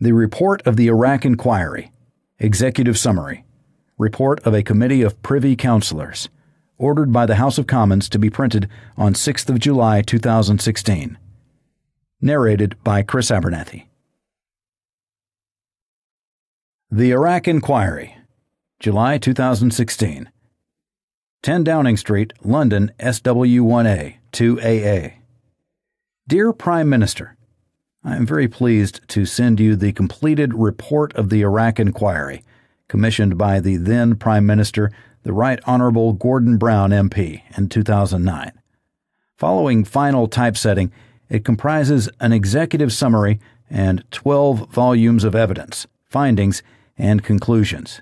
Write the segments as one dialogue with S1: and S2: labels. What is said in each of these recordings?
S1: The Report of the Iraq Inquiry. Executive Summary. Report of a Committee of Privy Councillors. Ordered by the House of Commons to be printed on 6th of July 2016. Narrated by Chris Abernathy. The Iraq Inquiry. July 2016. 10 Downing Street, London, SW1A, 2AA. Dear Prime Minister, I am very pleased to send you the completed report of the Iraq Inquiry, commissioned by the then Prime Minister, the Right Honourable Gordon Brown MP, in 2009. Following final typesetting, it comprises an executive summary and 12 volumes of evidence, findings, and conclusions.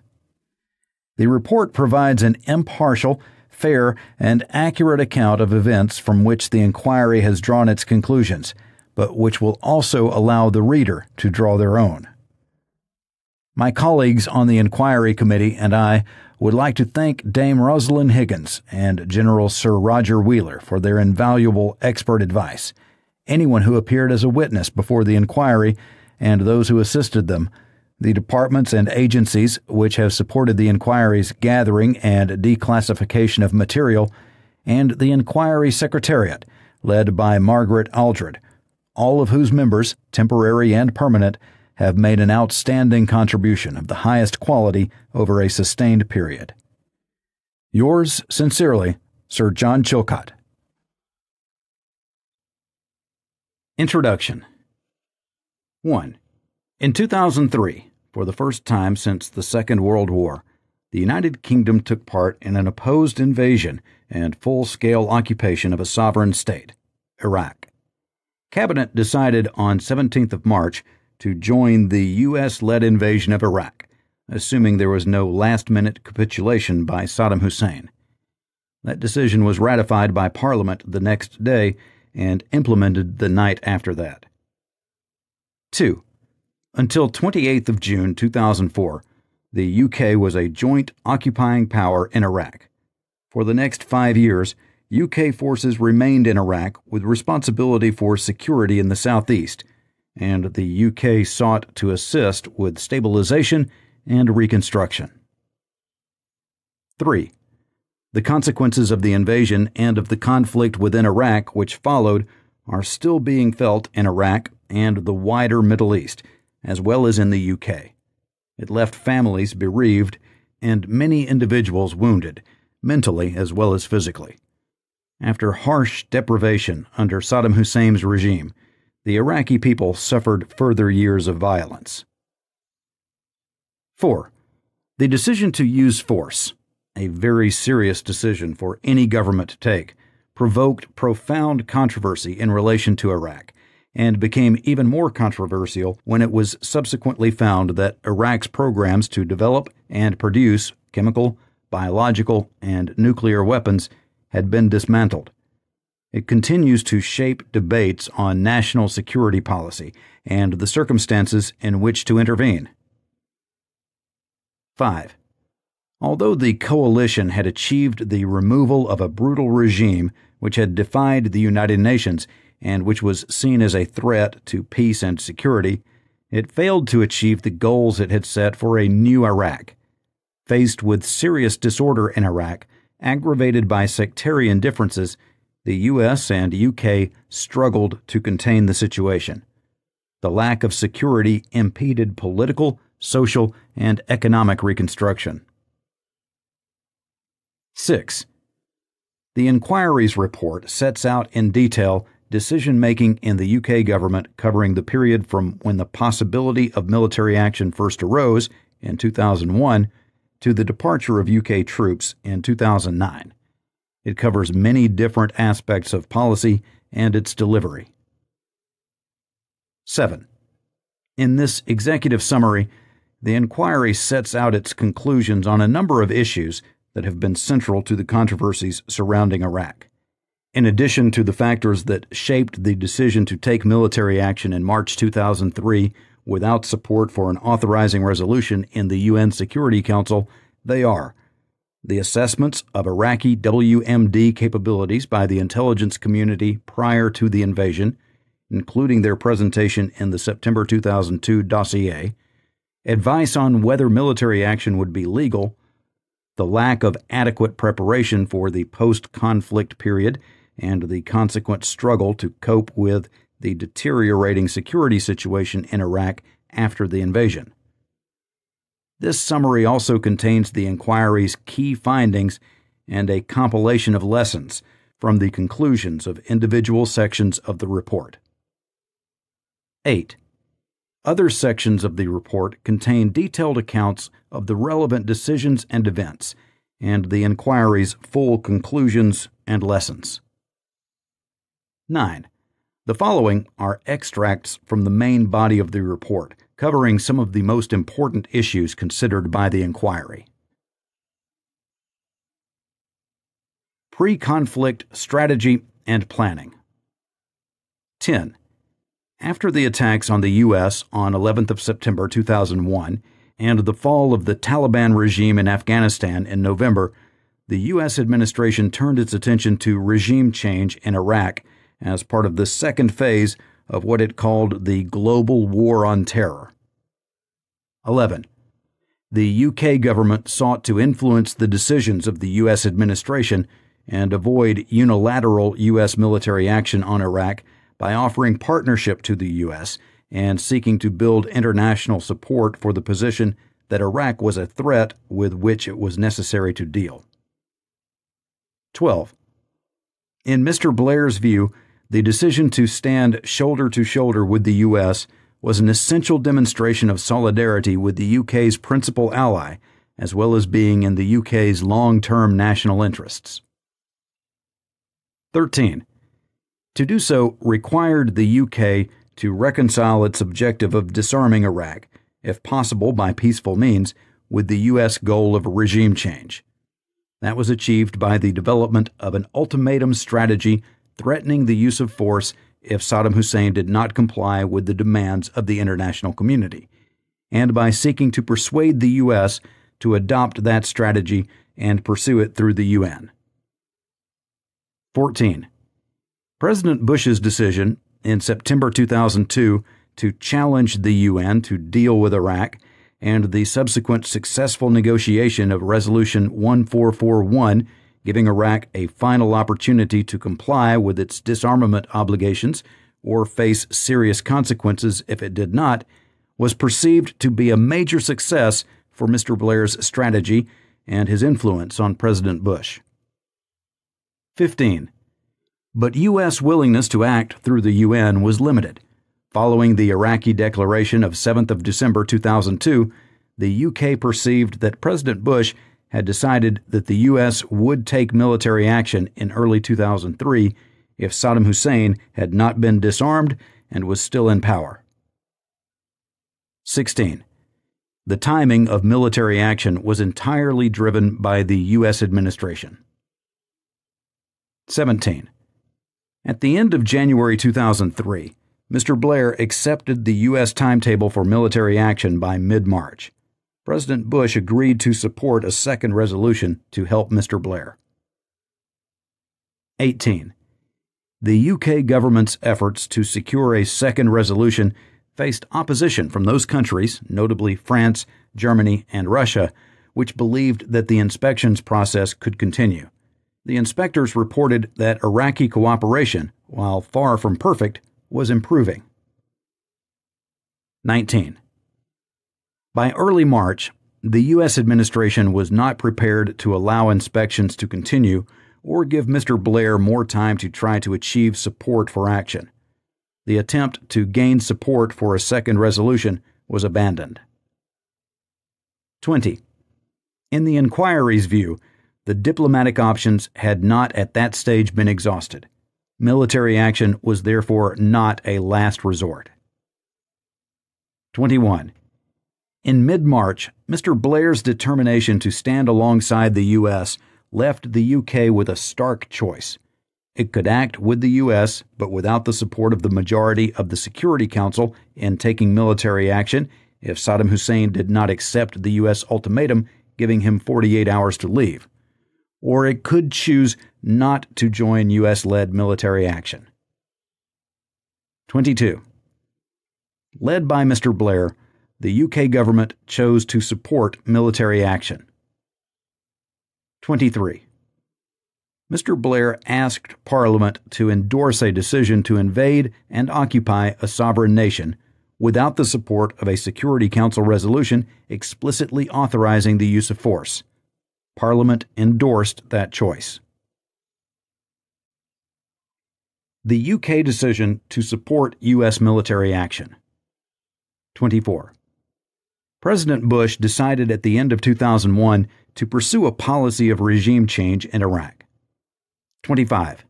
S1: The report provides an impartial, fair, and accurate account of events from which the inquiry has drawn its conclusions, but which will also allow the reader to draw their own. My colleagues on the Inquiry Committee and I would like to thank Dame Rosalind Higgins and General Sir Roger Wheeler for their invaluable expert advice, anyone who appeared as a witness before the inquiry, and those who assisted them, the departments and agencies which have supported the inquiry's gathering and declassification of material, and the Inquiry Secretariat, led by Margaret Aldred, all of whose members, temporary and permanent, have made an outstanding contribution of the highest quality over a sustained period. Yours sincerely, Sir John Chilcot. Introduction. 1. In 2003, for the first time since the Second World War, the United Kingdom took part in an opposed invasion and full-scale occupation of a sovereign state, Iraq. Cabinet decided on 17th of March to join the U.S.-led invasion of Iraq, assuming there was no last-minute capitulation by Saddam Hussein. That decision was ratified by Parliament the next day and implemented the night after that. 2. Until 28th of June 2004, the UK was a joint occupying power in Iraq. For the next 5 years, UK forces remained in Iraq with responsibility for security in the southeast, and the UK sought to assist with stabilization and reconstruction. 3. The consequences of the invasion and of the conflict within Iraq which followed are still being felt in Iraq and the wider Middle East, as well as in the UK. It left families bereaved and many individuals wounded, mentally as well as physically. After harsh deprivation under Saddam Hussein's regime, the Iraqi people suffered further years of violence. 4. The decision to use force, a very serious decision for any government to take, provoked profound controversy in relation to Iraq, and became even more controversial when it was subsequently found that Iraq's programs to develop and produce chemical, biological, and nuclear weapons had been dismantled. It continues to shape debates on national security policy and the circumstances in which to intervene. 5. Although the coalition had achieved the removal of a brutal regime which had defied the United Nations and which was seen as a threat to peace and security, it failed to achieve the goals it had set for a new Iraq. Faced with serious disorder in Iraq, aggravated by sectarian differences, the U.S. and UK struggled to contain the situation. The lack of security impeded political, social, and economic reconstruction. 6. The inquiry's report sets out in detail decision-making in the UK government covering the period from when the possibility of military action first arose in 2001 to the departure of UK troops in 2009. It covers many different aspects of policy and its delivery. 7. In this executive summary, the inquiry sets out its conclusions on a number of issues that have been central to the controversies surrounding Iraq. In addition to the factors that shaped the decision to take military action in March 2003 without support for an authorizing resolution in the UN Security Council, they are the assessments of Iraqi WMD capabilities by the intelligence community prior to the invasion, including their presentation in the September 2002 dossier, advice on whether military action would be legal, the lack of adequate preparation for the post-conflict period, and the consequent struggle to cope with the deteriorating security situation in Iraq after the invasion. This summary also contains the inquiry's key findings and a compilation of lessons from the conclusions of individual sections of the report. 8. Other sections of the report contain detailed accounts of the relevant decisions and events, and the inquiry's full conclusions and lessons. 9. The following are extracts from the main body of the report, covering some of the most important issues considered by the inquiry. Pre-conflict strategy and planning. 10. After the attacks on the U.S. on 11th of September 2001 and the fall of the Taliban regime in Afghanistan in November, the U.S. administration turned its attention to regime change in Iraq as part of the second phase of what it called the Global War on Terror. 11. The UK government sought to influence the decisions of the U.S. administration and avoid unilateral U.S. military action on Iraq by offering partnership to the U.S. and seeking to build international support for the position that Iraq was a threat with which it was necessary to deal. 12. In Mr. Blair's view, the decision to stand shoulder to shoulder with the U.S. was an essential demonstration of solidarity with the UK's principal ally, as well as being in the UK's long-term national interests. 13. To do so required the UK to reconcile its objective of disarming Iraq, if possible by peaceful means, with the U.S. goal of regime change. That was achieved by the development of an ultimatum strategy threatening the use of force if Saddam Hussein did not comply with the demands of the international community, and by seeking to persuade the U.S. to adopt that strategy and pursue it through the UN. 14. President Bush's decision in September 2002 to challenge the UN to deal with Iraq and the subsequent successful negotiation of Resolution 1441, giving Iraq a final opportunity to comply with its disarmament obligations or face serious consequences if it did not, was perceived to be a major success for Mr. Blair's strategy and his influence on President Bush. 15. But U.S. willingness to act through the UN was limited. Following the Iraqi declaration of 7th of December 2002, the UK perceived that President Bush had decided that the U.S. would take military action in early 2003 if Saddam Hussein had not been disarmed and was still in power. 16. The timing of military action was entirely driven by the U.S. administration. 17. At the end of January 2003, Mr. Blair accepted the U.S. timetable for military action by mid-March. President Bush agreed to support a second resolution to help Mr. Blair. 18. The UK government's efforts to secure a second resolution faced opposition from those countries, notably France, Germany, and Russia, which believed that the inspections process could continue. The inspectors reported that Iraqi cooperation, while far from perfect, was improving. 19. By early March, the U.S. administration was not prepared to allow inspections to continue or give Mr. Blair more time to try to achieve support for action. The attempt to gain support for a second resolution was abandoned. 20. In the inquiry's view, the diplomatic options had not at that stage been exhausted. Military action was therefore not a last resort. 21. In mid-March, Mr. Blair's determination to stand alongside the U.S. left the UK with a stark choice. It could act with the U.S., but without the support of the majority of the Security Council in taking military action if Saddam Hussein did not accept the U.S. ultimatum giving him 48 hours to leave. Or it could choose not to join U.S.-led military action. 22. Led by Mr. Blair, the UK government chose to support military action. 23. Mr. Blair asked Parliament to endorse a decision to invade and occupy a sovereign nation without the support of a Security Council resolution explicitly authorizing the use of force. Parliament endorsed that choice. The UK decision to support U.S. military action. 24. President Bush decided at the end of 2001 to pursue a policy of regime change in Iraq. 25.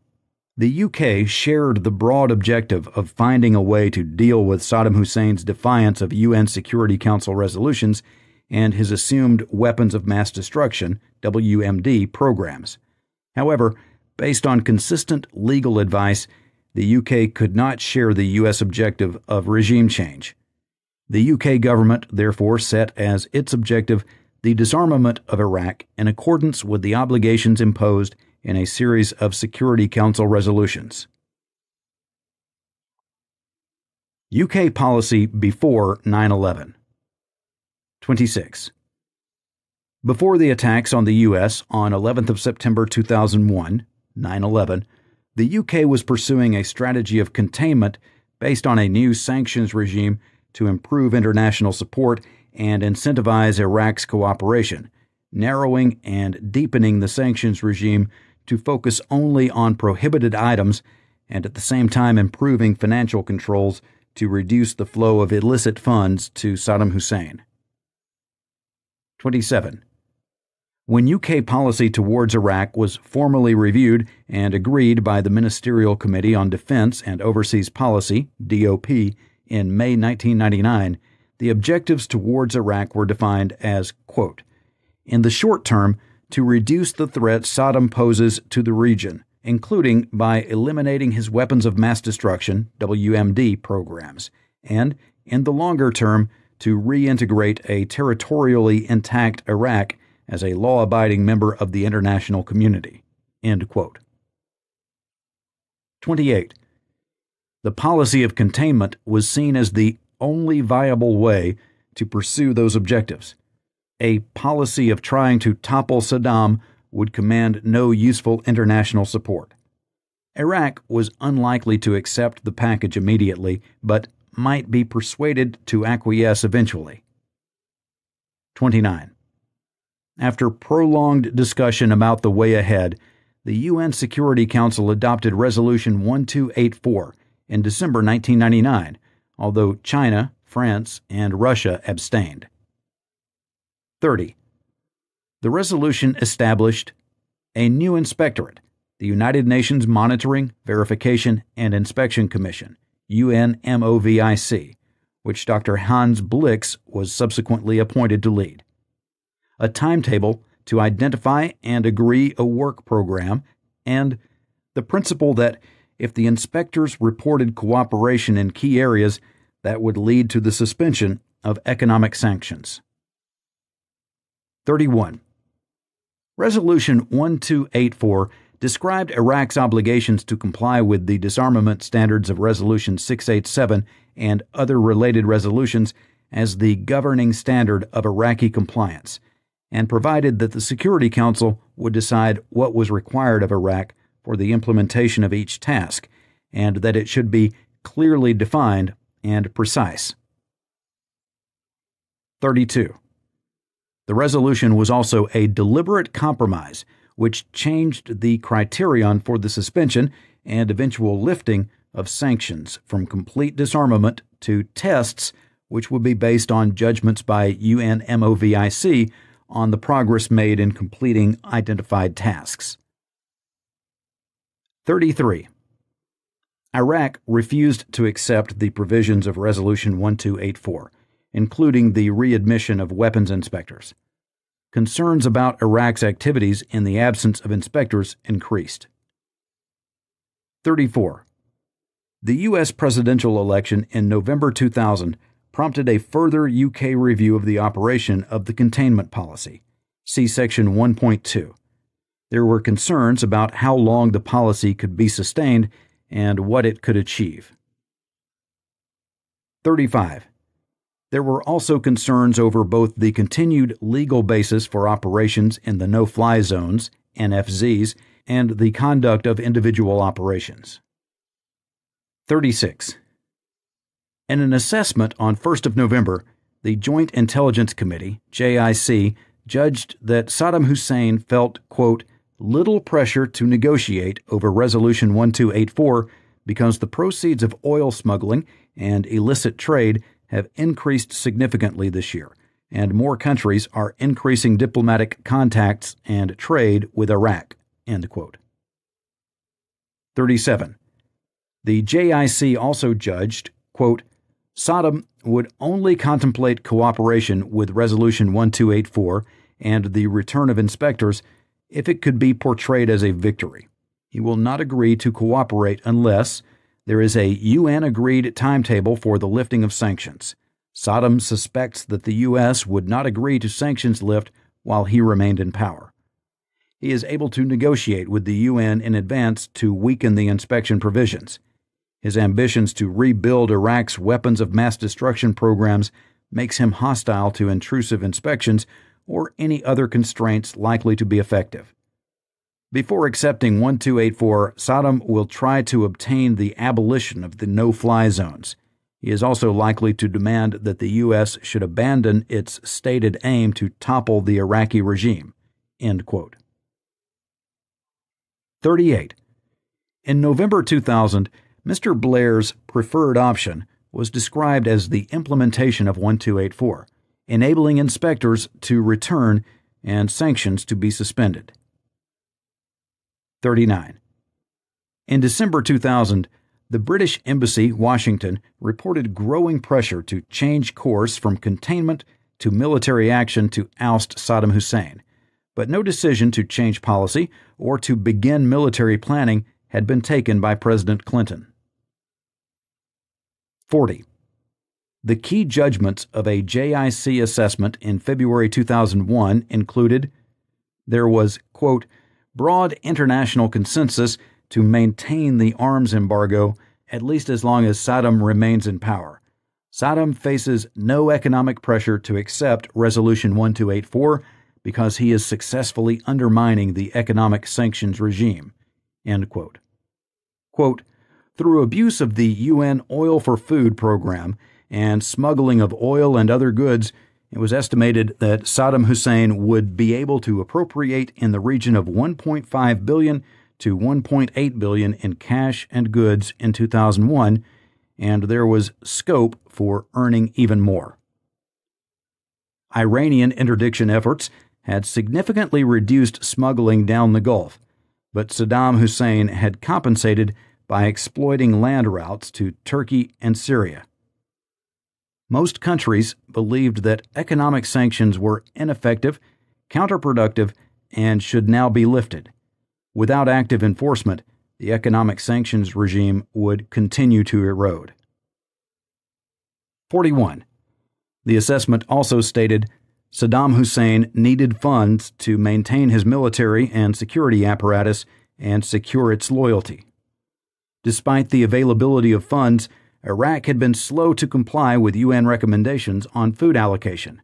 S1: The UK shared the broad objective of finding a way to deal with Saddam Hussein's defiance of UN Security Council resolutions and his assumed weapons of mass destruction, WMD, programs. However, based on consistent legal advice, the UK could not share the U.S. objective of regime change. The UK government therefore set as its objective the disarmament of Iraq in accordance with the obligations imposed in a series of Security Council resolutions. UK policy before 9/11. 26. Before the attacks on the U.S. on 11th of September 2001, 9/11, the UK was pursuing a strategy of containment based on a new sanctions regime to improve international support and incentivize Iraq's cooperation, narrowing and deepening the sanctions regime to focus only on prohibited items and at the same time improving financial controls to reduce the flow of illicit funds to Saddam Hussein. 27. When UK policy towards Iraq was formally reviewed and agreed by the Ministerial Committee on Defense and Overseas Policy, DOP, in May 1999, the objectives towards Iraq were defined as, quote, in the short term, to reduce the threat Saddam poses to the region, including by eliminating his weapons of mass destruction, WMD, programs, and, in the longer term, to reintegrate a territorially intact Iraq as a law-abiding member of the international community. End quote. 28. The policy of containment was seen as the only viable way to pursue those objectives. A policy of trying to topple Saddam would command no useful international support. Iraq was unlikely to accept the package immediately, but might be persuaded to acquiesce eventually. 29. After prolonged discussion about the way ahead, the UN Security Council adopted Resolution 1284 in December 1999, although China, France, and Russia abstained. 30. The resolution established a new inspectorate, the United Nations Monitoring, Verification, and Inspection Commission, UNMOVIC, which Dr. Hans Blix was subsequently appointed to lead. A timetable to identify and agree a work program, and the principle that if the inspectors reported cooperation in key areas, that would lead to the suspension of economic sanctions. 31. Resolution 1284 described Iraq's obligations to comply with the disarmament standards of Resolution 687 and other related resolutions as the governing standard of Iraqi compliance, and provided that the Security Council would decide what was required of Iraq for the implementation of each task, and that it should be clearly defined and precise. 32. The resolution was also a deliberate compromise which changed the criterion for the suspension and eventual lifting of sanctions from complete disarmament to tests which would be based on judgments by UNMOVIC on the progress made in completing identified tasks. 33. Iraq refused to accept the provisions of Resolution 1284, including the readmission of weapons inspectors. Concerns about Iraq's activities in the absence of inspectors increased. 34. The U.S. presidential election in November 2000 prompted a further UK review of the operation of the containment policy. See Section 1.2. There were concerns about how long the policy could be sustained and what it could achieve. 35. There were also concerns over both the continued legal basis for operations in the no-fly zones, NFZs, and the conduct of individual operations. 36. In an assessment on 1st of November, the Joint Intelligence Committee, JIC, judged that Saddam Hussein felt, quote, little pressure to negotiate over Resolution 1284 because the proceeds of oil smuggling and illicit trade have increased significantly this year, and more countries are increasing diplomatic contacts and trade with Iraq, end quote. 37. The JIC also judged, quote, Saddam would only contemplate cooperation with Resolution 1284 and the return of inspectors if it could be portrayed as a victory. He will not agree to cooperate unless there is a UN-agreed timetable for the lifting of sanctions. Saddam suspects that the U.S. would not agree to sanctions lift while he remained in power. He is able to negotiate with the UN in advance to weaken the inspection provisions. His ambitions to rebuild Iraq's weapons of mass destruction programs makes him hostile to intrusive inspections or any other constraints likely to be effective. Before accepting 1284, Saddam will try to obtain the abolition of the no-fly zones. He is also likely to demand that the U.S. should abandon its stated aim to topple the Iraqi regime. End quote. 38. In November 2000, Mr. Blair's preferred option was described as the implementation of 1284, enabling inspectors to return and sanctions to be suspended. 39. In December 2000, the British Embassy, Washington, reported growing pressure to change course from containment to military action to oust Saddam Hussein, but no decision to change policy or to begin military planning had been taken by President Clinton. 40. The key judgments of a JIC assessment in February 2001 included: there was, quote, broad international consensus to maintain the arms embargo at least as long as Saddam remains in power. Saddam faces no economic pressure to accept Resolution 1284 because he is successfully undermining the economic sanctions regime, end quote. Quote, through abuse of the UN Oil for Food program and smuggling of oil and other goods, it was estimated that Saddam Hussein would be able to appropriate in the region of $1.5 billion to $1.8 billion in cash and goods in 2001, and there was scope for earning even more. Iranian interdiction efforts had significantly reduced smuggling down the Gulf, but Saddam Hussein had compensated by exploiting land routes to Turkey and Syria. Most countries believed that economic sanctions were ineffective, counterproductive, and should now be lifted. Without active enforcement, the economic sanctions regime would continue to erode. 41. The assessment also stated Saddam Hussein needed funds to maintain his military and security apparatus and secure its loyalty. Despite the availability of funds, Iraq had been slow to comply with UN recommendations on food allocation.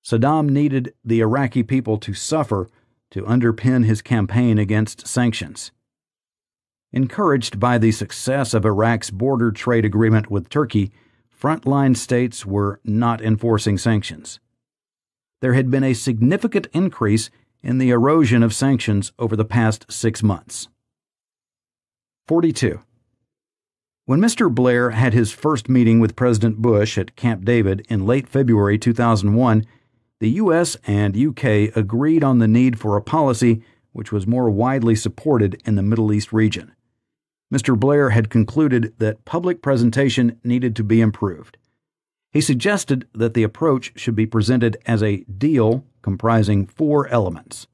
S1: Saddam needed the Iraqi people to suffer to underpin his campaign against sanctions. Encouraged by the success of Iraq's border trade agreement with Turkey, frontline states were not enforcing sanctions. There had been a significant increase in the erosion of sanctions over the past 6 months. 42. When Mr. Blair had his first meeting with President Bush at Camp David in late February 2001, the U.S. and U.K. agreed on the need for a policy which was more widely supported in the Middle East region. Mr. Blair had concluded that public presentation needed to be improved. He suggested that the approach should be presented as a deal comprising 4 elements.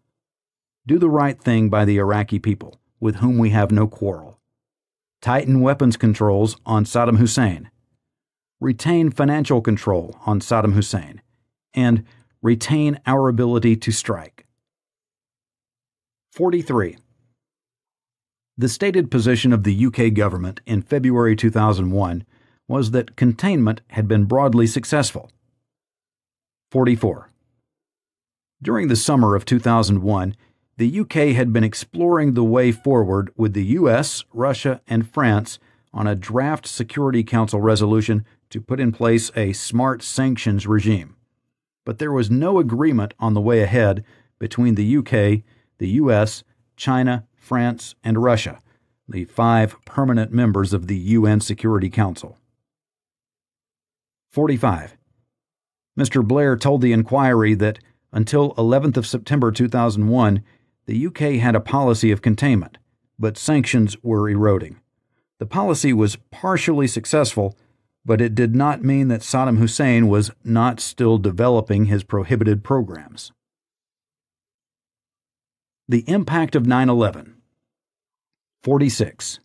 S1: Do the right thing by the Iraqi people, with whom we have no quarrel. Tighten weapons controls on Saddam Hussein. Retain financial control on Saddam Hussein. And retain our ability to strike. 43. The stated position of the UK government in February 2001 was that containment had been broadly successful. 44. During the summer of 2001, the UK had been exploring the way forward with the US, Russia, and France on a draft Security Council resolution to put in place a smart sanctions regime. But there was no agreement on the way ahead between the UK, the US, China, France, and Russia, the 5 permanent members of the UN Security Council. 45. Mr. Blair told the inquiry that until 11th of September 2001, the UK had a policy of containment, but sanctions were eroding. The policy was partially successful, but it did not mean that Saddam Hussein was not still developing his prohibited programs. The impact of 9/11. 46.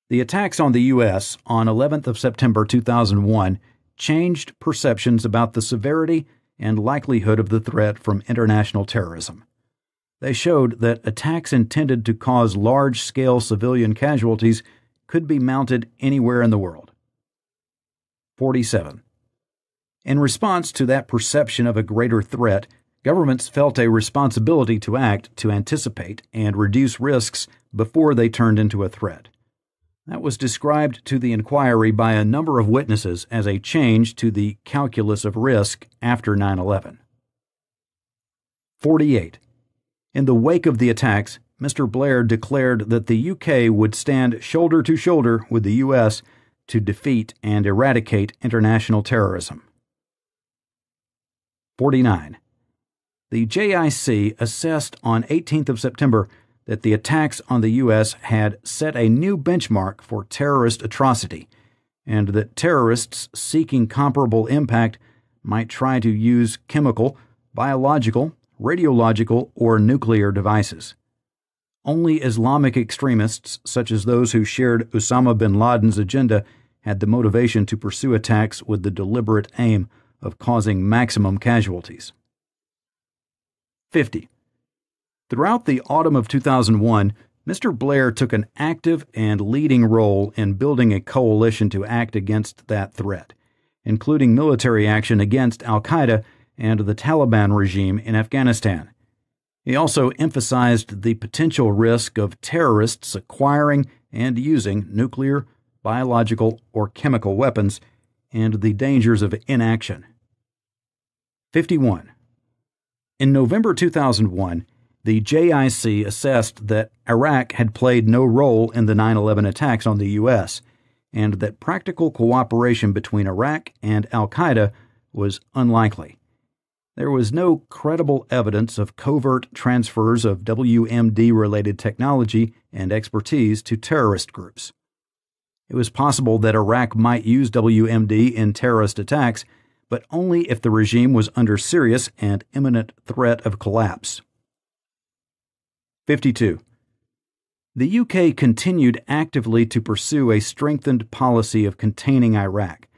S1: The attacks on the U.S. on 11th of September 2001 changed perceptions about the severity and likelihood of the threat from international terrorism. They showed that attacks intended to cause large-scale civilian casualties could be mounted anywhere in the world. 47. In response to that perception of a greater threat, governments felt a responsibility to act to anticipate and reduce risks before they turned into a threat. That was described to the inquiry by a number of witnesses as a change to the calculus of risk after 9/11. 48. In the wake of the attacks, Mr. Blair declared that the UK would stand shoulder to shoulder with the US to defeat and eradicate international terrorism. 49. The JIC assessed on 18th of September that the attacks on the U.S. had set a new benchmark for terrorist atrocity, and that terrorists seeking comparable impact might try to use chemical, biological, radiological, or nuclear devices. Only Islamic extremists, such as those who shared Osama bin Laden's agenda, had the motivation to pursue attacks with the deliberate aim of causing maximum casualties. 50. Throughout the autumn of 2001, Mr. Blair took an active and leading role in building a coalition to act against that threat, including military action against al-Qaeda and the Taliban regime in Afghanistan. He also emphasized the potential risk of terrorists acquiring and using nuclear, biological, or chemical weapons, and the dangers of inaction. 51. In November 2001, the JIC assessed that Iraq had played no role in the 9/11 attacks on the U.S., and that practical cooperation between Iraq and al-Qaeda was unlikely. There was no credible evidence of covert transfers of WMD-related technology and expertise to terrorist groups. It was possible that Iraq might use WMD in terrorist attacks, but only if the regime was under serious and imminent threat of collapse. 52. The UK continued actively to pursue a strengthened policy of containing Iraq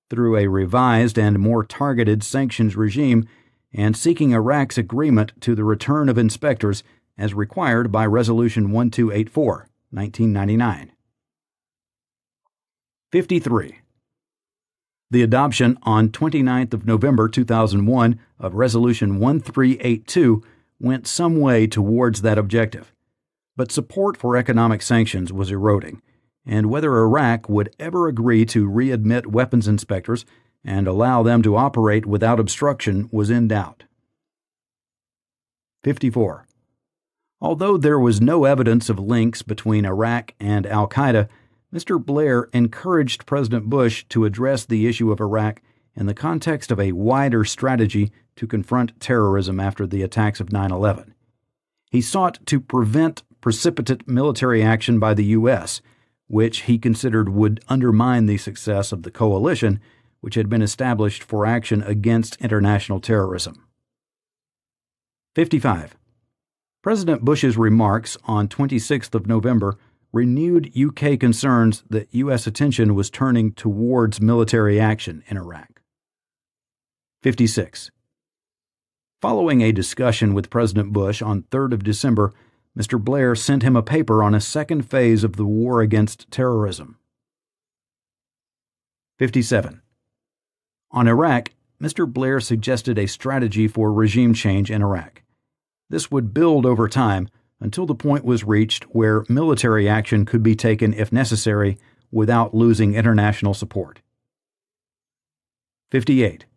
S1: through a revised and more targeted sanctions regime and seeking Iraq's agreement to the return of inspectors as required by Resolution 1284, 1999. 53. The adoption on 29th of November 2001 of Resolution 1382 went some way towards that objective, but support for economic sanctions was eroding, and whether Iraq would ever agree to readmit weapons inspectors and allow them to operate without obstruction was in doubt. 54. Although there was no evidence of links between Iraq and al-Qaeda, Mr. Blair encouraged President Bush to address the issue of Iraq in the context of a wider strategy to confront terrorism after the attacks of 9/11. He sought to prevent precipitate military action by the U.S., which he considered would undermine the success of the coalition, which had been established for action against international terrorism. 55. President Bush's remarks on 26th of November renewed UK concerns that U.S. attention was turning towards military action in Iraq. 56. Following a discussion with President Bush on 3rd of December, Mr. Blair sent him a paper on a second phase of the war against terrorism. 57. On Iraq, Mr. Blair suggested a strategy for regime change in Iraq. This would build over time until the point was reached where military action could be taken if necessary without losing international support. 58.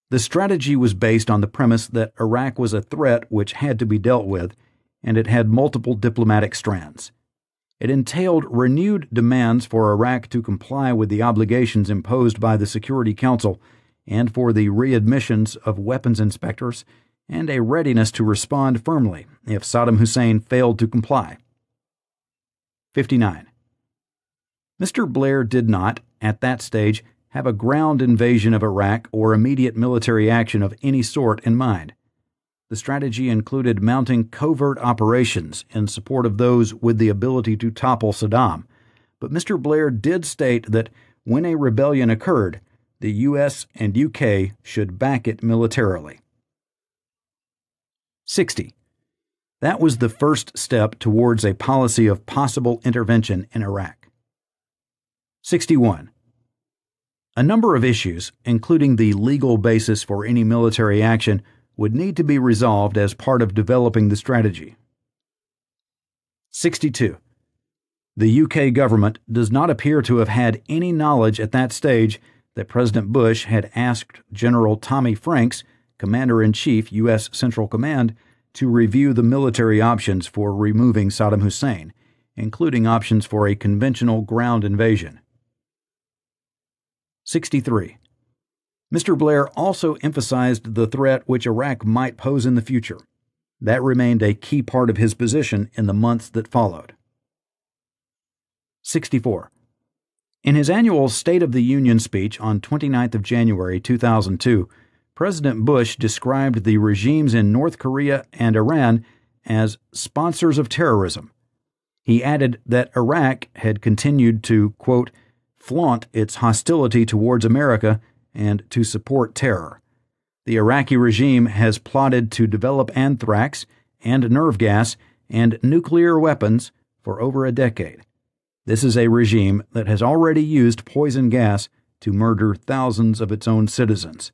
S1: The strategy was based on the premise that Iraq was a threat which had to be dealt with, and it had multiple diplomatic strands. It entailed renewed demands for Iraq to comply with the obligations imposed by the Security Council and for the readmissions of weapons inspectors, and a readiness to respond firmly if Saddam Hussein failed to comply. 59. Mr. Blair did not, at that stage, have a ground invasion of Iraq or immediate military action of any sort in mind. The strategy included mounting covert operations in support of those with the ability to topple Saddam, but Mr. Blair did state that when a rebellion occurred, the U.S. and U.K. should back it militarily. 60. That was the first step towards a policy of possible intervention in Iraq. 61. A number of issues, including the legal basis for any military action, would need to be resolved as part of developing the strategy. 62. The UK government does not appear to have had any knowledge at that stage that President Bush had asked General Tommy Franks, Commander-in-Chief, U.S. Central Command, to review the military options for removing Saddam Hussein, including options for a conventional ground invasion. 63. Mr. Blair also emphasized the threat which Iraq might pose in the future. That remained a key part of his position in the months that followed. 64. In his annual State of the Union speech on 29 January 2002, President Bush described the regimes in North Korea and Iran as sponsors of terrorism. He added that Iraq had continued to, quote, flaunt its hostility towards America and to support terror. The Iraqi regime has plotted to develop anthrax and nerve gas and nuclear weapons for over a decade. This is a regime that has already used poison gas to murder thousands of its own citizens.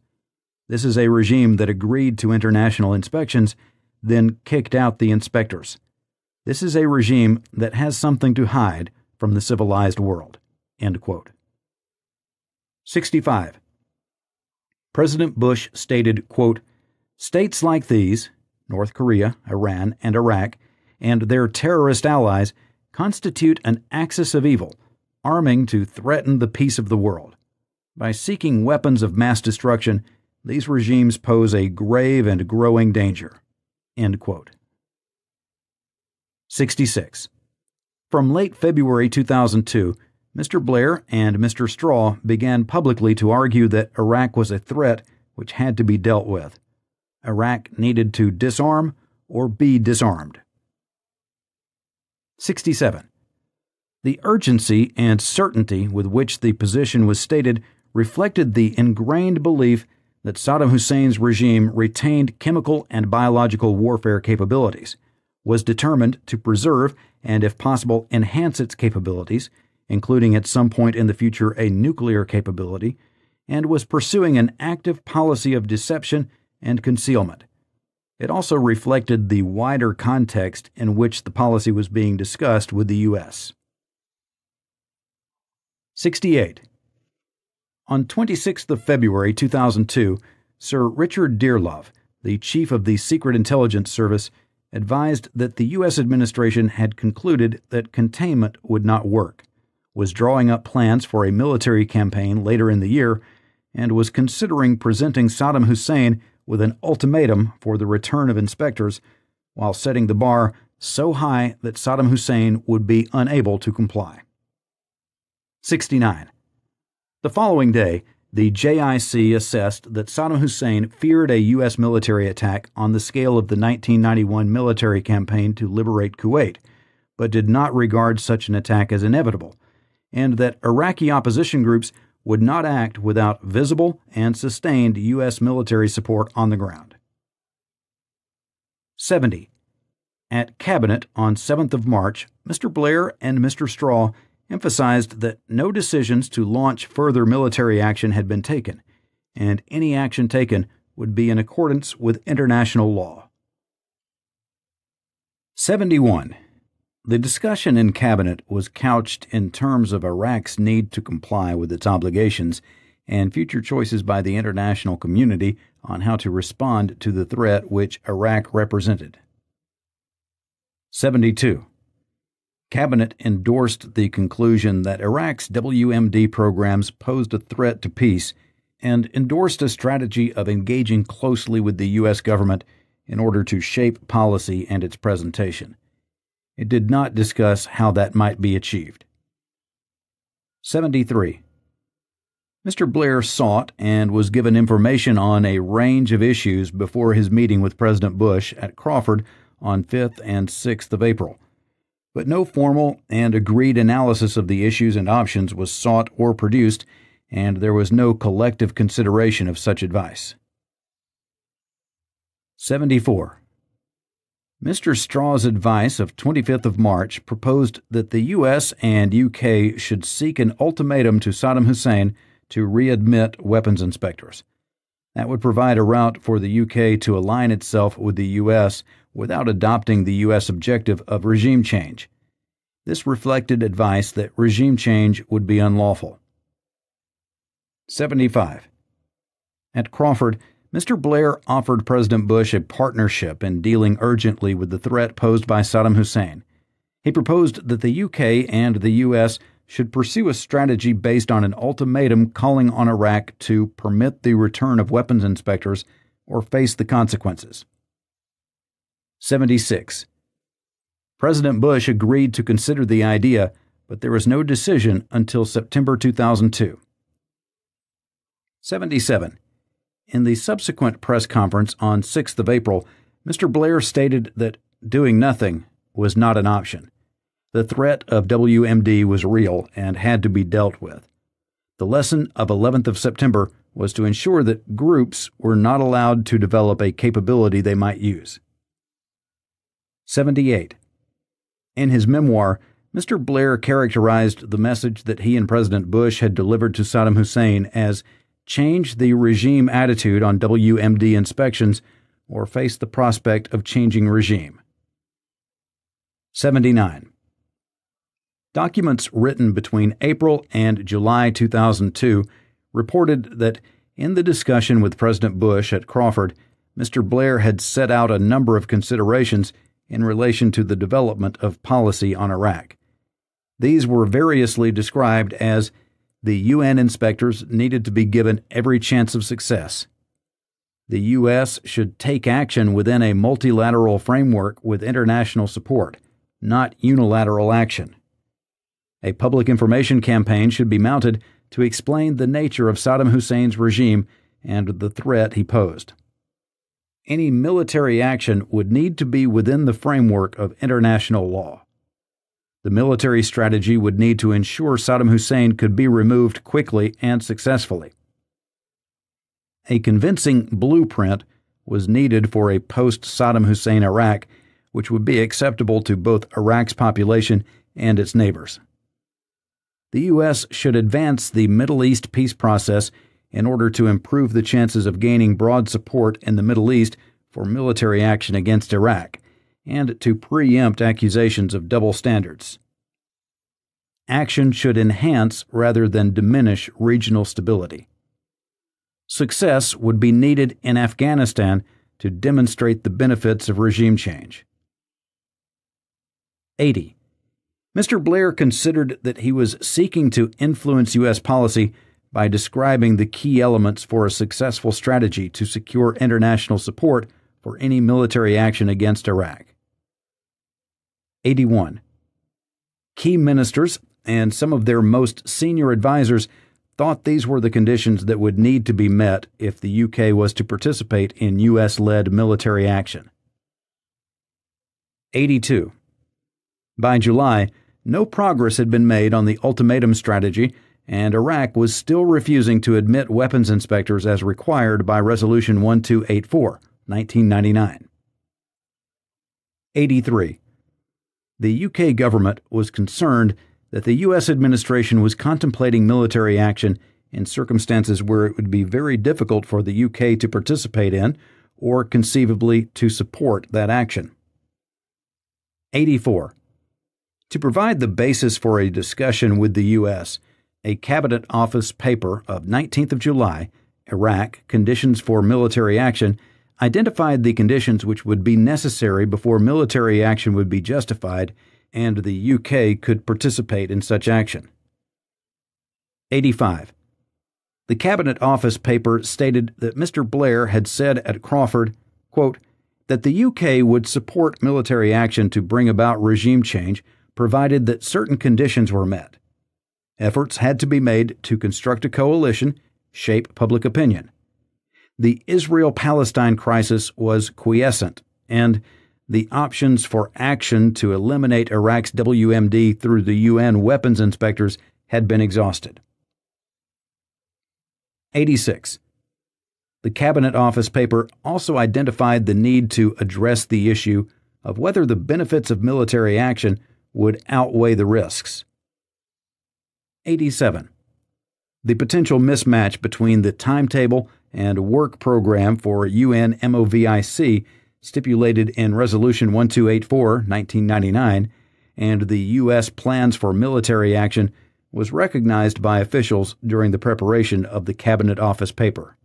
S1: This is a regime that agreed to international inspections, then kicked out the inspectors. This is a regime that has something to hide from the civilized world." End quote. 65. President Bush stated, quote, "States like these, North Korea, Iran, and Iraq, and their terrorist allies constitute an axis of evil, arming to threaten the peace of the world. By seeking weapons of mass destruction, these regimes pose a grave and growing danger." End quote. 66. From late February 2002, Mr. Blair and Mr. Straw began publicly to argue that Iraq was a threat which had to be dealt with. Iraq needed to disarm or be disarmed. 67. The urgency and certainty with which the position was stated reflected the ingrained belief that Saddam Hussein's regime retained chemical and biological warfare capabilities, was determined to preserve and, if possible, enhance its capabilities, including at some point in the future a nuclear capability, and was pursuing an active policy of deception and concealment. It also reflected the wider context in which the policy was being discussed with the U.S. 68. On 26 February 2002, Sir Richard Dearlove, the chief of the Secret Intelligence Service, advised that the U.S. administration had concluded that containment would not work, was drawing up plans for a military campaign later in the year, and was considering presenting Saddam Hussein with an ultimatum for the return of inspectors, while setting the bar so high that Saddam Hussein would be unable to comply. 69. The following day, the JIC assessed that Saddam Hussein feared a U.S. military attack on the scale of the 1991 military campaign to liberate Kuwait, but did not regard such an attack as inevitable, and that Iraqi opposition groups would not act without visible and sustained U.S. military support on the ground. 70. At Cabinet on 7th of March, Mr. Blair and Mr. Straw emphasized that no decisions to launch further military action had been taken, and any action taken would be in accordance with international law. 71. The discussion in Cabinet was couched in terms of Iraq's need to comply with its obligations and future choices by the international community on how to respond to the threat which Iraq represented. 72. Cabinet endorsed the conclusion that Iraq's WMD programs posed a threat to peace and endorsed a strategy of engaging closely with the U.S. government in order to shape policy and its presentation. It did not discuss how that might be achieved. 73. Mr. Blair sought and was given information on a range of issues before his meeting with President Bush at Crawford on 5th and 6th of April, but no formal and agreed analysis of the issues and options was sought or produced, and there was no collective consideration of such advice. 74. Mr. Straw's advice of 25th of March proposed that the U.S. and U.K. should seek an ultimatum to Saddam Hussein to readmit weapons inspectors. That would provide a route for the U.K. to align itself with the U.S. without adopting the U.S. objective of regime change. This reflected advice that regime change would be unlawful. 75. At Crawford, Mr. Blair offered President Bush a partnership in dealing urgently with the threat posed by Saddam Hussein. He proposed that the UK and the U.S. should pursue a strategy based on an ultimatum calling on Iraq to permit the return of weapons inspectors or face the consequences. 76. President Bush agreed to consider the idea, but there was no decision until September 2002. 77. In the subsequent press conference on 6th of April, Mr. Blair stated that doing nothing was not an option. The threat of WMD was real and had to be dealt with. The lesson of 11th of September was to ensure that groups were not allowed to develop a capability they might use. 78. In his memoir, Mr. Blair characterized the message that he and President Bush had delivered to Saddam Hussein as change the regime attitude on WMD inspections or face the prospect of changing regime. 79. Documents written between April and July 2002 reported that in the discussion with President Bush at Crawford, Mr. Blair had set out a number of considerations in relation to the development of policy on Iraq. These were variously described as the UN inspectors needed to be given every chance of success. The U.S. should take action within a multilateral framework with international support, not unilateral action. A public information campaign should be mounted to explain the nature of Saddam Hussein's regime and the threat he posed. Any military action would need to be within the framework of international law. The military strategy would need to ensure Saddam Hussein could be removed quickly and successfully. A convincing blueprint was needed for a post-Saddam Hussein Iraq, which would be acceptable to both Iraq's population and its neighbors. The U.S. should advance the Middle East peace process in order to improve the chances of gaining broad support in the Middle East for military action against Iraq, and to preempt accusations of double standards. Action should enhance rather than diminish regional stability. Success would be needed in Afghanistan to demonstrate the benefits of regime change. 80. Mr. Blair considered that he was seeking to influence U.S. policy by describing the key elements for a successful strategy to secure international support for any military action against Iraq. 81. Key ministers and some of their most senior advisors thought these were the conditions that would need to be met if the UK was to participate in U.S.-led military action. 82. By July, no progress had been made on the ultimatum strategy, and Iraq was still refusing to admit weapons inspectors as required by Resolution 1284, 1999. 83. The UK government was concerned that the U.S. administration was contemplating military action in circumstances where it would be very difficult for the UK to participate in or conceivably to support that action. 84. To provide the basis for a discussion with the U.S., a Cabinet Office paper of 19th of July, Iraq, Conditions for Military Action, identified the conditions which would be necessary before military action would be justified and the UK could participate in such action. 85. The Cabinet Office paper stated that Mr. Blair had said at Crawford, quote, that the UK would support military action to bring about regime change provided that certain conditions were met. Efforts had to be made to construct a coalition, shape public opinion. The Israel-Palestine crisis was quiescent, and the options for action to eliminate Iraq's WMD through the UN weapons inspectors had been exhausted. 86. The Cabinet Office paper also identified the need to address the issue of whether the benefits of military action would outweigh the risks. 87. The potential mismatch between the timetable and work program for UN MOVIC stipulated in Resolution 1284, 1999, and the U.S. plans for military action was recognized by officials during the preparation of the Cabinet Office paper.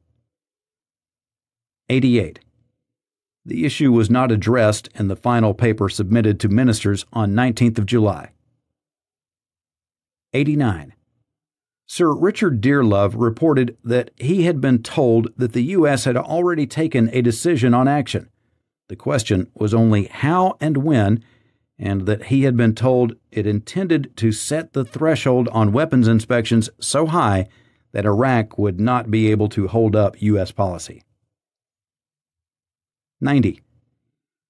S1: 88. The issue was not addressed in the final paper submitted to ministers on 19th of July. 89. Sir Richard Dearlove reported that he had been told that the U.S. had already taken a decision on action. The question was only how and when, and that he had been told it intended to set the threshold on weapons inspections so high that Iraq would not be able to hold up U.S. policy. 90.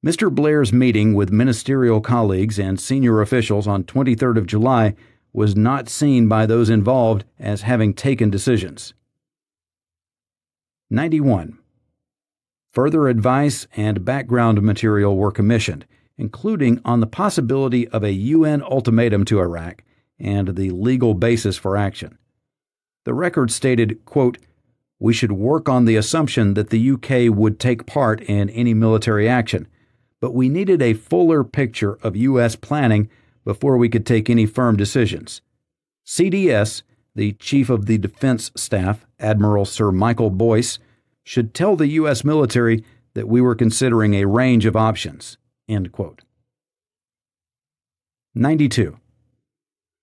S1: Mr. Blair's meeting with ministerial colleagues and senior officials on 23rd of July was not seen by those involved as having taken decisions. 91. Further advice and background material were commissioned, including on the possibility of a UN ultimatum to Iraq and the legal basis for action. The record stated, quote, "We should work on the assumption that the UK would take part in any military action, but we needed a fuller picture of U.S. planning before we could take any firm decisions. CDS, the Chief of the Defense Staff, Admiral Sir Michael Boyce, should tell the U.S. military that we were considering a range of options." End quote. 92.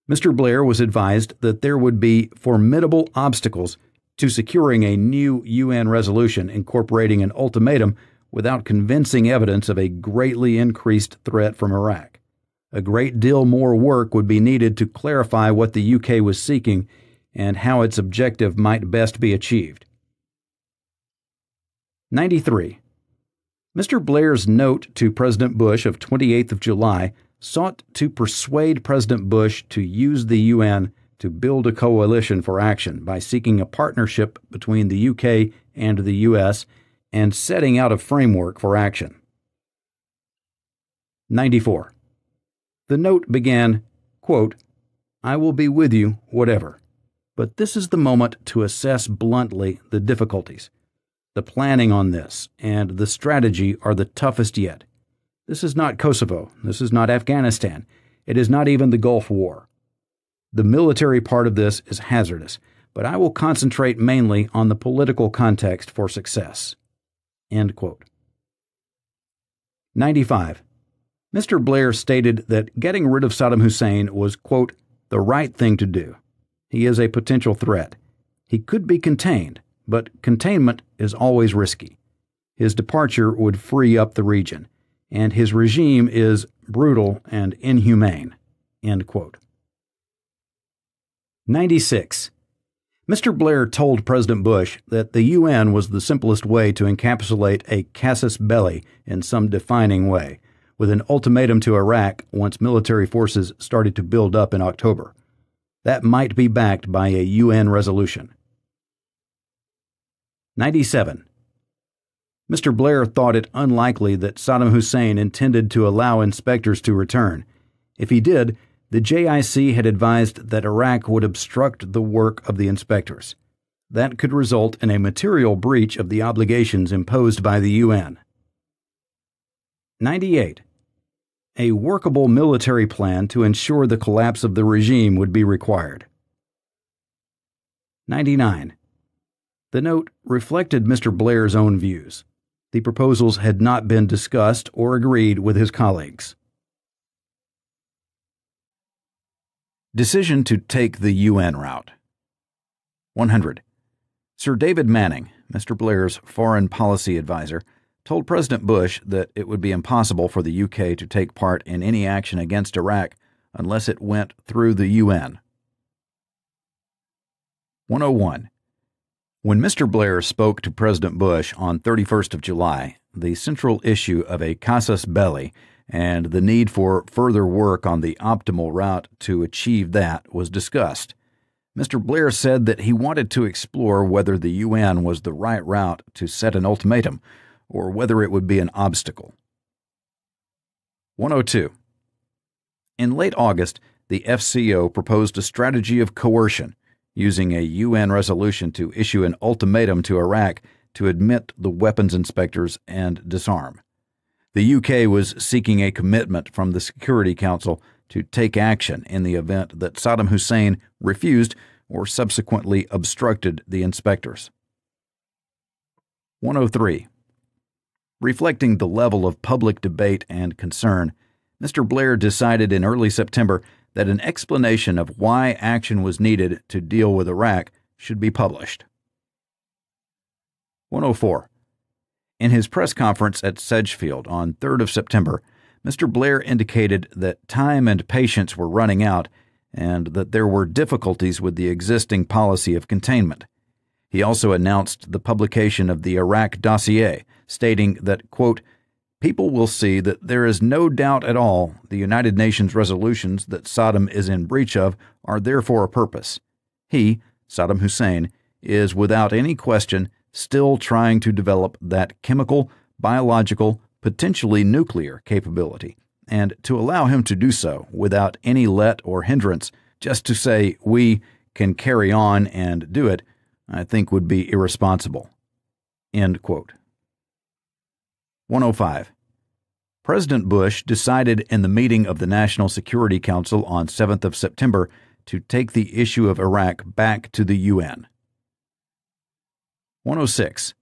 S1: Mr. Blair was advised that there would be formidable obstacles to securing a new UN resolution incorporating an ultimatum without convincing evidence of a greatly increased threat from Iraq. A great deal more work would be needed to clarify what the UK was seeking and how its objective might best be achieved. 93. Mr. Blair's note to President Bush of 28th of July sought to persuade President Bush to use the UN to build a coalition for action by seeking a partnership between the UK and the U.S. and setting out a framework for action. 94. The note began, quote, "I will be with you, whatever, but this is the moment to assess bluntly the difficulties. The planning on this and the strategy are the toughest yet. This is not Kosovo. This is not Afghanistan. It is not even the Gulf War. The military part of this is hazardous, but I will concentrate mainly on the political context for success." End quote. 95. Mr. Blair stated that getting rid of Saddam Hussein was, quote, "the right thing to do. He is a potential threat. He could be contained, but containment is always risky. His departure would free up the region, and his regime is brutal and inhumane." End quote. 96. Mr. Blair told President Bush that the UN was the simplest way to encapsulate a casus belli in some defining way, with an ultimatum to Iraq once military forces started to build up in October. That might be backed by a UN resolution. 97. Mr. Blair thought it unlikely that Saddam Hussein intended to allow inspectors to return. If he did, the JIC had advised that Iraq would obstruct the work of the inspectors. That could result in a material breach of the obligations imposed by the UN. 98. A workable military plan to ensure the collapse of the regime would be required. 99. The note reflected Mr. Blair's own views. The proposals had not been discussed or agreed with his colleagues. Decision to take the UN route. 100. Sir David Manning, Mr. Blair's foreign policy advisor, told President Bush that it would be impossible for the UK to take part in any action against Iraq unless it went through the UN. 101. When Mr. Blair spoke to President Bush on 31st of July, the central issue of a casus belli and the need for further work on the optimal route to achieve that was discussed. Mr. Blair said that he wanted to explore whether the UN was the right route to set an ultimatum or whether it would be an obstacle. 102. In late August, the FCO proposed a strategy of coercion, using a UN resolution to issue an ultimatum to Iraq to admit the weapons inspectors and disarm. The UK was seeking a commitment from the Security Council to take action in the event that Saddam Hussein refused or subsequently obstructed the inspectors. 103. Reflecting the level of public debate and concern, Mr. Blair decided in early September that an explanation of why action was needed to deal with Iraq should be published. 104. In his press conference at Sedgefield on 3rd of September, Mr. Blair indicated that time and patience were running out and that there were difficulties with the existing policy of containment. He also announced the publication of the Iraq dossier, stating that, quote, "People will see that there is no doubt at all the United Nations resolutions that Saddam is in breach of are there for a purpose. He, Saddam Hussein, is without any question still trying to develop that chemical, biological, potentially nuclear capability, and to allow him to do so without any let or hindrance, just to say we can carry on and do it, I think would be irresponsible." End quote. 105. President Bush decided in the meeting of the National Security Council on 7th of September to take the issue of Iraq back to the UN. 106.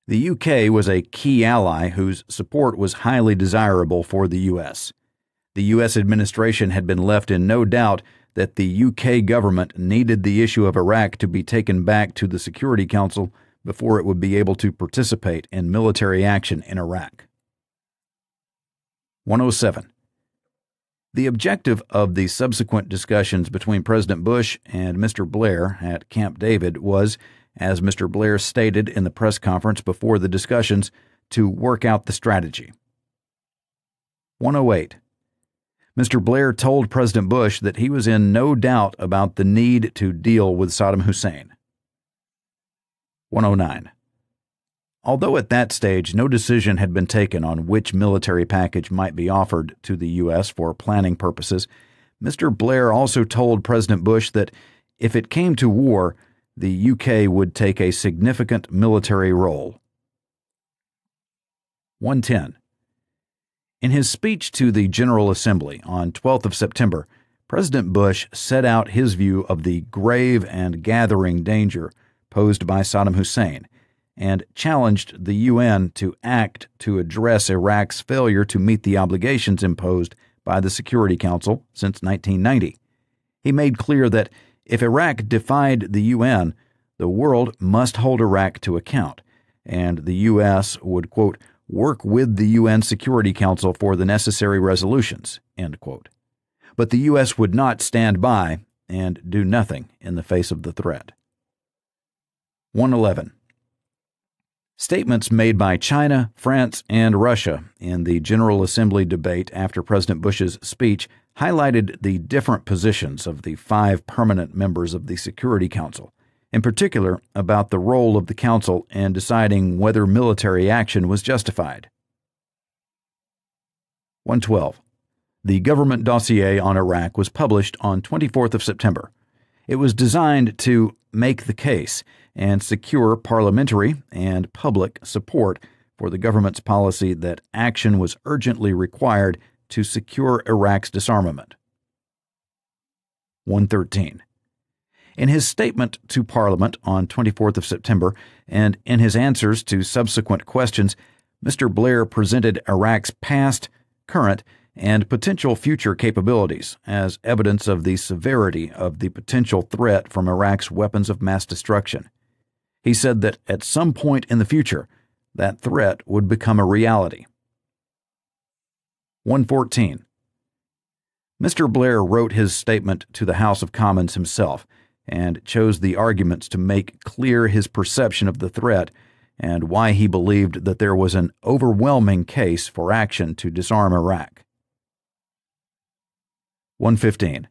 S1: The UK was a key ally whose support was highly desirable for the U.S. The U.S. administration had been left in no doubt that the UK government needed the issue of Iraq to be taken back to the Security Council before it would be able to participate in military action in Iraq. 107. The objective of the subsequent discussions between President Bush and Mr. Blair at Camp David was, as Mr. Blair stated in the press conference before the discussions, to work out the strategy. 108. Mr. Blair told President Bush that he was in no doubt about the need to deal with Saddam Hussein. 109. Although at that stage no decision had been taken on which military package might be offered to the U.S. for planning purposes, Mr. Blair also told President Bush that if it came to war, the UK would take a significant military role. 110. In his speech to the General Assembly on 12th of September, President Bush set out his view of the grave and gathering danger posed by Saddam Hussein and challenged the UN to act to address Iraq's failure to meet the obligations imposed by the Security Council since 1990. He made clear that if Iraq defied the UN, the world must hold Iraq to account, and the U.S. would, quote, work with the UN Security Council for the necessary resolutions, end quote. But the U.S. would not stand by and do nothing in the face of the threat. 111. Statements made by China, France, and Russia in the General Assembly debate after President Bush's speech highlighted the different positions of the 5 permanent members of the Security Council, in particular about the role of the Council in deciding whether military action was justified. 112. The government dossier on Iraq was published on 24th of September. It was designed to make the case and secure parliamentary and public support for the government's policy that action was urgently required to secure Iraq's disarmament. 113. In his statement to Parliament on 24th of September and in his answers to subsequent questions, Mr. Blair presented Iraq's past, current, and potential future capabilities as evidence of the severity of the potential threat from Iraq's weapons of mass destruction. He said that at some point in the future, that threat would become a reality. 114. Mr. Blair wrote his statement to the House of Commons himself and chose the arguments to make clear his perception of the threat and why he believed that there was an overwhelming case for action to disarm Iraq. 115.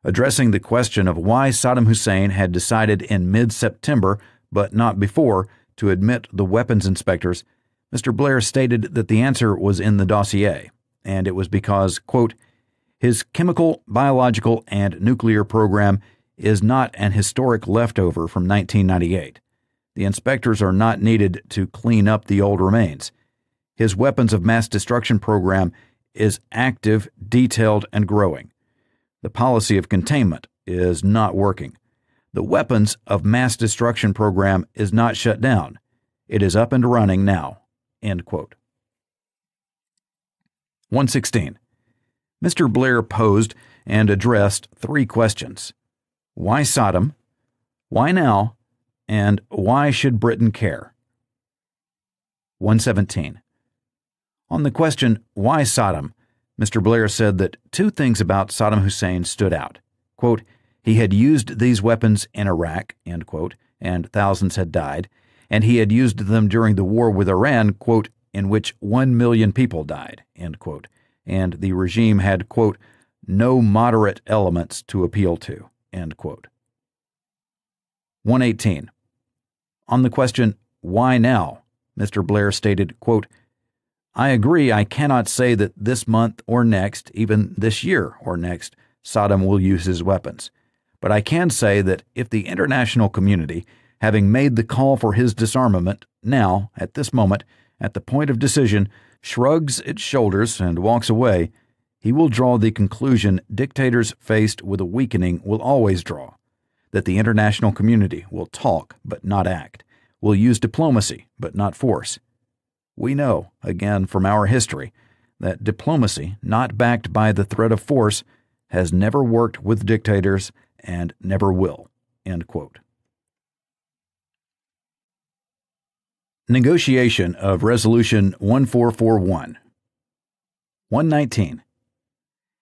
S1: Addressing the question of why Saddam Hussein had decided in mid-September, but not before, to admit the weapons inspectors, Mr. Blair stated that the answer was in the dossier, and it was because, quote, his chemical, biological, and nuclear program is not an historic leftover from 1998. The inspectors are not needed to clean up the old remains. His weapons of mass destruction program is active, detailed, and growing. The policy of containment is not working. The weapons of mass destruction program is not shut down. It is up and running now. End quote. 116. Mr. Blair posed and addressed three questions. Why Saddam? Why now? And why should Britain care? 117. On the question, why Saddam, Mr. Blair said that two things about Saddam Hussein stood out. Quote, he had used these weapons in Iraq, end quote, and thousands had died, and he had used them during the war with Iran, quote, in which 1 million people died, end quote, and the regime had, quote, no moderate elements to appeal to, end quote. 118. On the question, why now, Mr. Blair stated, quote, I agree I cannot say that this month or next, even this year or next, Saddam will use his weapons. But I can say that if the international community, having made the call for his disarmament, now, at this moment, at the point of decision, shrugs its shoulders and walks away, he will draw the conclusion dictators faced with a weakening will always draw, that the international community will talk but not act, will use diplomacy but not force. We know, again from our history, that diplomacy not backed by the threat of force has never worked with dictators and never will. End quote. Negotiation of Resolution 1441. 119.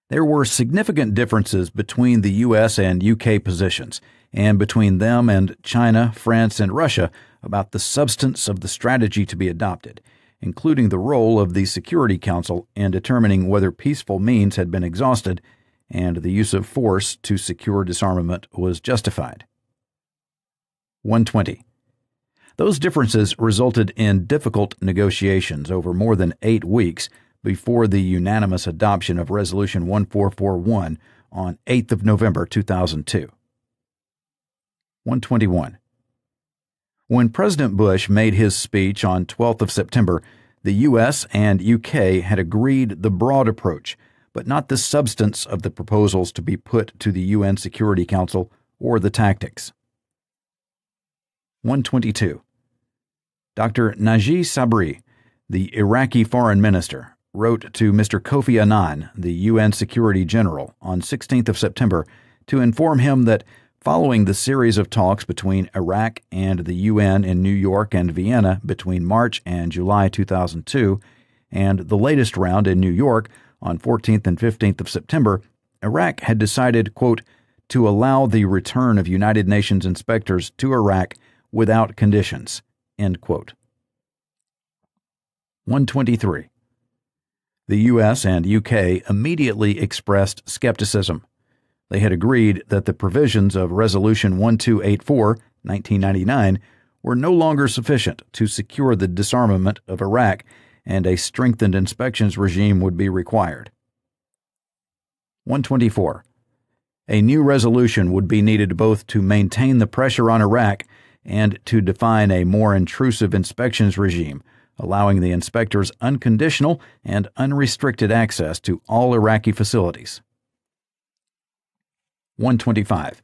S1: There were significant differences between the U.S. and U.K. positions, and between them and China, France, and Russia about the substance of the strategy to be adopted, including the role of the Security Council in determining whether peaceful means had been exhausted and the use of force to secure disarmament was justified. 120. Those differences resulted in difficult negotiations over more than 8 weeks before the unanimous adoption of Resolution 1441 on 8th of November 2002. 121. When President Bush made his speech on 12th of September, the U.S. and U.K. had agreed the broad approach, but not the substance of the proposals to be put to the UN Security Council or the tactics. 122. Dr. Naji Sabri, the Iraqi foreign minister, wrote to Mr. Kofi Annan, the UN Security General, on 16th of September to inform him that following the series of talks between Iraq and the UN in New York and Vienna between March and July 2002, and the latest round in New York on 14th and 15th of September, Iraq had decided, quote, to allow the return of United Nations inspectors to Iraq without conditions, end quote. 123. The U.S. and U.K. immediately expressed skepticism. They had agreed that the provisions of Resolution 1284, 1999, were no longer sufficient to secure the disarmament of Iraq, and a strengthened inspections regime would be required. 124. A new resolution would be needed both to maintain the pressure on Iraq and to define a more intrusive inspections regime, allowing the inspectors unconditional and unrestricted access to all Iraqi facilities. 125.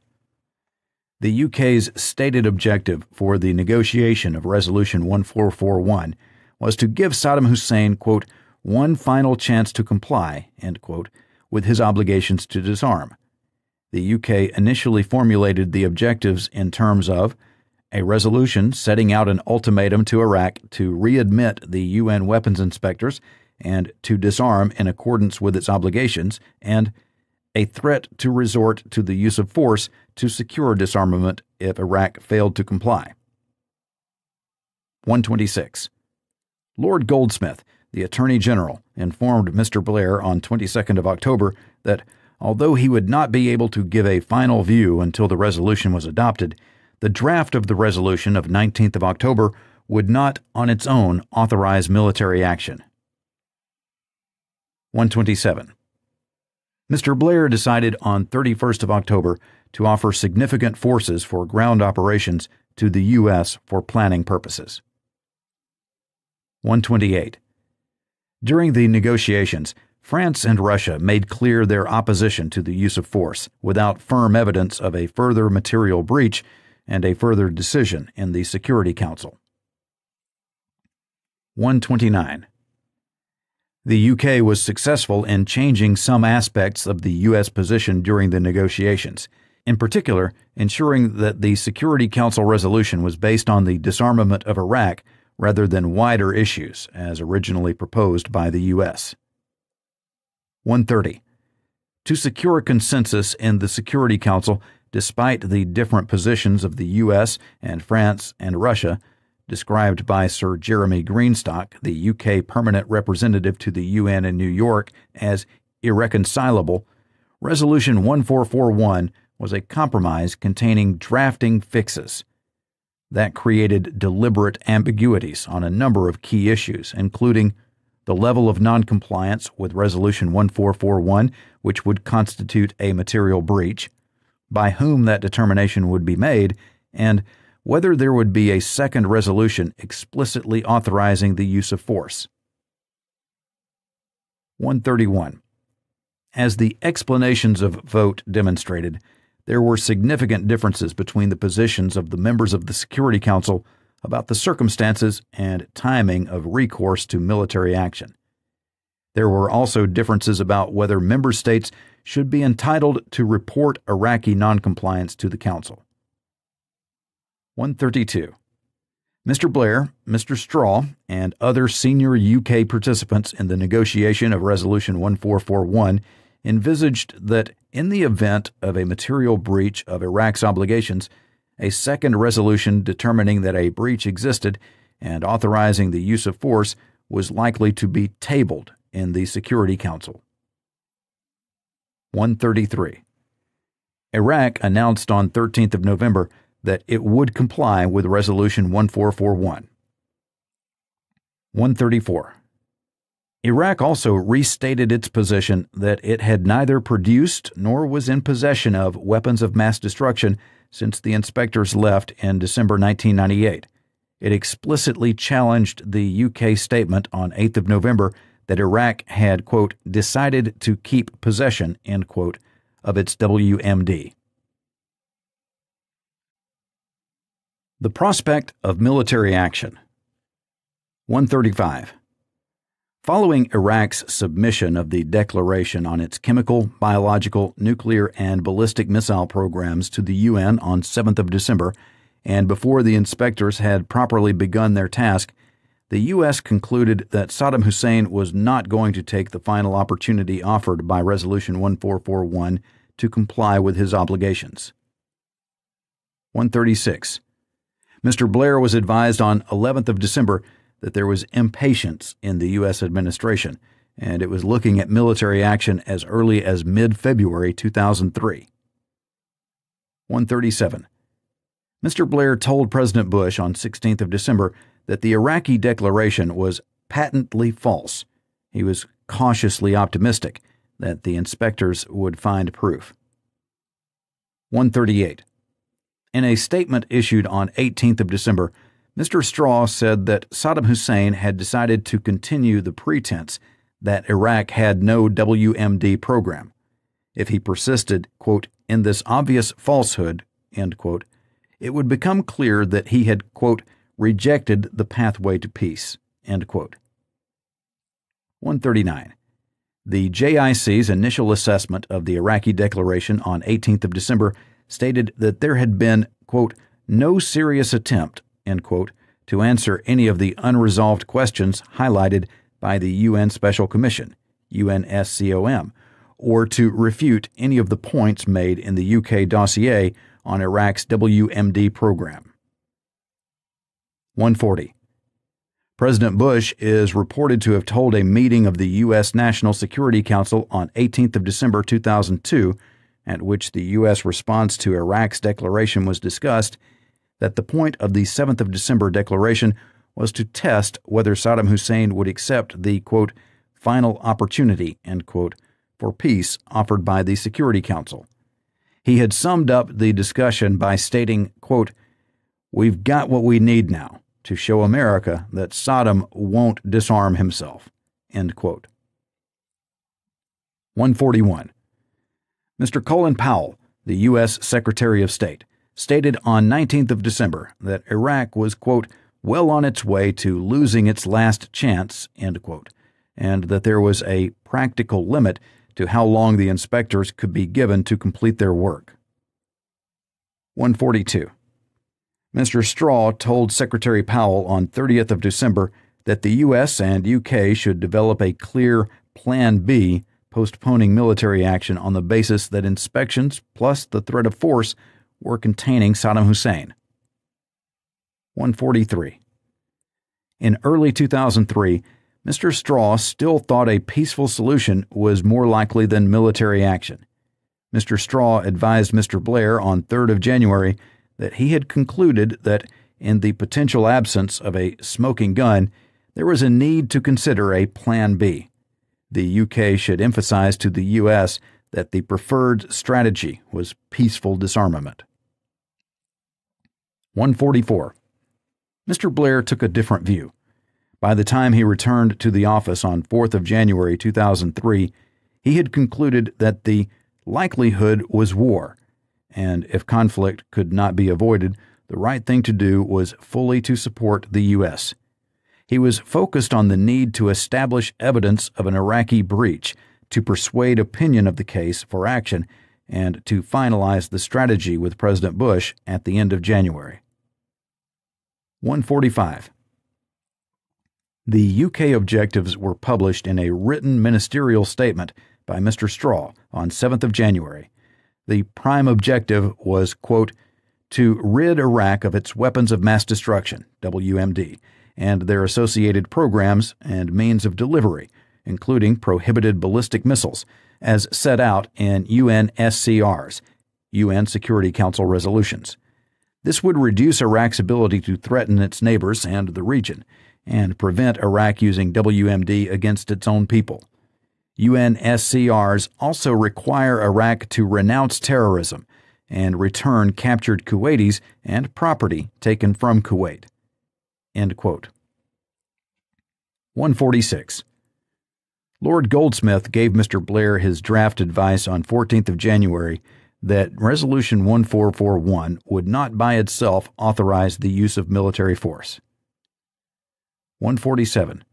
S1: The UK's stated objective for the negotiation of Resolution 1441 was to give Saddam Hussein, quote, one final chance to comply, end quote, with his obligations to disarm. The UK initially formulated the objectives in terms of a resolution setting out an ultimatum to Iraq to readmit the UN weapons inspectors and to disarm in accordance with its obligations, and a threat to resort to the use of force to secure disarmament if Iraq failed to comply. 126. Lord Goldsmith, the Attorney General, informed Mr. Blair on 22nd of October that although he would not be able to give a final view until the resolution was adopted, the draft of the resolution of 19th of October would not on its own authorize military action. 127. Mr. Blair decided on 31st of October to offer significant forces for ground operations to the U.S. for planning purposes. 128. During the negotiations, France and Russia made clear their opposition to the use of force without firm evidence of a further material breach and a further decision in the Security Council. 129. The UK was successful in changing some aspects of the U.S. position during the negotiations, in particular ensuring that the Security Council resolution was based on the disarmament of Iraq rather than wider issues as originally proposed by the U.S. 130. To secure consensus in the Security Council despite the different positions of the U.S. and France and Russia, described by Sir Jeremy Greenstock, the UK permanent representative to the UN in New York, as irreconcilable, Resolution 1441 was a compromise containing drafting fixes. That created deliberate ambiguities on a number of key issues, including the level of noncompliance with Resolution 1441, which would constitute a material breach, by whom that determination would be made, and whether there would be a second resolution explicitly authorizing the use of force. 131. As the explanations of vote demonstrated, there were significant differences between the positions of the members of the Security Council about the circumstances and timing of recourse to military action. There were also differences about whether member states should be entitled to report Iraqi noncompliance to the Council. 132. Mr. Blair, Mr. Straw, and other senior UK participants in the negotiation of Resolution 1441 envisaged that in the event of a material breach of Iraq's obligations, a second resolution determining that a breach existed and authorizing the use of force was likely to be tabled in the Security Council. 133. Iraq announced on 13th of November that it would comply with Resolution 1441. 134. Iraq also restated its position that it had neither produced nor was in possession of weapons of mass destruction since the inspectors left in December 1998. It explicitly challenged the UK statement on 8th of November that Iraq had, quote, decided to keep possession, end quote, of its WMD. The prospect of military action. 135. Following Iraq's submission of the declaration on its chemical, biological, nuclear, and ballistic missile programs to the UN on 7th of December, and before the inspectors had properly begun their task, the U.S. concluded that Saddam Hussein was not going to take the final opportunity offered by Resolution 1441 to comply with his obligations. 136. Mr. Blair was advised on 11th of December that there was impatience in the U.S. administration, and it was looking at military action as early as mid-February 2003. 137. Mr. Blair told President Bush on 16th of December that the Iraqi declaration was patently false. He was cautiously optimistic that the inspectors would find proof. 138. In a statement issued on 18th of December, Mr. Straw said that Saddam Hussein had decided to continue the pretense that Iraq had no WMD program. If he persisted, quote, in this obvious falsehood, end quote, it would become clear that he had, quote, rejected the pathway to peace, end quote. 139. The JIC's initial assessment of the Iraqi declaration on 18th of December stated that there had been, quote, no serious attempt, end quote, to answer any of the unresolved questions highlighted by the UN Special Commission, UNSCOM, or to refute any of the points made in the UK dossier on Iraq's WMD program. 140. President Bush is reported to have told a meeting of the U.S. National Security Council on 18th of December 2002, at which the U.S. response to Iraq's declaration was discussed, that the point of the 7th of December declaration was to test whether Saddam Hussein would accept the, quote, final opportunity, end quote, for peace offered by the Security Council. He had summed up the discussion by stating, quote, we've got what we need now to show America that Saddam won't disarm himself, end quote. 141. Mr. Colin Powell, the U.S. Secretary of State, stated on 19th of December that Iraq was, quote, well on its way to losing its last chance, end quote, and that there was a practical limit to how long the inspectors could be given to complete their work. 142. Mr. Straw told Secretary Powell on 30th of December that the U.S. and UK should develop a clear Plan B, postponing military action on the basis that inspections plus the threat of force were containing Saddam Hussein. 143. In early 2003, Mr. Straw still thought a peaceful solution was more likely than military action. Mr. Straw advised Mr. Blair on 3rd of January that he had concluded that, in the potential absence of a smoking gun, there was a need to consider a Plan B. The UK should emphasize to the U.S. that the preferred strategy was peaceful disarmament. 144. Mr. Blair took a different view. By the time he returned to the office on 4th of January 2003, he had concluded that the likelihood was war, and if conflict could not be avoided, the right thing to do was fully to support the U.S. He was focused on the need to establish evidence of an Iraqi breach, to persuade opinion of the case for action, and to finalize the strategy with President Bush at the end of January. 145. The UK objectives were published in a written ministerial statement by Mr. Straw on 7th of January. The prime objective was, quote, to rid Iraq of its weapons of mass destruction, WMD, and their associated programs and means of delivery, including prohibited ballistic missiles, as set out in UNSCR's, UN Security Council resolutions. This would reduce Iraq's ability to threaten its neighbors and the region, and prevent Iraq using WMD against its own people. UNSCRs also require Iraq to renounce terrorism and return captured Kuwaitis and property taken from Kuwait. End quote. 146. Lord Goldsmith gave Mr. Blair his draft advice on 14th of January that Resolution 1441 would not by itself authorize the use of military force. 147.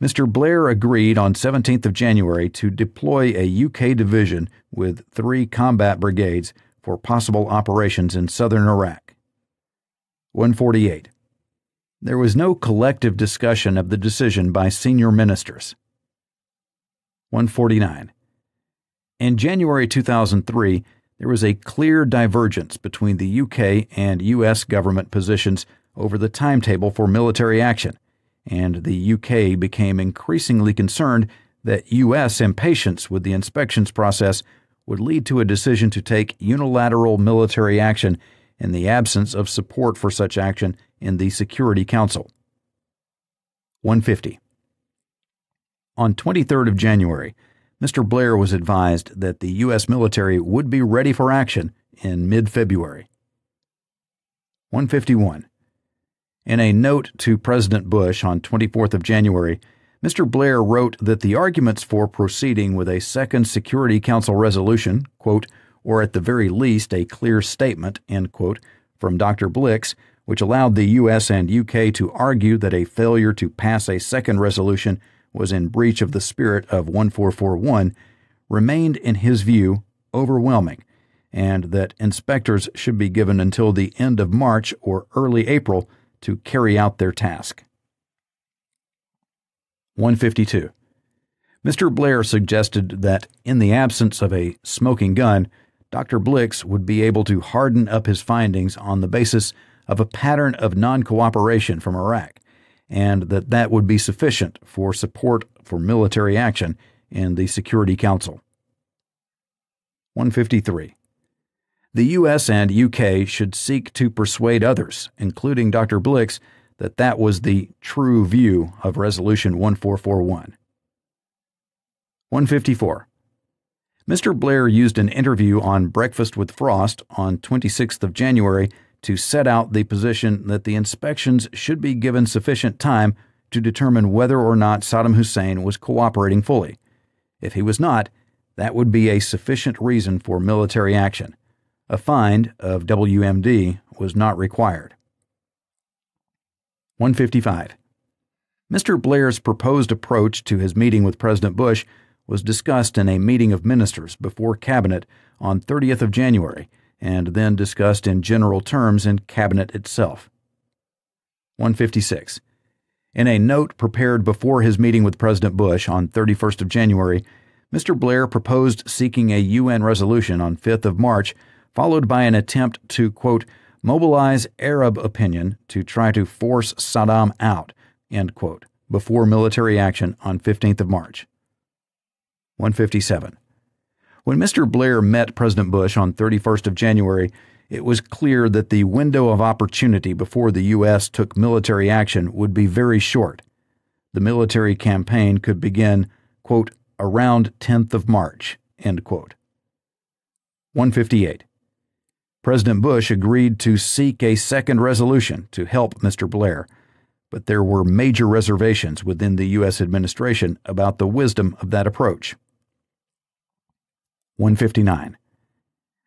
S1: Mr. Blair agreed on 17th of January to deploy a UK division with 3 combat brigades for possible operations in southern Iraq. 148. There was no collective discussion of the decision by senior ministers. 149. In January 2003, there was a clear divergence between the UK and U.S. government positions over the timetable for military action, and the UK became increasingly concerned that U.S. impatience with the inspections process would lead to a decision to take unilateral military action in the absence of support for such action in the Security Council. 150. On 23rd of January, Mr. Blair was advised that the U.S. military would be ready for action in mid-February. 151. In a note to President Bush on 24th of January, Mr. Blair wrote that the arguments for proceeding with a second Security Council resolution, quote, or at the very least a clear statement, end quote, from Dr. Blix, which allowed the U.S. and U.K. to argue that a failure to pass a second resolution was in breach of the spirit of 1441, remained, in his view, overwhelming, and that inspectors should be given until the end of March or early April to carry out their task. 152. Mr. Blair suggested that, in the absence of a smoking gun, Dr. Blix would be able to harden up his findings on the basis of a pattern of non-cooperation from Iraq, and that would be sufficient for support for military action in the Security Council. 153. The U.S. and U.K. should seek to persuade others, including Dr. Blix, that was the true view of Resolution 1441. 154. Mr. Blair used an interview on Breakfast with Frost on 26th of January to set out the position that the inspections should be given sufficient time to determine whether or not Saddam Hussein was cooperating fully. If he was not, that would be a sufficient reason for military action. A find of WMD was not required. 155. Mr. Blair's proposed approach to his meeting with President Bush was discussed in a meeting of ministers before Cabinet on 30th of January and then discussed in general terms in Cabinet itself. 156. In a note prepared before his meeting with President Bush on 31st of January, Mr. Blair proposed seeking a UN resolution on 5th of March, followed by an attempt to, quote, mobilize Arab opinion to try to force Saddam out, end quote, before military action on 15th of March. 157. When Mr. Blair met President Bush on 31st of January, it was clear that the window of opportunity before the U.S. took military action would be very short. The military campaign could begin, quote, around 10th of March, end quote. 158. President Bush agreed to seek a second resolution to help Mr. Blair, but there were major reservations within the U.S. administration about the wisdom of that approach. 159.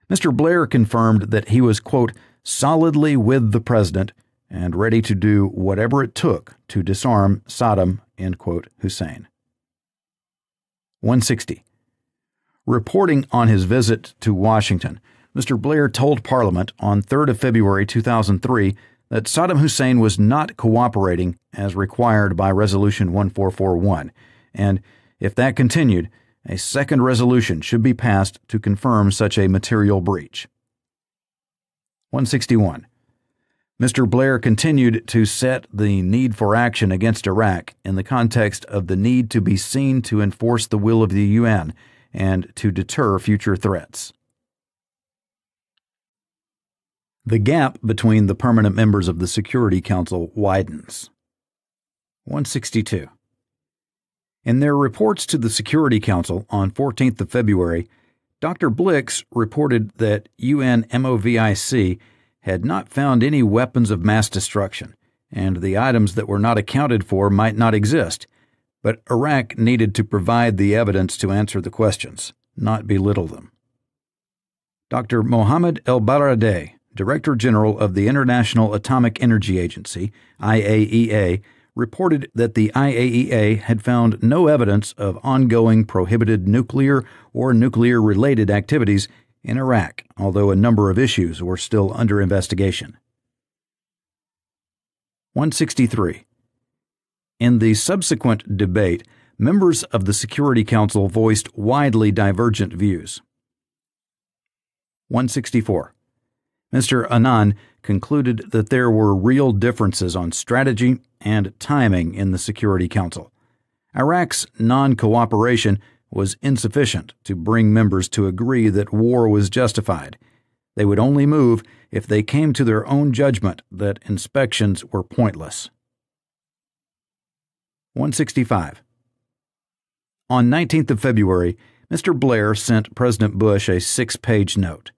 S1: Mr. Blair confirmed that he was, quote, solidly with the president and ready to do whatever it took to disarm Saddam, end quote, Hussein. 160. Reporting on his visit to Washington, Mr. Blair told Parliament on 3rd of February 2003 that Saddam Hussein was not cooperating as required by Resolution 1441, and if that continued, a second resolution should be passed to confirm such a material breach. 161. Mr. Blair continued to set the need for action against Iraq in the context of the need to be seen to enforce the will of the UN and to deter future threats. The gap between the permanent members of the Security Council widens. 162. In their reports to the Security Council on 14th of February, Dr. Blix reported that UN MOVIC had not found any weapons of mass destruction, and the items that were not accounted for might not exist, but Iraq needed to provide the evidence to answer the questions, not belittle them. Dr. Mohammed El-Baradei, Director General of the International Atomic Energy Agency, IAEA, reported that the IAEA had found no evidence of ongoing prohibited nuclear or nuclear-related activities in Iraq, although a number of issues were still under investigation. 163. In the subsequent debate, members of the Security Council voiced widely divergent views. 164. Mr. Annan concluded that there were real differences on strategy and timing in the Security Council. Iraq's non-cooperation was insufficient to bring members to agree that war was justified. They would only move if they came to their own judgment that inspections were pointless. 165. On 19th of February, Mr. Blair sent President Bush a 6-page note.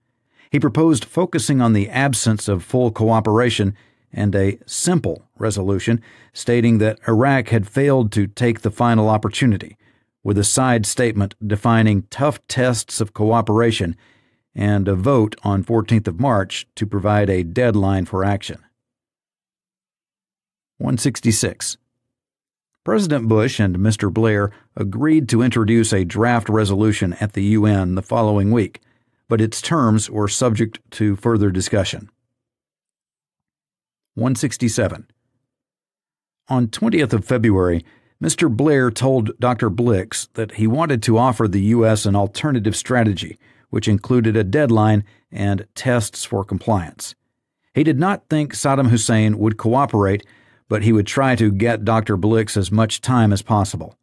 S1: He proposed focusing on the absence of full cooperation and a simple resolution stating that Iraq had failed to take the final opportunity, with a side statement defining tough tests of cooperation and a vote on 14th of March to provide a deadline for action. 166. President Bush and Mr. Blair agreed to introduce a draft resolution at the UN the following week, but its terms were subject to further discussion. 167. On 20th of February, Mr. Blair told Dr. Blix that he wanted to offer the U.S. an alternative strategy, which included a deadline and tests for compliance. He did not think Saddam Hussein would cooperate, but he would try to get Dr. Blix as much time as possible.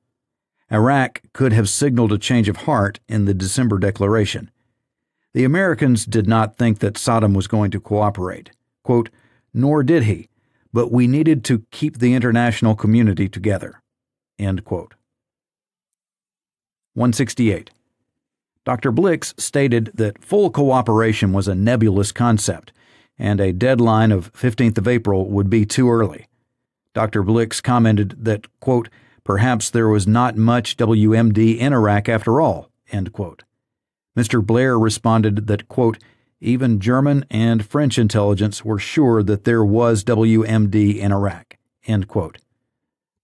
S1: Iraq could have signaled a change of heart in the December declaration. The Americans did not think that Saddam was going to cooperate. Quote, "Nor did he, but we needed to keep the international community together." End quote. 168. Dr. Blix stated that full cooperation was a nebulous concept, and a deadline of 15th of April would be too early. Dr. Blix commented that, quote, "Perhaps there was not much WMD in Iraq after all," end quote. Mr. Blair responded that, quote, "Even German and French intelligence were sure that there was WMD in Iraq," end quote.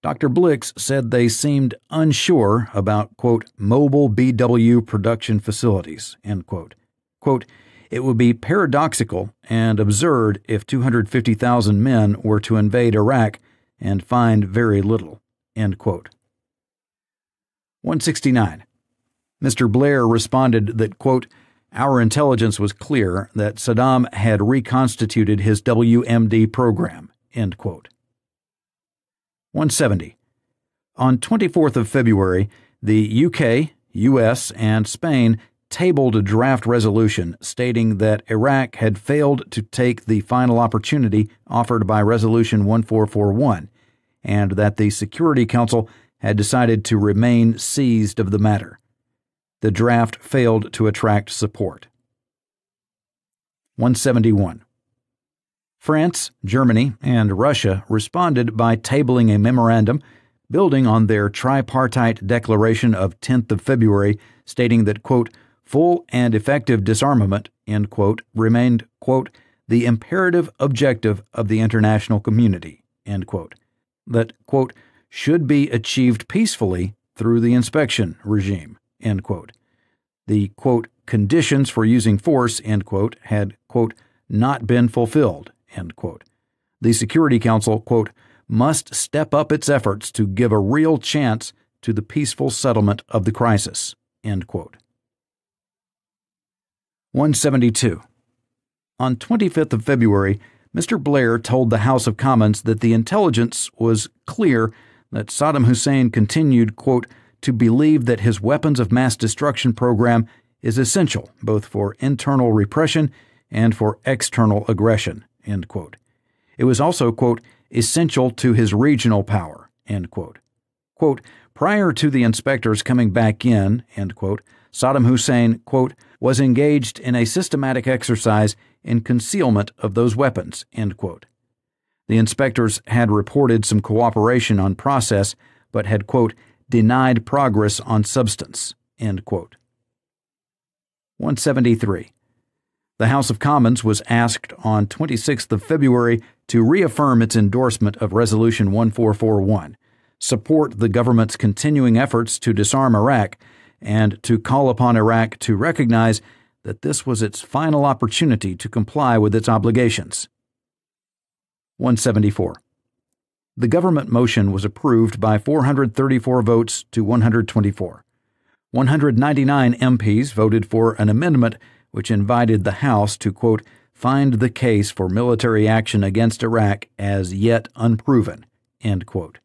S1: Dr. Blix said they seemed unsure about, quote, "mobile BW production facilities," end quote. Quote, "It would be paradoxical and absurd if 250,000 men were to invade Iraq and find very little," end quote. 169. Mr. Blair responded that, quote, "Our intelligence was clear that Saddam had reconstituted his WMD program," end quote. 170. On 24th of February, the UK, US, and Spain tabled a draft resolution stating that Iraq had failed to take the final opportunity offered by Resolution 1441, and that the Security Council had decided to remain seized of the matter. The draft failed to attract support. 171. France, Germany, and Russia responded by tabling a memorandum building on their tripartite declaration of 10th of February stating that, quote, "full and effective disarmament," end quote, remained, quote, "the imperative objective of the international community," end quote, that, quote, "should be achieved peacefully through the inspection regime," end quote. The, quote, "conditions for using force," end quote, had, quote, "not been fulfilled," end quote. The Security Council, quote, "must step up its efforts to give a real chance to the peaceful settlement of the crisis," end quote. 172. On 25th of February, Mr. Blair told the House of Commons that the intelligence was clear that Saddam Hussein continued, quote, "to believe that his weapons of mass destruction program is essential both for internal repression and for external aggression," end quote. It was also, quote, "essential to his regional power," end quote. Quote, "Prior to the inspectors coming back in," end quote, Saddam Hussein, quote, "was engaged in a systematic exercise in concealment of those weapons," end quote. The inspectors had reported some cooperation on process, but had, quote, "denied progress on substance," end quote. 173. The House of Commons was asked on 26th of February to reaffirm its endorsement of Resolution 1441, support the government's continuing efforts to disarm Iraq, and to call upon Iraq to recognize that this was its final opportunity to comply with its obligations. 174. The government motion was approved by 434 votes to 124. 199 MPs voted for an amendment which invited the House to, quote, "find the case for military action against Iraq as yet unproven," end quote.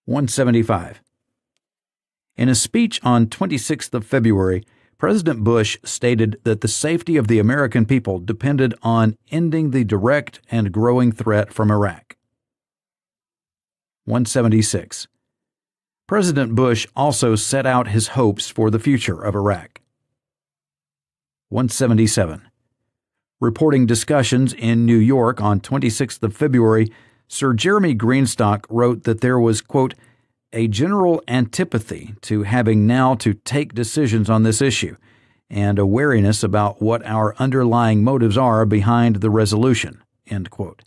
S1: 175. In a speech on 26th of February, President Bush stated that the safety of the American people depended on ending the direct and growing threat from Iraq. 176. President Bush also set out his hopes for the future of Iraq. 177. Reporting discussions in New York on 26th of February, Sir Jeremy Greenstock wrote that there was, quote, a general antipathy to having now to take decisions on this issue, and a wariness about what our underlying motives are behind the resolution, end quote.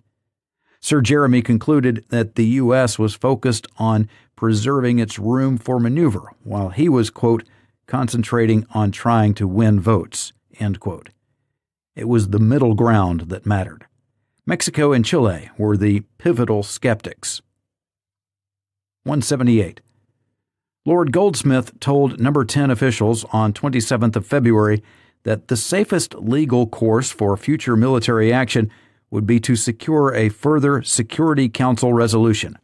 S1: Sir Jeremy concluded that the U.S. was focused on preserving its room for maneuver, while he was, quote, concentrating on trying to win votes, end quote. It was the middle ground that mattered. Mexico and Chile were the pivotal skeptics. 178. Lord Goldsmith told No. 10 officials on 27th of February that the safest legal course for future military action would be to secure a further Security Council resolution.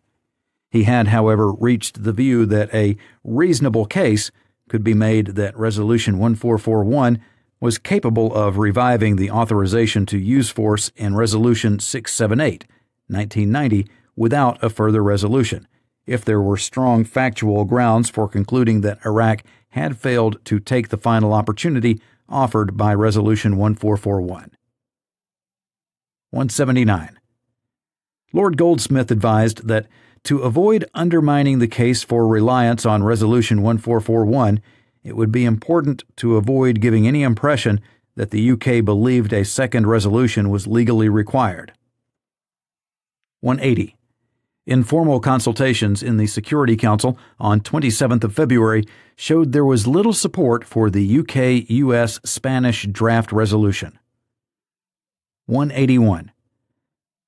S1: He had, however, reached the view that a reasonable case could be made that Resolution 1441 was capable of reviving the authorization to use force in Resolution 678, 1990, without a further resolution, if there were strong factual grounds for concluding that Iraq had failed to take the final opportunity offered by Resolution 1441. 179. Lord Goldsmith advised that to avoid undermining the case for reliance on Resolution 1441, it would be important to avoid giving any impression that the UK believed a second resolution was legally required. 180. Informal consultations in the Security Council on 27th of February showed there was little support for the UK-US-Spanish draft resolution. 181.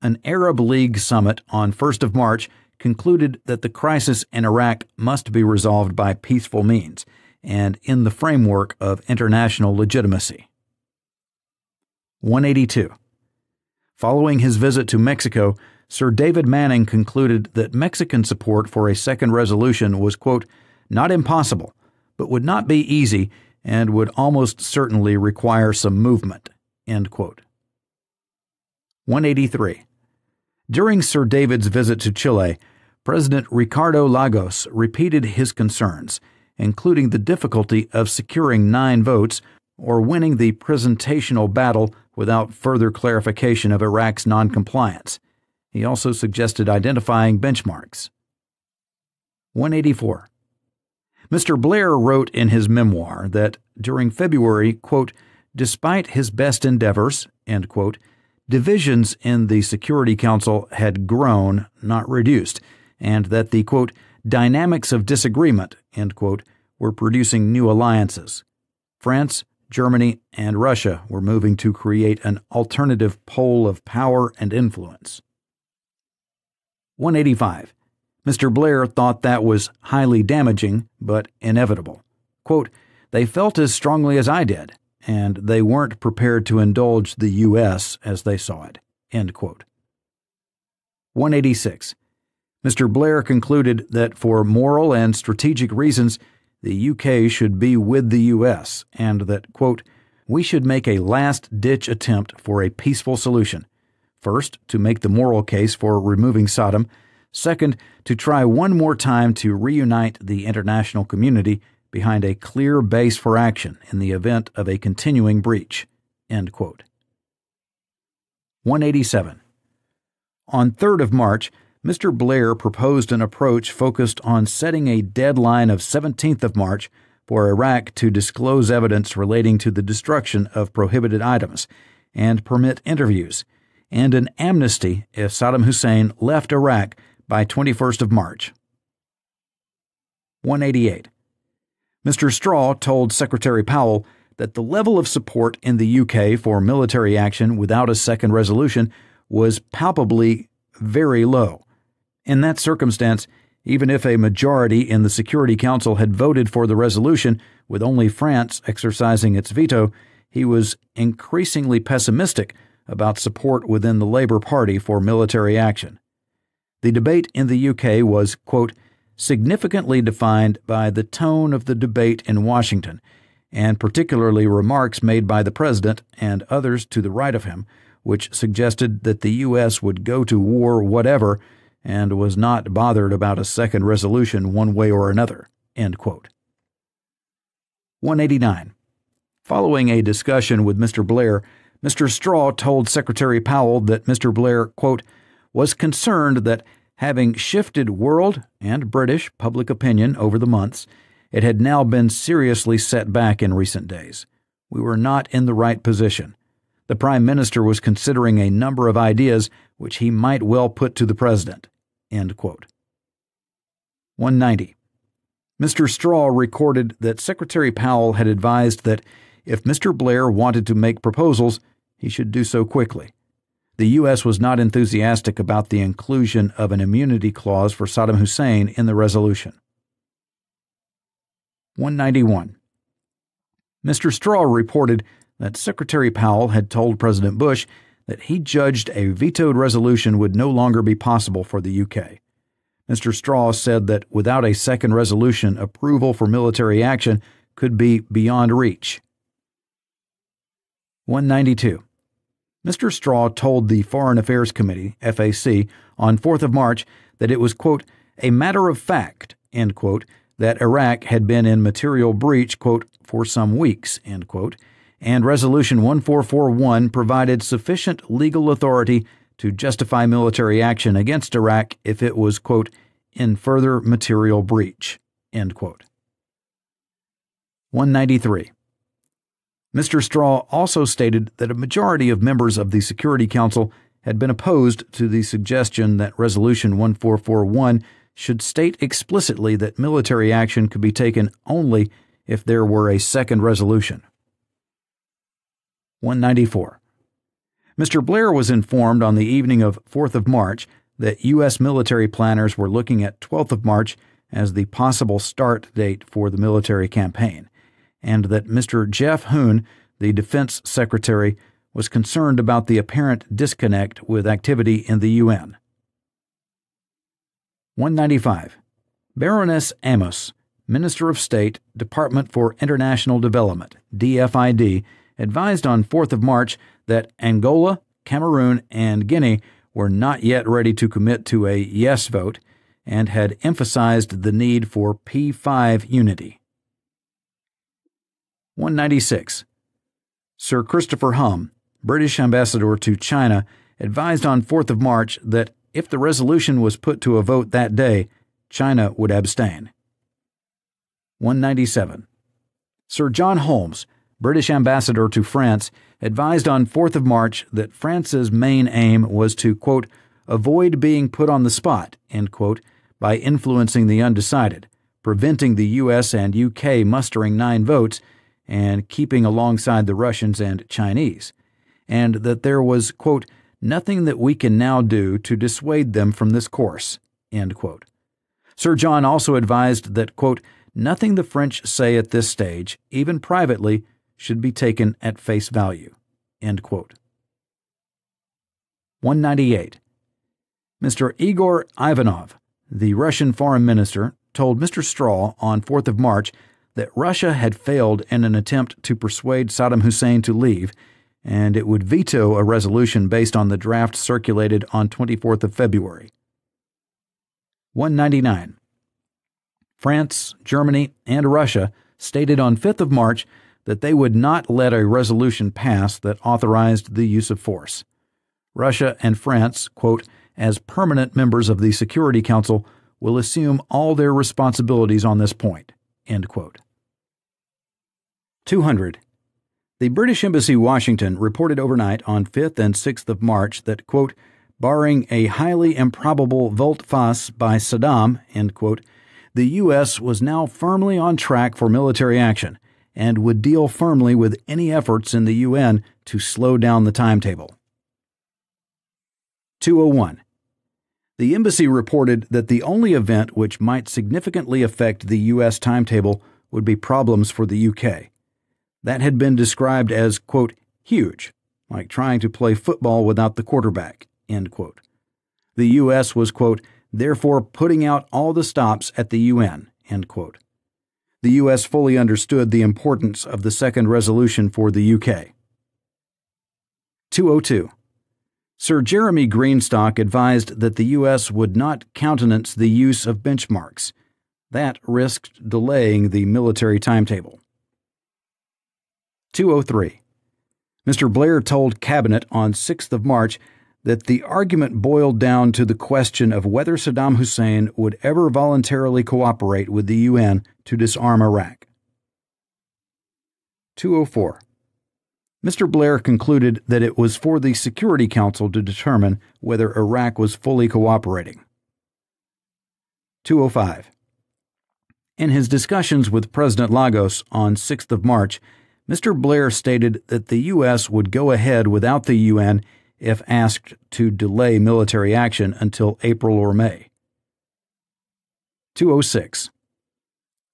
S1: An Arab League summit on 1st of March concluded that the crisis in Iraq must be resolved by peaceful means and in the framework of international legitimacy. 182. Following his visit to Mexico, Sir David Manning concluded that Mexican support for a second resolution was, quote, not impossible, but would not be easy and would almost certainly require some movement, end quote. 183. During Sir David's visit to Chile, President Ricardo Lagos repeated his concerns, including the difficulty of securing 9 votes or winning the presentational battle without further clarification of Iraq's noncompliance. He also suggested identifying benchmarks. 184. Mr. Blair wrote in his memoir that during February, quote, despite his best endeavors, end quote, divisions in the Security Council had grown, not reduced, and that the, quote, dynamics of disagreement, end quote, were producing new alliances. France, Germany, and Russia were moving to create an alternative pole of power and influence. 185. Mr. Blair thought that was highly damaging, but inevitable. Quote, they felt as strongly as I did, and they weren't prepared to indulge the U.S. as they saw it, end quote. 186. Mr. Blair concluded that for moral and strategic reasons, the U.K. should be with the U.S., and that, quote, we should make a last-ditch attempt for a peaceful solution. First, to make the moral case for removing Saddam. Second, to try one more time to reunite the international community behind a clear base for action in the event of a continuing breach. End quote. 187. On 3rd of March, Mr. Blair proposed an approach focused on setting a deadline of 17th of March for Iraq to disclose evidence relating to the destruction of prohibited items and permit interviews, and an amnesty if Saddam Hussein left Iraq by 21st of March. 188. Mr. Straw told Secretary Powell that the level of support in the UK for military action without a second resolution was palpably very low. In that circumstance, even if a majority in the Security Council had voted for the resolution, with only France exercising its veto, he was increasingly pessimistic about support within the Labour Party for military action. The debate in the UK was, quote, significantly defined by the tone of the debate in Washington, and particularly remarks made by the President and others to the right of him, which suggested that the U.S. would go to war whatever, and was not bothered about a second resolution one way or another." End quote. 189. Following a discussion with Mr. Blair, Mr. Straw told Secretary Powell that Mr. Blair, quote, "was concerned that, having shifted world and British public opinion over the months, it had now been seriously set back in recent days. We were not in the right position. The Prime Minister was considering a number of ideas which he might well put to the President." End quote. 190. Mr. Straw recorded that Secretary Powell had advised that if Mr. Blair wanted to make proposals, he should do so quickly. The U.S. was not enthusiastic about the inclusion of an immunity clause for Saddam Hussein in the resolution. 191. Mr. Straw reported that Secretary Powell had told President Bush that he judged a vetoed resolution would no longer be possible for the UK. Mr. Straw said that without a second resolution, approval for military action could be beyond reach. 192. Mr. Straw told the Foreign Affairs Committee, FAC, on 4th of March that it was, quote, "a matter of fact," end quote, that Iraq had been in material breach, quote, "for some weeks," end quote, and Resolution 1441 provided sufficient legal authority to justify military action against Iraq if it was, quote, "in further material breach," end quote. 193. Mr. Straw also stated that a majority of members of the Security Council had been opposed to the suggestion that Resolution 1441 should state explicitly that military action could be taken only if there were a second resolution. 194. Mr. Blair was informed on the evening of 4th of March that U.S. military planners were looking at 12th of March as the possible start date for the military campaign, and that Mr. Jeff Hoon, the Defense Secretary, was concerned about the apparent disconnect with activity in the UN. 195. Baroness Amos, Minister of State, Department for International Development, DFID, advised on 4th of March that Angola, Cameroon, and Guinea were not yet ready to commit to a yes vote and had emphasized the need for P5 unity. 196. Sir Christopher Hum, British Ambassador to China, advised on 4th of March that if the resolution was put to a vote that day, China would abstain. 197. Sir John Holmes, British Ambassador to France, advised on 4th of March that France's main aim was to, quote, "avoid being put on the spot," end quote, by influencing the undecided, preventing the U.S. and UK mustering 9 votes, and keeping alongside the Russians and Chinese, and that there was, quote, "nothing that we can now do to dissuade them from this course," end quote. Sir John also advised that, quote, "nothing the French say at this stage, even privately, should be taken at face value," end quote. 198. Mr. Igor Ivanov, the Russian Foreign Minister, told Mr. Straw on 4th of March that Russia had failed in an attempt to persuade Saddam Hussein to leave, and it would veto a resolution based on the draft circulated on 24th of February. 199. France, Germany, and Russia stated on 5th of March that they would not let a resolution pass that authorized the use of force. Russia and France, quote, "as permanent members of the Security Council, will assume all their responsibilities on this point," end quote. 200. The British Embassy, Washington, reported overnight on 5th and 6th of March that, quote, "barring a highly improbable volte-face by Saddam," end quote, the U.S. was now firmly on track for military action and would deal firmly with any efforts in the UN to slow down the timetable. 201. The embassy reported that the only event which might significantly affect the U.S. timetable would be problems for the UK. That had been described as, quote, "huge, like trying to play football without the quarterback," end quote. The U.S. was, quote, "therefore putting out all the stops at the UN," end quote. The U.S. fully understood the importance of the second resolution for the UK. 202. Sir Jeremy Greenstock advised that the U.S. would not countenance the use of benchmarks. That risked delaying the military timetable. 203. Mr. Blair told Cabinet on 6th of March that the argument boiled down to the question of whether Saddam Hussein would ever voluntarily cooperate with the UN to disarm Iraq. 204. Mr. Blair concluded that it was for the Security Council to determine whether Iraq was fully cooperating. 205. In his discussions with President Lagos on 6th of March, Mr. Blair stated that the U.S. would go ahead without the UN if asked to delay military action until April or May. 206.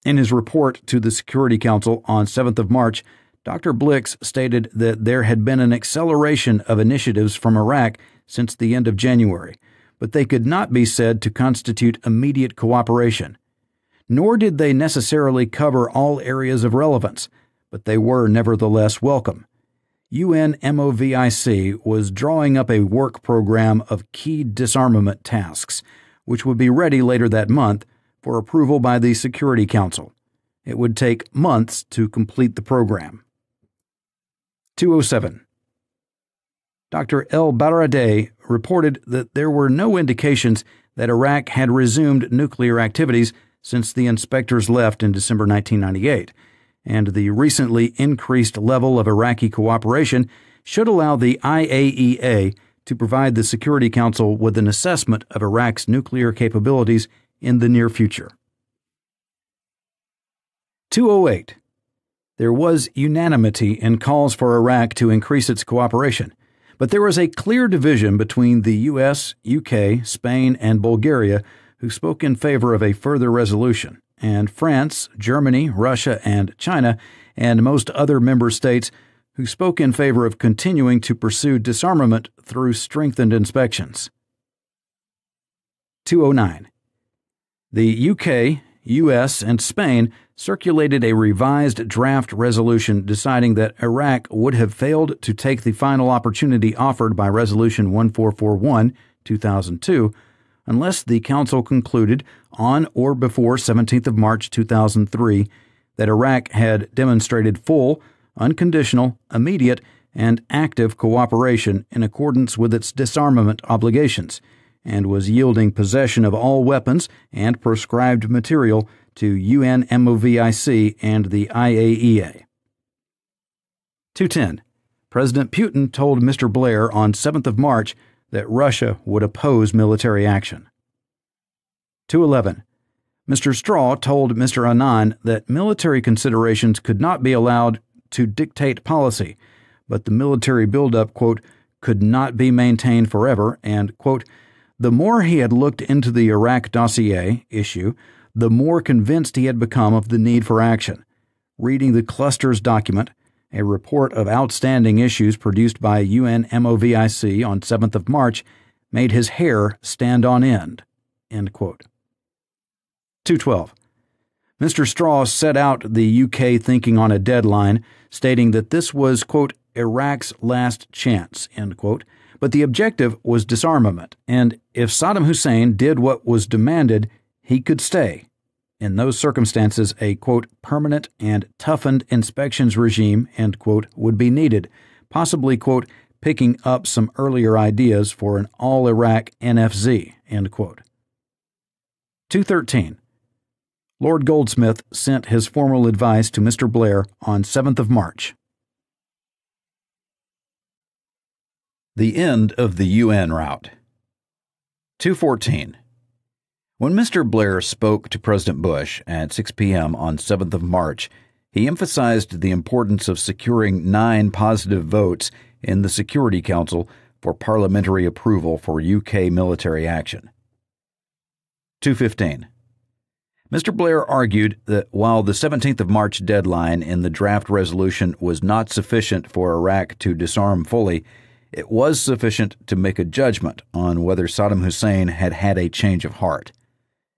S1: In his report to the Security Council on 7th of March, Dr. Blix stated that there had been an acceleration of initiatives from Iraq since the end of January, but they could not be said to constitute immediate cooperation. Nor did they necessarily cover all areas of relevance, but they were nevertheless welcome. UNMOVIC was drawing up a work program of key disarmament tasks, which would be ready later that month for approval by the Security Council. It would take months to complete the program. 207. Dr. El Baradei reported that there were no indications that Iraq had resumed nuclear activities since the inspectors left in December 1998, and the recently increased level of Iraqi cooperation should allow the IAEA to provide the Security Council with an assessment of Iraq's nuclear capabilities in the near future. 208. There was unanimity in calls for Iraq to increase its cooperation, but there was a clear division between the U.S., UK, Spain, and Bulgaria who spoke in favor of a further resolution, and France, Germany, Russia, and China, and most other member states who spoke in favor of continuing to pursue disarmament through strengthened inspections. 209. The UK, US, and Spain circulated a revised draft resolution deciding that Iraq would have failed to take the final opportunity offered by Resolution 1441, 2002, unless the Council concluded on or before 17th of March 2003 that Iraq had demonstrated full, unconditional, immediate, and active cooperation in accordance with its disarmament obligations, and was yielding possession of all weapons and prescribed material to UNMOVIC and the IAEA. 210. President Putin told Mr. Blair on 7th of March that Russia would oppose military action. 211. Mr. Straw told Mr. Annan that military considerations could not be allowed to dictate policy, but the military buildup, quote, could not be maintained forever, and, quote, the more he had looked into the Iraq dossier issue, the more convinced he had become of the need for action. Reading the clusters document, a report of outstanding issues produced by UNMOVIC on 7th of March, made his hair stand on end. End quote. 212. Mr. Straw set out the UK thinking on a deadline, stating that this was, quote, Iraq's last chance, end quote, but the objective was disarmament, and if Saddam Hussein did what was demanded, he could stay. In those circumstances, a, quote, permanent and toughened inspections regime, end quote, would be needed, possibly, quote, picking up some earlier ideas for an all-Iraq NFZ, end quote. 213. Lord Goldsmith sent his formal advice to Mr. Blair on 7th of March. The end of the UN route. 214. When Mr. Blair spoke to President Bush at 6 p.m. on 7th of March, he emphasized the importance of securing 9 positive votes in the Security Council for parliamentary approval for UK military action. 215. Mr. Blair argued that while the 17th of March deadline in the draft resolution was not sufficient for Iraq to disarm fully, it was sufficient to make a judgment on whether Saddam Hussein had had a change of heart.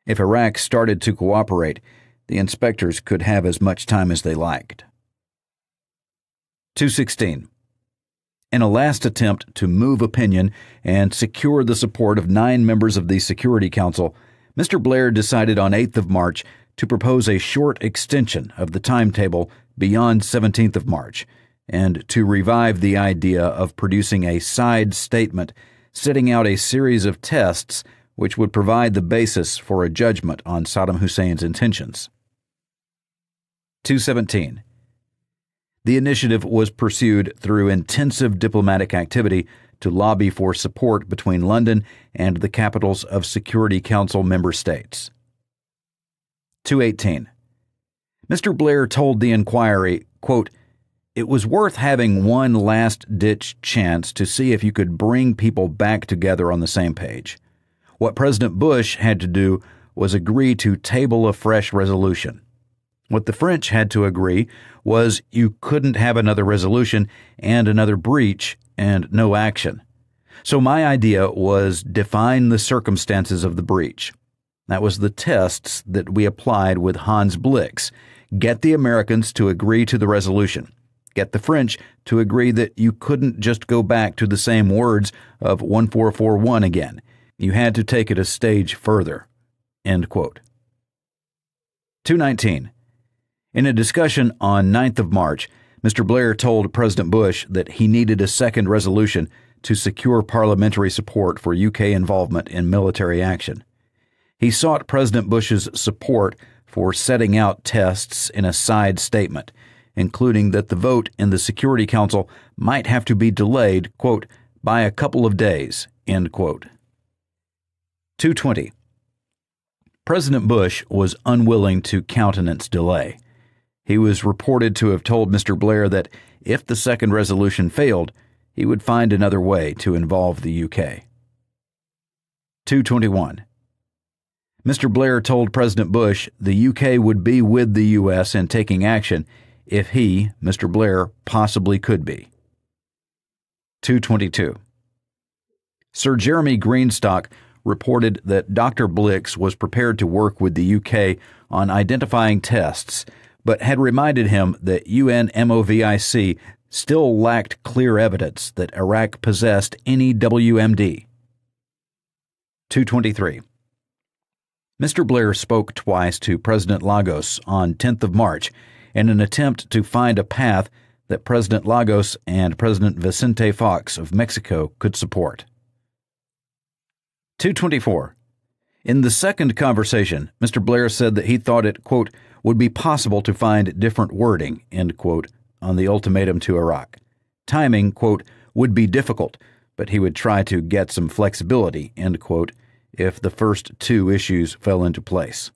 S1: If Iraq started to cooperate, the inspectors could have as much time as they liked. 216. In a last attempt to move opinion and secure the support of 9 members of the Security Council, Mr. Blair decided on 8th of March to propose a short extension of the timetable beyond 17th of March, and to revive the idea of producing a side statement setting out a series of tests which would provide the basis for a judgment on Saddam Hussein's intentions. 217. The initiative was pursued through intensive diplomatic activity to lobby for support between London and the capitals of Security Council member states. 218. Mr. Blair told the inquiry, quote, "It was worth having one last-ditch chance to see if you could bring people back together on the same page. What President Bush had to do was agree to table a fresh resolution. What the French had to agree was you couldn't have another resolution and another breach and no action. So my idea was define the circumstances of the breach. That was the tests that we applied with Hans Blix. Get the Americans to agree to the resolution. Get the French to agree that you couldn't just go back to the same words of 1441 again. You had to take it a stage further." End quote. 219. In a discussion on 9th of March, Mr. Blair told President Bush that he needed a second resolution to secure parliamentary support for UK involvement in military action. He sought President Bush's support for setting out tests in a side statement, including that the vote in the Security Council might have to be delayed, quote, "by a couple of days," end quote. 220. President Bush was unwilling to countenance delay. He was reported to have told Mr. Blair that if the second resolution failed, he would find another way to involve the UK. 221. Mr. Blair told President Bush the UK would be with the U.S. in taking action if he, Mr. Blair, possibly could be. 222. Sir Jeremy Greenstock reported that Dr. Blix was prepared to work with the UK on identifying tests, but had reminded him that UNMOVIC still lacked clear evidence that Iraq possessed any WMD. 223. Mr. Blair spoke twice to President Lagos on 10th of March in an attempt to find a path that President Lagos and President Vicente Fox of Mexico could support. 224. In the second conversation, Mr. Blair said that he thought it, quote, would be possible to find different wording, end quote, on the ultimatum to Iraq. Timing, quote, would be difficult, but he would try to get some flexibility, end quote, if the first two issues fell into place.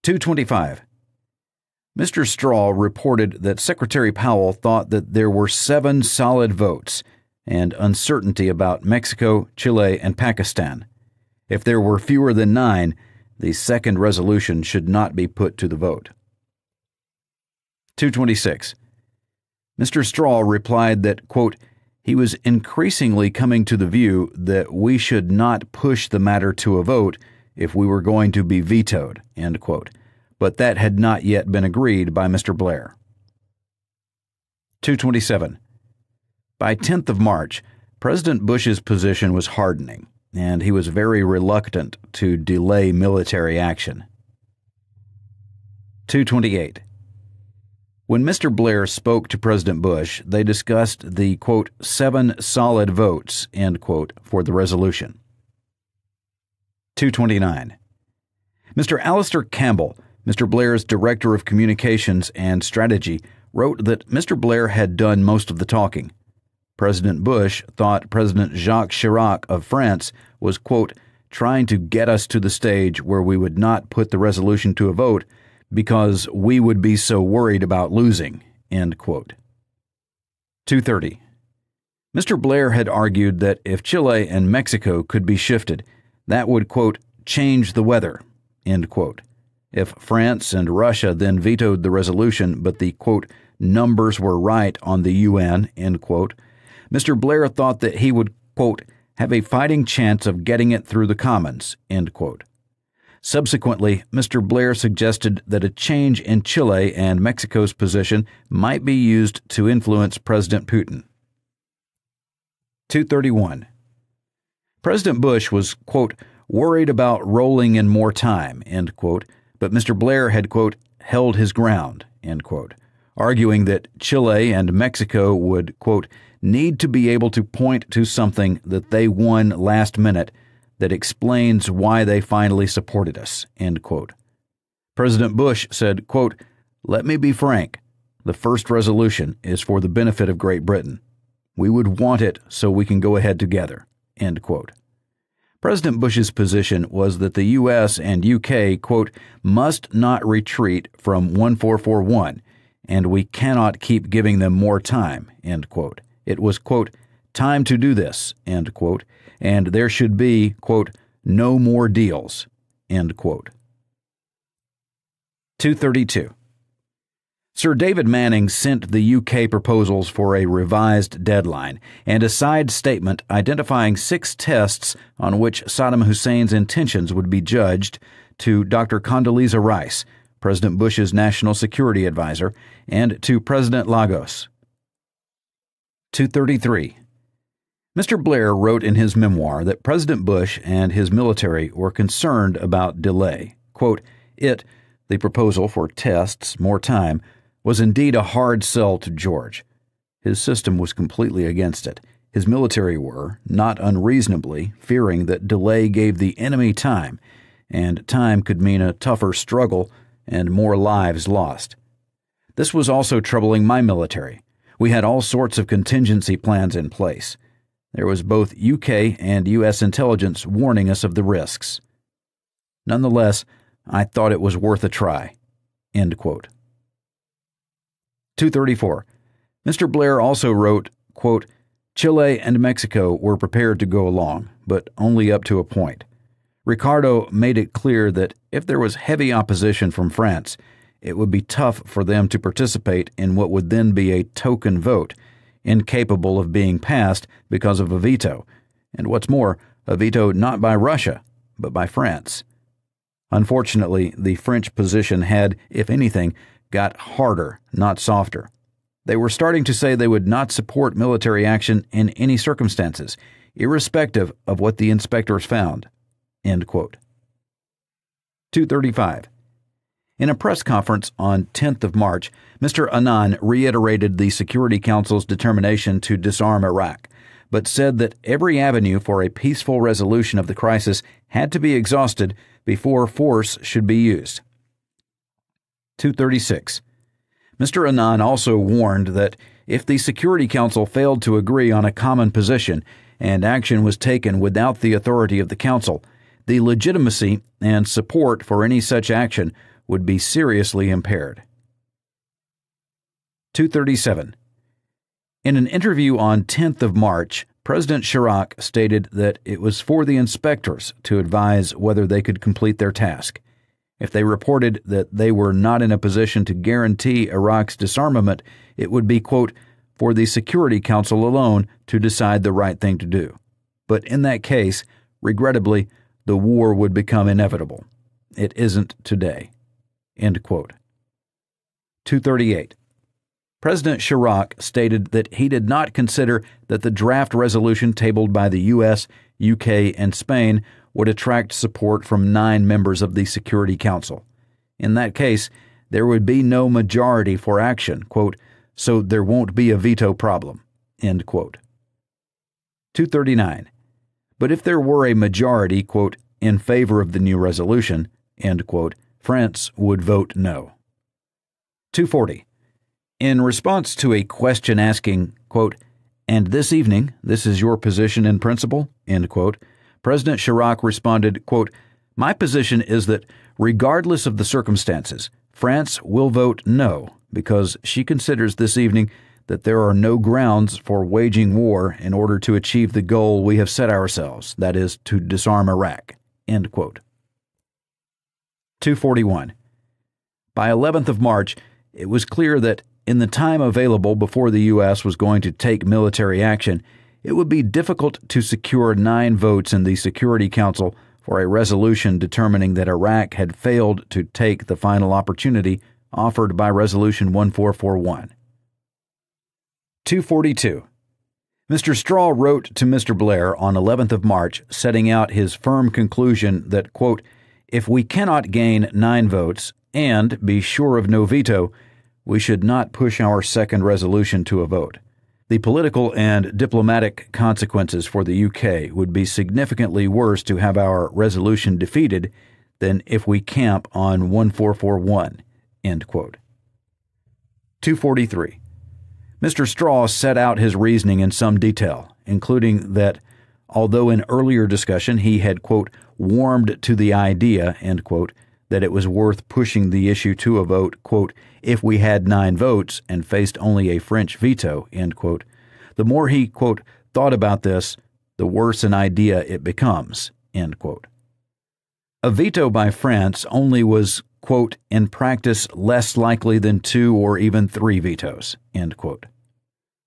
S1: 225. Mr. Straw reported that Secretary Powell thought that there were 7 solid votes and uncertainty about Mexico, Chile, and Pakistan. If there were fewer than 9, the second resolution should not be put to the vote. 226. Mr. Straw replied that, quote, he was increasingly coming to the view that we should not push the matter to a vote if we were going to be vetoed, end quote, but that had not yet been agreed by Mr. Blair. 227. By 10th of March, President Bush's position was hardening, and he was very reluctant to delay military action. 228. When Mr. Blair spoke to President Bush, they discussed the, quote, 7 solid votes, end quote, for the resolution. 229. Mr. Alistair Campbell, Mr. Blair's Director of Communications and Strategy, wrote that Mr. Blair had done most of the talking. President Bush thought President Jacques Chirac of France was, quote, trying to get us to the stage where we would not put the resolution to a vote because we would be so worried about losing, end quote. 230. Mr. Blair had argued that if Chile and Mexico could be shifted, that would, quote, change the weather, end quote. If France and Russia then vetoed the resolution, but the, quote, numbers were right on the UN, end quote, Mr. Blair thought that he would, quote, have a fighting chance of getting it through the Commons, end quote. Subsequently, Mr. Blair suggested that a change in Chile and Mexico's position might be used to influence President Putin. 231. President Bush was, quote, worried about rolling in more time, end quote, but Mr. Blair had, quote, held his ground, end quote, arguing that Chile and Mexico would, quote, need to be able to point to something that they won last minute that explains why they finally supported us, end quote. President Bush said, quote, let me be frank, the first resolution is for the benefit of Great Britain. We would want it so we can go ahead together, end quote. President Bush's position was that the U.S. and U.K., quote, must not retreat from 1441, and we cannot keep giving them more time, end quote. It was, quote, time to do this, end quote, and there should be, quote, no more deals, end quote. 232. Sir David Manning sent the UK proposals for a revised deadline and a side statement identifying 6 tests on which Saddam Hussein's intentions would be judged to Dr. Condoleezza Rice, President Bush's national security advisor, and to President Lagos. 233. Mr. Blair wrote in his memoir that President Bush and his military were concerned about delay. Quote, the proposal for tests, more time, was indeed a hard sell to George. His system was completely against it. His military were, not unreasonably, fearing that delay gave the enemy time, and time could mean a tougher struggle and more lives lost. This was also troubling my military. We had all sorts of contingency plans in place. There was both UK and US intelligence warning us of the risks. Nonetheless, I thought it was worth a try. End quote. 234. Mr. Blair also wrote, quote, Chile and Mexico were prepared to go along, but only up to a point. Ricardo made it clear that if there was heavy opposition from France, it would be tough for them to participate in what would then be a token vote, incapable of being passed because of a veto, and what's more, a veto not by Russia, but by France. Unfortunately, the French position had, if anything, got harder, not softer. They were starting to say they would not support military action in any circumstances, irrespective of what the inspectors found. End quote. 235. In a press conference on 10th of March, Mr. Annan reiterated the Security Council's determination to disarm Iraq, but said that every avenue for a peaceful resolution of the crisis had to be exhausted before force should be used. 236. Mr. Annan also warned that if the Security Council failed to agree on a common position and action was taken without the authority of the Council, the legitimacy and support for any such action would be seriously impaired. 237. In an interview on 10th of March, President Chirac stated that it was for the inspectors to advise whether they could complete their task. If they reported that they were not in a position to guarantee Iraq's disarmament, it would be, quote, for the Security Council alone to decide the right thing to do. But in that case, regrettably, the war would become inevitable. It isn't today. End quote. 238. President Chirac stated that he did not consider that the draft resolution tabled by the U.S., UK, and Spain would attract support from 9 members of the Security Council. In that case, there would be no majority for action, quote, so there won't be a veto problem, end quote. 239. But if there were a majority, quote, in favor of the new resolution, end quote, France would vote no. 240. In response to a question asking, quote, and this evening, this is your position in principle, end quote, President Chirac responded, quote, my position is that, regardless of the circumstances, France will vote no because she considers this evening that there are no grounds for waging war in order to achieve the goal we have set ourselves, that is, to disarm Iraq, end quote. 241. By 11th of March, it was clear that in the time available before the U.S. was going to take military action, it would be difficult to secure 9 votes in the Security Council for a resolution determining that Iraq had failed to take the final opportunity offered by Resolution 1441. 242. Mr. Straw wrote to Mr. Blair on 11th of March setting out his firm conclusion that, quote, if we cannot gain 9 votes and be sure of no veto, we should not push our second resolution to a vote. The political and diplomatic consequences for the UK would be significantly worse to have our resolution defeated than if we camp on 1441, end quote. 243. Mr. Straw set out his reasoning in some detail, including that, although in earlier discussion he had, quote, warmed to the idea, end quote, that it was worth pushing the issue to a vote, quote, if we had 9 votes and faced only a French veto, end quote, the more he, quote, thought about this, the worse an idea it becomes, end quote. A veto by France only was, quote, in practice less likely than 2 or even 3 vetoes, end quote.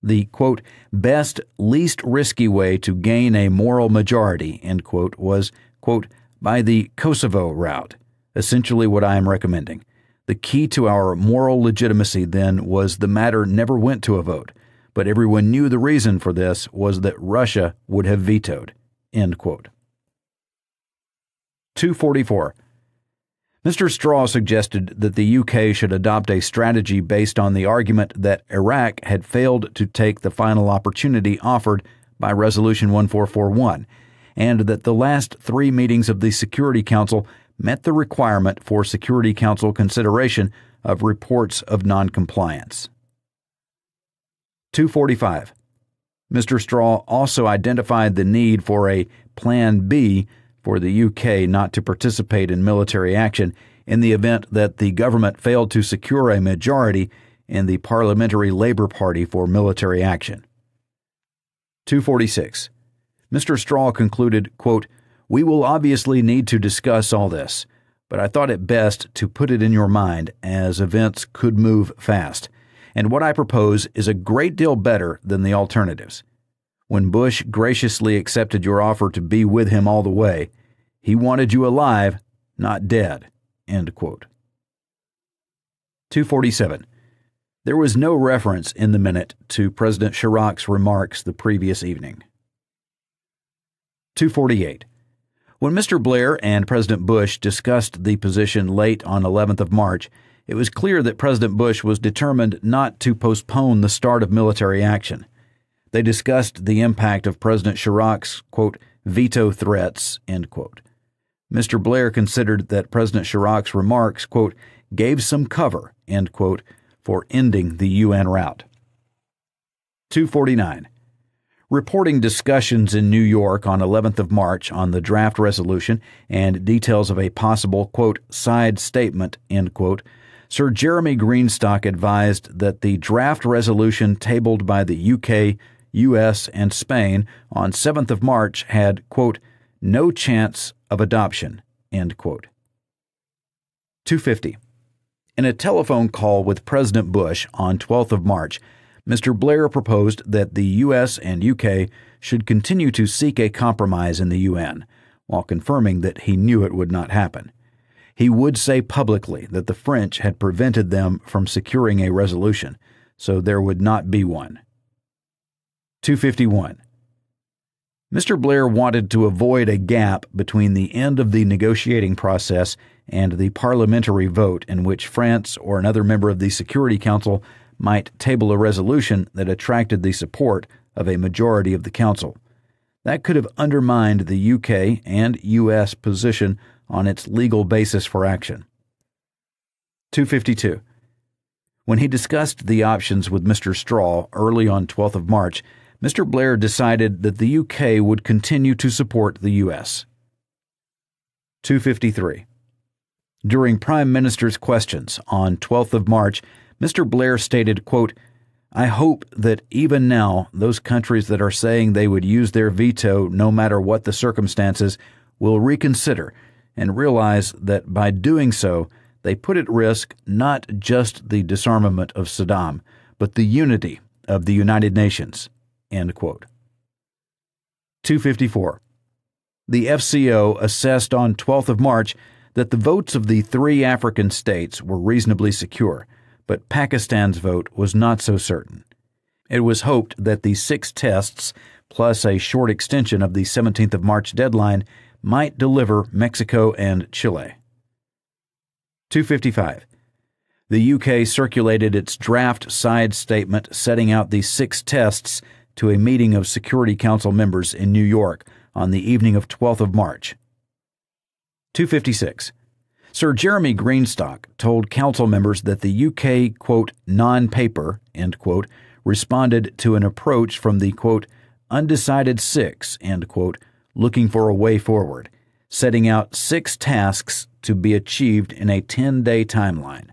S1: The, quote, best, least risky way to gain a moral majority, end quote, was, quote, by the Kosovo route, essentially what I am recommending. The key to our moral legitimacy then was the matter never went to a vote, but everyone knew the reason for this was that Russia would have vetoed, end quote. 244. Mr. Straw suggested that the UK should adopt a strategy based on the argument that Iraq had failed to take the final opportunity offered by Resolution 1441, and that the last 3 meetings of the Security Council met the requirement for Security Council consideration of reports of noncompliance. 245. Mr. Straw also identified the need for a Plan B for the UK not to participate in military action in the event that the government failed to secure a majority in the Parliamentary Labour Party for military action. 246. Mr. Straw concluded, quote, we will obviously need to discuss all this, but I thought it best to put it in your mind as events could move fast, and what I propose is a great deal better than the alternatives. When Bush graciously accepted your offer to be with him all the way, he wanted you alive, not dead, end quote. 247. There was no reference in the minute to President Chirac's remarks the previous evening. 248. When Mr. Blair and President Bush discussed the position late on 11th of March, it was clear that President Bush was determined not to postpone the start of military action. They discussed the impact of President Chirac's, quote, veto threats, end quote. Mr. Blair considered that President Chirac's remarks, quote, gave some cover, end quote, for ending the UN route. 249. Reporting discussions in New York on 11th of March on the draft resolution and details of a possible, quote, side statement, end quote, Sir Jeremy Greenstock advised that the draft resolution tabled by the UK, U.S., and Spain on 7th of March had, quote, no chance of adoption, end quote. 250. In a telephone call with President Bush on 12th of March, Mr. Blair proposed that the U.S. and UK should continue to seek a compromise in the UN, while confirming that he knew it would not happen. He would say publicly that the French had prevented them from securing a resolution, so there would not be one. 251. Mr. Blair wanted to avoid a gap between the end of the negotiating process and the parliamentary vote in which France or another member of the Security Council might table a resolution that attracted the support of a majority of the Council. That could have undermined the UK and U.S. position on its legal basis for action. 252. When he discussed the options with Mr. Straw early on 12th of March, Mr. Blair decided that the UK would continue to support the U.S. 253. During Prime Minister's questions on 12th of March, Mr. Blair stated, quote, I hope that even now those countries that are saying they would use their veto no matter what the circumstances will reconsider and realize that by doing so they put at risk not just the disarmament of Saddam, but the unity of the United Nations, end quote. 254. The FCO assessed on 12th of March that the votes of the three African states were reasonably secure, but Pakistan's vote was not so certain. It was hoped that the 6 tests, plus a short extension of the 17th of March deadline, might deliver Mexico and Chile. 255. The UK circulated its draft side statement setting out the 6 tests to a meeting of Security Council members in New York on the evening of 12th of March. 256. Sir Jeremy Greenstock told council members that the UK, quote, non-paper, end quote, responded to an approach from the, quote, undecided 6, end quote, looking for a way forward, setting out 6 tasks to be achieved in a 10-day timeline.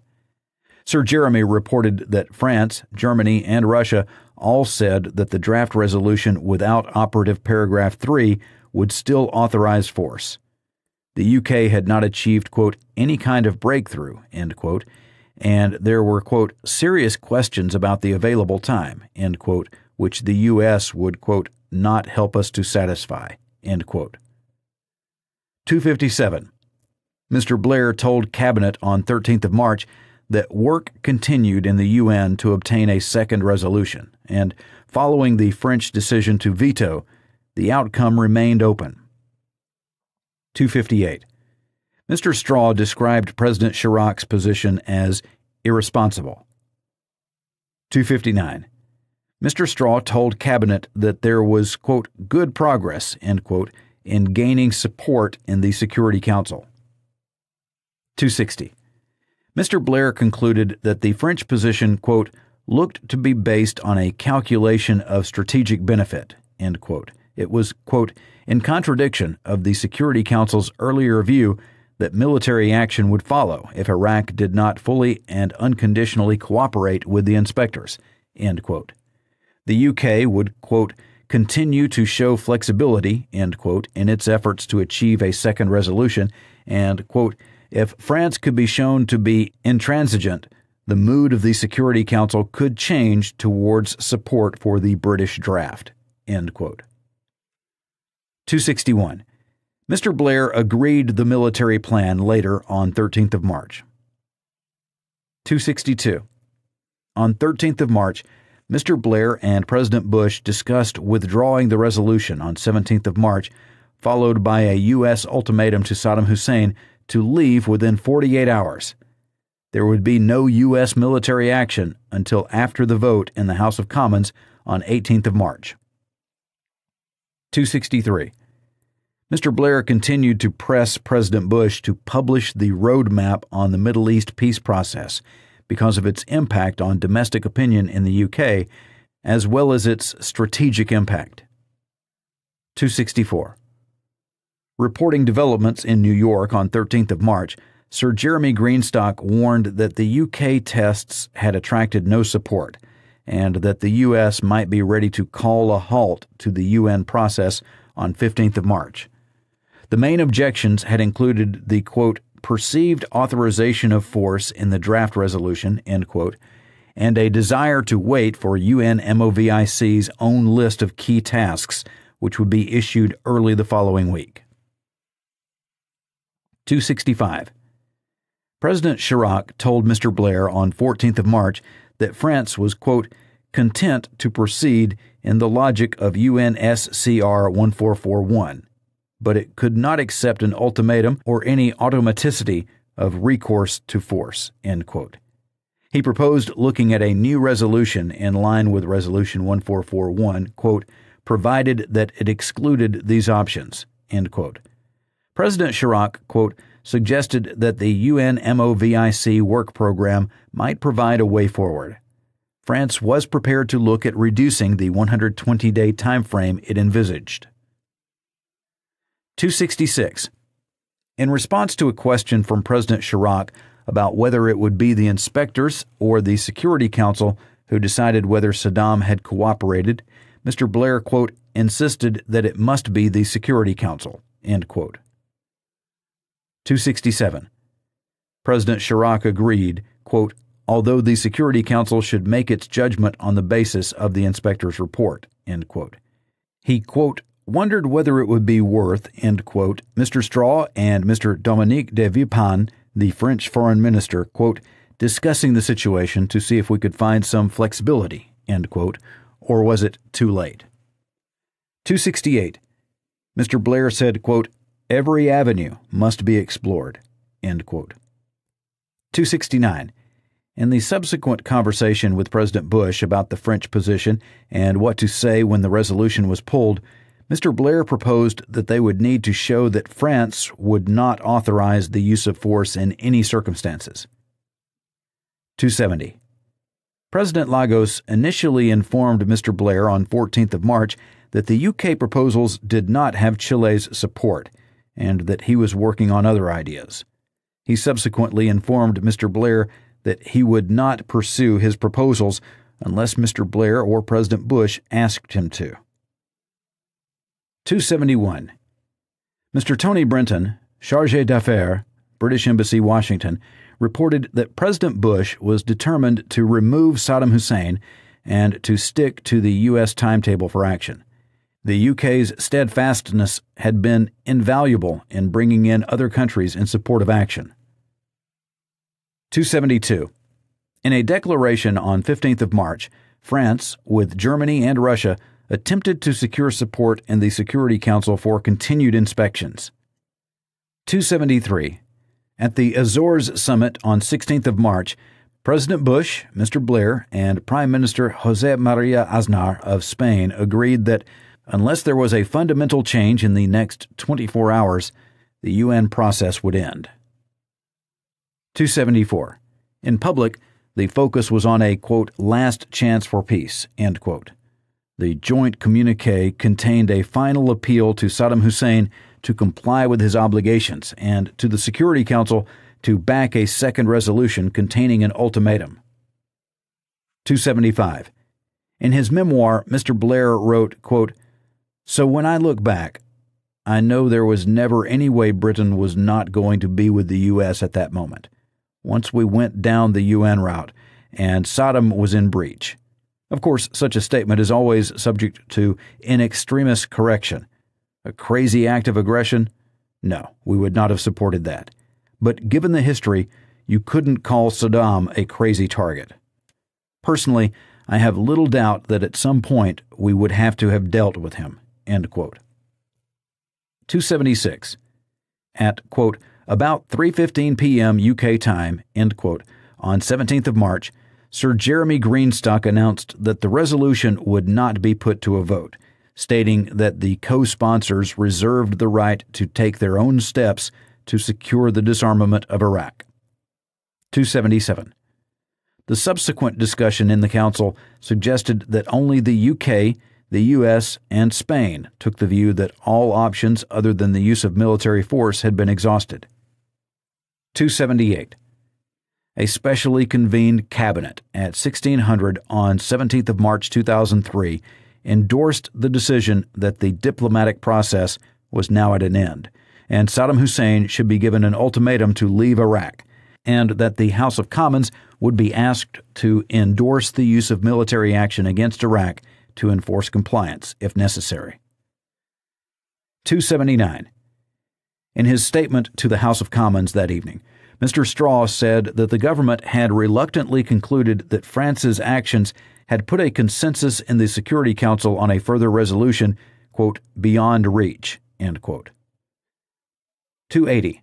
S1: Sir Jeremy reported that France, Germany, and Russia all said that the draft resolution without operative paragraph 3 would still authorize force. The UK had not achieved, quote, any kind of breakthrough, end quote, and there were, quote, serious questions about the available time, end quote, which the U.S. would, quote, not help us to satisfy, end quote. 257. Mr. Blair told Cabinet on 13th of March that work continued in the UN to obtain a second resolution, and following the French decision to veto, the outcome remained open. 258. Mr. Straw described President Chirac's position as irresponsible. 259. Mr. Straw told Cabinet that there was, quote, good progress, end quote, in gaining support in the Security Council. 260. Mr. Blair concluded that the French position, quote, looked to be based on a calculation of strategic benefit, end quote. It was, quote, in contradiction of the Security Council's earlier view that military action would follow if Iraq did not fully and unconditionally cooperate with the inspectors, end quote. The UK would, quote, continue to show flexibility, end quote, in its efforts to achieve a second resolution, and, quote, if France could be shown to be intransigent, the mood of the Security Council could change towards support for the British draft, end quote. 261. Mr. Blair agreed the military plan later on 13th of March. 262. On 13th of March, Mr. Blair and President Bush discussed withdrawing the resolution on 17th of March, followed by a U.S. ultimatum to Saddam Hussein to leave within 48 hours. There would be no U.S. military action until after the vote in the House of Commons on 18th of March. 263. Mr. Blair continued to press President Bush to publish the roadmap on the Middle East peace process because of its impact on domestic opinion in the UK, as well as its strategic impact. 264. Reporting developments in New York on 13th of March, Sir Jeremy Greenstock warned that the UK tests had attracted no support, and that the U.S. might be ready to call a halt to the UN process on 15th of March. The main objections had included the, quote, perceived authorization of force in the draft resolution, end quote, and a desire to wait for UN MOVIC's own list of key tasks, which would be issued early the following week. 265. President Chirac told Mr. Blair on 14th of March that France was, quote, content to proceed in the logic of UNSCR 1441, but it could not accept an ultimatum or any automaticity of recourse to force, end quote. He proposed looking at a new resolution in line with Resolution 1441, quote, provided that it excluded these options, end quote. President Chirac, quote, suggested that the UN MOVIC work program might provide a way forward. France was prepared to look at reducing the 120-day time frame it envisaged. 266. In response to a question from President Chirac about whether it would be the inspectors or the Security Council who decided whether Saddam had cooperated, Mr. Blair, quote, insisted that it must be the Security Council, end quote. 267. President Chirac agreed, quote, although the Security Council should make its judgment on the basis of the inspector's report, end quote. He, quote, wondered whether it would be worth, end quote, Mr. Straw and Mr. Dominique de Villepin, the French foreign minister, quote, discussing the situation to see if we could find some flexibility, end quote, or was it too late? 268. Mr. Blair said, quote, every avenue must be explored, end quote. 269. In the subsequent conversation with President Bush about the French position and what to say when the resolution was pulled, Mr. Blair proposed that they would need to show that France would not authorize the use of force in any circumstances. 270. President Lagos initially informed Mr. Blair on 14th of March that the UK proposals did not have Chile's support and that he was working on other ideas. He subsequently informed Mr. Blair that he would not pursue his proposals unless Mr. Blair or President Bush asked him to. 271. Mr. Tony Brenton, Chargé d'Affaires, British Embassy, Washington, reported that President Bush was determined to remove Saddam Hussein and to stick to the U.S. timetable for action. The UK's steadfastness had been invaluable in bringing in other countries in support of action. 272. In a declaration on 15th of March, France, with Germany and Russia, attempted to secure support in the Security Council for continued inspections. 273. At the Azores Summit on 16th of March, President Bush, Mr. Blair, and Prime Minister José María Aznar of Spain agreed that unless there was a fundamental change in the next 24 hours, the UN process would end. 274. In public, the focus was on a, quote, last chance for peace, end quote. The joint communiqué contained a final appeal to Saddam Hussein to comply with his obligations and to the Security Council to back a second resolution containing an ultimatum. 275. In his memoir, Mr. Blair wrote, quote, so when I look back, I know there was never any way Britain was not going to be with the U.S. at that moment. Once we went down the UN route, and Saddam was in breach. Of course, such a statement is always subject to in extremis correction. A crazy act of aggression? No, we would not have supported that. But given the history, you couldn't call Saddam a crazy target. Personally, I have little doubt that at some point we would have to have dealt with him, end quote. 276. At, quote, about 3:15 p.m. UK time, end quote, on 17th of March, Sir Jeremy Greenstock announced that the resolution would not be put to a vote, stating that the co-sponsors reserved the right to take their own steps to secure the disarmament of Iraq. 277. The subsequent discussion in the Council suggested that only the UK, the U.S., and Spain took the view that all options other than the use of military force had been exhausted. 278. A specially convened cabinet at 1600 on 17th of March 2003 endorsed the decision that the diplomatic process was now at an end, and Saddam Hussein should be given an ultimatum to leave Iraq, and that the House of Commons would be asked to endorse the use of military action against Iraq to enforce compliance, if necessary. 279. In his statement to the House of Commons that evening, Mr. Straw said that the government had reluctantly concluded that France's actions had put a consensus in the Security Council on a further resolution, quote, beyond reach, end quote. 280.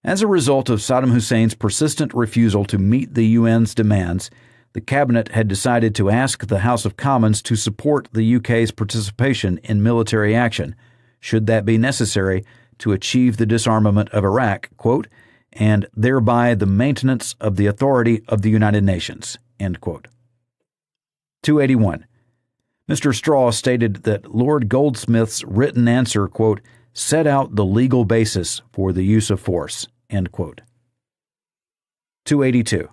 S1: As a result of Saddam Hussein's persistent refusal to meet the UN's demands, the Cabinet had decided to ask the House of Commons to support the UK's participation in military action, should that be necessary, to achieve the disarmament of Iraq, quote, and thereby the maintenance of the authority of the United Nations, end quote. 281. Mr. Straw stated that Lord Goldsmith's written answer, quote, set out the legal basis for the use of force, end quote. 282.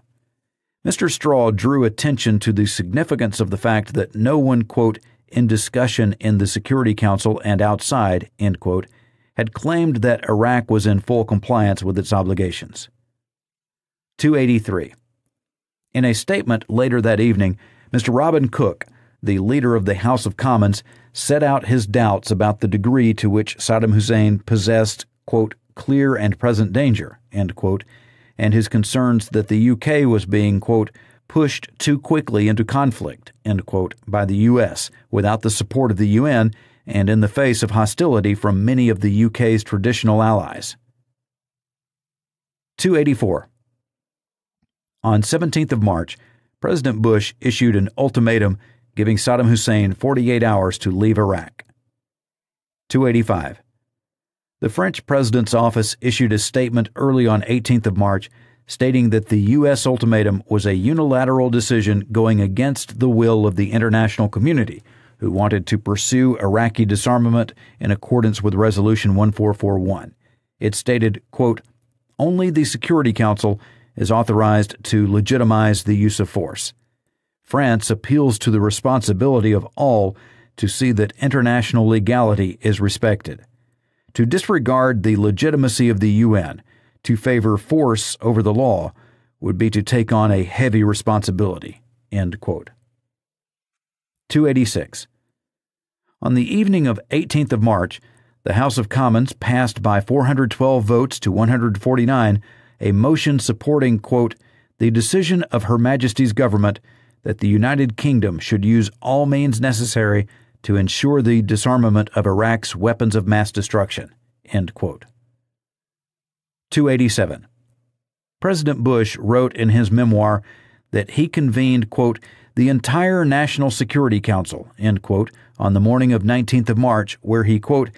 S1: Mr. Straw drew attention to the significance of the fact that no one, quote, in discussion in the Security Council and outside, end quote, had claimed that Iraq was in full compliance with its obligations. 283. In a statement later that evening, Mr. Robin Cook, the leader of the House of Commons set out his doubts about the degree to which Saddam Hussein possessed, quote, clear and present danger, end quote, and his concerns that the UK was being, quote, pushed too quickly into conflict, end quote, by the U.S. without the support of the UN and in the face of hostility from many of the UK's traditional allies. 284. On 17th of March, President Bush issued an ultimatum giving Saddam Hussein 48 hours to leave Iraq. 285. The French president's office issued a statement early on 18th of March stating that the U.S. ultimatum was a unilateral decision going against the will of the international community, who wanted to pursue Iraqi disarmament in accordance with Resolution 1441. It stated, quote, only the Security Council is authorized to legitimize the use of force. France appeals to the responsibility of all to see that international legality is respected. To disregard the legitimacy of the UN, to favor force over the law, would be to take on a heavy responsibility. End quote. 286. On the evening of 18th of March, the House of Commons passed by 412 votes to 149 a motion supporting, quote, the decision of Her Majesty's government that the United Kingdom should use all means necessary to ensure the disarmament of Iraq's weapons of mass destruction, end quote. 287. President Bush wrote in his memoir that he convened, quote, the entire National Security Council, end quote, on the morning of 19th of March, where he, quote,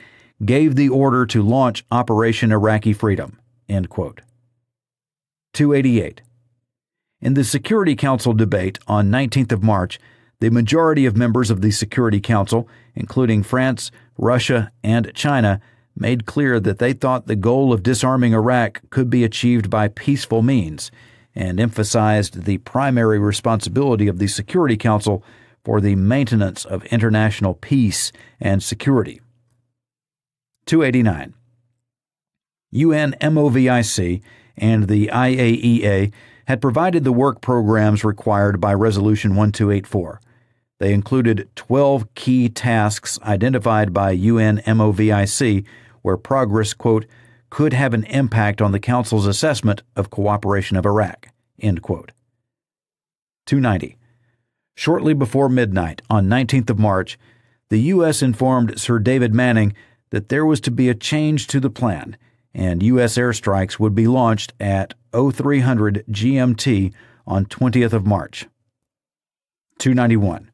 S1: gave the order to launch Operation Iraqi Freedom, end quote. 288. In the Security Council debate on 19th of March, the majority of members of the Security Council, including France, Russia, and China, made clear that they thought the goal of disarming Iraq could be achieved by peaceful means, and emphasized the primary responsibility of the Security Council for the maintenance of international peace and security. 289. UN MOVIC and the IAEA had provided the work programs required by Resolution 1284. They included 12 key tasks identified by UN MOVIC where progress, quote, could have an impact on the Council's assessment of cooperation of Iraq, end quote. 290. Shortly before midnight on 19th of March, the U.S. informed Sir David Manning that there was to be a change to the plan, and U.S. airstrikes would be launched at 0300 GMT on 20th of March. 291.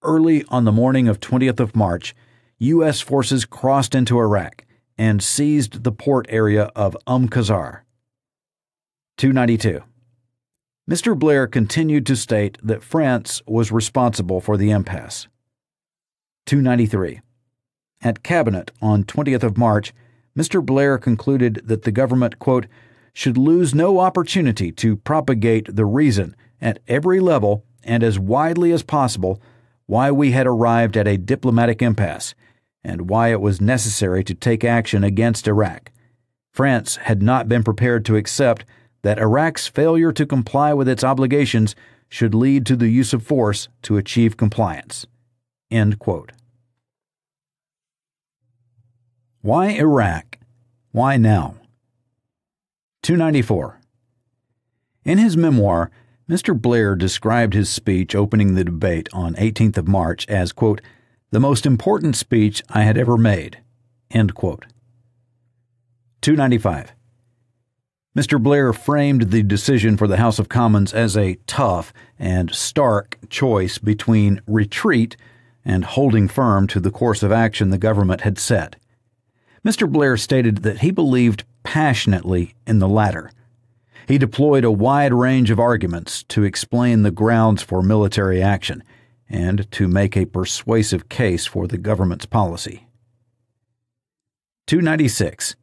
S1: Early on the morning of 20th of March, U.S. forces crossed into Iraq and seized the port area of Qasr. 292. Mr. Blair continued to state that France was responsible for the impasse. 293. At Cabinet on 20th of March, Mr. Blair concluded that the government, quote, should lose no opportunity to propagate the reason at every level and as widely as possible why we had arrived at a diplomatic impasse and why it was necessary to take action against Iraq. France had not been prepared to accept that Iraq's failure to comply with its obligations should lead to the use of force to achieve compliance. End quote. Why Iraq? Why now? 294. In his memoir, Mr. Blair described his speech opening the debate on 18th of March as, quote, the most important speech I had ever made, end quote. 295. Mr. Blair framed the decision for the House of Commons as a tough and stark choice between retreat and holding firm to the course of action the government had set. Mr. Blair stated that he believed passionately in the latter. He deployed a wide range of arguments to explain the grounds for military action and to make a persuasive case for the government's policy. 296.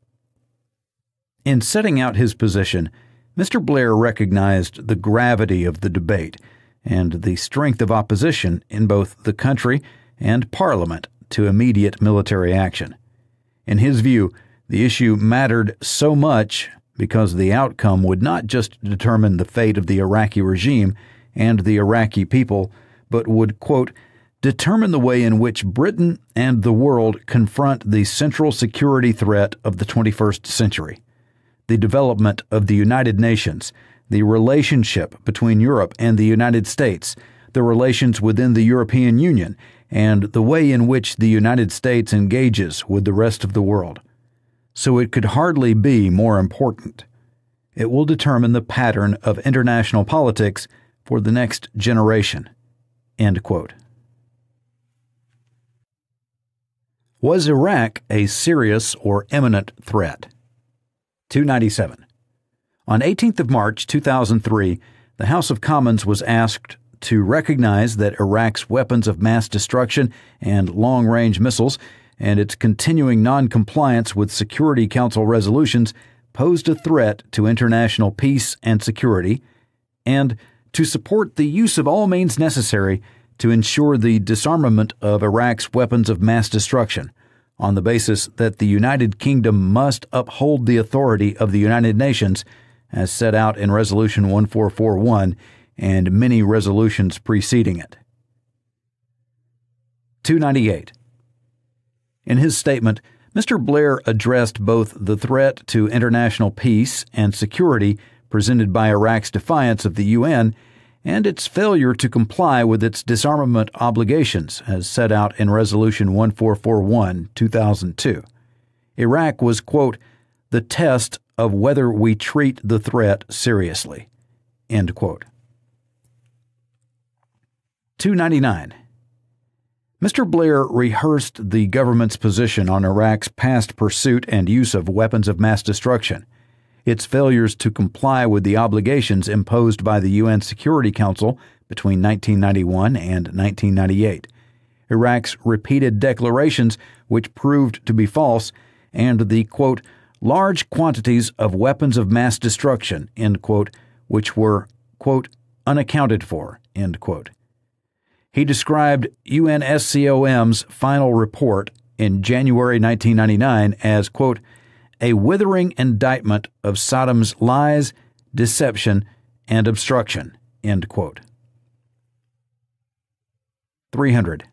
S1: In setting out his position, Mr. Blair recognized the gravity of the debate and the strength of opposition in both the country and Parliament to immediate military action. In his view, the issue mattered so much because the outcome would not just determine the fate of the Iraqi regime and the Iraqi people, but would, quote, determine the way in which Britain and the world confront the central security threat of the 21st century, the development of the United Nations, the relationship between Europe and the United States, the relations within the European Union, and the way in which the United States engages with the rest of the world. So it could hardly be more important. It will determine the pattern of international politics for the next generation." End quote. Was Iraq a serious or imminent threat? 297. On 18th of March 2003, the House of Commons was asked to recognize that Iraq's weapons of mass destruction and long-range missiles and its continuing non-compliance with Security Council resolutions posed a threat to international peace and security, and to support the use of all means necessary to ensure the disarmament of Iraq's weapons of mass destruction, on the basis that the United Kingdom must uphold the authority of the United Nations as set out in Resolution 1441 and many resolutions preceding it. 298. In his statement, Mr. Blair addressed both the threat to international peace and security presented by Iraq's defiance of the UN and its failure to comply with its disarmament obligations as set out in Resolution 1441, 2002. Iraq was, quote, "the test of whether we treat the threat seriously," end quote. 299. Mr. Blair rehearsed the government's position on Iraq's past pursuit and use of weapons of mass destruction, its failures to comply with the obligations imposed by the UN Security Council between 1991 and 1998, Iraq's repeated declarations which proved to be false, and the, quote, "large quantities of weapons of mass destruction," end quote, which were, quote, "unaccounted for," end quote. He described UNSCOM's final report in January 1999 as, quote, "a withering indictment of Saddam's lies, deception, and obstruction," end quote. 300.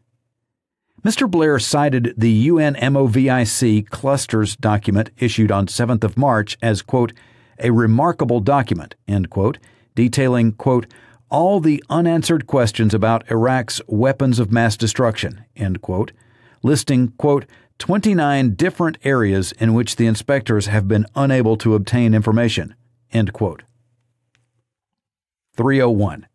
S1: Mr. Blair cited the UN MOVIC clusters document issued on 7th of March as, quote, "a remarkable document," end quote, detailing, quote, "all the unanswered questions about Iraq's weapons of mass destruction," end quote, listing, quote, 29 different areas in which the inspectors have been unable to obtain information, end quote. 301.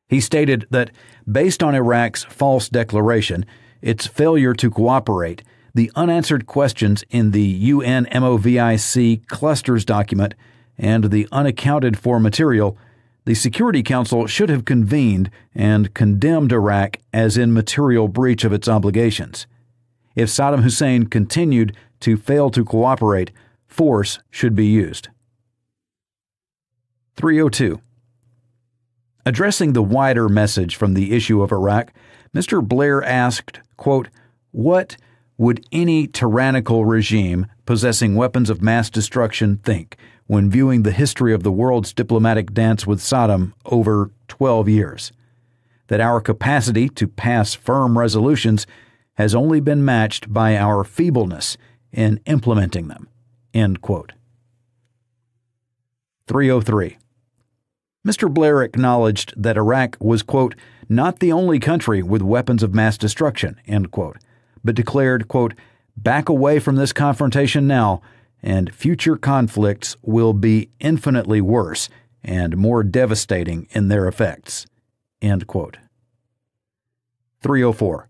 S1: He stated that, based on Iraq's false declaration, its failure to cooperate, the unanswered questions in the UN MOVIC clusters document, and the unaccounted for material, the Security Council should have convened and condemned Iraq as in material breach of its obligations. If Saddam Hussein continued to fail to cooperate, force should be used. 302. Addressing the wider message from the issue of Iraq, Mr. Blair asked, quote, "what would any tyrannical regime possessing weapons of mass destruction think when viewing the history of the world's diplomatic dance with Saddam over 12 years? That our capacity to pass firm resolutions has only been matched by our feebleness in implementing them," end quote. 303. Mr. Blair acknowledged that Iraq was, quote, "not the only country with weapons of mass destruction," end quote, but declared, quote, "back away from this confrontation now, and future conflicts will be infinitely worse and more devastating in their effects," end quote. 304.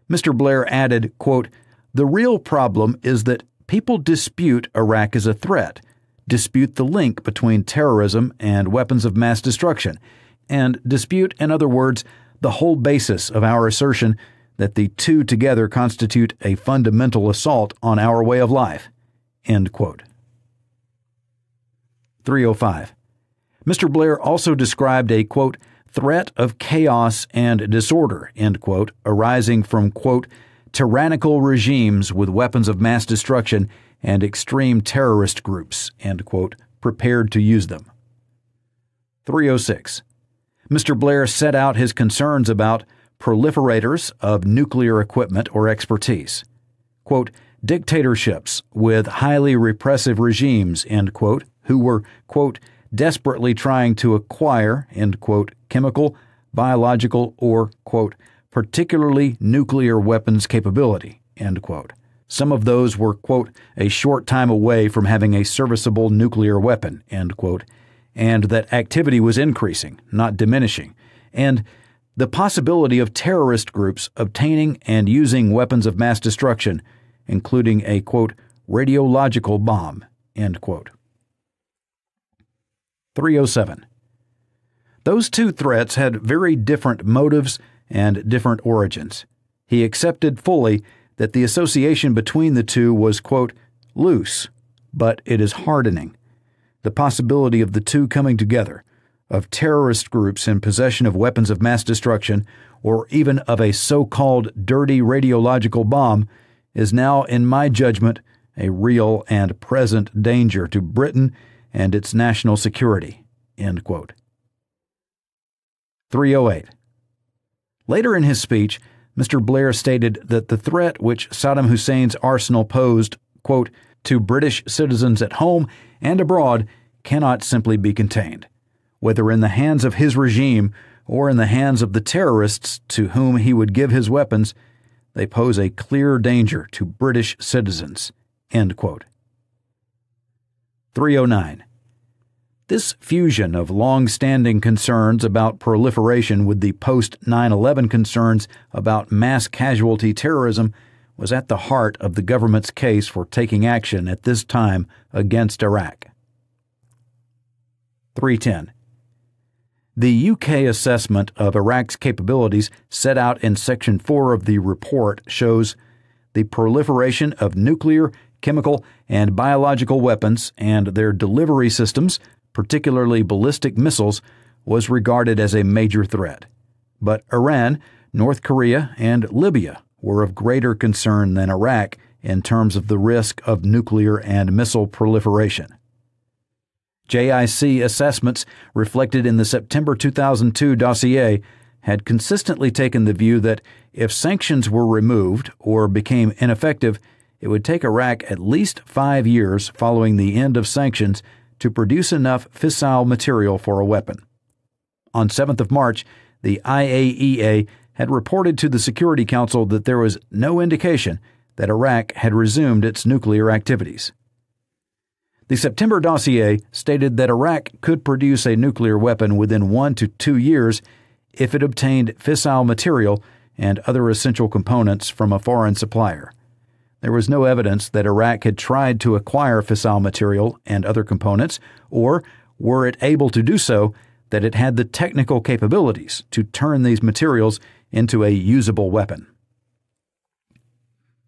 S1: Mr. Blair added, quote, "the real problem is that people dispute Iraq as a threat, dispute the link between terrorism and weapons of mass destruction, and dispute, in other words, the whole basis of our assertion that the two together constitute a fundamental assault on our way of life," end quote. 305. Mr. Blair also described a, quote, "threat of chaos and disorder," end quote, arising from, quote, "tyrannical regimes with weapons of mass destruction and extreme terrorist groups," end quote, prepared to use them. 306. Mr. Blair set out his concerns about proliferators of nuclear equipment or expertise, quote, dictatorships with highly repressive regimes, end quote, who were, quote, desperately trying to acquire, end quote, chemical, biological, or, quote, particularly nuclear weapons capability, end quote. Some of those were, quote, a short time away from having a serviceable nuclear weapon, end quote, and that activity was increasing, not diminishing, and the possibility of terrorist groups obtaining and using weapons of mass destruction, including a, quote, radiological bomb, end quote. 307. Those two threats had very different motives and different origins. He accepted fully that the association between the two was, quote, loose, but it is hardening. The possibility of the two coming together, of terrorist groups in possession of weapons of mass destruction, or even of a so-called dirty radiological bomb, is now, in my judgment, a real and present danger to Britain and its national security, end quote. 308. Later in his speech, Mr. Blair stated that the threat which Saddam Hussein's arsenal posed, quote, to British citizens at home and abroad cannot simply be contained, whether in the hands of his regime or in the hands of the terrorists to whom he would give his weapons. They pose a clear danger to British citizens, end quote. 309. This fusion of long-standing concerns about proliferation with the post-9/11 concerns about mass casualty terrorism was at the heart of the government's case for taking action at this time against Iraq. 310. The UK assessment of Iraq's capabilities set out in Section 4 of the report shows the proliferation of nuclear, chemical, and biological weapons and their delivery systems, particularly ballistic missiles, was regarded as a major threat. But Iran, North Korea, and Libya were of greater concern than Iraq in terms of the risk of nuclear and missile proliferation. JIC assessments reflected in the September 2002 dossier had consistently taken the view that if sanctions were removed or became ineffective, it would take Iraq at least 5 years following the end of sanctions to produce enough fissile material for a weapon. On 7th of March, the IAEA had reported to the Security Council that there was no indication that Iraq had resumed its nuclear activities. The September dossier stated that Iraq could produce a nuclear weapon within 1 to 2 years if it obtained fissile material and other essential components from a foreign supplier. There was no evidence that Iraq had tried to acquire fissile material and other components, or, were it able to do so, that it had the technical capabilities to turn these materials into a usable weapon.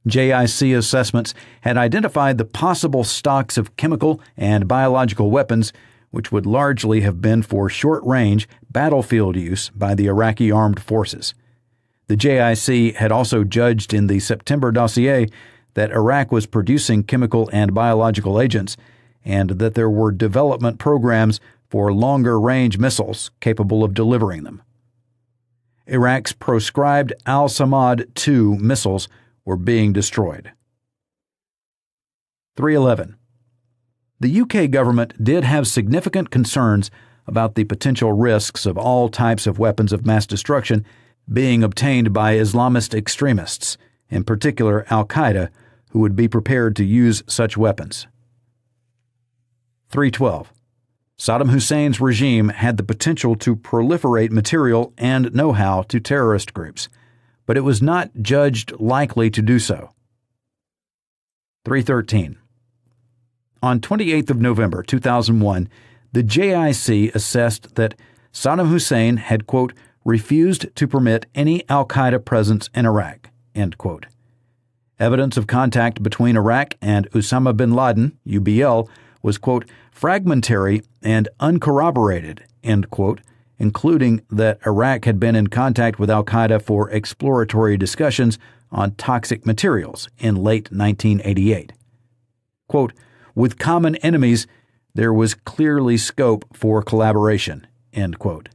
S1: JIC assessments had identified the possible stocks of chemical and biological weapons, which would largely have been for short-range, battlefield use by the Iraqi armed forces. The JIC had also judged in the September dossier that Iraq was producing chemical and biological agents, and that there were development programs for longer-range missiles capable of delivering them. Iraq's proscribed Al-Samad II missiles were being destroyed. 311. The UK government did have significant concerns about the potential risks of all types of weapons of mass destruction being obtained by Islamist extremists, in particular Al-Qaeda, who would be prepared to use such weapons. 312. Saddam Hussein's regime had the potential to proliferate material and know-how to terrorist groups, but it was not judged likely to do so. 313. On 28th of November 2001, the JIC assessed that Saddam Hussein had, quote, refused to permit any al-Qaeda presence in Iraq, end quote. Evidence of contact between Iraq and Osama bin Laden, UBL, was, quote, fragmentary and uncorroborated, end quote, including that Iraq had been in contact with al-Qaeda for exploratory discussions on toxic materials in late 1988. Quote, with common enemies, there was clearly scope for collaboration, end quote.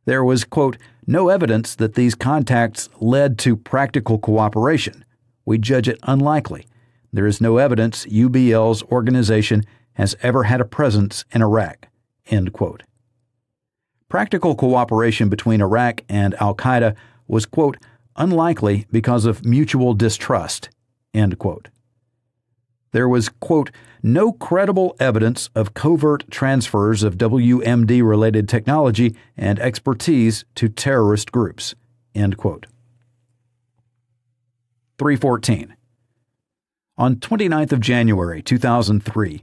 S1: There was, quote, no evidence that these contacts led to practical cooperation. We judge it unlikely. There is no evidence UBL's organization has ever had a presence in Iraq, end quote. Practical cooperation between Iraq and al-Qaeda was, quote, unlikely because of mutual distrust, end quote. There was, quote, no credible evidence of covert transfers of WMD-related technology and expertise to terrorist groups, end quote. 314. On 29th of January 2003,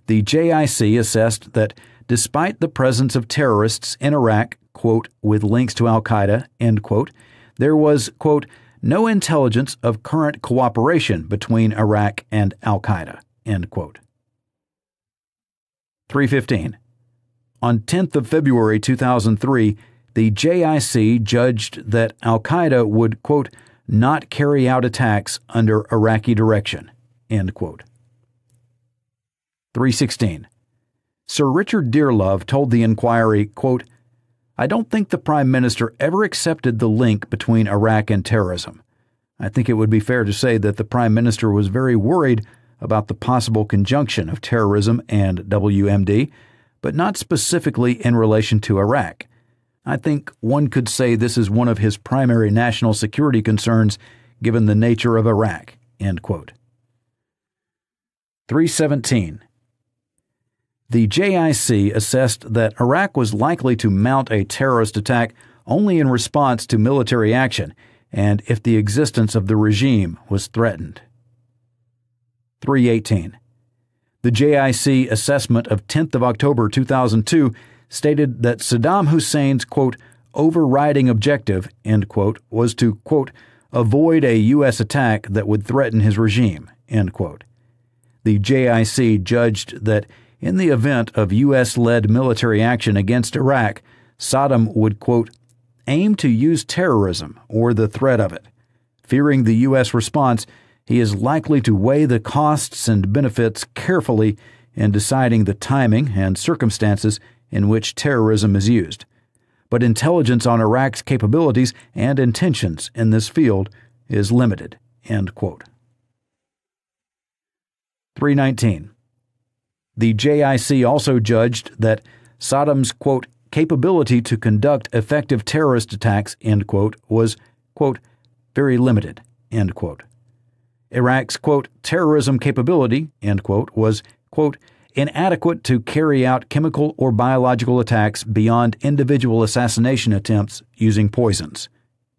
S1: the JIC assessed that despite the presence of terrorists in Iraq, quote, with links to al-Qaeda, end quote, there was, quote, no intelligence of current cooperation between Iraq and al-Qaeda, end quote. 315. On 10th of February 2003, the JIC judged that al-Qaeda would, quote, not carry out attacks under Iraqi direction, end quote. 316. Sir Richard Dearlove told the inquiry, quote, I don't think the Prime Minister ever accepted the link between Iraq and terrorism. I think it would be fair to say that the Prime Minister was very worried about the possible conjunction of terrorism and WMD, but not specifically in relation to Iraq. I think one could say this is one of his primary national security concerns given the nature of Iraq, end quote. 317. The JIC assessed that Iraq was likely to mount a terrorist attack only in response to military action and if the existence of the regime was threatened. 318. The JIC assessment of 10th of October 2002 stated that Saddam Hussein's, quote, overriding objective, end quote, was to, quote, avoid a U.S. attack that would threaten his regime, end quote. The JIC judged that in the event of U.S.-led military action against Iraq, Saddam would, quote, aim to use terrorism or the threat of it. Fearing the U.S. response, he is likely to weigh the costs and benefits carefully in deciding the timing and circumstances in which terrorism is used. But intelligence on Iraq's capabilities and intentions in this field is limited, end quote. 319. The JIC also judged that Saddam's, quote, capability to conduct effective terrorist attacks, end quote, was, quote, very limited, end quote. Iraq's, quote, terrorism capability, end quote, was, quote, inadequate to carry out chemical or biological attacks beyond individual assassination attempts using poisons,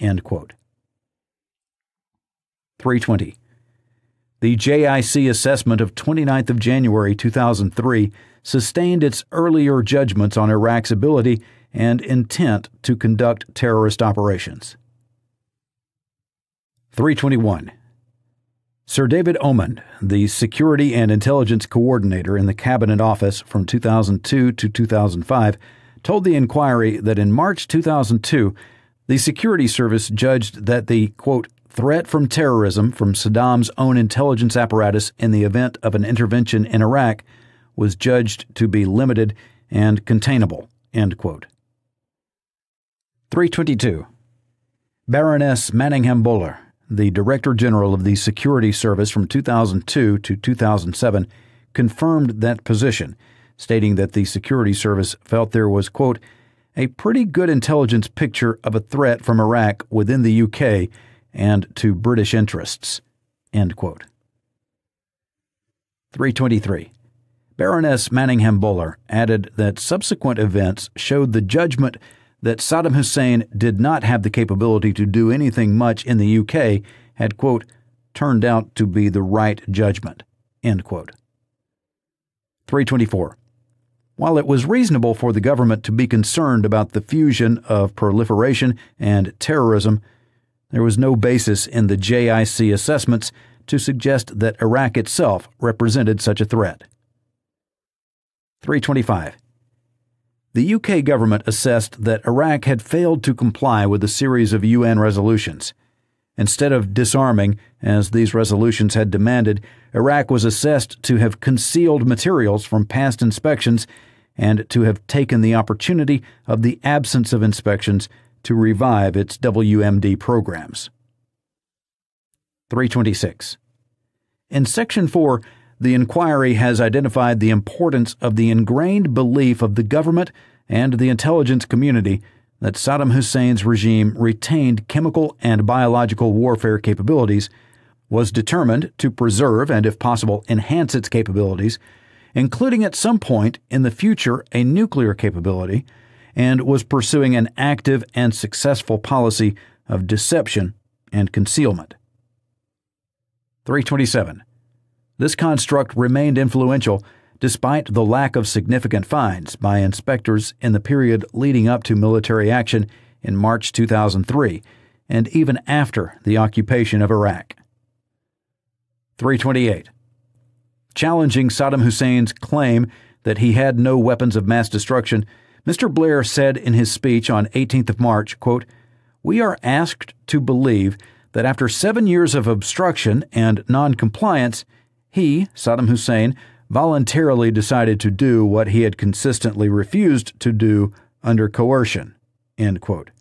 S1: end quote. 320. The JIC assessment of 29th of January 2003 sustained its earlier judgments on Iraq's ability and intent to conduct terrorist operations. 321. Sir David Omand, the Security and Intelligence Coordinator in the Cabinet Office from 2002 to 2005, told the inquiry that in March 2002, the Security Service judged that the, quote, threat from terrorism from Saddam's own intelligence apparatus in the event of an intervention in Iraq was judged to be limited and containable, end quote. 322. Baroness Manningham-Buller, the Director General of the Security Service from 2002 to 2007, confirmed that position, stating that the Security Service felt there was, quote, a pretty good intelligence picture of a threat from Iraq within the UK and to British interests, end quote. 323. Baroness Manningham-Buller added that subsequent events showed the judgment that Saddam Hussein did not have the capability to do anything much in the UK had, quote, turned out to be the right judgment, end quote. 324. While it was reasonable for the government to be concerned about the fusion of proliferation and terrorism, there was no basis in the JIC assessments to suggest that Iraq itself represented such a threat. 325. The UK government assessed that Iraq had failed to comply with a series of UN resolutions. Instead of disarming, as these resolutions had demanded, Iraq was assessed to have concealed materials from past inspections and to have taken the opportunity of the absence of inspections to revive its WMD programs. 326. In Section 4, the inquiry has identified the importance of the ingrained belief of the government and the intelligence community that Saddam Hussein's regime retained chemical and biological warfare capabilities, was determined to preserve and, if possible, enhance its capabilities, including at some point in the future a nuclear capability, and was pursuing an active and successful policy of deception and concealment. 327. This construct remained influential despite the lack of significant finds by inspectors in the period leading up to military action in March 2003 and even after the occupation of Iraq. 328. Challenging Saddam Hussein's claim that he had no weapons of mass destruction, Mr. Blair said in his speech on 18th of March, quote, "We are asked to believe that after 7 years of obstruction and noncompliance, he, Saddam Hussein, voluntarily decided to do what he had consistently refused to do under coercion." End quote.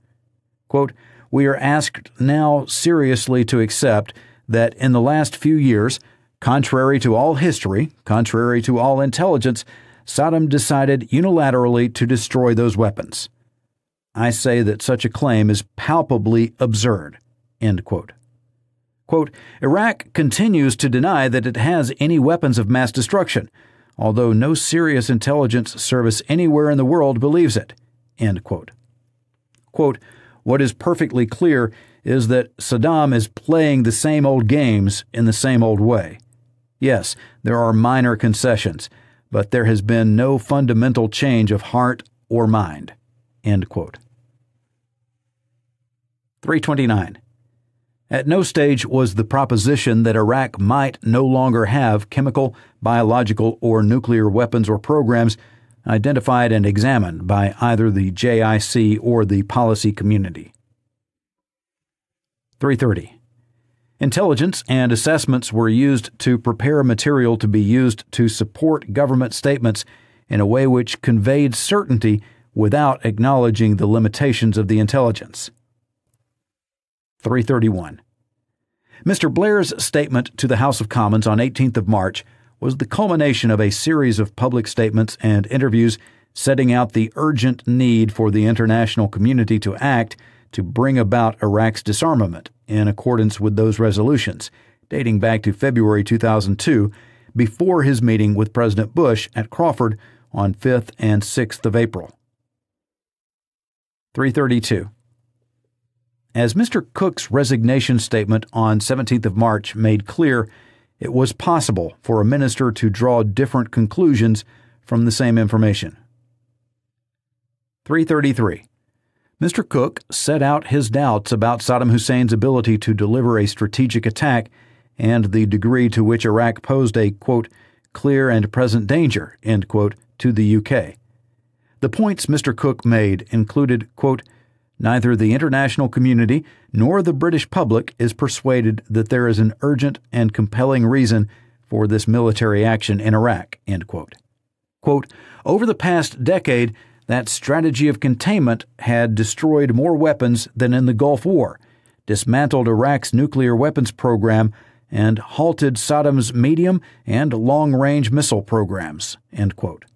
S1: Quote, "We are asked now seriously to accept that in the last few years, contrary to all history, contrary to all intelligence, Saddam decided unilaterally to destroy those weapons. I say that such a claim is palpably absurd." End quote. Quote, "Iraq continues to deny that it has any weapons of mass destruction, although no serious intelligence service anywhere in the world believes it." End quote. Quote, "What is perfectly clear is that Saddam is playing the same old games in the same old way. Yes, there are minor concessions, but there has been no fundamental change of heart or mind." End quote. 329. At no stage was the proposition that Iraq might no longer have chemical, biological, or nuclear weapons or programs identified and examined by either the JIC or the policy community. 330. Intelligence and assessments were used to prepare material to be used to support government statements in a way which conveyed certainty without acknowledging the limitations of the intelligence. 331. Mr. Blair's statement to the House of Commons on 18th of March was the culmination of a series of public statements and interviews setting out the urgent need for the international community to act to bring about Iraq's disarmament in accordance with those resolutions, dating back to February 2002, before his meeting with President Bush at Crawford on 5th and 6th of April. 332. As Mr. Cook's resignation statement on 17th of March made clear, it was possible for a minister to draw different conclusions from the same information. 333. Mr. Cook set out his doubts about Saddam Hussein's ability to deliver a strategic attack and the degree to which Iraq posed a, quote, "clear and present danger," end quote, to the UK. The points Mr. Cook made included, quote, "Neither the international community nor the British public is persuaded that there is an urgent and compelling reason for this military action in Iraq," end quote. Quote, "Over the past decade, that strategy of containment had destroyed more weapons than in the Gulf War, dismantled Iraq's nuclear weapons program, and halted Saddam's medium and long-range missile programs," end quote.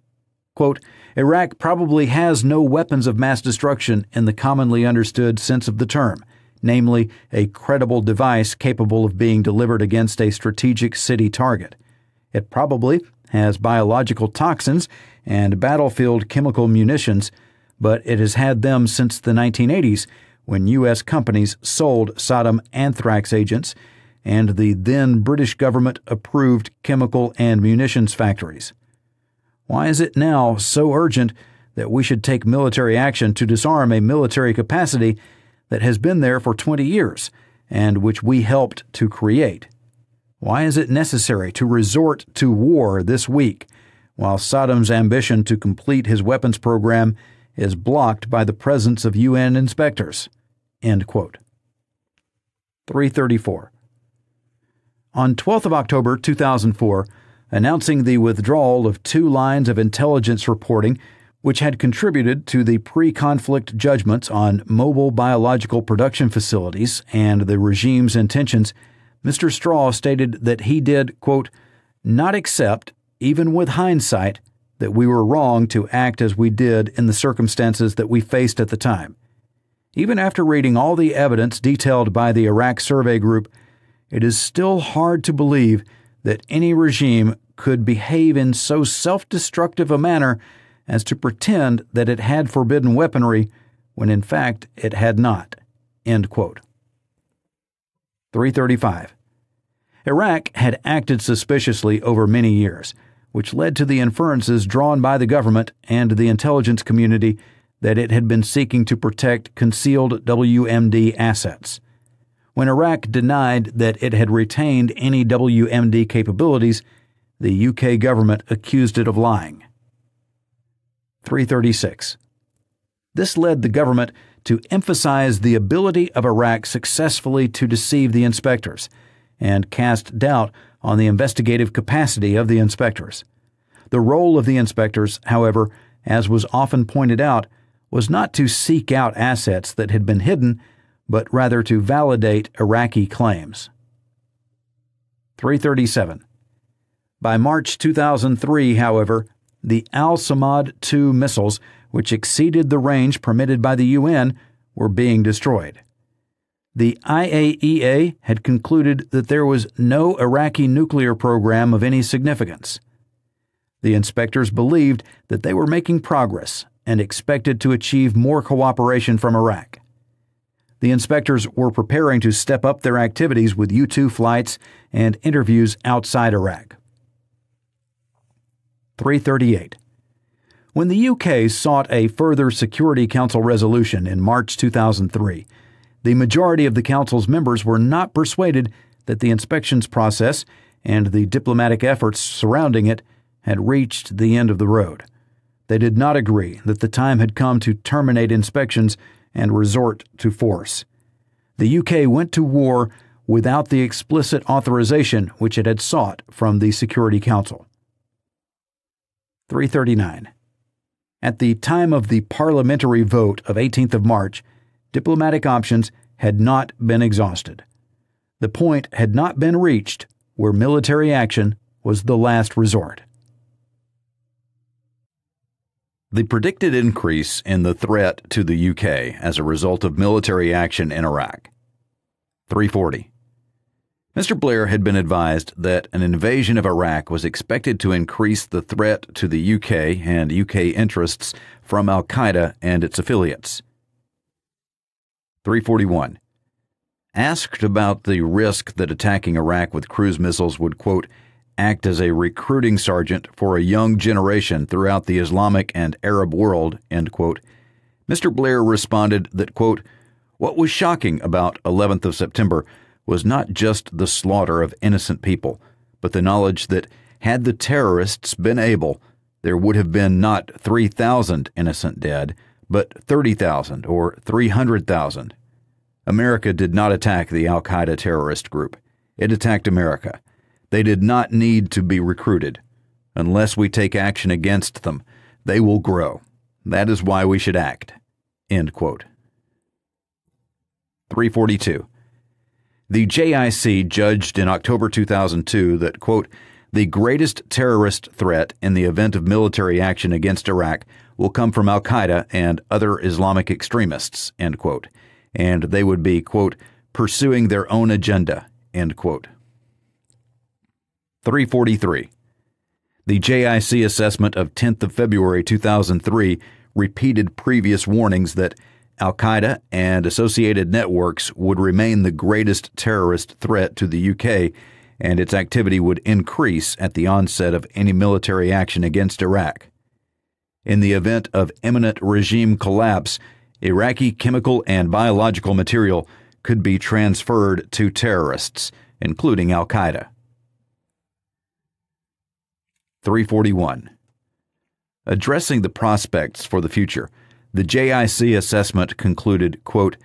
S1: Quote, "Iraq probably has no weapons of mass destruction in the commonly understood sense of the term, namely a credible device capable of being delivered against a strategic city target. It probably has biological toxins and battlefield chemical munitions, but it has had them since the 1980s when U.S. companies sold Saddam anthrax agents and the then British government approved chemical and munitions factories. Why is it now so urgent that we should take military action to disarm a military capacity that has been there for 20 years and which we helped to create? Why is it necessary to resort to war this week while Saddam's ambition to complete his weapons program is blocked by the presence of UN inspectors?" End quote. 334. On 12th of October 2004, announcing the withdrawal of 2 lines of intelligence reporting which had contributed to the pre-conflict judgments on mobile biological production facilities and the regime's intentions. Mr. Straw stated that he did, quote, "not accept, even with hindsight, that we were wrong to act as we did in the circumstances that we faced at the time. Even after reading all the evidence detailed by the Iraq Survey Group, it is still hard to believe that any regime could behave in so self-destructive a manner as to pretend that it had forbidden weaponry when in fact it had not." End quote. 335. Iraq had acted suspiciously over many years, which led to the inferences drawn by the government and the intelligence community that it had been seeking to protect concealed WMD assets. When Iraq denied that it had retained any WMD capabilities, the UK government accused it of lying. 336. This led the government to emphasize the ability of Iraq successfully to deceive the inspectors and cast doubt on the investigative capacity of the inspectors. The role of the inspectors, however, as was often pointed out, was not to seek out assets that had been hidden, but rather to validate Iraqi claims. 337. By March 2003, however, the Al-Samad II missiles, which exceeded the range permitted by the UN, were being destroyed. The IAEA had concluded that there was no Iraqi nuclear program of any significance. The inspectors believed that they were making progress and expected to achieve more cooperation from Iraq. The inspectors were preparing to step up their activities with U-2 flights and interviews outside Iraq. 338. When the UK sought a further Security Council resolution in March 2003, the majority of the Council's members were not persuaded that the inspections process and the diplomatic efforts surrounding it had reached the end of the road. They did not agree that the time had come to terminate inspections and resort to force. The UK went to war without the explicit authorization which it had sought from the Security Council. 339. At the time of the parliamentary vote of 18th of March, diplomatic options had not been exhausted. The point had not been reached where military action was the last resort. The predicted increase in the threat to the UK as a result of military action in Iraq. 340. Mr. Blair had been advised that an invasion of Iraq was expected to increase the threat to the UK and UK interests from al-Qaeda and its affiliates. 341. Asked about the risk that attacking Iraq with cruise missiles would, quote, act as a recruiting sergeant for a young generation throughout the Islamic and Arab world, end quote, Mr. Blair responded that, quote, what was shocking about 11th of September was not just the slaughter of innocent people, but the knowledge that had the terrorists been able, there would have been not 3,000 innocent dead, but 30,000 or 300,000. America did not attack the al-Qaeda terrorist group. It attacked America. They did not need to be recruited. Unless we take action against them, they will grow. That is why we should act. End quote. 342. The JIC judged in October 2002 that, quote, the greatest terrorist threat in the event of military action against Iraq will come from al-Qaeda and other Islamic extremists, end quote, and they would be, quote, pursuing their own agenda, end quote. 343. The JIC assessment of 10th of February 2003 repeated previous warnings that al-Qaeda and associated networks would remain the greatest terrorist threat to the UK, and its activity would increase at the onset of any military action against Iraq. In the event of imminent regime collapse, Iraqi chemical and biological material could be transferred to terrorists, including al-Qaeda. 341. Addressing the prospects for the future, the JIC assessment concluded, quote,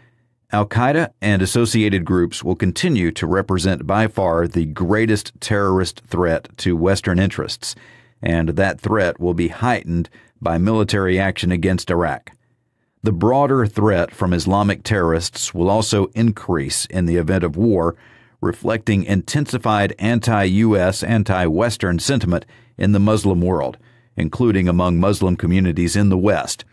S1: Al-Qaeda and associated groups will continue to represent by far the greatest terrorist threat to Western interests, and that threat will be heightened by military action against Iraq. The broader threat from Islamic terrorists will also increase in the event of war, reflecting intensified anti-U.S., anti-Western sentiment in the Muslim world, including among Muslim communities in the West,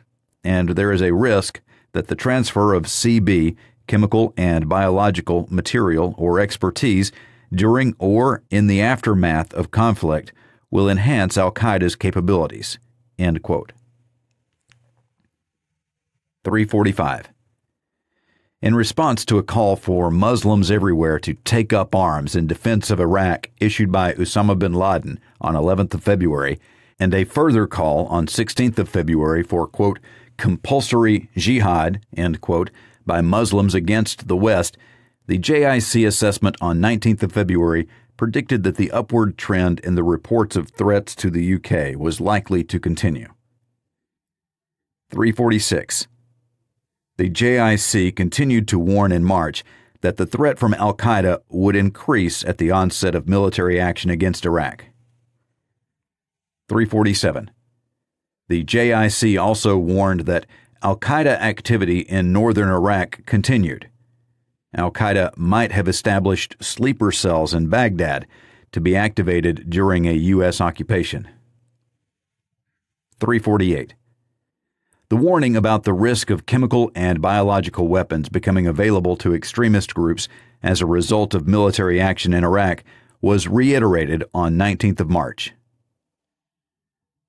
S1: and there is a risk that the transfer of CB, chemical and biological material or expertise, during or in the aftermath of conflict will enhance al-Qaeda's capabilities." End quote. 345. In response to a call for Muslims everywhere to take up arms in defense of Iraq issued by Osama bin Laden on 11th of February, and a further call on 16th of February for, quote, compulsory jihad, end quote, by Muslims against the West, the JIC assessment on 19th of February predicted that the upward trend in the reports of threats to the UK was likely to continue. 346. The JIC continued to warn in March that the threat from al-Qaeda would increase at the onset of military action against Iraq. 347. The JIC also warned that al-Qaeda activity in northern Iraq continued. Al-Qaeda might have established sleeper cells in Baghdad to be activated during a U.S. occupation. 348. The warning about the risk of chemical and biological weapons becoming available to extremist groups as a result of military action in Iraq was reiterated on 19th of March.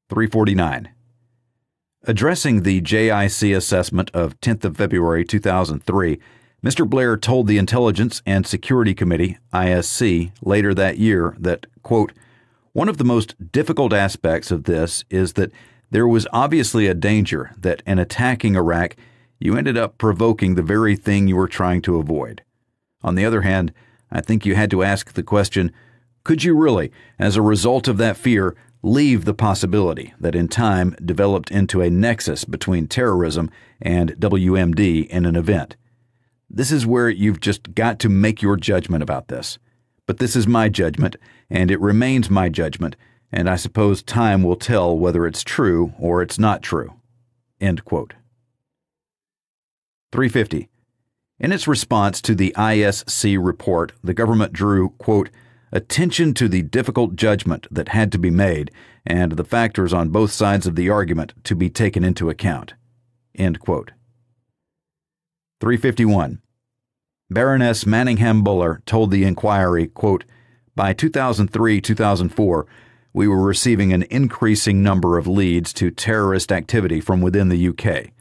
S1: 349. Addressing the JIC assessment of 10th of February 2003, Mr. Blair told the Intelligence and Security Committee, ISC, later that year that, quote, one of the most difficult aspects of this is that there was obviously a danger that in attacking Iraq, you ended up provoking the very thing you were trying to avoid. On the other hand, I think you had to ask the question, could you really, as a result of that fear, leave the possibility that in time developed into a nexus between terrorism and WMD in an event? This is where you've just got to make your judgment about this. But this is my judgment, and it remains my judgment, and I suppose time will tell whether it's true or it's not true. End quote. 350. In its response to the ISC report, the government drew, quote, attention to the difficult judgment that had to be made and the factors on both sides of the argument to be taken into account. End quote. 351. Baroness Manningham Buller told the inquiry, quote, by 2003-2004, we were receiving an increasing number of leads to terrorist activity from within the UK.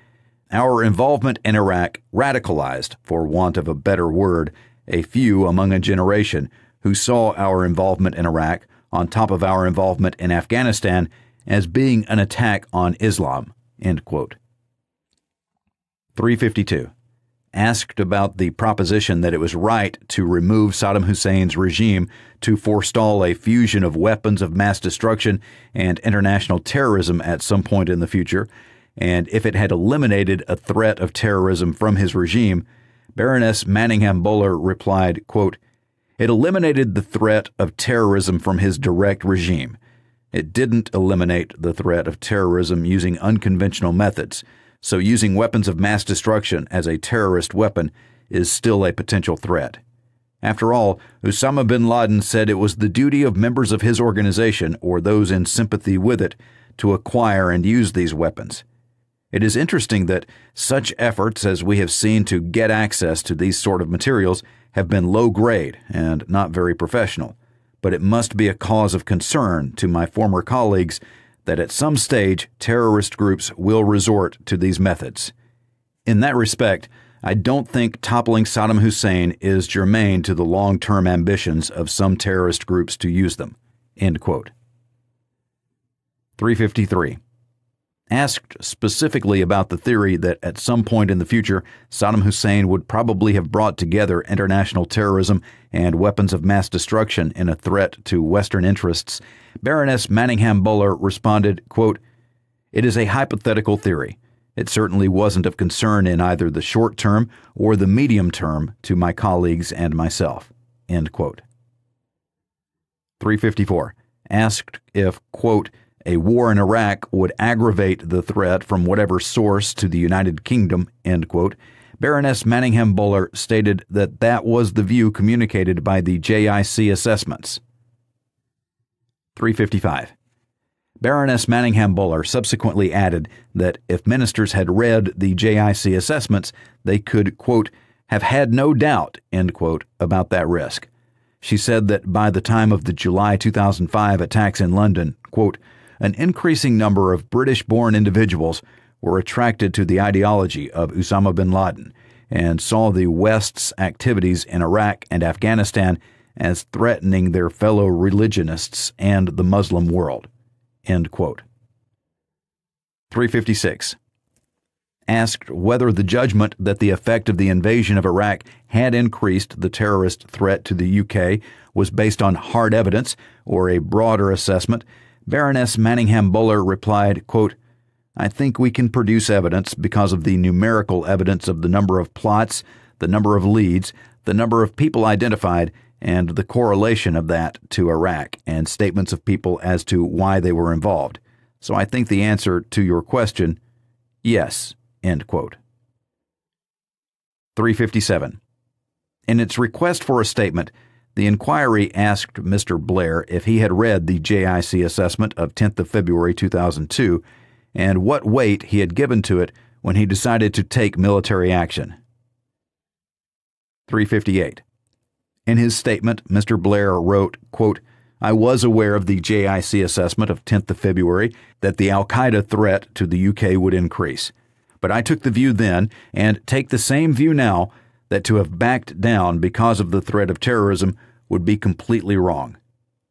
S1: Our involvement in Iraq radicalized, for want of a better word, a few among a generation who saw our involvement in Iraq, on top of our involvement in Afghanistan, as being an attack on Islam. End quote. 352. Asked about the proposition that it was right to remove Saddam Hussein's regime to forestall a fusion of weapons of mass destruction and international terrorism at some point in the future, and if it had eliminated a threat of terrorism from his regime, Baroness Manningham Buller replied, quote, it eliminated the threat of terrorism from his direct regime. It didn't eliminate the threat of terrorism using unconventional methods, so using weapons of mass destruction as a terrorist weapon is still a potential threat. After all, Osama bin Laden said it was the duty of members of his organization or those in sympathy with it to acquire and use these weapons. It is interesting that such efforts as we have seen to get access to these sort of materials have been low grade and not very professional, but it must be a cause of concern to my former colleagues that at some stage terrorist groups will resort to these methods. In that respect, I don't think toppling Saddam Hussein is germane to the long-term ambitions of some terrorist groups to use them. End quote. 353. Asked specifically about the theory that at some point in the future, Saddam Hussein would probably have brought together international terrorism and weapons of mass destruction in a threat to Western interests, Baroness Manningham Buller responded, quote, it is a hypothetical theory. It certainly wasn't of concern in either the short term or the medium term to my colleagues and myself." End quote. 354. Asked if, quote, "a war in Iraq would aggravate the threat from whatever source to the United Kingdom," end quote, Baroness Manningham-Buller stated that that was the view communicated by the JIC assessments. 355. Baroness Manningham-Buller subsequently added that if ministers had read the JIC assessments, they could, quote, "have had no doubt," end quote, about that risk. She said that by the time of the July 2005 attacks in London, quote, "an increasing number of British-born individuals were attracted to the ideology of Osama bin Laden and saw the West's activities in Iraq and Afghanistan as threatening their fellow religionists and the Muslim world." End quote. 356. Asked whether the judgment that the effect of the invasion of Iraq had increased the terrorist threat to the UK was based on hard evidence or a broader assessment, Baroness Manningham-Buller replied, quote, "I think we can produce evidence because of the numerical evidence of the number of plots, the number of leads, the number of people identified, and the correlation of that to Iraq and statements of people as to why they were involved. So I think the answer to your question, yes," end quote. 357. In its request for a statement, the inquiry asked Mr. Blair if he had read the JIC assessment of 10th of February 2002 and what weight he had given to it when he decided to take military action. 358. In his statement, Mr. Blair wrote, quote, "I was aware of the JIC assessment of 10th of February that the al-Qaeda threat to the UK would increase. But I took the view then, and take the same view now, that to have backed down because of the threat of terrorism would be completely wrong.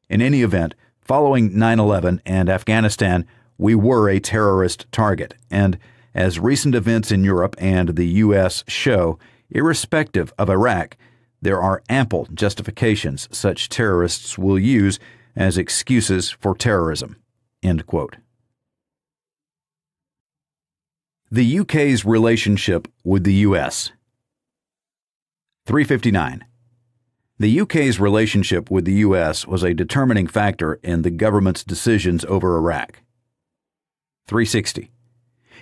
S1: In any event, following 9/11 and Afghanistan, we were a terrorist target, and as recent events in Europe and the U.S. show, irrespective of Iraq, there are ample justifications such terrorists will use as excuses for terrorism." End quote. The UK's relationship with the U.S. 359. The UK's relationship with the U.S. was a determining factor in the government's decisions over Iraq. 360.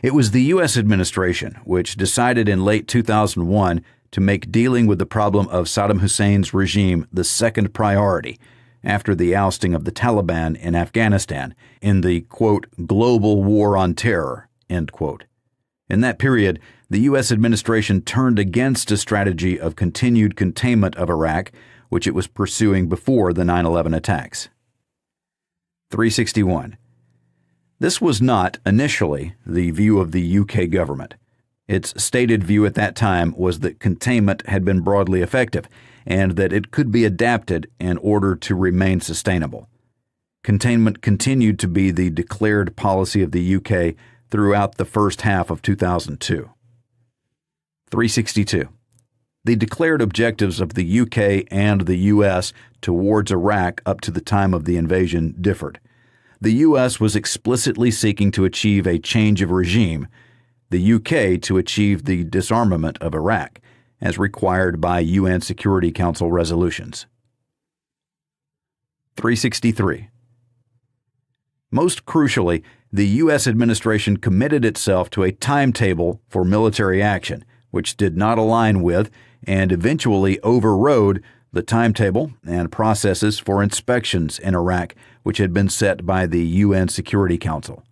S1: It was the U.S. administration which decided in late 2001 to make dealing with the problem of Saddam Hussein's regime the second priority after the ousting of the Taliban in Afghanistan in the, quote, "global war on terror," end quote. In that period, the U.S. administration turned against a strategy of continued containment of Iraq, which it was pursuing before the 9/11 attacks. 361. This was not, initially, the view of the UK government. Its stated view at that time was that containment had been broadly effective and that it could be adapted in order to remain sustainable. Containment continued to be the declared policy of the UK throughout the first half of 2002. 362. The declared objectives of the UK and the U.S. towards Iraq up to the time of the invasion differed. The U.S. was explicitly seeking to achieve a change of regime, the UK to achieve the disarmament of Iraq, as required by UN Security Council resolutions. 363. Most crucially, the U.S. administration committed itself to a timetable for military action, which did not align with and eventually overrode the timetable and processes for inspections in Iraq, which had been set by the UN Security Council.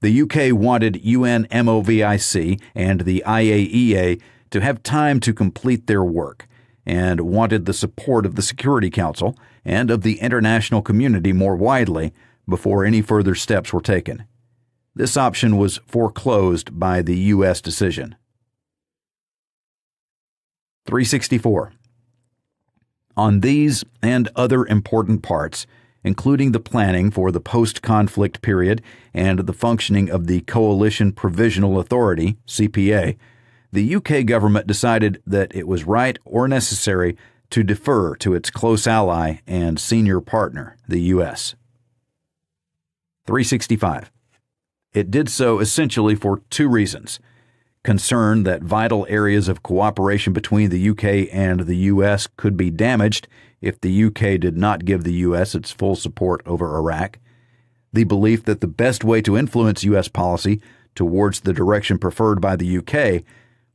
S1: The UK wanted UN MOVIC and the IAEA to have time to complete their work, and wanted the support of the Security Council and of the international community more widely before any further steps were taken. This option was foreclosed by the U.S. decision. 364. On these and other important parts, including the planning for the post-conflict period and the functioning of the Coalition Provisional Authority, CPA, the UK government decided that it was right or necessary to defer to its close ally and senior partner, the U.S. 365. It did so essentially for two reasons: concern that vital areas of cooperation between the UK and the US could be damaged if the UK did not give the US its full support over Iraq, the belief that the best way to influence US policy towards the direction preferred by the UK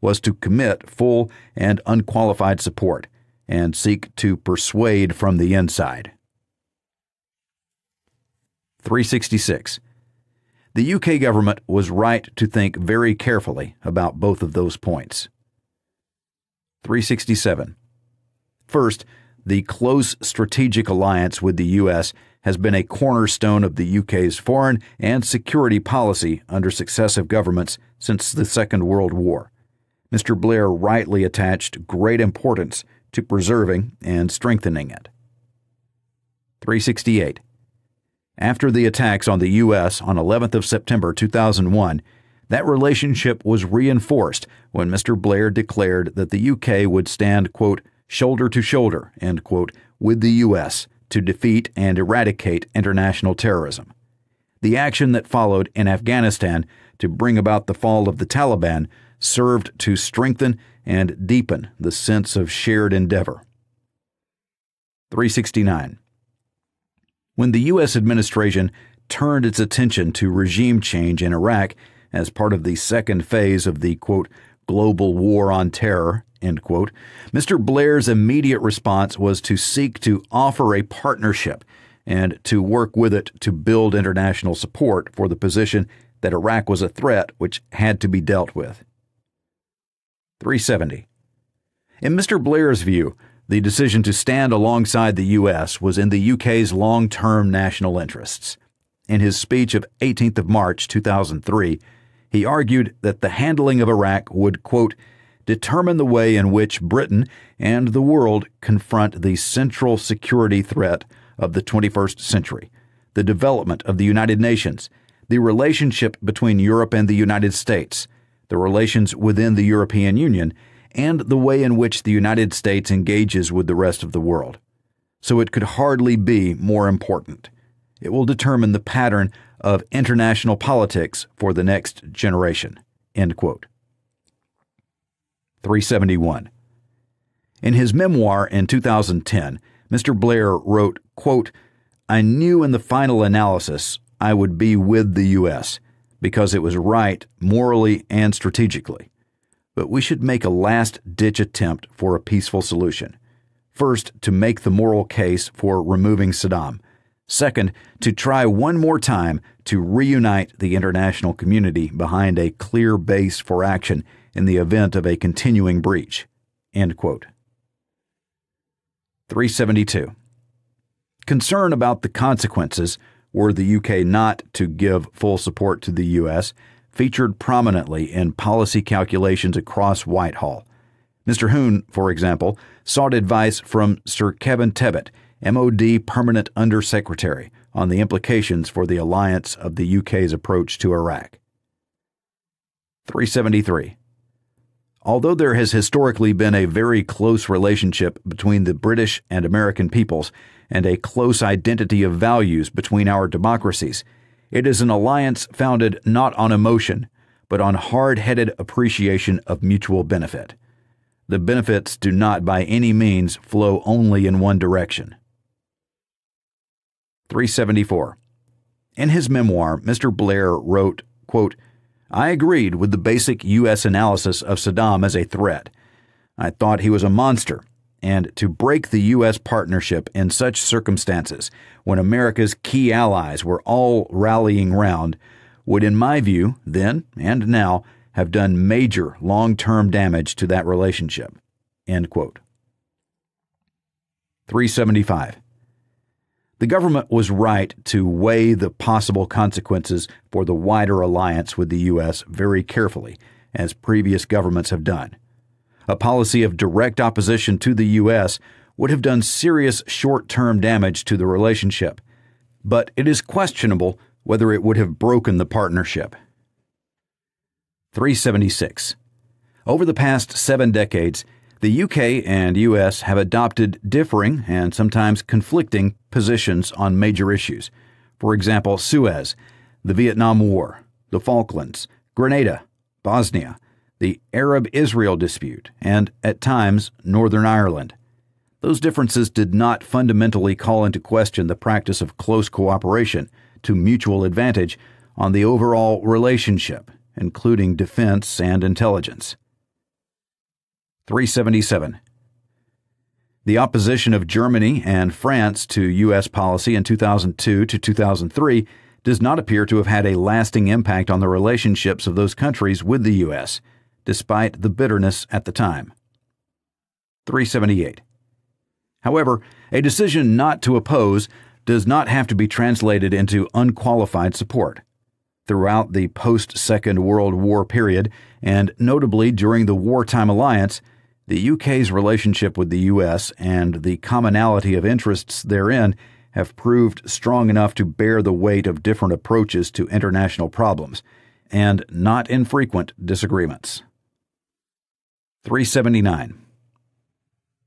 S1: was to commit full and unqualified support and seek to persuade from the inside. 366. The UK government was right to think very carefully about both of those points. 367. First, the close strategic alliance with the U.S. has been a cornerstone of the UK's foreign and security policy under successive governments since the Second World War. Mr. Blair rightly attached great importance to preserving and strengthening it. 368. After the attacks on the U.S. on 11th of September 2001, that relationship was reinforced when Mr. Blair declared that the U.K. would stand, quote, shoulder to shoulder, end quote, with the U.S. to defeat and eradicate international terrorism. The action that followed in Afghanistan to bring about the fall of the Taliban served to strengthen and deepen the sense of shared endeavor. 369. When the U.S. administration turned its attention to regime change in Iraq as part of the second phase of the, quote, global war on terror, end quote, Mr. Blair's immediate response was to seek to offer a partnership and to work with it to build international support for the position that Iraq was a threat which had to be dealt with. 370. In Mr. Blair's view, the decision to stand alongside the U.S. was in the UK's long-term national interests. In his speech of 18th of March 2003, he argued that the handling of Iraq would, quote, determine the way in which Britain and the world confront the central security threat of the 21st century, the development of the United Nations, the relationship between Europe and the United States, the relations within the European Union, and the way in which the United States engages with the rest of the world. So it could hardly be more important. It will determine the pattern of international politics for the next generation. End quote. 371. In his memoir in 2010, Mr. Blair wrote, quote, I knew in the final analysis I would be with the U.S. because it was right morally and strategically. But we should make a last-ditch attempt for a peaceful solution. First, to make the moral case for removing Saddam. Second, to try one more time to reunite the international community behind a clear base for action in the event of a continuing breach. End quote. 372. Concern about the consequences were the UK not to give full support to the U.S. featured prominently in policy calculations across Whitehall. Mr. Hoon, for example, sought advice from Sir Kevin Tebbit, MOD Permanent Under-Secretary, on the implications for the alliance of the UK's approach to Iraq. 373. Although there has historically been a very close relationship between the British and American peoples and a close identity of values between our democracies, it is an alliance founded not on emotion, but on hard-headed appreciation of mutual benefit. The benefits do not by any means flow only in one direction. 374. In his memoir, Mr. Blair wrote, quote, I agreed with the basic U.S. analysis of Saddam as a threat. I thought he was a monster, and to break the U.S. partnership in such circumstances, when America's key allies were all rallying round, would, in my view, then and now, have done major long-term damage to that relationship. End quote. 375. The government was right to weigh the possible consequences for the wider alliance with the U.S. very carefully, as previous governments have done. A policy of direct opposition to the U.S. would have done serious short-term damage to the relationship, but it is questionable whether it would have broken the partnership. 376. Over the past 7 decades, the UK and US have adopted differing and sometimes conflicting positions on major issues. For example, Suez, the Vietnam War, the Falklands, Grenada, Bosnia, the Arab-Israel dispute, and, at times, Northern Ireland. Those differences did not fundamentally call into question the practice of close cooperation to mutual advantage on the overall relationship, including defense and intelligence. 377. The opposition of Germany and France to U.S. policy in 2002 to 2003 does not appear to have had a lasting impact on the relationships of those countries with the U.S., despite the bitterness at the time. 378. However, a decision not to oppose does not have to be translated into unqualified support. Throughout the post-Second World War period, and notably during the wartime alliance, the UK's relationship with the U.S. and the commonality of interests therein have proved strong enough to bear the weight of different approaches to international problems, and not infrequent disagreements. 379.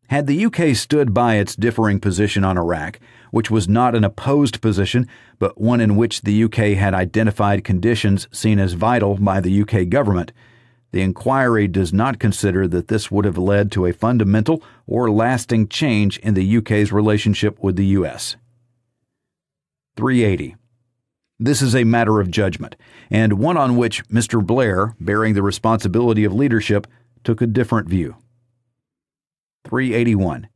S1: Had the UK stood by its differing position on Iraq, which was not an opposed position, but one in which the UK had identified conditions seen as vital by the UK government, the inquiry does not consider that this would have led to a fundamental or lasting change in the UK's relationship with the US. 380. This is a matter of judgment, and one on which Mr. Blair, bearing the responsibility of leadership, took a different view. 381.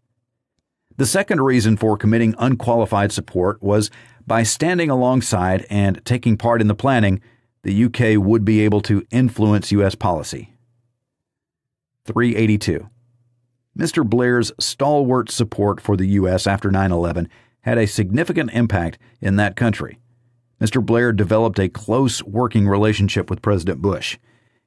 S1: The second reason for committing unqualified support was by standing alongside and taking part in the planning, the UK would be able to influence U.S. policy. 382. Mr. Blair's stalwart support for the U.S. after 9/11 had a significant impact in that country. Mr. Blair developed a close working relationship with President Bush.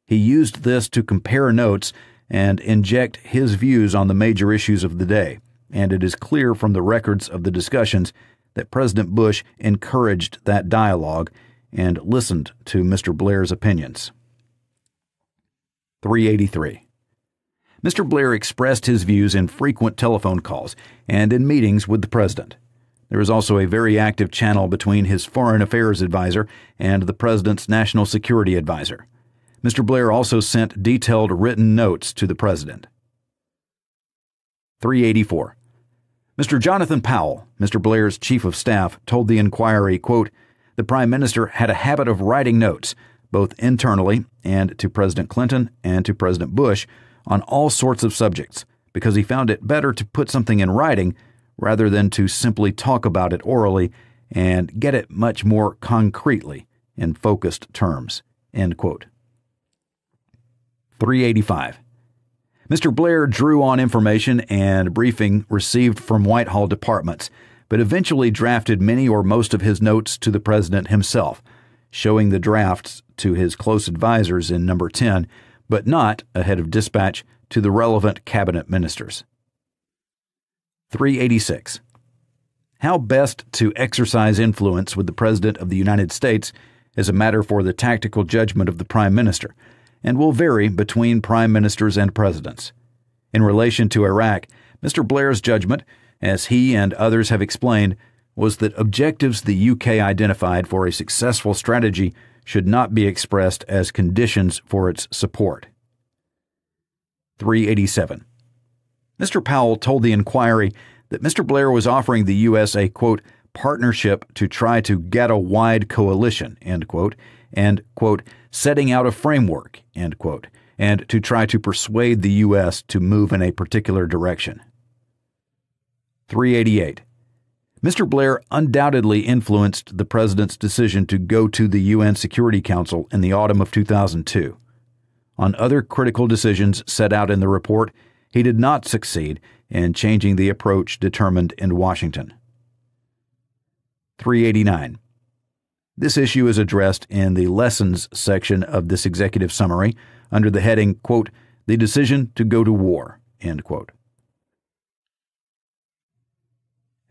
S1: He used this to compare notes and inject his views on the major issues of the day, and it is clear from the records of the discussions that President Bush encouraged that dialogue and listened to Mr. Blair's opinions. 383. Mr. Blair expressed his views in frequent telephone calls and in meetings with the President. There is also a very active channel between his Foreign Affairs Advisor and the President's National Security Advisor. Mr. Blair also sent detailed written notes to the President. 384. Mr. Jonathan Powell, Mr. Blair's Chief of Staff, told the inquiry, quote, "The Prime Minister had a habit of writing notes, both internally and to President Clinton and to President Bush, on all sorts of subjects, because he found it better to put something in writing rather than to simply talk about it orally and get it much more concretely in focused terms." End quote. 385. Mr. Blair drew on information and briefing received from Whitehall departments, but eventually drafted many or most of his notes to the President himself, showing the drafts to his close advisors in number 10, but not, ahead of dispatch, to the relevant cabinet ministers. 386. How best to exercise influence with the President of the United States is a matter for the tactical judgment of the Prime Minister, and will vary between prime ministers and presidents. In relation to Iraq, Mr. Blair's judgment, as he and others have explained, was that objectives the UK identified for a successful strategy should not be expressed as conditions for its support. 387. Mr. Powell told the inquiry that Mr. Blair was offering the U.S. a, quote, partnership to try to get a wide coalition, end quote, and, quote, setting out a framework, end quote, and to try to persuade the U.S. to move in a particular direction. 388. Mr. Blair undoubtedly influenced the President's decision to go to the UN Security Council in the autumn of 2002. On other critical decisions set out in the report, he did not succeed in changing the approach determined in Washington. 389. This issue is addressed in the Lessons section of this executive summary under the heading, quote, the decision to go to war, end quote.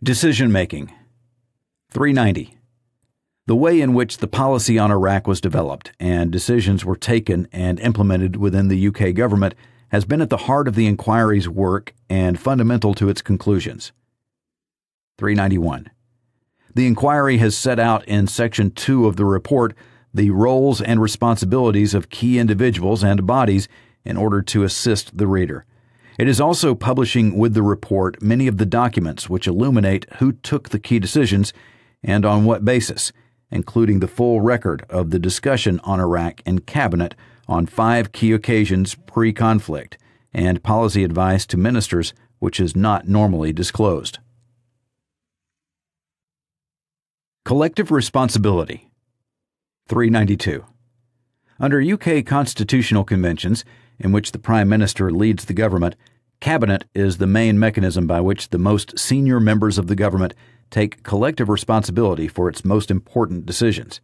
S1: Decision-making. 390. The way in which the policy on Iraq was developed and decisions were taken and implemented within the UK government has been at the heart of the inquiry's work and fundamental to its conclusions. 391. The inquiry has set out in Section 2 of the report the roles and responsibilities of key individuals and bodies in order to assist the reader. It is also publishing with the report many of the documents which illuminate who took the key decisions and on what basis, including the full record of the discussion on Iraq in Cabinet on 5 key occasions pre-conflict, and policy advice to ministers which is not normally disclosed. Collective Responsibility 392. Under UK constitutional conventions, in which the Prime Minister leads the government, Cabinet is the main mechanism by which the most senior members of the government take collective responsibility for its most important decisions.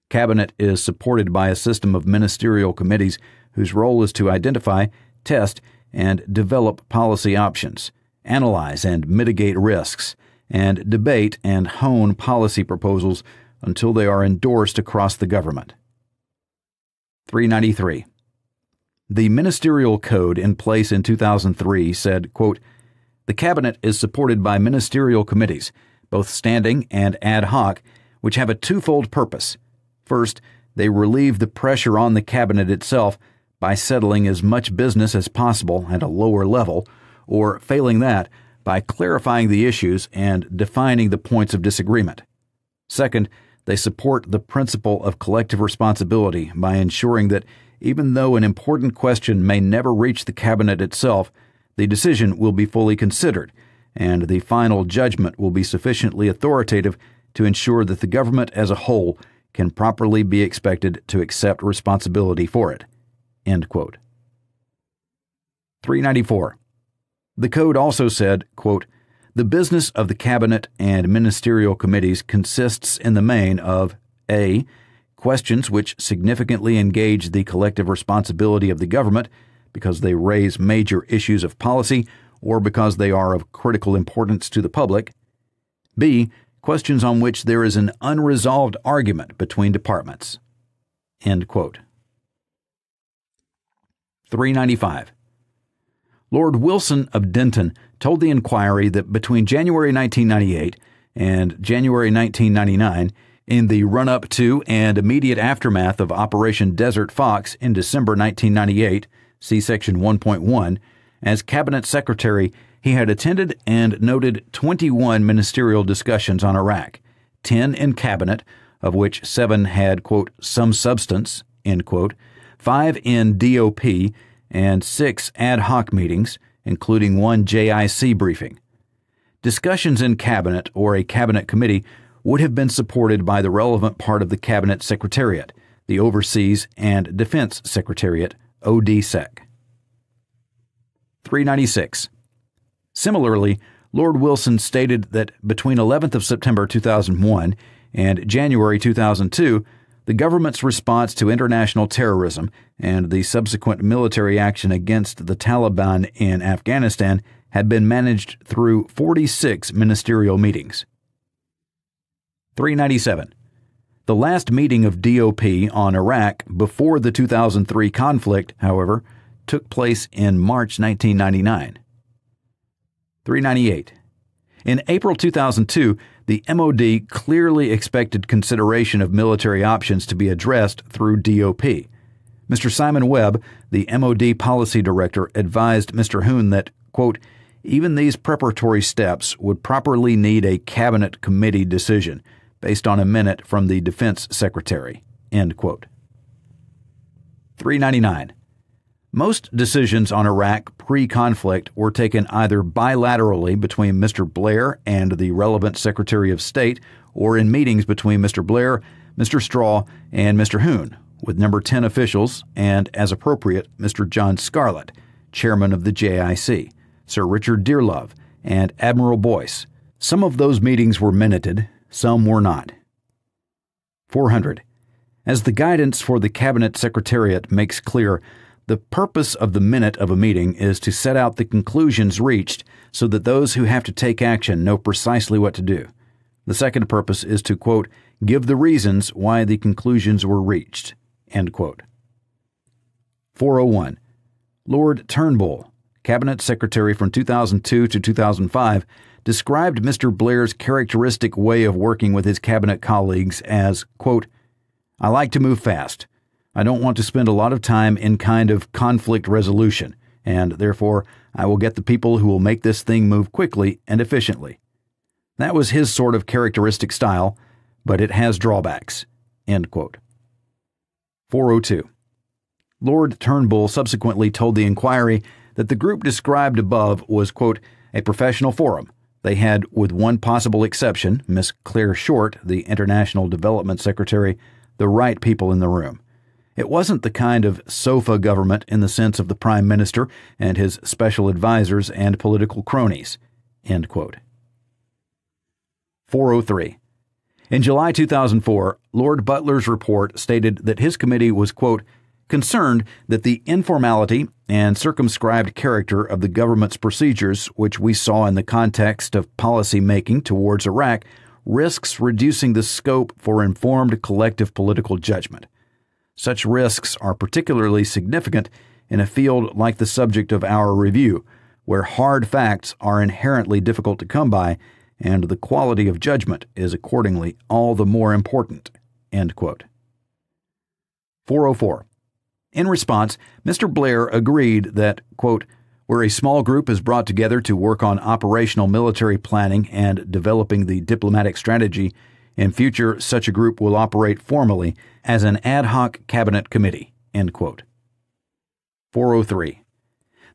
S1: Cabinet is supported by a system of ministerial committees whose role is to identify, test, and develop policy options, analyze and mitigate risks, and debate and hone policy proposals until they are endorsed across the government. 393. The ministerial code in place in 2003 said, quote, "The Cabinet is supported by ministerial committees, both standing and ad hoc, which have a twofold purpose. First, they relieve the pressure on the Cabinet itself by settling as much business as possible at a lower level, or, failing that, by clarifying the issues and defining the points of disagreement. Second, they support the principle of collective responsibility by ensuring that even though an important question may never reach the Cabinet itself, the decision will be fully considered, and the final judgment will be sufficiently authoritative to ensure that the government as a whole can properly be expected to accept responsibility for it." End quote. 394. The code also said, quote, "The business of the Cabinet and ministerial committees consists in the main of a. Questions which significantly engage the collective responsibility of the government because they raise major issues of policy or because they are of critical importance to the public. B. Questions on which there is an unresolved argument between departments." End quote. 395. Lord Wilson of Denton told the inquiry that between January 1998 and January 1999, in the run-up to and immediate aftermath of Operation Desert Fox in December 1998, see Section 1.1, as Cabinet Secretary, he had attended and noted 21 ministerial discussions on Iraq, 10 in Cabinet, of which 7 had, quote, "some substance," end quote, 5 in DOP, and 6 ad hoc meetings, including 1 JIC briefing. Discussions in Cabinet or a Cabinet committee would have been supported by the relevant part of the Cabinet Secretariat, the Overseas and Defense Secretariat, ODSEC. 396. Similarly, Lord Wilson stated that between 11th of September 2001 and January 2002, the government's response to international terrorism and the subsequent military action against the Taliban in Afghanistan had been managed through 46 ministerial meetings. 397. The last meeting of DOP on Iraq before the 2003 conflict, however, took place in March 1999. 398. In April 2002, the MOD clearly expected consideration of military options to be addressed through DOP. Mr. Simon Webb, the MOD policy director, advised Mr. Hoon that, quote, "even these preparatory steps would properly need a Cabinet committee decision based on a minute from the Defense Secretary," end quote. 399. Most decisions on Iraq pre-conflict were taken either bilaterally between Mr. Blair and the relevant Secretary of State or in meetings between Mr. Blair, Mr. Straw, and Mr. Hoon, with number 10 officials and, as appropriate, Mr. John Scarlett, Chairman of the JIC, Sir Richard Dearlove, and Admiral Boyce. Some of those meetings were minuted, some were not. 400. As the guidance for the Cabinet Secretariat makes clear, the purpose of the minute of a meeting is to set out the conclusions reached so that those who have to take action know precisely what to do. The second purpose is to, quote, "give the reasons why the conclusions were reached," end quote. 401. Lord Turnbull, Cabinet Secretary from 2002 to 2005, described Mr. Blair's characteristic way of working with his Cabinet colleagues as, quote, I like to move fast. I don't want to spend a lot of time in kind of conflict resolution, and therefore I will get the people who will make this thing move quickly and efficiently. That was his sort of characteristic style, but it has drawbacks." End quote. 402. Lord Turnbull subsequently told the inquiry that the group described above was, quote, "a professional forum. They had, with one possible exception, Miss Claire Short, the International Development Secretary, the right people in the room. It wasn't the kind of sofa government in the sense of the Prime Minister and his special advisors and political cronies." End quote. 403. In July 2004, Lord Butler's report stated that his committee was, quote, "concerned that the informality and circumscribed character of the government's procedures, which we saw in the context of policy making towards Iraq, risks reducing the scope for informed collective political judgment. Such risks are particularly significant in a field like the subject of our review, where hard facts are inherently difficult to come by, and the quality of judgment is accordingly all the more important." End quote. 404. In response, Mr. Blair agreed that, quote, "where a small group is brought together to work on operational military planning and developing the diplomatic strategy, in future such a group will operate formally as an ad hoc cabinet committee." End quote. 403.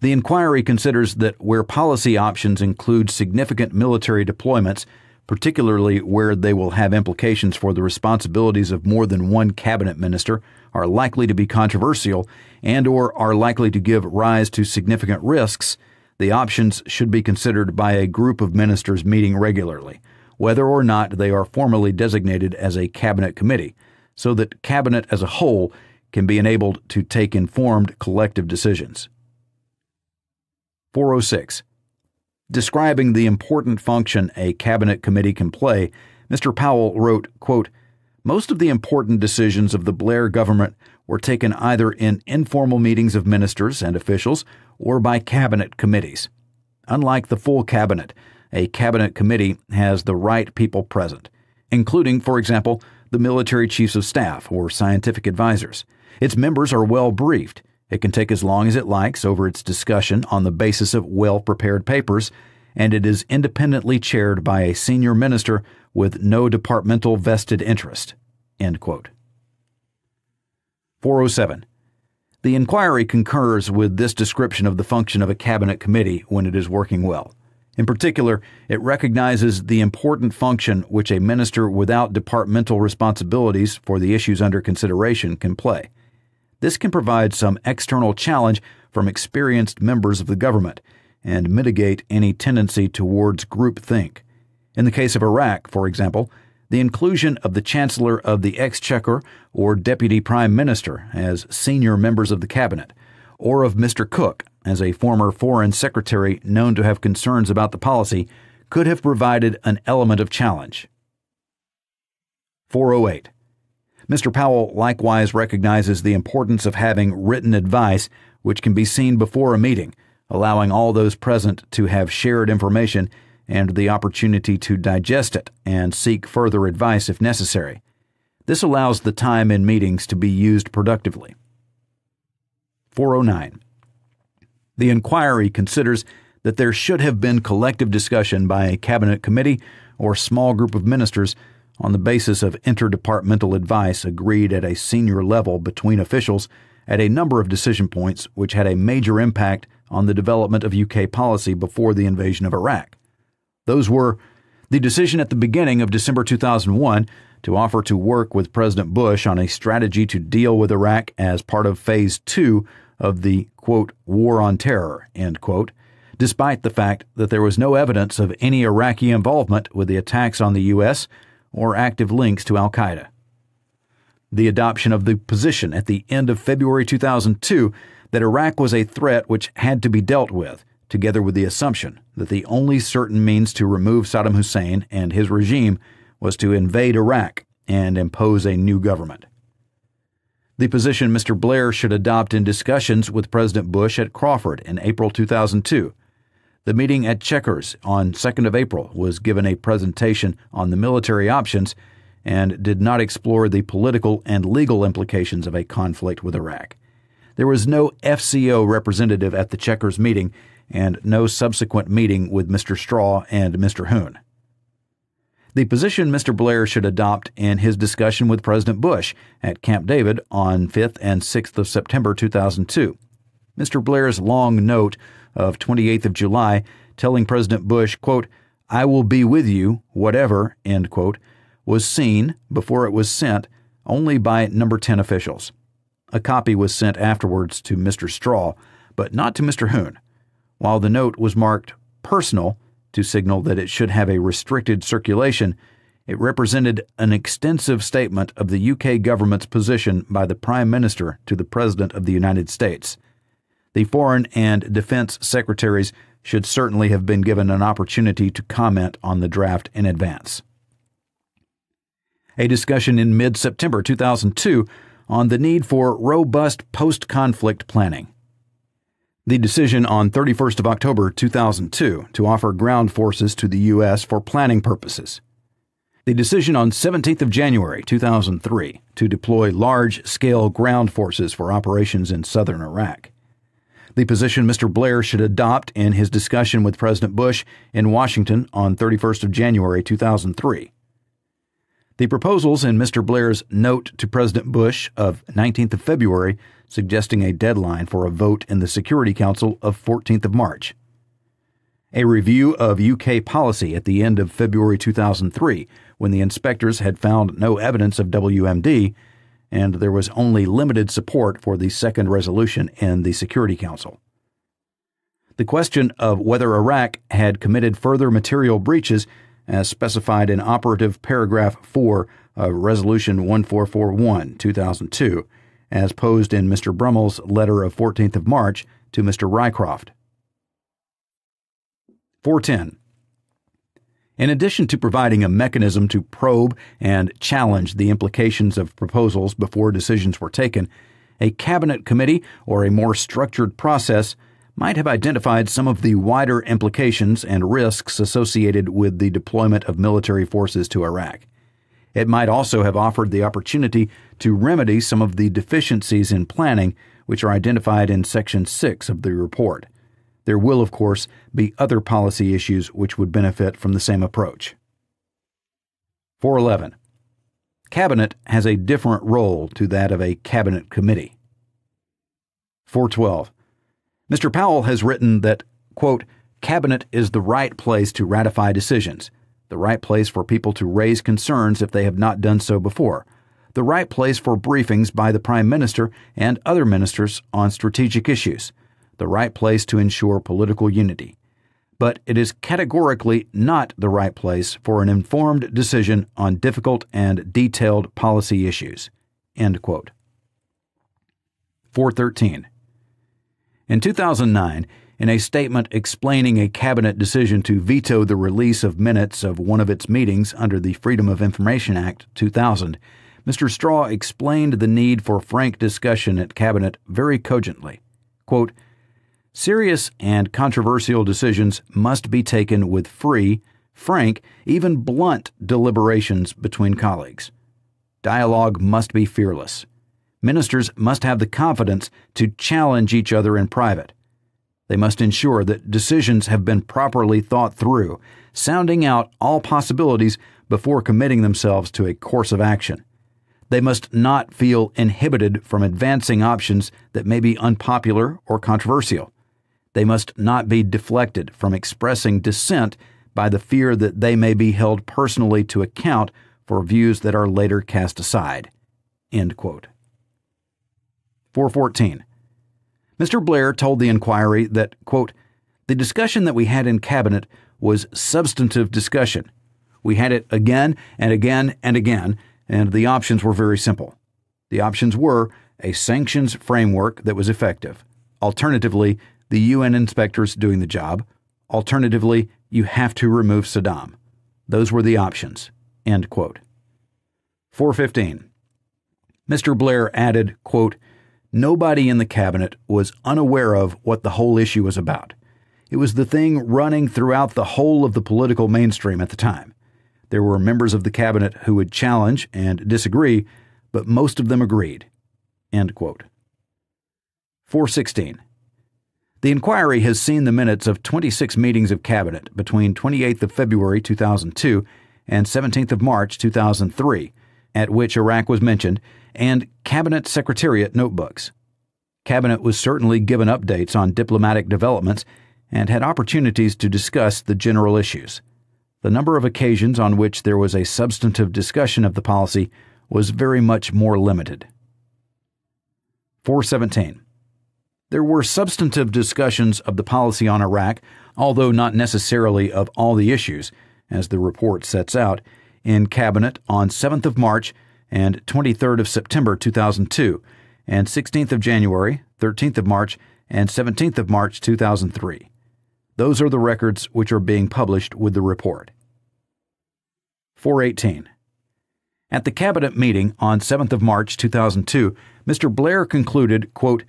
S1: The inquiry considers that where policy options include significant military deployments, particularly where they will have implications for the responsibilities of more than one cabinet minister, are likely to be controversial and/or are likely to give rise to significant risks, the options should be considered by a group of ministers meeting regularly, whether or not they are formally designated as a cabinet committee, so that cabinet as a whole can be enabled to take informed collective decisions. 406. Describing the important function a cabinet committee can play, Mr. Powell wrote, quote, "most of the important decisions of the Blair government were taken either in informal meetings of ministers and officials or by cabinet committees. Unlike the full cabinet, a cabinet committee has the right people present, including, for example, the military chiefs of staff or scientific advisors. Its members are well briefed. It can take as long as it likes over its discussion on the basis of well-prepared papers, and it is independently chaired by a senior minister with no departmental vested interest." End quote. 407. The inquiry concurs with this description of the function of a cabinet committee when it is working well. In particular, it recognizes the important function which a minister without departmental responsibilities for the issues under consideration can play. This can provide some external challenge from experienced members of the government and mitigate any tendency towards groupthink. In the case of Iraq, for example, the inclusion of the Chancellor of the Exchequer or Deputy Prime Minister as senior members of the cabinet, or of Mr. Cook as a former Foreign Secretary known to have concerns about the policy, could have provided an element of challenge. 408. Mr. Powell likewise recognizes the importance of having written advice which can be seen before a meeting, allowing all those present to have shared information and the opportunity to digest it and seek further advice if necessary. This allows the time in meetings to be used productively. 409. The inquiry considers that there should have been collective discussion by a cabinet committee or small group of ministers on the basis of interdepartmental advice agreed at a senior level between officials at a number of decision points which had a major impact on the development of UK policy before the invasion of Iraq. Those were the decision at the beginning of December 2001 to offer to work with President Bush on a strategy to deal with Iraq as part of Phase 2 of the, quote, war on terror, end quote, despite the fact that there was no evidence of any Iraqi involvement with the attacks on the U.S. or active links to al-Qaeda. The adoption of the position at the end of February 2002 that Iraq was a threat which had to be dealt with, together with the assumption that the only certain means to remove Saddam Hussein and his regime was to invade Iraq and impose a new government. The position Mr. Blair should adopt in discussions with President Bush at Crawford in April 2002. The meeting at Chequers on 2nd of April was given a presentation on the military options, and did not explore the political and legal implications of a conflict with Iraq. There was no FCO representative at the Chequers meeting and no subsequent meeting with Mr. Straw and Mr. Hoon. The position Mr. Blair should adopt in his discussion with President Bush at Camp David on 5th and 6th of September 2002. Mr. Blair's long note of 28th of July telling President Bush, quote, "I will be with you, whatever," end quote, was seen, before it was sent, only by number 10 officials. A copy was sent afterwards to Mr. Straw, but not to Mr. Hoon. While the note was marked personal to signal that it should have a restricted circulation, it represented an extensive statement of the UK government's position by the Prime Minister to the President of the United States. The Foreign and Defense Secretaries should certainly have been given an opportunity to comment on the draft in advance. A discussion in mid-September 2002 on the need for robust post-conflict planning. The decision on 31st of October 2002 to offer ground forces to the U.S. for planning purposes. The decision on 17th of January 2003 to deploy large-scale ground forces for operations in southern Iraq. The position Mr. Blair should adopt in his discussion with President Bush in Washington on 31st of January 2003. The proposals in Mr. Blair's note to President Bush of 19th of February suggesting a deadline for a vote in the Security Council of 14th of March. A review of UK policy at the end of February 2003 when the inspectors had found no evidence of WMD and there was only limited support for the second resolution in the Security Council. The question of whether Iraq had committed further material breaches as specified in Operative Paragraph 4 of Resolution 1441, 2002, as posed in Mr. Brummel's letter of 14th of March to Mr. Rycroft. 410. In addition to providing a mechanism to probe and challenge the implications of proposals before decisions were taken, a cabinet committee or a more structured process might have identified some of the wider implications and risks associated with the deployment of military forces to Iraq. It might also have offered the opportunity to remedy some of the deficiencies in planning which are identified in Section 6 of the report. There will, of course, be other policy issues which would benefit from the same approach. 411. Cabinet has a different role to that of a cabinet committee. 412. Mr. Powell has written that, quote, Cabinet is the right place to ratify decisions, the right place for people to raise concerns if they have not done so before, the right place for briefings by the Prime Minister and other ministers on strategic issues, the right place to ensure political unity. But it is categorically not the right place for an informed decision on difficult and detailed policy issues. End quote. 413. In 2009, in a statement explaining a cabinet decision to veto the release of minutes of one of its meetings under the Freedom of Information Act 2000, Mr. Straw explained the need for frank discussion at cabinet very cogently. Quote, serious and controversial decisions must be taken with free, frank, even blunt deliberations between colleagues. Dialogue must be fearless. Ministers must have the confidence to challenge each other in private. They must ensure that decisions have been properly thought through, sounding out all possibilities before committing themselves to a course of action. They must not feel inhibited from advancing options that may be unpopular or controversial. They must not be deflected from expressing dissent by the fear that they may be held personally to account for views that are later cast aside. End quote. 414. Mr. Blair told the inquiry that, quote, the discussion that we had in Cabinet was substantive discussion. We had it again and again and again, and the options were very simple. The options were a sanctions framework that was effective. Alternatively, the UN inspectors doing the job. Alternatively, you have to remove Saddam. Those were the options. End quote. 415. Mr. Blair added, quote, nobody in the cabinet was unaware of what the whole issue was about. It was the thing running throughout the whole of the political mainstream at the time. There were members of the cabinet who would challenge and disagree, but most of them agreed." End quote. 416. The inquiry has seen the minutes of 26 meetings of cabinet between 28th of February 2002 and 17th of March 2003, at which Iraq was mentioned, and Cabinet Secretariat notebooks. Cabinet was certainly given updates on diplomatic developments and had opportunities to discuss the general issues. The number of occasions on which there was a substantive discussion of the policy was very much more limited. 417. There were substantive discussions of the policy on Iraq, although not necessarily of all the issues, as the report sets out, in Cabinet on 7th of March and 23rd of September 2002, and 16th of January, 13th of March, and 17th of March 2003. Those are the records which are being published with the report. 418. At the Cabinet meeting on 7th of March 2002, Mr. Blair concluded, quote,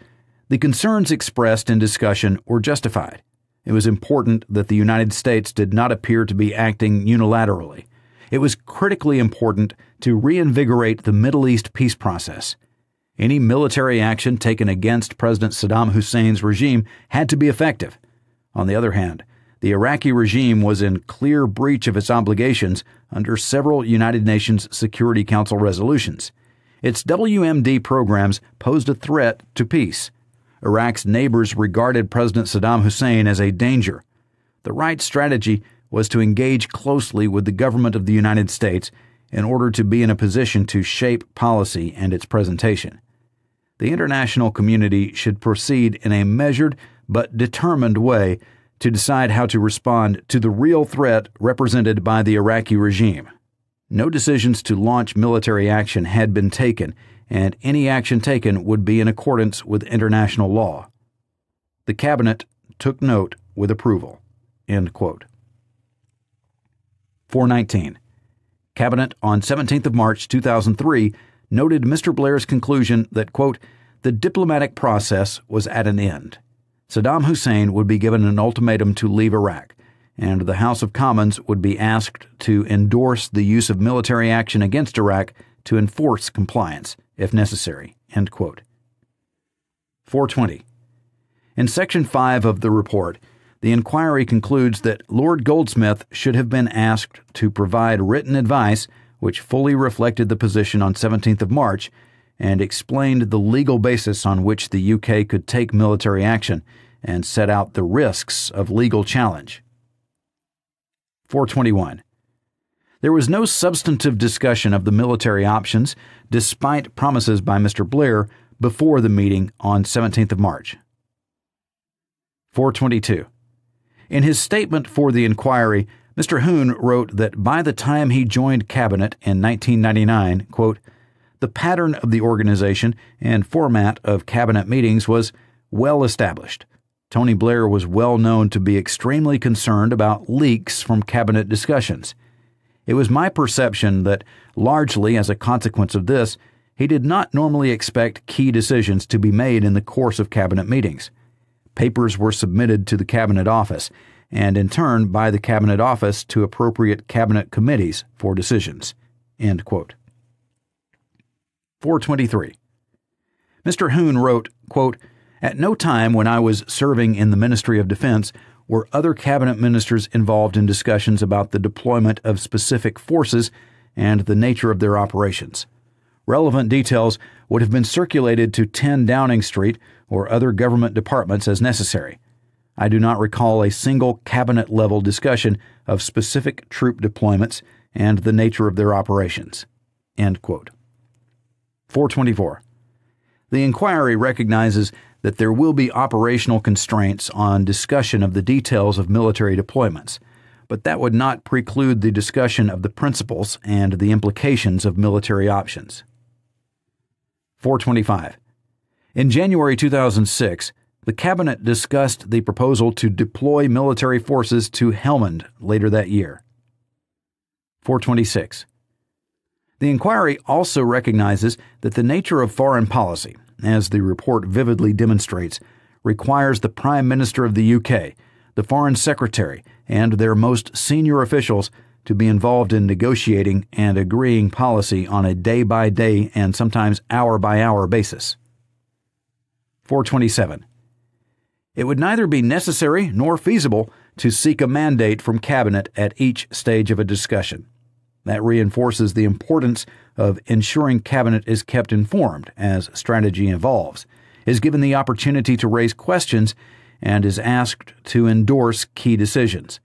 S1: "The concerns expressed in discussion were justified. It was important that the United States did not appear to be acting unilaterally. It was critically important to reinvigorate the Middle East peace process. Any military action taken against President Saddam Hussein's regime had to be effective. On the other hand, the Iraqi regime was in clear breach of its obligations under several United Nations Security Council resolutions. Its WMD programs posed a threat to peace. Iraq's neighbors regarded President Saddam Hussein as a danger. The right strategy was to engage closely with the government of the United States in order to be in a position to shape policy and its presentation. The international community should proceed in a measured but determined way to decide how to respond to the real threat represented by the Iraqi regime. No decisions to launch military action had been taken, and any action taken would be in accordance with international law. The Cabinet took note with approval." End quote. 419. Cabinet on 17th of March 2003 noted Mr. Blair's conclusion that, quote, "The diplomatic process was at an end. Saddam Hussein would be given an ultimatum to leave Iraq, and the House of Commons would be asked to endorse the use of military action against Iraq to enforce compliance, if necessary." End quote. 420. In Section 5 of the report, the inquiry concludes that Lord Goldsmith should have been asked to provide written advice which fully reflected the position on 17th of March and explained the legal basis on which the UK could take military action and set out the risks of legal challenge. 421. There was no substantive discussion of the military options, despite promises by Mr. Blair before the meeting on 17th of March. 422. In his statement for the inquiry, Mr. Hoon wrote that by the time he joined Cabinet in 1999, quote, "The pattern of the organization and format of Cabinet meetings was well established. Tony Blair was well known to be extremely concerned about leaks from Cabinet discussions. It was my perception that, largely as a consequence of this, he did not normally expect key decisions to be made in the course of Cabinet meetings. Papers were submitted to the Cabinet Office, and in turn by the Cabinet Office to appropriate Cabinet committees for decisions." End quote. 423. Mr. Hoon wrote, quote, "At no time when I was serving in the Ministry of Defense were other Cabinet ministers involved in discussions about the deployment of specific forces and the nature of their operations. Relevant details would have been circulated to 10 Downing Street or other government departments as necessary. I do not recall a single Cabinet-level discussion of specific troop deployments and the nature of their operations." End quote. 424. The inquiry recognizes that there will be operational constraints on discussion of the details of military deployments, but that would not preclude the discussion of the principles and the implications of military options. 425. In January 2006, the Cabinet discussed the proposal to deploy military forces to Helmand later that year. 426. The inquiry also recognizes that the nature of foreign policy, as the report vividly demonstrates, requires the Prime Minister of the UK, the Foreign Secretary, and their most senior officials to be involved in negotiating and agreeing policy on a day-by-day and sometimes hour-by-hour basis. 427. It would neither be necessary nor feasible to seek a mandate from Cabinet at each stage of a discussion. That reinforces the importance of ensuring Cabinet is kept informed as strategy evolves, is given the opportunity to raise questions, and is asked to endorse key decisions.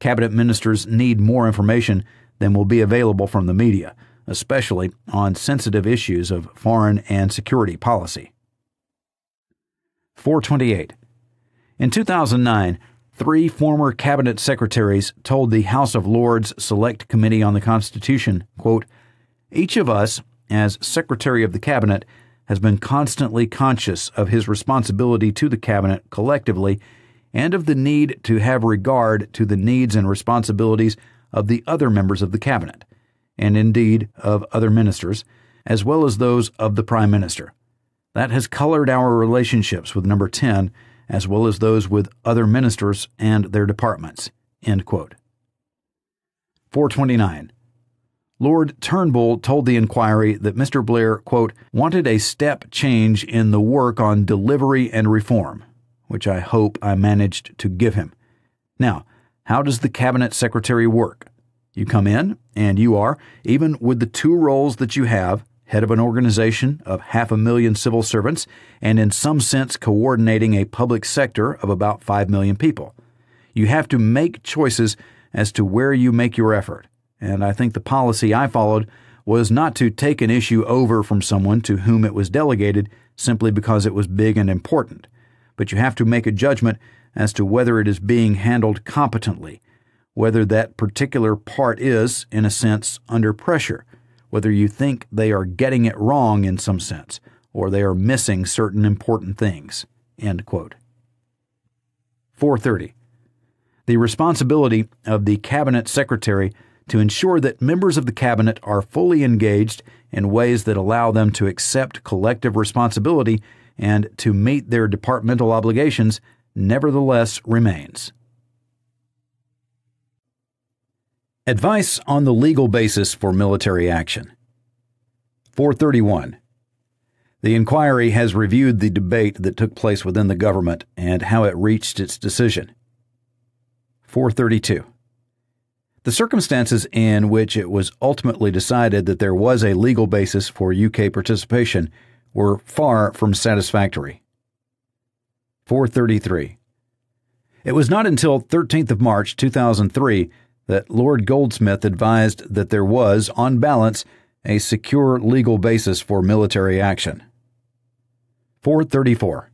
S1: Cabinet ministers need more information than will be available from the media, especially on sensitive issues of foreign and security policy. 428. In 2009, 3 former Cabinet secretaries told the House of Lords Select Committee on the Constitution, quote, "Each of us, as Secretary of the Cabinet, has been constantly conscious of his responsibility to the Cabinet collectively and of the need to have regard to the needs and responsibilities of the other members of the Cabinet, and indeed of other ministers, as well as those of the Prime Minister. That has colored our relationships with Number 10, as well as those with other ministers and their departments." End quote. 429. Lord Turnbull told the inquiry that Mr. Blair, quote, "wanted a step change in the work on delivery and reform, which I hope I managed to give him. Now, how does the Cabinet Secretary work? You come in, and you are, even with the 2 roles that you have, head of an organization of 500,000 civil servants, and in some sense coordinating a public sector of about 5 million people. You have to make choices as to where you make your effort, and I think the policy I followed was not to take an issue over from someone to whom it was delegated simply because it was big and important, but you have to make a judgment as to whether it is being handled competently, whether that particular part is, in a sense, under pressure, whether you think they are getting it wrong in some sense, or they are missing certain important things." End quote. 430. The responsibility of the Cabinet Secretary to ensure that members of the Cabinet are fully engaged in ways that allow them to accept collective responsibility and to meet their departmental obligations nevertheless remains. Advice on the legal basis for military action. 431. The inquiry has reviewed the debate that took place within the government and how it reached its decision. 432. The circumstances in which it was ultimately decided that there was a legal basis for UK participation were far from satisfactory. 433. It was not until 13th of March 2003 that Lord Goldsmith advised that there was, on balance, a secure legal basis for military action. 434.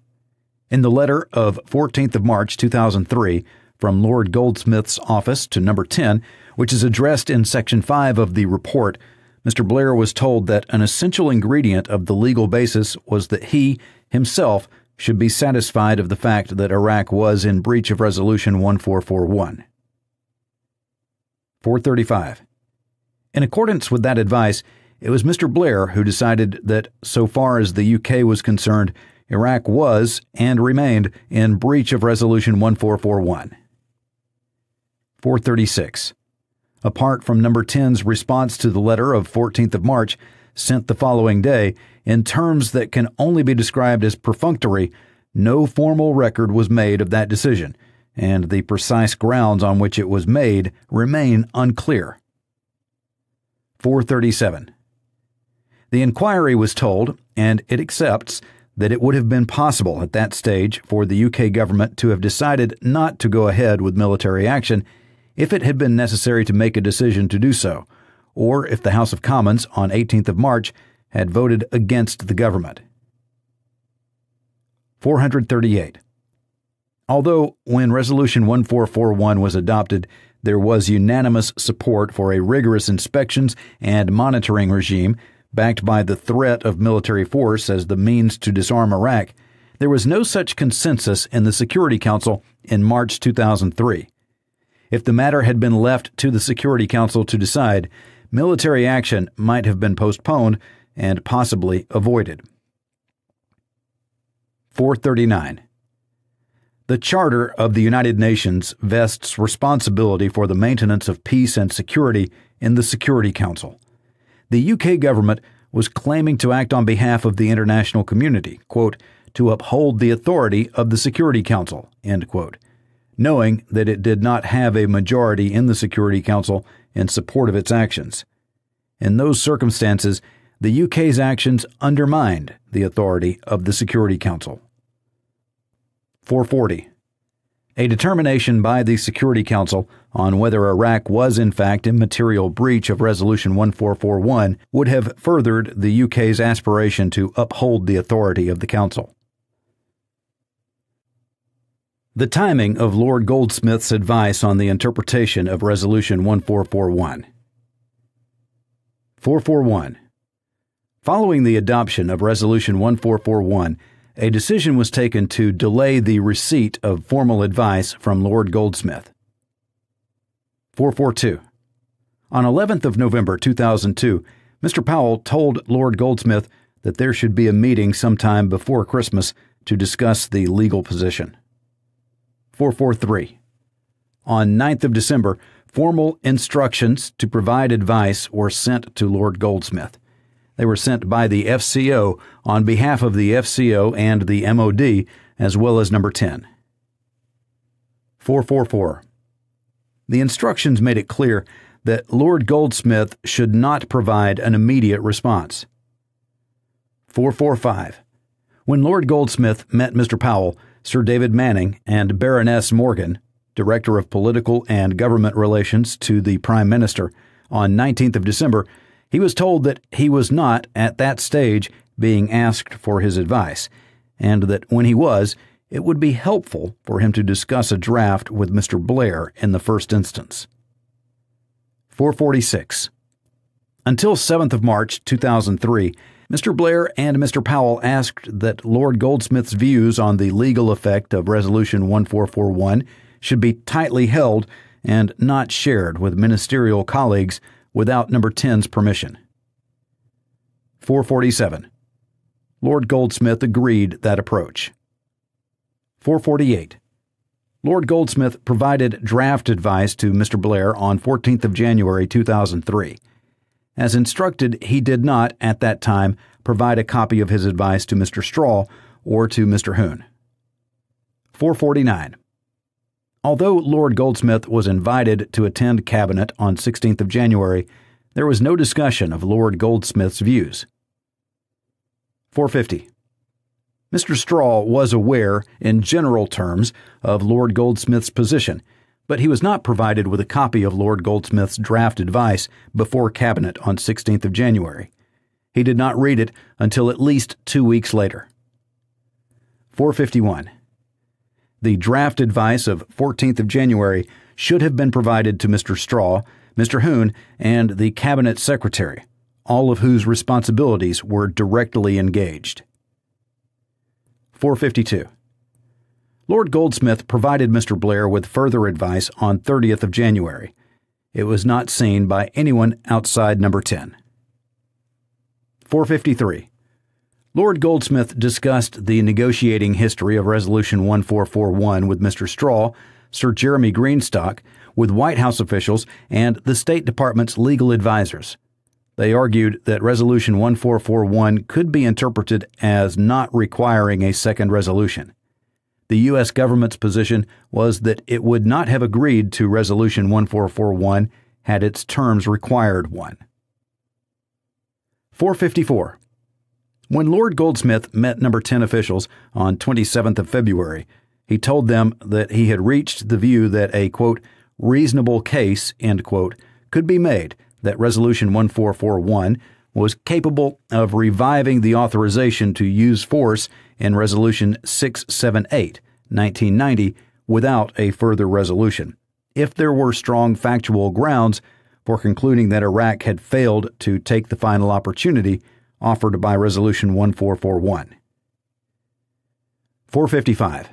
S1: In the letter of 14th of March 2003 from Lord Goldsmith's office to Number 10, which is addressed in Section 5 of the report, Mr. Blair was told that an essential ingredient of the legal basis was that he, himself, should be satisfied of the fact that Iraq was in breach of Resolution 1441. 435. In accordance with that advice, it was Mr. Blair who decided that, so far as the UK was concerned, Iraq was and remained in breach of Resolution 1441. 436. Apart from Number 10's response to the letter of 14th of March, sent the following day, in terms that can only be described as perfunctory, no formal record was made of that decision, and the precise grounds on which it was made remain unclear. 437. The inquiry was told, and it accepts, that it would have been possible at that stage for the UK government to have decided not to go ahead with military action if it had been necessary to make a decision to do so, or if the House of Commons on 18th of March had voted against the government. 438. Although, when Resolution 1441 was adopted, there was unanimous support for a rigorous inspections and monitoring regime backed by the threat of military force as the means to disarm Iraq, there was no such consensus in the Security Council in March 2003. If the matter had been left to the Security Council to decide, military action might have been postponed and possibly avoided. 439. The Charter of the United Nations vests responsibility for the maintenance of peace and security in the Security Council. The UK government was claiming to act on behalf of the international community, quote, to uphold the authority of the Security Council, end quote, knowing that it did not have a majority in the Security Council in support of its actions. In those circumstances, the UK's actions undermined the authority of the Security Council. 440. A determination by the Security Council on whether Iraq was in fact in material breach of Resolution 1441 would have furthered the UK's aspiration to uphold the authority of the Council. The timing of Lord Goldsmith's advice on the interpretation of Resolution 1441. 441. Following the adoption of Resolution 1441, a decision was taken to delay the receipt of formal advice from Lord Goldsmith. 442. On 11th of November 2002, Mr. Powell told Lord Goldsmith that there should be a meeting sometime before Christmas to discuss the legal position. 443. On 9th of December, formal instructions to provide advice were sent to Lord Goldsmith. They were sent by the FCO on behalf of the FCO and the MOD, as well as Number 10. 444. The instructions made it clear that Lord Goldsmith should not provide an immediate response. 445. When Lord Goldsmith met Mr. Powell, Sir David Manning and Baroness Morgan, Director of Political and Government Relations to the Prime Minister, on 19th of December, he was told that he was not, at that stage, being asked for his advice, and that when he was, it would be helpful for him to discuss a draft with Mr. Blair in the first instance. 446. Until 7th of March 2003, Mr. Blair and Mr. Powell asked that Lord Goldsmith's views on the legal effect of Resolution 1441 should be tightly held and not shared with ministerial colleagues without Number 10's permission. 447. Lord Goldsmith agreed that approach. 448. Lord Goldsmith provided draft advice to Mr. Blair on 14th of January 2003. As instructed, he did not, at that time, provide a copy of his advice to Mr. Straw or to Mr. Hoon. 449. Although Lord Goldsmith was invited to attend Cabinet on 16th of January, there was no discussion of Lord Goldsmith's views. 450. Mr. Straw was aware, in general terms, of Lord Goldsmith's position, but he was not provided with a copy of Lord Goldsmith's draft advice before Cabinet on 16th of January. He did not read it until at least 2 weeks later. 451. The draft advice of 14th of January should have been provided to Mr. Straw, Mr. Hoon, and the Cabinet Secretary, all of whose responsibilities were directly engaged. 452. Lord Goldsmith provided Mr. Blair with further advice on 30th of January. It was not seen by anyone outside Number 10. 453. Lord Goldsmith discussed the negotiating history of Resolution 1441 with Mr. Straw, Sir Jeremy Greenstock, with White House officials, and the State Department's legal advisors. They argued that Resolution 1441 could be interpreted as not requiring a second resolution. The U.S. government's position was that it would not have agreed to Resolution 1441 had its terms required one. 454. When Lord Goldsmith met Number 10 officials on 27th of February, he told them that he had reached the view that a, quote, reasonable case, end quote, could be made that Resolution 1441 was capable of reviving the authorization to use force in Resolution 678, 1990, without a further resolution, if there were strong factual grounds for concluding that Iraq had failed to take the final opportunity offered by Resolution 1441. 455.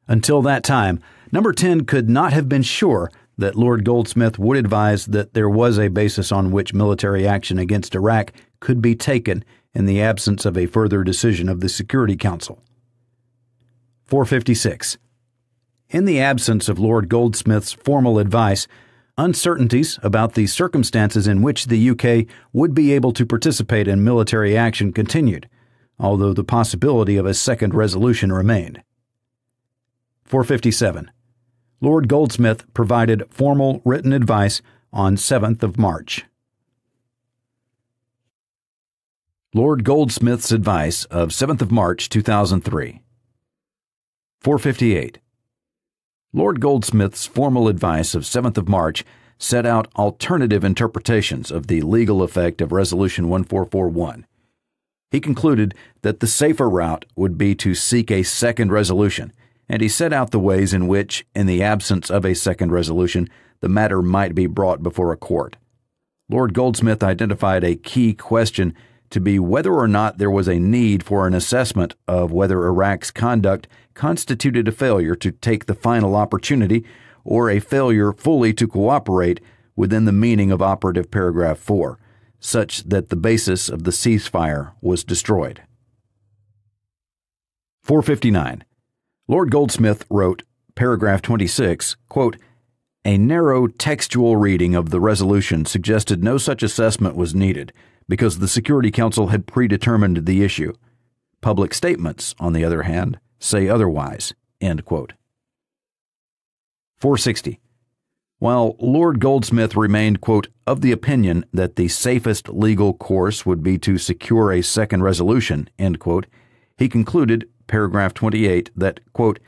S1: Until that time, Number 10 could not have been sure that Lord Goldsmith would advise that there was a basis on which military action against Iraq could be taken in the absence of a further decision of the Security Council. 456. In the absence of Lord Goldsmith's formal advice, uncertainties about the circumstances in which the UK would be able to participate in military action continued, although the possibility of a second resolution remained. 457. Lord Goldsmith provided formal written advice on 7th of March. Lord Goldsmith's advice of 7th of March 2003. 458. Lord Goldsmith's formal advice of 7th of March set out alternative interpretations of the legal effect of Resolution 1441. He concluded that the safer route would be to seek a second resolution, and he set out the ways in which, in the absence of a second resolution, the matter might be brought before a court. Lord Goldsmith identified a key question to be whether or not there was a need for an assessment of whether Iraq's conduct constituted a failure to take the final opportunity or a failure fully to cooperate within the meaning of operative paragraph 4, such that the basis of the ceasefire was destroyed. 459. Lord Goldsmith wrote, paragraph 26, quote, "A narrow textual reading of the resolution suggested no such assessment was needed because the Security Council had predetermined the issue. Public statements, on the other hand, say otherwise." End quote. 460. While Lord Goldsmith remained, quote, "of the opinion that the safest legal course would be to secure a second resolution," end quote, he concluded, paragraph 28, that, quote,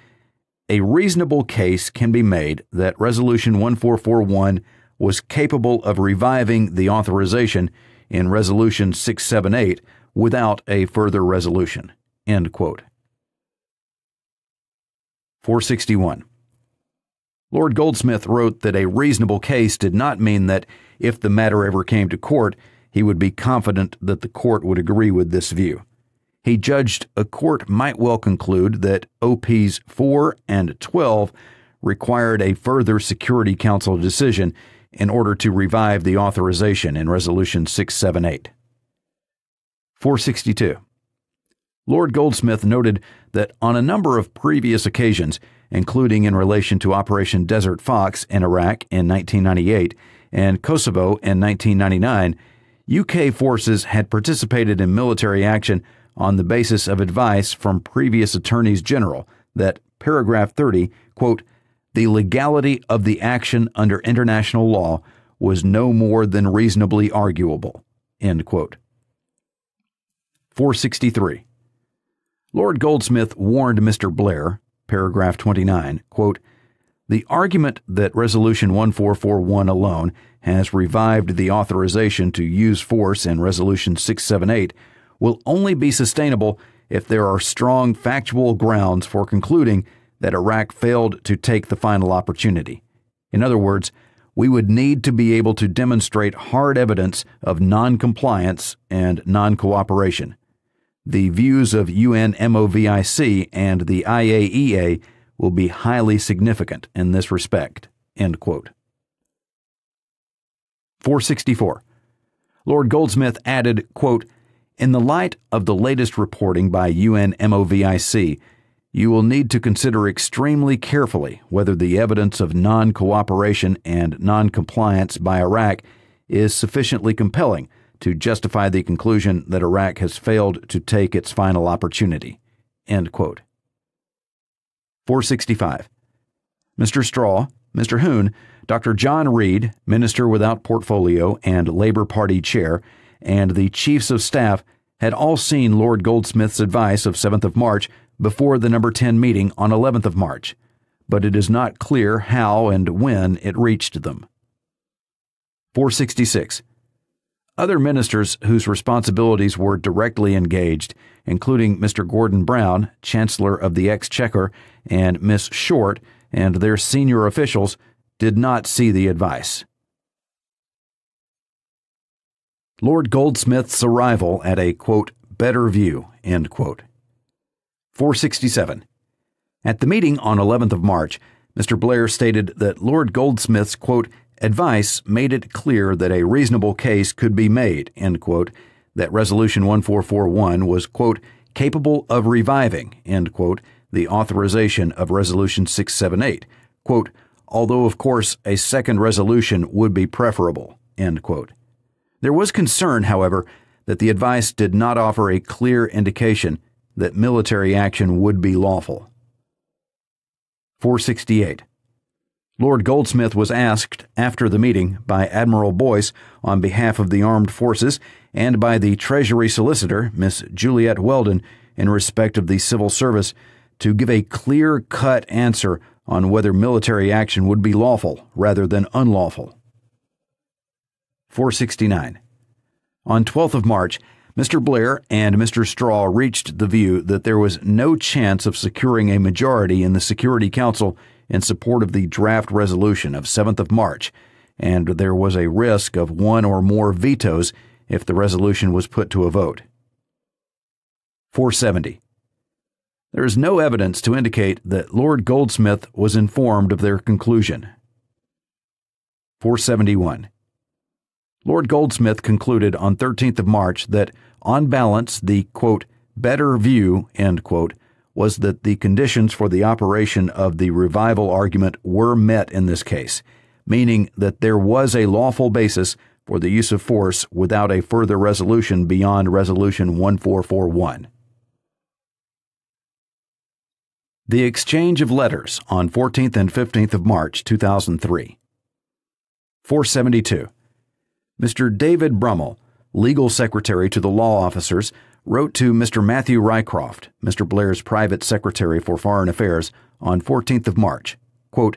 S1: "A reasonable case can be made that Resolution 1441 was capable of reviving the authorization in Resolution 678 without a further resolution," end quote. 461. Lord Goldsmith wrote that a reasonable case did not mean that if the matter ever came to court, he would be confident that the court would agree with this view. He judged a court might well conclude that OPs 4 and 12 required a further Security Council decision in order to revive the authorization in Resolution 678. 462. Lord Goldsmith noted that on a number of previous occasions, including in relation to Operation Desert Fox in Iraq in 1998 and Kosovo in 1999, UK forces had participated in military action on the basis of advice from previous attorneys general that, paragraph 30, quote, "the legality of the action under international law was no more than reasonably arguable," end quote. 463. Lord Goldsmith warned Mr. Blair, paragraph 29, quote, "The argument that Resolution 1441 alone has revived the authorization to use force in Resolution 678 will only be sustainable if there are strong factual grounds for concluding that Iraq failed to take the final opportunity. In other words, we would need to be able to demonstrate hard evidence of non-compliance and non-cooperation. The views of UNMOVIC and the IAEA will be highly significant in this respect." End quote. 464. Lord Goldsmith added, quote, "In the light of the latest reporting by UNMOVIC, you will need to consider extremely carefully whether the evidence of non-cooperation and non-compliance by Iraq is sufficiently compelling to justify the conclusion that Iraq has failed to take its final opportunity." End quote. 465. Mr. Straw, Mr. Hoon, Dr. John Reed, Minister without Portfolio and Labour Party Chair, and the Chiefs of Staff had all seen Lord Goldsmith's advice of 7th of March before the No. 10 meeting on 11th of March, but it is not clear how and when it reached them. 466. Other ministers whose responsibilities were directly engaged, including Mr. Gordon Brown, Chancellor of the Exchequer, and Miss Short, and their senior officials, did not see the advice. Lord Goldsmith's arrival at a, quote, "better view," end quote. 467. At the meeting on 11th of March, Mr. Blair stated that Lord Goldsmith's, quote, "advice made it clear that a reasonable case could be made," end quote, that Resolution 1441 was, quote, "capable of reviving," end quote, the authorization of Resolution 678, quote, although of course a second resolution would be preferable, end quote. There was concern, however, that the advice did not offer a clear indication that military action would be lawful. 468. Lord Goldsmith was asked after the meeting by Admiral Boyce on behalf of the armed forces and by the Treasury Solicitor, Miss Juliet Weldon, in respect of the civil service, to give a clear-cut answer on whether military action would be lawful rather than unlawful. 469. On 12th of March, Mr. Blair and Mr. Straw reached the view that there was no chance of securing a majority in the Security Council in support of the draft resolution of 7th of March, and there was a risk of one or more vetoes if the resolution was put to a vote. 470. There is no evidence to indicate that Lord Goldsmith was informed of their conclusion. 471. Lord Goldsmith concluded on 13th of March that, on balance, the, quote, better view, end quote, was that the conditions for the operation of the revival argument were met in this case, meaning that there was a lawful basis for the use of force without a further resolution beyond Resolution 1441. The exchange of letters on 14th and 15th of March 2003. 472. Mr. David Brummel, legal secretary to the law officers, wrote to Mr. Matthew Rycroft, Mr. Blair's private secretary for foreign affairs, on 14th of March, quote,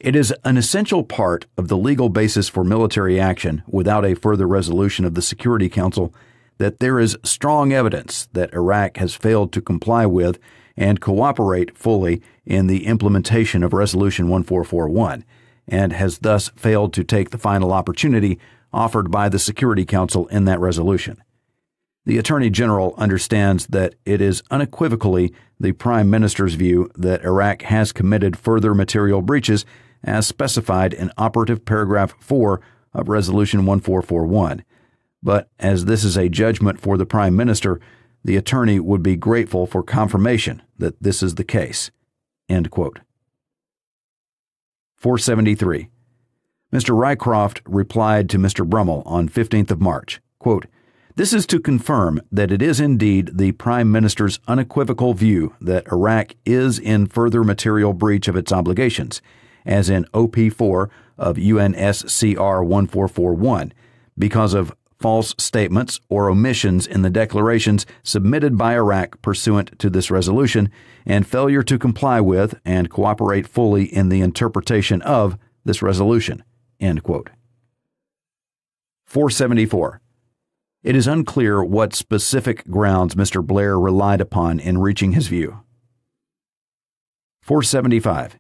S1: it is an essential part of the legal basis for military action without a further resolution of the Security Council that there is strong evidence that Iraq has failed to comply with and cooperate fully in the implementation of Resolution 1441, and has thus failed to take the final opportunity offered by the Security Council in that resolution. The Attorney General understands that it is unequivocally the Prime Minister's view that Iraq has committed further material breaches as specified in operative paragraph 4 of Resolution 1441. But as this is a judgment for the Prime Minister, the Attorney would be grateful for confirmation that this is the case. End quote. 473. Mr. Rycroft replied to Mr. Brummel on 15th of March, quote, this is to confirm that it is indeed the Prime Minister's unequivocal view that Iraq is in further material breach of its obligations, as in OP4 of UNSCR 1441, because of false statements or omissions in the declarations submitted by Iraq pursuant to this resolution, and failure to comply with and cooperate fully in the interpretation of this resolution. End quote. 474. It is unclear what specific grounds Mr. Blair relied upon in reaching his view. 475.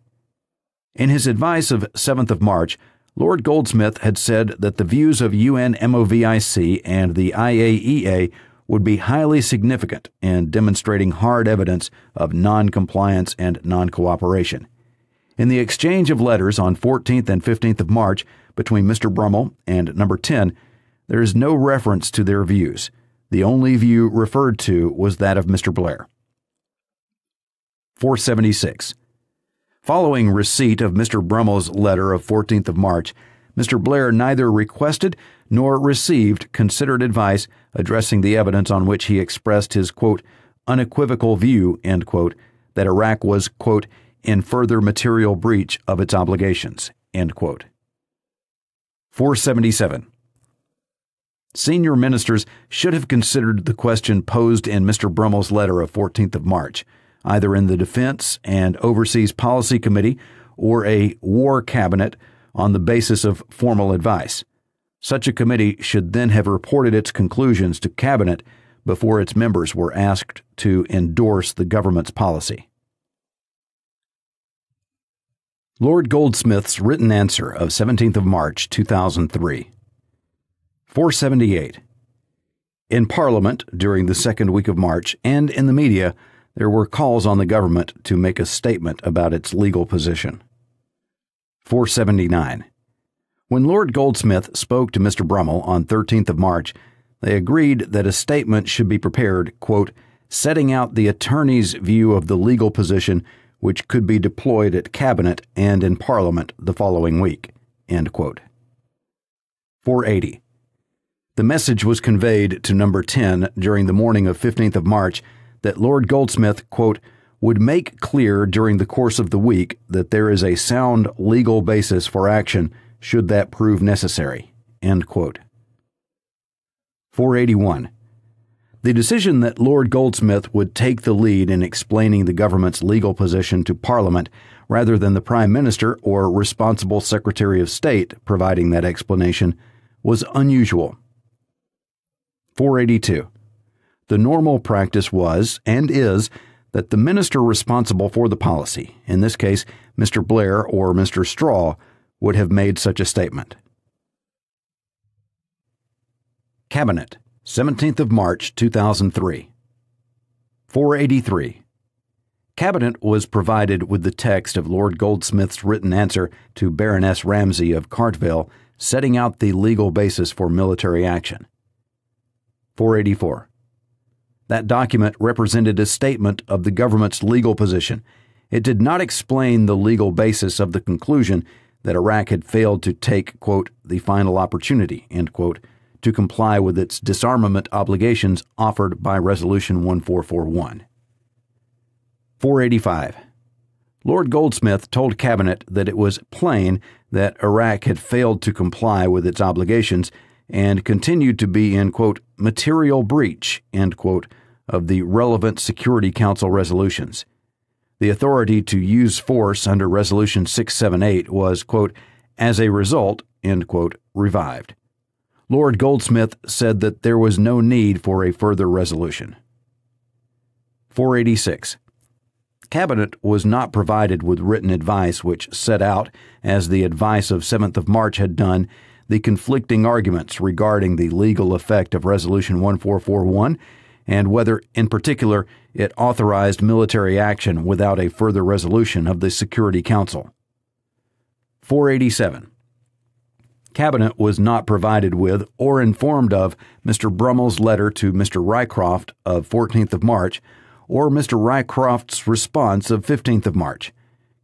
S1: In his advice of 7th of March, Lord Goldsmith had said that the views of UNMOVIC and the IAEA would be highly significant in demonstrating hard evidence of non-compliance and non-cooperation. In the exchange of letters on 14th and 15th of March between Mr. Brummel and Number 10, there is no reference to their views. The only view referred to was that of Mr. Blair. 476. Following receipt of Mr. Brummel's letter of 14th of March, Mr. Blair neither requested nor received considered advice addressing the evidence on which he expressed his, quote, unequivocal view, end quote, that Iraq was, quote, in further material breach of its obligations, end quote. 477. Senior ministers should have considered the question posed in Mr. Brummel's letter of 14th of March, either in the Defense and Overseas Policy Committee or a War Cabinet on the basis of formal advice. Such a committee should then have reported its conclusions to Cabinet before its members were asked to endorse the government's policy. Lord Goldsmith's written answer of 17th of March, 2003. 478. In Parliament during the second week of March and in the media, there were calls on the government to make a statement about its legal position. 479. When Lord Goldsmith spoke to Mr. Brummel on 13th of March, they agreed that a statement should be prepared, quote, setting out the attorney's view of the legal position which could be deployed at Cabinet and in Parliament the following week." End quote. 480. The message was conveyed to Number 10 during the morning of 15th of March that Lord Goldsmith, quote, "would make clear during the course of the week that there is a sound legal basis for action should that prove necessary." End quote. 481. The decision that Lord Goldsmith would take the lead in explaining the government's legal position to Parliament rather than the Prime Minister or responsible Secretary of State providing that explanation was unusual. 482. The normal practice was, and is, that the minister responsible for the policy, in this case Mr. Blair or Mr. Straw, would have made such a statement. Cabinet, 17th of March, 2003. 483. Cabinet was provided with the text of Lord Goldsmith's written answer to Baroness Ramsay of Carteville, setting out the legal basis for military action. 484. That document represented a statement of the government's legal position. It did not explain the legal basis of the conclusion that Iraq had failed to take, quote, "the final opportunity," end quote, to comply with its disarmament obligations offered by Resolution 1441. 485. Lord Goldsmith told Cabinet that it was plain that Iraq had failed to comply with its obligations and continued to be in, quote, "material breach," end quote, of the relevant Security Council resolutions. The authority to use force under Resolution 678 was, quote, "as a result," end quote, revived. Lord Goldsmith said that there was no need for a further resolution. 486. Cabinet was not provided with written advice which set out, as the advice of 7th of March had done, the conflicting arguments regarding the legal effect of Resolution 1441 and whether, in particular, it authorized military action without a further resolution of the Security Council. 487. Cabinet was not provided with or informed of Mr. Brummel's letter to Mr. Rycroft of 14th of March or Mr. Rycroft's response of 15th of March.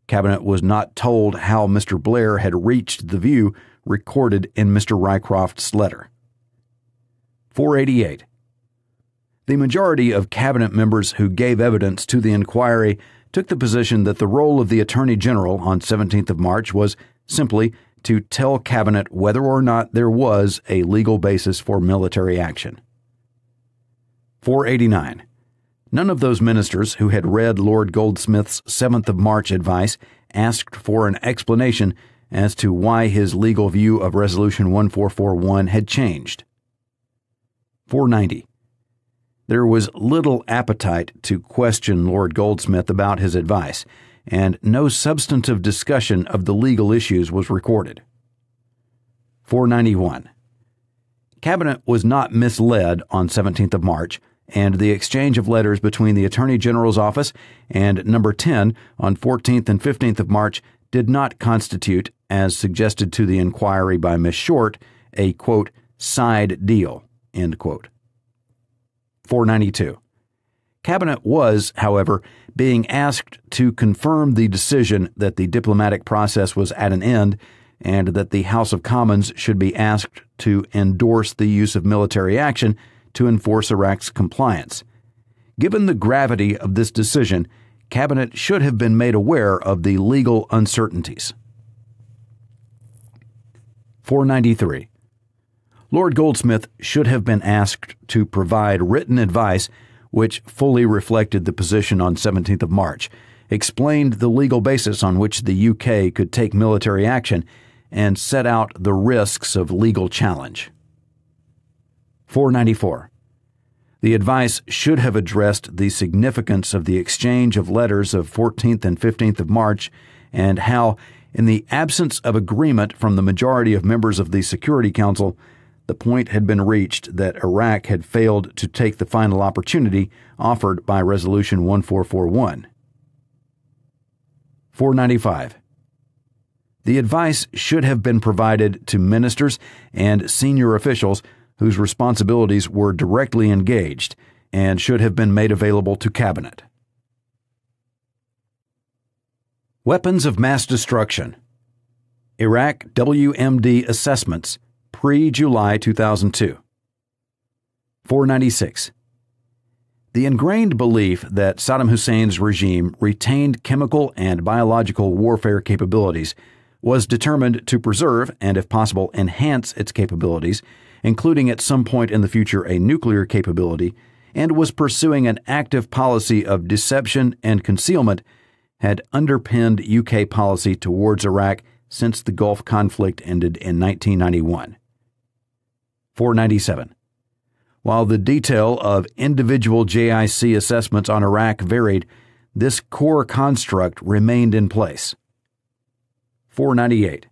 S1: Cabinet was not told how Mr. Blair had reached the view recorded in Mr. Rycroft's letter. 488. The majority of Cabinet members who gave evidence to the inquiry took the position that the role of the Attorney General on 17th of March was simply to tell Cabinet whether or not there was a legal basis for military action. 489. None of those ministers who had read Lord Goldsmith's 7th of March advice asked for an explanation as to why his legal view of Resolution 1441 had changed. 490. There was little appetite to question Lord Goldsmith about his advice, and no substantive discussion of the legal issues was recorded. 491. Cabinet was not misled on 17th of March, and the exchange of letters between the Attorney General's office and Number 10 on 14th and 15th of March did not constitute, as suggested to the inquiry by Miss Short, a, quote, "side deal," end quote. 492. Cabinet was, however, being asked to confirm the decision that the diplomatic process was at an end and that the House of Commons should be asked to endorse the use of military action to enforce Iraq's compliance. Given the gravity of this decision, Cabinet should have been made aware of the legal uncertainties. 493. Lord Goldsmith should have been asked to provide written advice which fully reflected the position on 17th of March, explained the legal basis on which the UK could take military action, and set out the risks of legal challenge. 494. The advice should have addressed the significance of the exchange of letters of 14th and 15th of March and how, in the absence of agreement from the majority of members of the Security Council, the point had been reached that Iraq had failed to take the final opportunity offered by Resolution 1441. 495. The advice should have been provided to ministers and senior officials whose responsibilities were directly engaged, and should have been made available to Cabinet. Weapons of mass destruction. Iraq WMD assessments pre-July 2002. 496. The ingrained belief that Saddam Hussein's regime retained chemical and biological warfare capabilities was determined to preserve and, if possible, enhance its capabilities, including at some point in the future a nuclear capability, and was pursuing an active policy of deception and concealment, had underpinned UK policy towards Iraq since the Gulf conflict ended in 1991. 497. While the detail of individual JIC assessments on Iraq varied, this core construct remained in place. 498.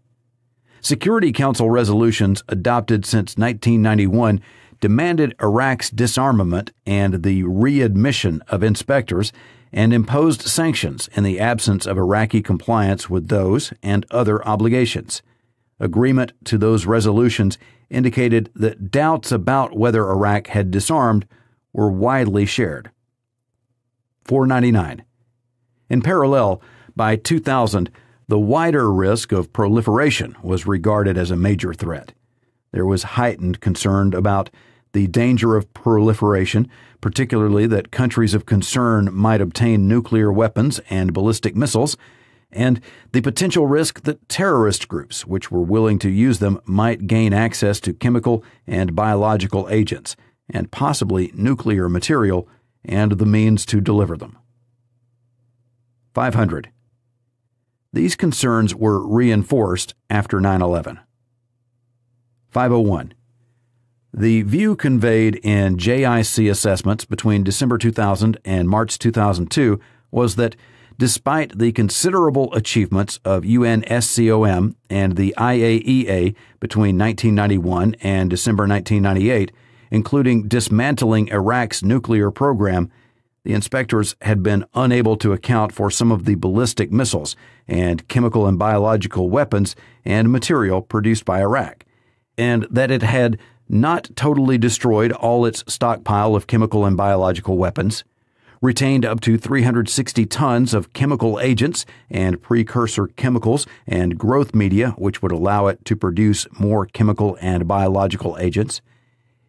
S1: Security Council resolutions adopted since 1991 demanded Iraq's disarmament and the readmission of inspectors and imposed sanctions in the absence of Iraqi compliance with those and other obligations. Agreement to those resolutions indicated that doubts about whether Iraq had disarmed were widely shared. 499. In parallel, by 2000, the wider risk of proliferation was regarded as a major threat. There was heightened concern about the danger of proliferation, particularly that countries of concern might obtain nuclear weapons and ballistic missiles, and the potential risk that terrorist groups which were willing to use them might gain access to chemical and biological agents, and possibly nuclear material, and the means to deliver them. 500. These concerns were reinforced after 9/11. 501. The view conveyed in JIC assessments between December 2000 and March 2002 was that despite the considerable achievements of UNSCOM and the IAEA between 1991 and December 1998, including dismantling Iraq's nuclear program, the inspectors had been unable to account for some of the ballistic missiles and chemical and biological weapons and material produced by Iraq, and that it had not totally destroyed all its stockpile of chemical and biological weapons, retained up to 360 tons of chemical agents and precursor chemicals and growth media which would allow it to produce more chemical and biological agents,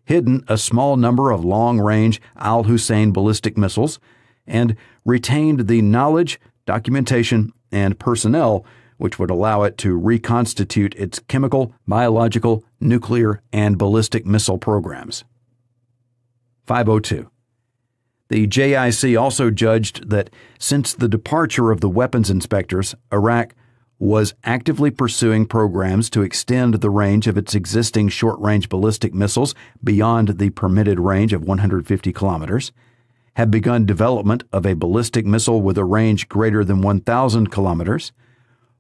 S1: hidden a small number of long-range Al-Hussein ballistic missiles, and retained the knowledge, documentation, and personnel which would allow it to reconstitute its chemical, biological, nuclear, and ballistic missile programs. 502. The JIC also judged that since the departure of the weapons inspectors, Iraq was actively pursuing programs to extend the range of its existing short-range ballistic missiles beyond the permitted range of 150 kilometers, had begun development of a ballistic missile with a range greater than 1,000 kilometers,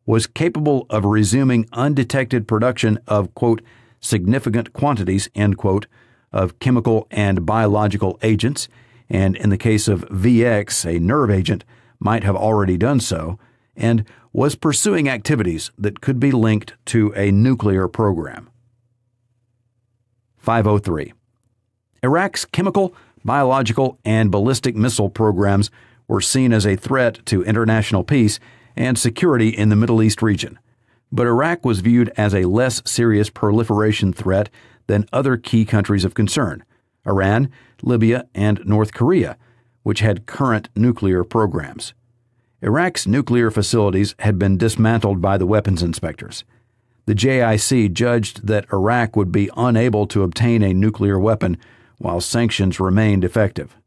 S1: was capable of resuming undetected production of, quote, significant quantities, end quote, of chemical and biological agents, and in the case of VX, a nerve agent, might have already done so, and was pursuing activities that could be linked to a nuclear program. 503. Iraq's chemical, biological, and ballistic missile programs were seen as a threat to international peace and security in the Middle East region, but Iraq was viewed as a less serious proliferation threat than other key countries of concern, Iran, Libya, and North Korea, which had current nuclear programs. Iraq's nuclear facilities had been dismantled by the weapons inspectors. The JIC judged that Iraq would be unable to obtain a nuclear weapon while sanctions remained effective.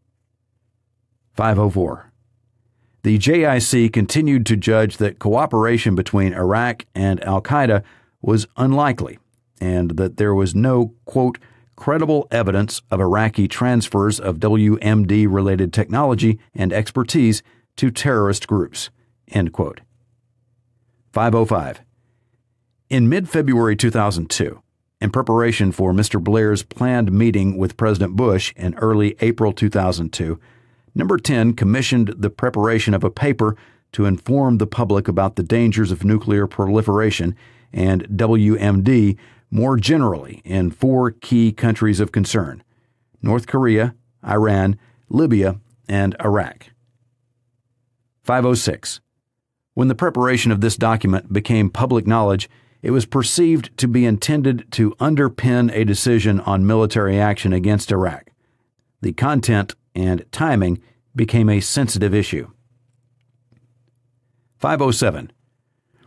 S1: 504. The JIC continued to judge that cooperation between Iraq and al-Qaeda was unlikely, and that there was no, quote, credible evidence of Iraqi transfers of WMD-related technology and expertise to terrorist groups, end quote. 505. In mid-February 2002, in preparation for Mr. Blair's planned meeting with President Bush in early April 2002, Number 10 commissioned the preparation of a paper to inform the public about the dangers of nuclear proliferation and WMD more generally in 4 key countries of concern: North Korea, Iran, Libya, and Iraq. 506. When the preparation of this document became public knowledge, it was perceived to be intended to underpin a decision on military action against Iraq. The content and timing became a sensitive issue. 507.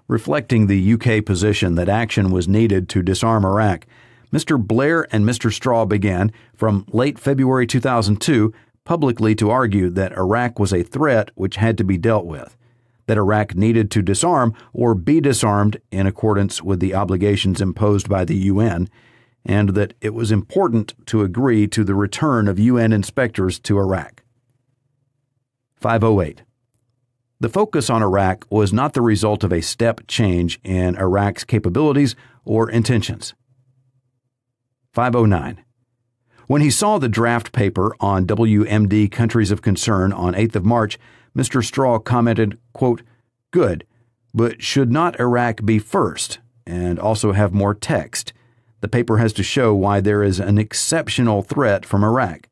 S1: Reflecting the UK position that action was needed to disarm Iraq, Mr. Blair and Mr. Straw began, from late February 2002, publicly to argue that Iraq was a threat which had to be dealt with, that Iraq needed to disarm or be disarmed in accordance with the obligations imposed by the UN, and that it was important to agree to the return of UN inspectors to Iraq. 508. The focus on Iraq was not the result of a step change in Iraq's capabilities or intentions. 509. When he saw the draft paper on WMD countries of concern on 8th of March, Mr. Straw commented, quote, "Good, but should not Iraq be first and also have more text? The paper has to show why there is an exceptional threat from Iraq.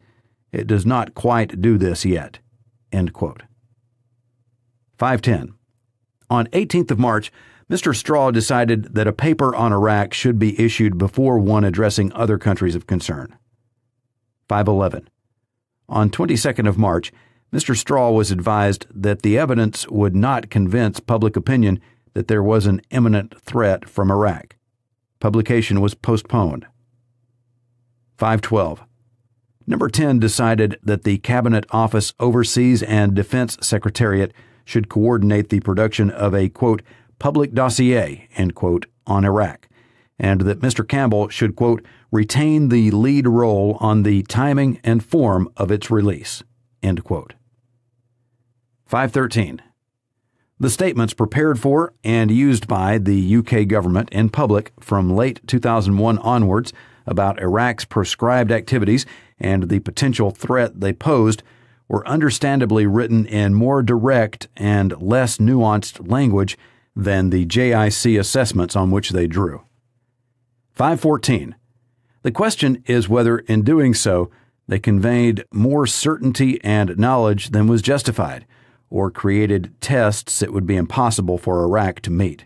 S1: It does not quite do this yet." End quote. 510. On 18th of March, Mr. Straw decided that a paper on Iraq should be issued before one addressing other countries of concern. 511. On 22nd of March, Mr. Straw was advised that the evidence would not convince public opinion that there was an imminent threat from Iraq. Publication was postponed. 512. Number 10 decided that the Cabinet Office Overseas and Defense Secretariat should coordinate the production of a, quote, public dossier, end quote, on Iraq, and that Mr. Campbell should, quote, retain the lead role on the timing and form of its release, end quote. 513. The statements prepared for and used by the UK government in public from late 2001 onwards about Iraq's proscribed activities and the potential threat they posed were understandably written in more direct and less nuanced language than the JIC assessments on which they drew. 514. The question is whether, in doing so, they conveyed more certainty and knowledge than was justified, or created tests it would be impossible for Iraq to meet.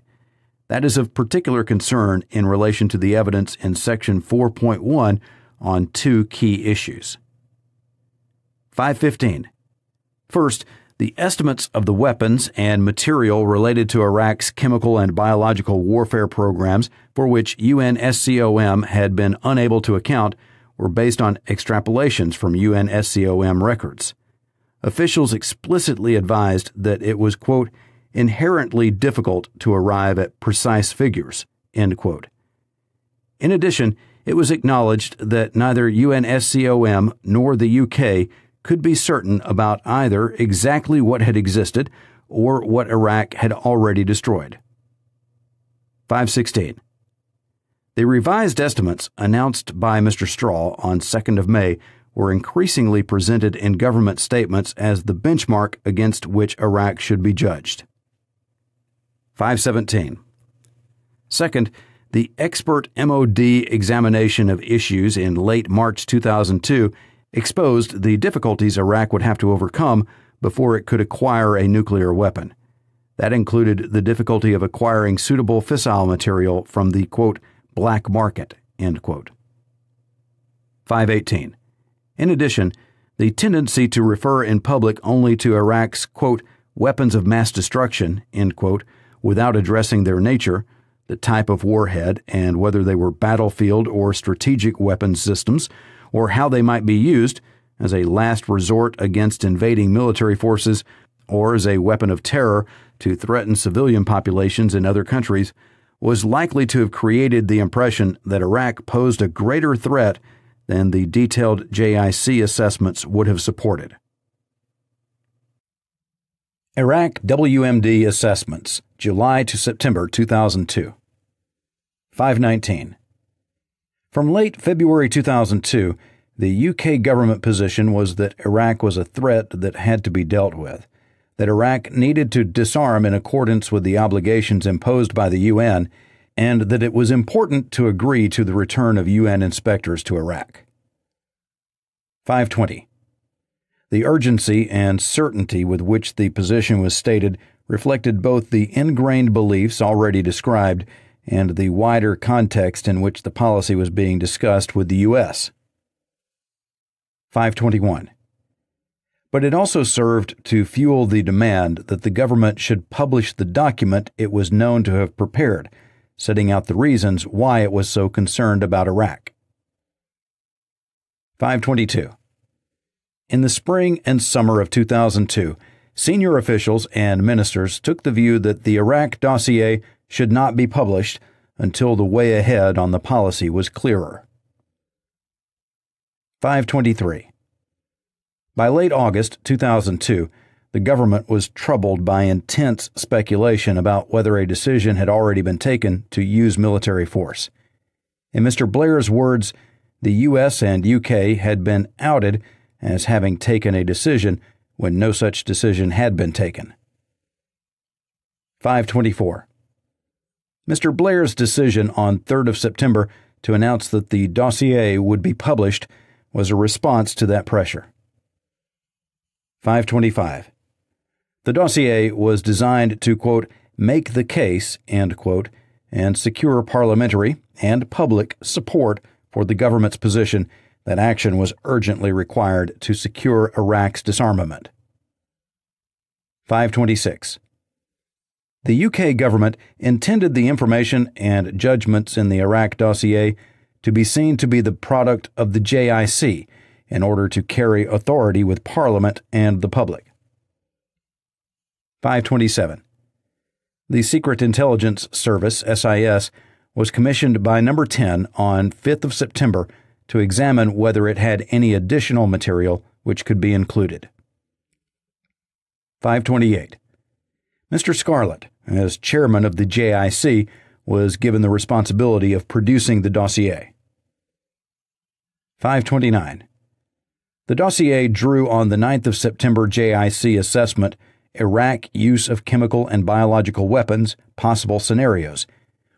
S1: That is of particular concern in relation to the evidence in Section 4.1 on two key issues. 515. First, the estimates of the weapons and material related to Iraq's chemical and biological warfare programs for which UNSCOM had been unable to account were based on extrapolations from UNSCOM records. Officials explicitly advised that it was, quote, inherently difficult to arrive at precise figures, end quote. In addition, it was acknowledged that neither UNSCOM nor the UK could be certain about either exactly what had existed or what Iraq had already destroyed. 516. The revised estimates announced by Mr. Straw on 2nd of May were increasingly presented in government statements as the benchmark against which Iraq should be judged. 517. Second, the expert MOD examination of issues in late March 2002 exposed the difficulties Iraq would have to overcome before it could acquire a nuclear weapon. That included the difficulty of acquiring suitable fissile material from the, quote, black market, end quote. 518. In addition, the tendency to refer in public only to Iraq's, quote, weapons of mass destruction, end quote, without addressing their nature, the type of warhead, and whether they were battlefield or strategic weapons systems, or how they might be used as a last resort against invading military forces or as a weapon of terror to threaten civilian populations in other countries, was likely to have created the impression that Iraq posed a greater threat than the detailed JIC assessments would have supported. Iraq WMD Assessments, July to September 2002. 519. From late February 2002, the UK government position was that Iraq was a threat that had to be dealt with, that Iraq needed to disarm in accordance with the obligations imposed by the UN, and that it was important to agree to the return of UN inspectors to Iraq. 520. The urgency and certainty with which the position was stated reflected both the ingrained beliefs already described and the wider context in which the policy was being discussed with the U.S. 521. But it also served to fuel the demand that the government should publish the document it was known to have prepared, setting out the reasons why it was so concerned about Iraq. 522. In the spring and summer of 2002, senior officials and ministers took the view that the Iraq dossier should not be published until the way ahead on the policy was clearer. 523. By late August 2002, the government was troubled by intense speculation about whether a decision had already been taken to use military force. In Mr. Blair's words, the U.S. and U.K. had been outed as having taken a decision when no such decision had been taken. 524. Mr. Blair's decision on 3rd of September to announce that the dossier would be published was a response to that pressure. 525. The dossier was designed to, quote, make the case, end quote, and secure parliamentary and public support for the government's position that action was urgently required to secure Iraq's disarmament. 526. The UK government intended the information and judgments in the Iraq dossier to be seen to be the product of the JIC in order to carry authority with Parliament and the public. 527. The Secret Intelligence Service, SIS, was commissioned by Number 10 on 5th of September to examine whether it had any additional material which could be included. 528. Mr. Scarlett, as chairman of the JIC, was given the responsibility of producing the dossier. 529. The dossier drew on the 9th of September JIC assessment, Iraq Use of Chemical and Biological Weapons, Possible Scenarios,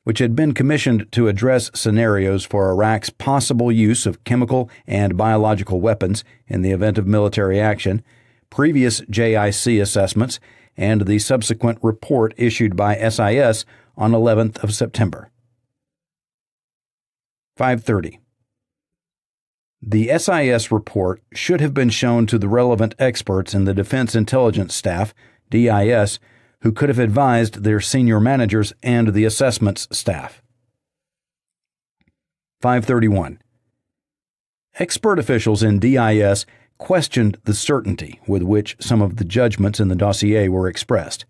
S1: which had been commissioned to address scenarios for Iraq's possible use of chemical and biological weapons in the event of military action, previous JIC assessments, and the subsequent report issued by SIS on 11th of September. 530. The SIS report should have been shown to the relevant experts in the Defense Intelligence Staff, DIS, who could have advised their senior managers and the assessments staff. 531. Expert officials in DIS questioned the certainty with which some of the judgments in the dossier were expressed.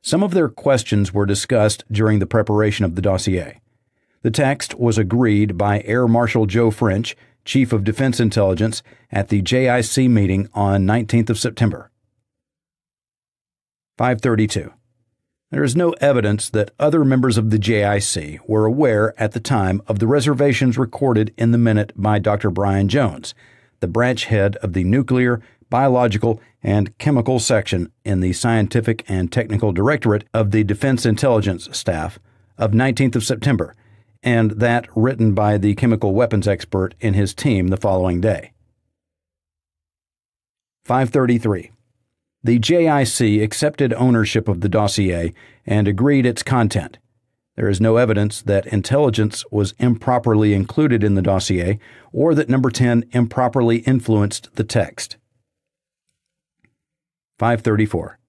S1: Some of their questions were discussed during the preparation of the dossier. The text was agreed by Air Marshal Joe French, Chief of Defense Intelligence, at the JIC meeting on 19th of September. 532. There is no evidence that other members of the JIC were aware at the time of the reservations recorded in the minute by Dr. Brian Jones, the branch head of the Nuclear, Biological, and Chemical Section in the Scientific and Technical Directorate of the Defense Intelligence Staff, of 19th of September, and that written by the chemical weapons expert in his team the following day. 533. The JIC accepted ownership of the dossier and agreed its content. There is no evidence that intelligence was improperly included in the dossier or that Number 10 improperly influenced the text. 534.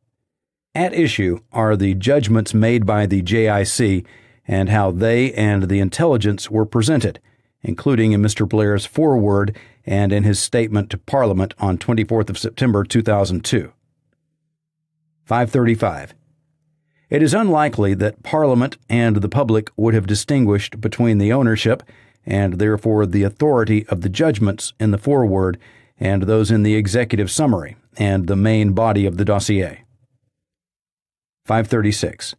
S1: At issue are the judgments made by the JIC and how they and the intelligence were presented, including in Mr. Blair's foreword and in his statement to Parliament on 24th of September 2002. 535. It is unlikely that Parliament and the public would have distinguished between the ownership and therefore the authority of the judgments in the foreword and those in the executive summary and the main body of the dossier. 536.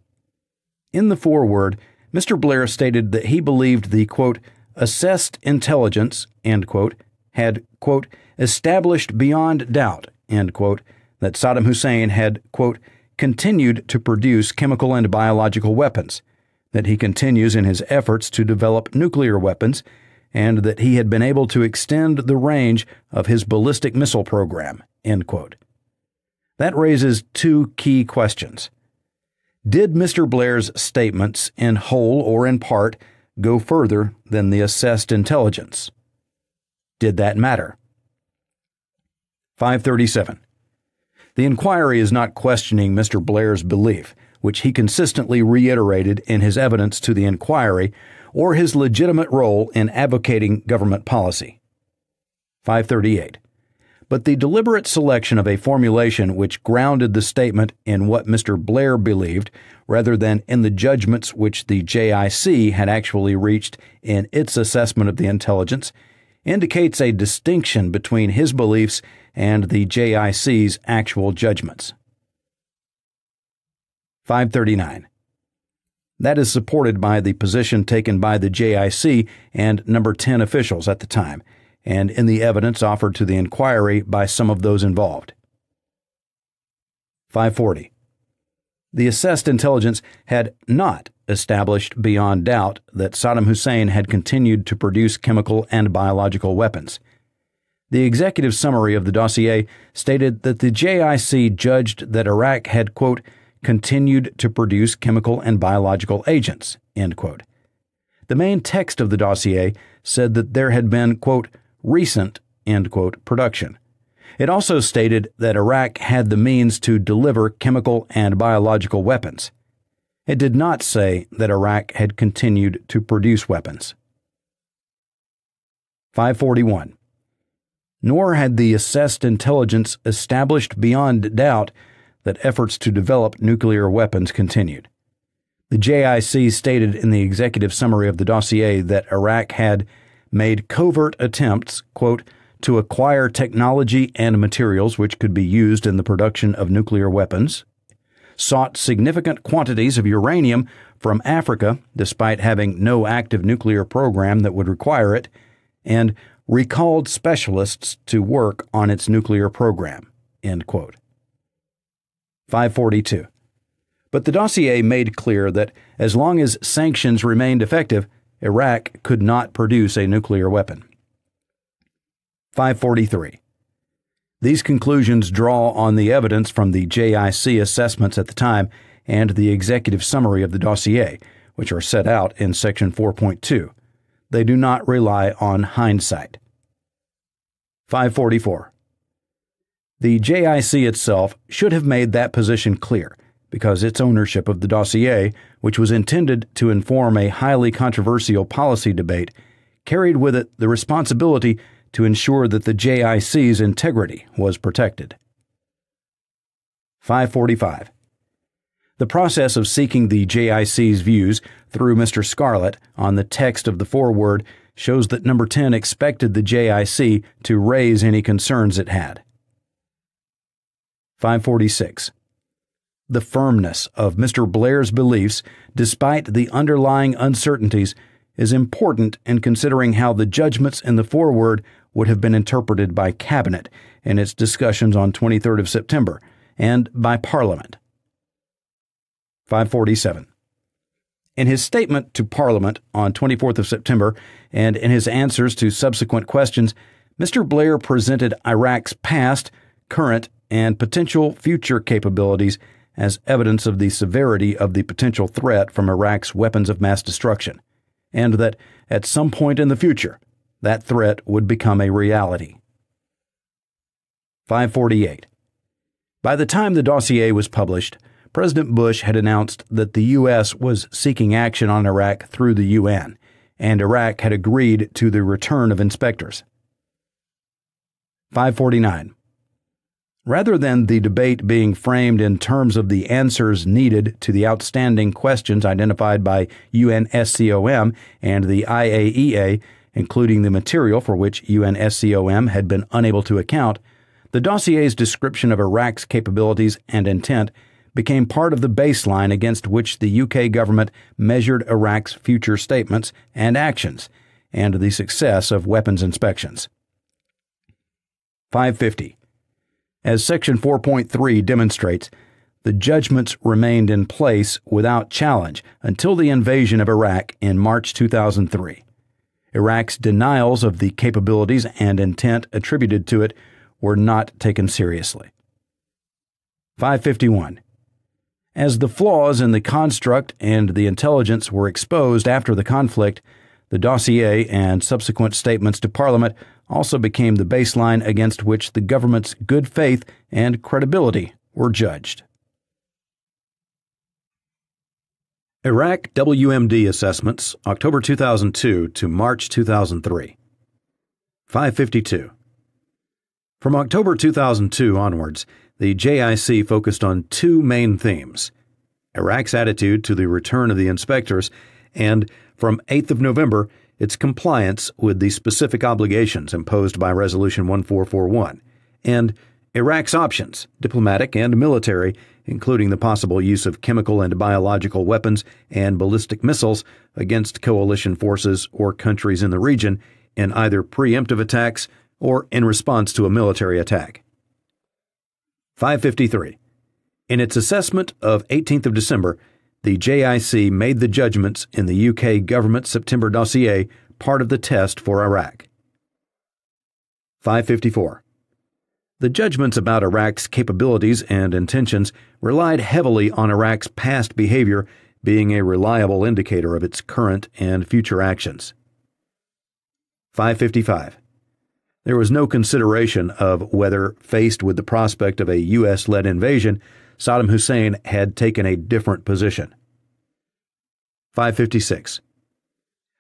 S1: In the foreword, Mr. Blair stated that he believed the, quote, assessed intelligence, end quote, had, quote, established beyond doubt, end quote, that Saddam Hussein had, quote, continued to produce chemical and biological weapons, that he continues in his efforts to develop nuclear weapons, and that he had been able to extend the range of his ballistic missile program, End quote. That raises two key questions. Did Mr. Blair's statements, in whole or in part, go further than the assessed intelligence? Did that matter? 537. The inquiry is not questioning Mr. Blair's belief, which he consistently reiterated in his evidence to the inquiry, or his legitimate role in advocating government policy. 538. But the deliberate selection of a formulation which grounded the statement in what Mr. Blair believed rather than in the judgments which the JIC had actually reached in its assessment of the intelligence indicates a distinction between his beliefs and the JIC's actual judgments. 539. That is supported by the position taken by the JIC and Number 10 officials at the time, and in the evidence offered to the inquiry by some of those involved. 540. The assessed intelligence had not established beyond doubt that Saddam Hussein had continued to produce chemical and biological weapons. The executive summary of the dossier stated that the JIC judged that Iraq had, quote, continued to produce chemical and biological agents, end quote. The main text of the dossier said that there had been, quote, recent, end quote, production. It also stated that Iraq had the means to deliver chemical and biological weapons. It did not say that Iraq had continued to produce weapons. 541. Nor had the assessed intelligence established beyond doubt that efforts to develop nuclear weapons continued. The JIC stated in the executive summary of the dossier that Iraq had made covert attempts, quote, to acquire technology and materials which could be used in the production of nuclear weapons, sought significant quantities of uranium from Africa despite having no active nuclear program that would require it, and recalled specialists to work on its nuclear program, end quote. 542. But the dossier made clear that as long as sanctions remained effective, Iraq could not produce a nuclear weapon. 543. These conclusions draw on the evidence from the JIC assessments at the time and the executive summary of the dossier, which are set out in Section 4.2. They do not rely on hindsight. 544. The JIC itself should have made that position clear, because its ownership of the dossier, which was intended to inform a highly controversial policy debate, carried with it the responsibility to ensure that the JIC's integrity was protected. 545. The process of seeking the JIC's views through Mr. Scarlett on the text of the foreword shows that Number 10 expected the JIC to raise any concerns it had. 546. The firmness of Mr. Blair's beliefs, despite the underlying uncertainties, is important in considering how the judgments in the foreword would have been interpreted by Cabinet in its discussions on 23rd of September and by Parliament. 547. In his statement to Parliament on 24th of September and in his answers to subsequent questions, Mr. Blair presented Iraq's past, current, and potential future capabilities as evidence of the severity of the potential threat from Iraq's weapons of mass destruction, and that at some point in the future, that threat would become a reality. 548. By the time the dossier was published, President Bush had announced that the U.S. was seeking action on Iraq through the UN, and Iraq had agreed to the return of inspectors. 549. Rather than the debate being framed in terms of the answers needed to the outstanding questions identified by UNSCOM and the IAEA, including the material for which UNSCOM had been unable to account, the dossier's description of Iraq's capabilities and intent became part of the baseline against which the UK government measured Iraq's future statements and actions, and the success of weapons inspections. 550. As Section 4.3 demonstrates, the judgments remained in place without challenge until the invasion of Iraq in March 2003. Iraq's denials of the capabilities and intent attributed to it were not taken seriously. 551. As the flaws in the construct and the intelligence were exposed after the conflict, the dossier and subsequent statements to Parliament also became the baseline against which the government's good faith and credibility were judged. Iraq WMD assessments, October 2002 to March 2003. 552. From October 2002 onwards, the JIC focused on two main themes: Iraq's attitude to the return of the inspectors, and, from 8th of November, its compliance with the specific obligations imposed by Resolution 1441, and Iraq's options, diplomatic and military, including the possible use of chemical and biological weapons and ballistic missiles against coalition forces or countries in the region in either preemptive attacks or in response to a military attack. 553. In its assessment of 18th of December, the JIC made the judgments in the UK government's September dossier part of the test for Iraq. 554. The judgments about Iraq's capabilities and intentions relied heavily on Iraq's past behavior being a reliable indicator of its current and future actions. 555. There was no consideration of whether, faced with the prospect of a U.S.-led invasion, Saddam Hussein had taken a different position. 556.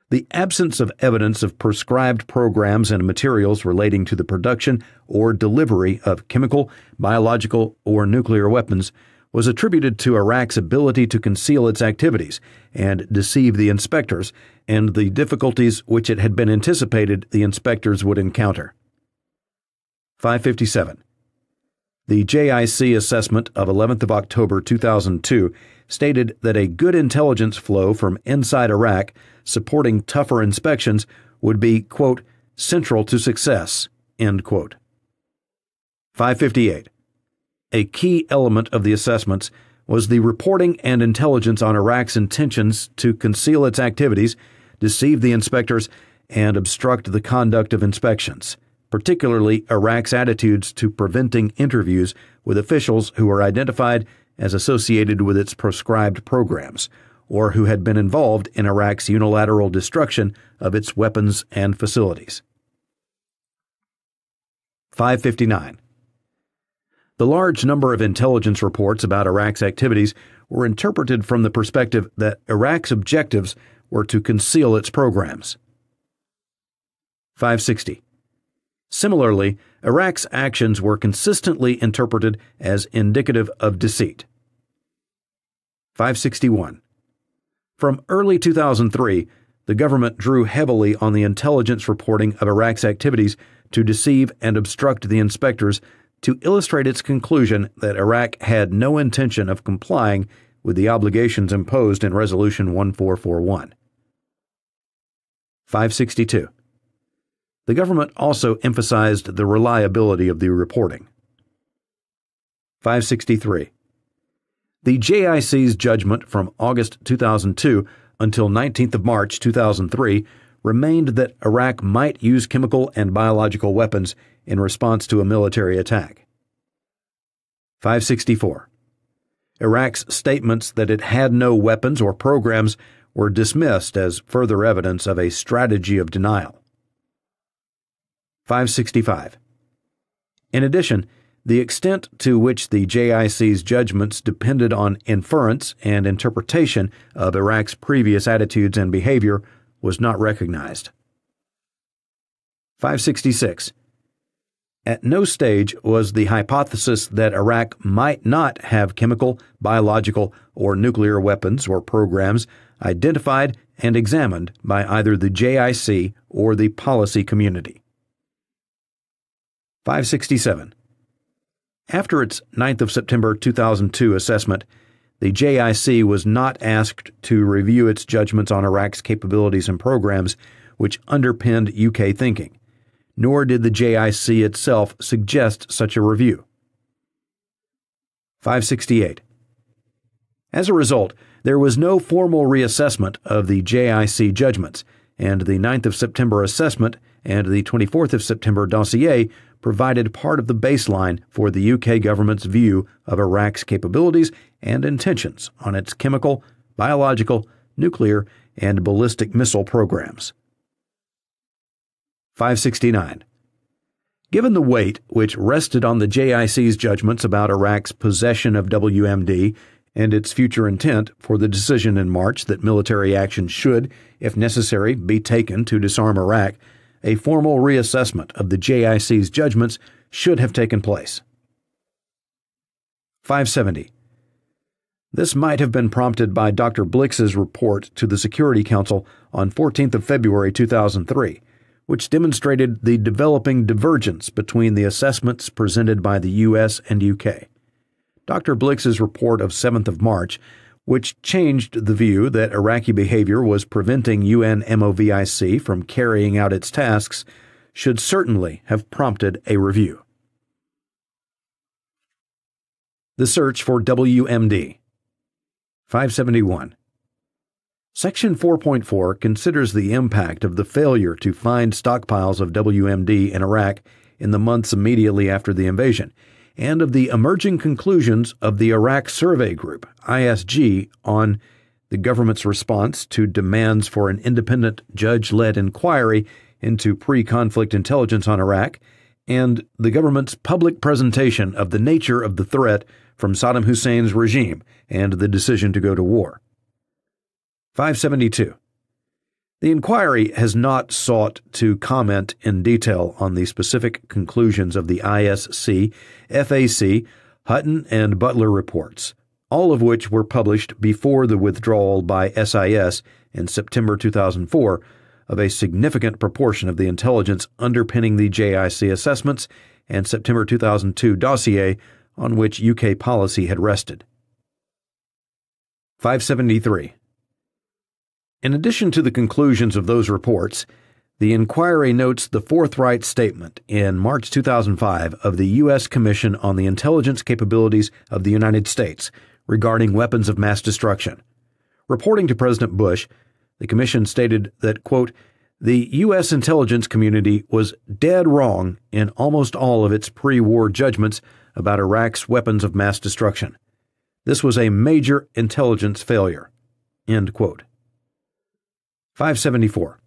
S1: The absence of evidence of prescribed programs and materials relating to the production or delivery of chemical, biological, or nuclear weapons was attributed to Iraq's ability to conceal its activities and deceive the inspectors, and the difficulties which it had been anticipated the inspectors would encounter. 557. The JIC assessment of 11th of October 2002 stated that a good intelligence flow from inside Iraq supporting tougher inspections would be, quote, central to success, end quote. 558. A key element of the assessments was the reporting and intelligence on Iraq's intentions to conceal its activities, deceive the inspectors, and obstruct the conduct of inspections, particularly Iraq's attitudes to preventing interviews with officials who were identified as associated with its proscribed programs, or who had been involved in Iraq's unilateral destruction of its weapons and facilities. 559. The large number of intelligence reports about Iraq's activities were interpreted from the perspective that Iraq's objectives were to conceal its programs. 560. Similarly, Iraq's actions were consistently interpreted as indicative of deceit. 561. From early 2003, the government drew heavily on the intelligence reporting of Iraq's activities to deceive and obstruct the inspectors to illustrate its conclusion that Iraq had no intention of complying with the obligations imposed in Resolution 1441. 562. The government also emphasized the reliability of the reporting. 563. The JIC's judgment from August 2002 until 19th of March 2003 remained that Iraq might use chemical and biological weapons in response to a military attack. 564. Iraq's statements that it had no weapons or programs were dismissed as further evidence of a strategy of denial. 565. In addition, the extent to which the JIC's judgments depended on inference and interpretation of Iraq's previous attitudes and behavior was not recognized. 566. At no stage was the hypothesis that Iraq might not have chemical, biological, or nuclear weapons or programs identified and examined by either the JIC or the policy community. 567. After its 9th of September 2002 assessment, the JIC was not asked to review its judgments on Iraq's capabilities and programs, which underpinned UK thinking, nor did the JIC itself suggest such a review. 568. As a result, there was no formal reassessment of the JIC judgments, and the 9th of September assessment and the 24th of September dossier provided part of the baseline for the UK government's view of Iraq's capabilities and intentions on its chemical, biological, nuclear, and ballistic missile programs. 569. Given the weight which rested on the JIC's judgments about Iraq's possession of WMD and its future intent for the decision in March that military action should, if necessary, be taken to disarm Iraq, a formal reassessment of the JIC's judgments should have taken place. 570. This might have been prompted by Dr. Blix's report to the Security Council on 14th of February 2003, which demonstrated the developing divergence between the assessments presented by the U.S. and UK. Dr. Blix's report of 7th of March, which changed the view that Iraqi behavior was preventing UN MOVIC from carrying out its tasks, should certainly have prompted a review. The search for WMD. 571. Section 4.4 considers the impact of the failure to find stockpiles of WMD in Iraq in the months immediately after the invasion, and of the emerging conclusions of the Iraq Survey Group, ISG, on the government's response to demands for an independent judge-led inquiry into pre-conflict intelligence on Iraq, and the government's public presentation of the nature of the threat from Saddam Hussein's regime and the decision to go to war. 572. The inquiry has not sought to comment in detail on the specific conclusions of the ISC, FAC, Hutton, and Butler reports, all of which were published before the withdrawal by SIS in September 2004 of a significant proportion of the intelligence underpinning the JIC assessments and September 2002 dossier on which UK policy had rested. 573. In addition to the conclusions of those reports, the inquiry notes the forthright statement in March 2005 of the U.S. Commission on the Intelligence Capabilities of the United States regarding weapons of mass destruction. Reporting to President Bush, the Commission stated that, quote, the U.S. intelligence community was dead wrong in almost all of its pre-war judgments about Iraq's weapons of mass destruction. This was a major intelligence failure. End quote. 574.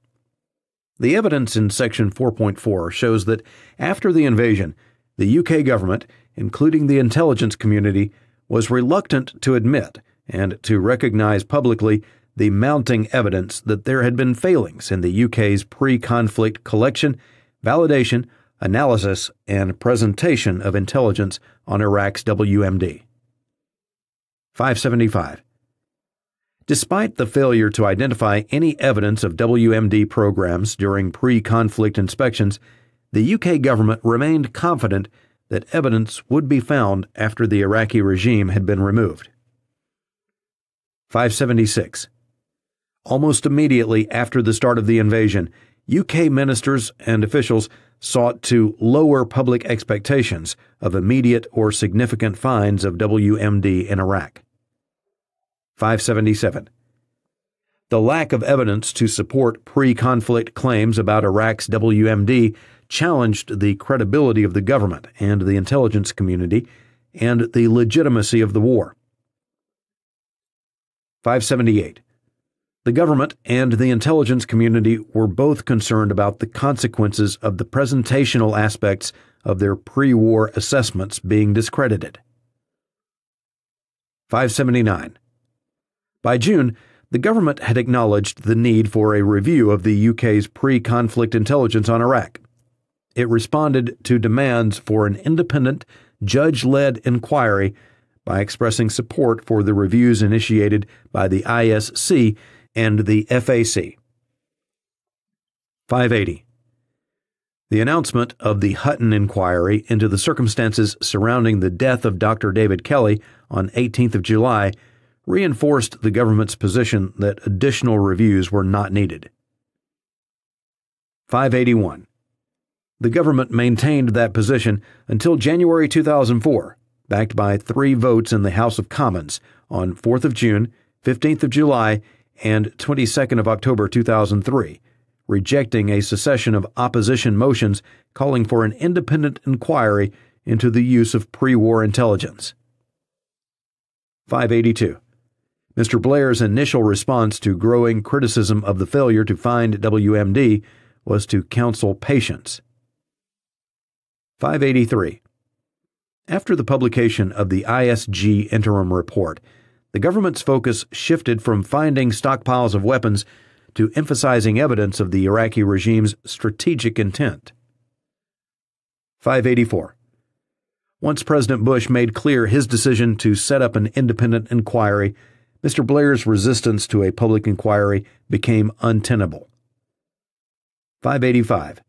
S1: The evidence in Section 4.4 shows that after the invasion, the UK government, including the intelligence community, was reluctant to admit and to recognize publicly the mounting evidence that there had been failings in the UK's pre-conflict collection, validation, analysis, and presentation of intelligence on Iraq's WMD. 575. Despite the failure to identify any evidence of WMD programs during pre-conflict inspections, the UK government remained confident that evidence would be found after the Iraqi regime had been removed. 576. Almost immediately after the start of the invasion, UK ministers and officials sought to lower public expectations of immediate or significant finds of WMD in Iraq. 577. The lack of evidence to support pre-conflict claims about Iraq's WMD challenged the credibility of the government and the intelligence community and the legitimacy of the war. 578. The government and the intelligence community were both concerned about the consequences of the presentational aspects of their pre-war assessments being discredited. 579. By June, the government had acknowledged the need for a review of the UK's pre-conflict intelligence on Iraq. It responded to demands for an independent, judge-led inquiry by expressing support for the reviews initiated by the ISC and the FAC. 580. The announcement of the Hutton inquiry into the circumstances surrounding the death of Dr. David Kelly on 18th of July reinforced the government's position that additional reviews were not needed. 581. The government maintained that position until January 2004, backed by 3 votes in the House of Commons on 4th of June, 15th of July, and 22nd of October 2003, rejecting a succession of opposition motions calling for an independent inquiry into the use of pre-war intelligence. 582. Mr. Blair's initial response to growing criticism of the failure to find WMD was to counsel patience. 583. After the publication of the ISG interim report, the government's focus shifted from finding stockpiles of weapons to emphasizing evidence of the Iraqi regime's strategic intent. 584. Once President Bush made clear his decision to set up an independent inquiry, Mr. Blair's resistance to a public inquiry became untenable. 585.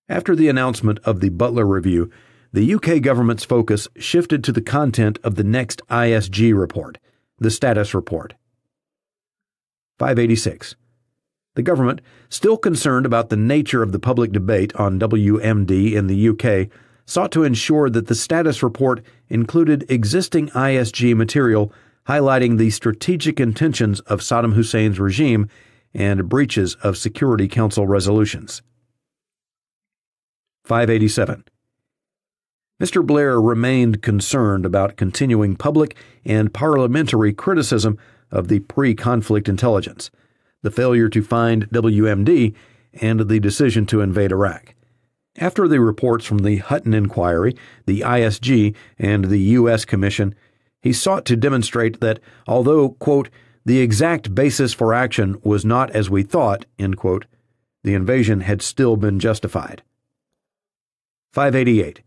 S1: After the announcement of the Butler Review, the UK government's focus shifted to the content of the next ISG report, the Status Report. 586. The government, still concerned about the nature of the public debate on WMD in the UK, sought to ensure that the Status Report included existing ISG material highlighting the strategic intentions of Saddam Hussein's regime and breaches of Security Council resolutions. 587. Mr. Blair remained concerned about continuing public and parliamentary criticism of the pre-conflict intelligence, the failure to find WMD, and the decision to invade Iraq. After the reports from the Hutton Inquiry, the ISG, and the U.S. Commission, he sought to demonstrate that although, quote, the exact basis for action was not as we thought, end quote, the invasion had still been justified. 588.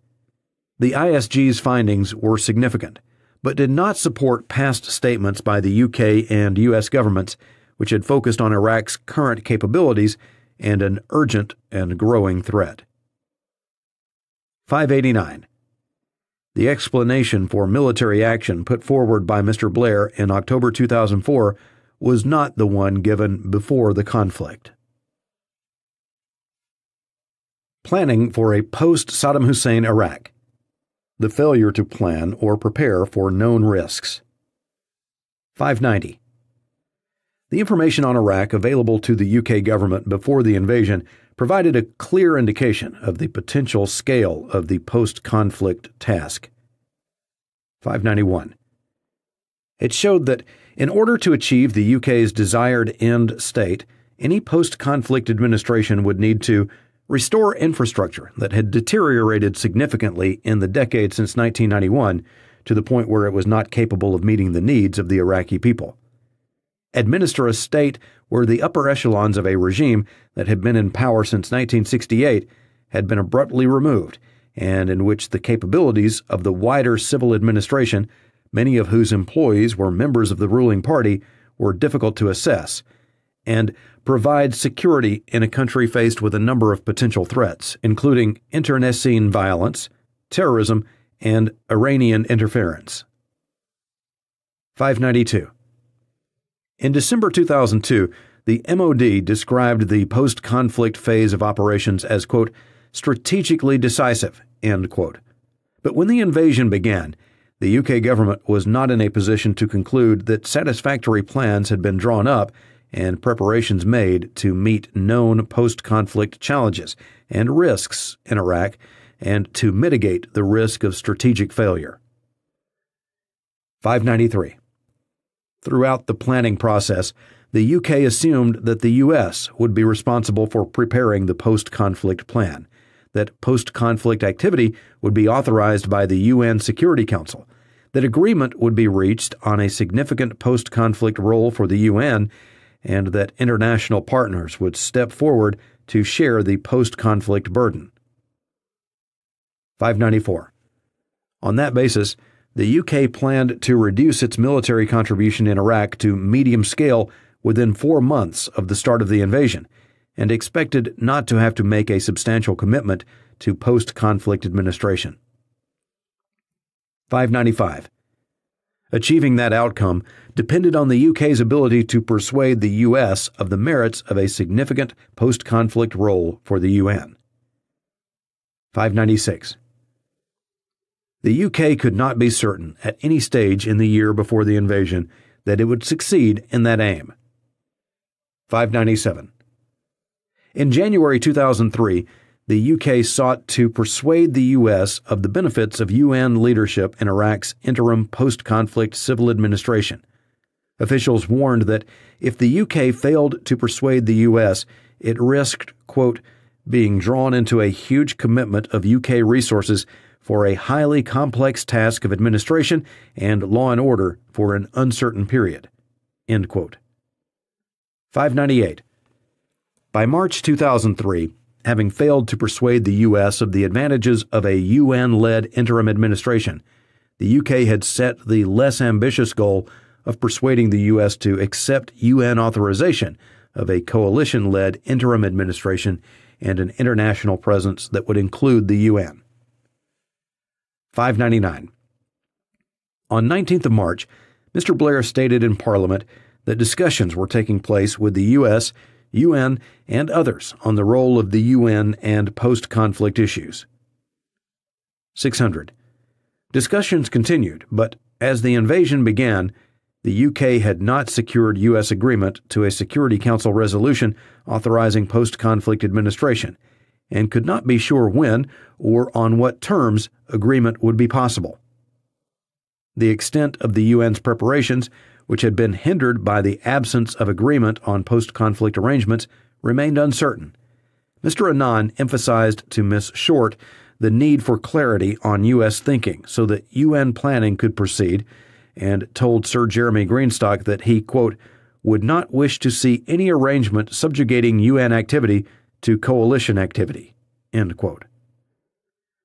S1: The ISG's findings were significant, but did not support past statements by the UK and U.S. governments, which had focused on Iraq's current capabilities and an urgent and growing threat. 589. The explanation for military action put forward by Mr. Blair in October 2004 was not the one given before the conflict. Planning for a post-Saddam Hussein Iraq. The failure to plan or prepare for known risks. 590. The information on Iraq available to the UK government before the invasion provided a clear indication of the potential scale of the post-conflict task. 591. It showed that in order to achieve the UK's desired end state, any post-conflict administration would need to restore infrastructure that had deteriorated significantly in the decade since 1991 to the point where it was not capable of meeting the needs of the Iraqi people. Administer a state where the upper echelons of a regime that had been in power since 1968 had been abruptly removed, and in which the capabilities of the wider civil administration, many of whose employees were members of the ruling party, were difficult to assess, and provide security in a country faced with a number of potential threats, including internecine violence, terrorism, and Iranian interference. 592. In December 2002, the MOD described the post-conflict phase of operations as, quote, strategically decisive, end quote. But when the invasion began, the UK government was not in a position to conclude that satisfactory plans had been drawn up and preparations made to meet known post-conflict challenges and risks in Iraq and to mitigate the risk of strategic failure. 593. Throughout the planning process, the UK assumed that the U.S. would be responsible for preparing the post-conflict plan, that post-conflict activity would be authorized by the UN Security Council, that agreement would be reached on a significant post-conflict role for the UN, and that international partners would step forward to share the post-conflict burden. 594. On that basis, the UK planned to reduce its military contribution in Iraq to medium scale within 4 months of the start of the invasion, and expected not to have to make a substantial commitment to post-conflict administration. 595. Achieving that outcome depended on the UK's ability to persuade the US of the merits of a significant post-conflict role for the UN. 596. The UK could not be certain at any stage in the year before the invasion that it would succeed in that aim. 597. In January 2003, the UK sought to persuade the U.S. of the benefits of UN leadership in Iraq's interim post-conflict civil administration. Officials warned that if the UK failed to persuade the U.S., it risked, quote, being drawn into a huge commitment of UK resources for a highly complex task of administration and law and order for an uncertain period, end quote. 598. By March 2003, having failed to persuade the U.S. of the advantages of a UN-led interim administration, the UK had set the less ambitious goal of persuading the U.S. to accept UN authorization of a coalition-led interim administration and an international presence that would include the UN. 599. On 19th of March, Mr. Blair stated in Parliament that discussions were taking place with the U.S., UN, and others on the role of the UN and post-conflict issues. 600. Discussions continued, but as the invasion began, the UK had not secured U.S. agreement to a Security Council resolution authorizing post-conflict administration, and could not be sure when or on what terms agreement would be possible. The extent of the UN's preparations, which had been hindered by the absence of agreement on post-conflict arrangements, remained uncertain. Mr. Annan emphasized to Ms. Short the need for clarity on U.S. thinking so that UN planning could proceed, and told Sir Jeremy Greenstock that he, quote, would not wish to see any arrangement subjugating UN activity to coalition activity, end quote.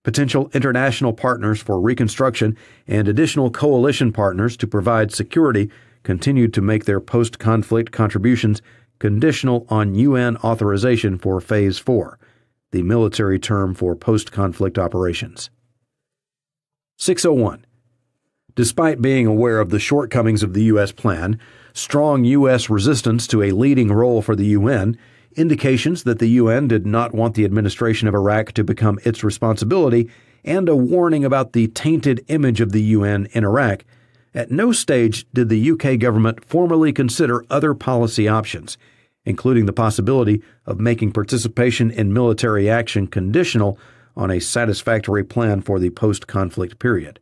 S1: Potential international partners for reconstruction and additional coalition partners to provide security continued to make their post-conflict contributions conditional on UN authorization for Phase 4, the military term for post-conflict operations. 601. Despite being aware of the shortcomings of the U.S. plan, strong U.S. resistance to a leading role for the UN, indications that the UN did not want the administration of Iraq to become its responsibility, and a warning about the tainted image of the UN in Iraq, at no stage did the UK government formally consider other policy options, including the possibility of making participation in military action conditional on a satisfactory plan for the post-conflict period,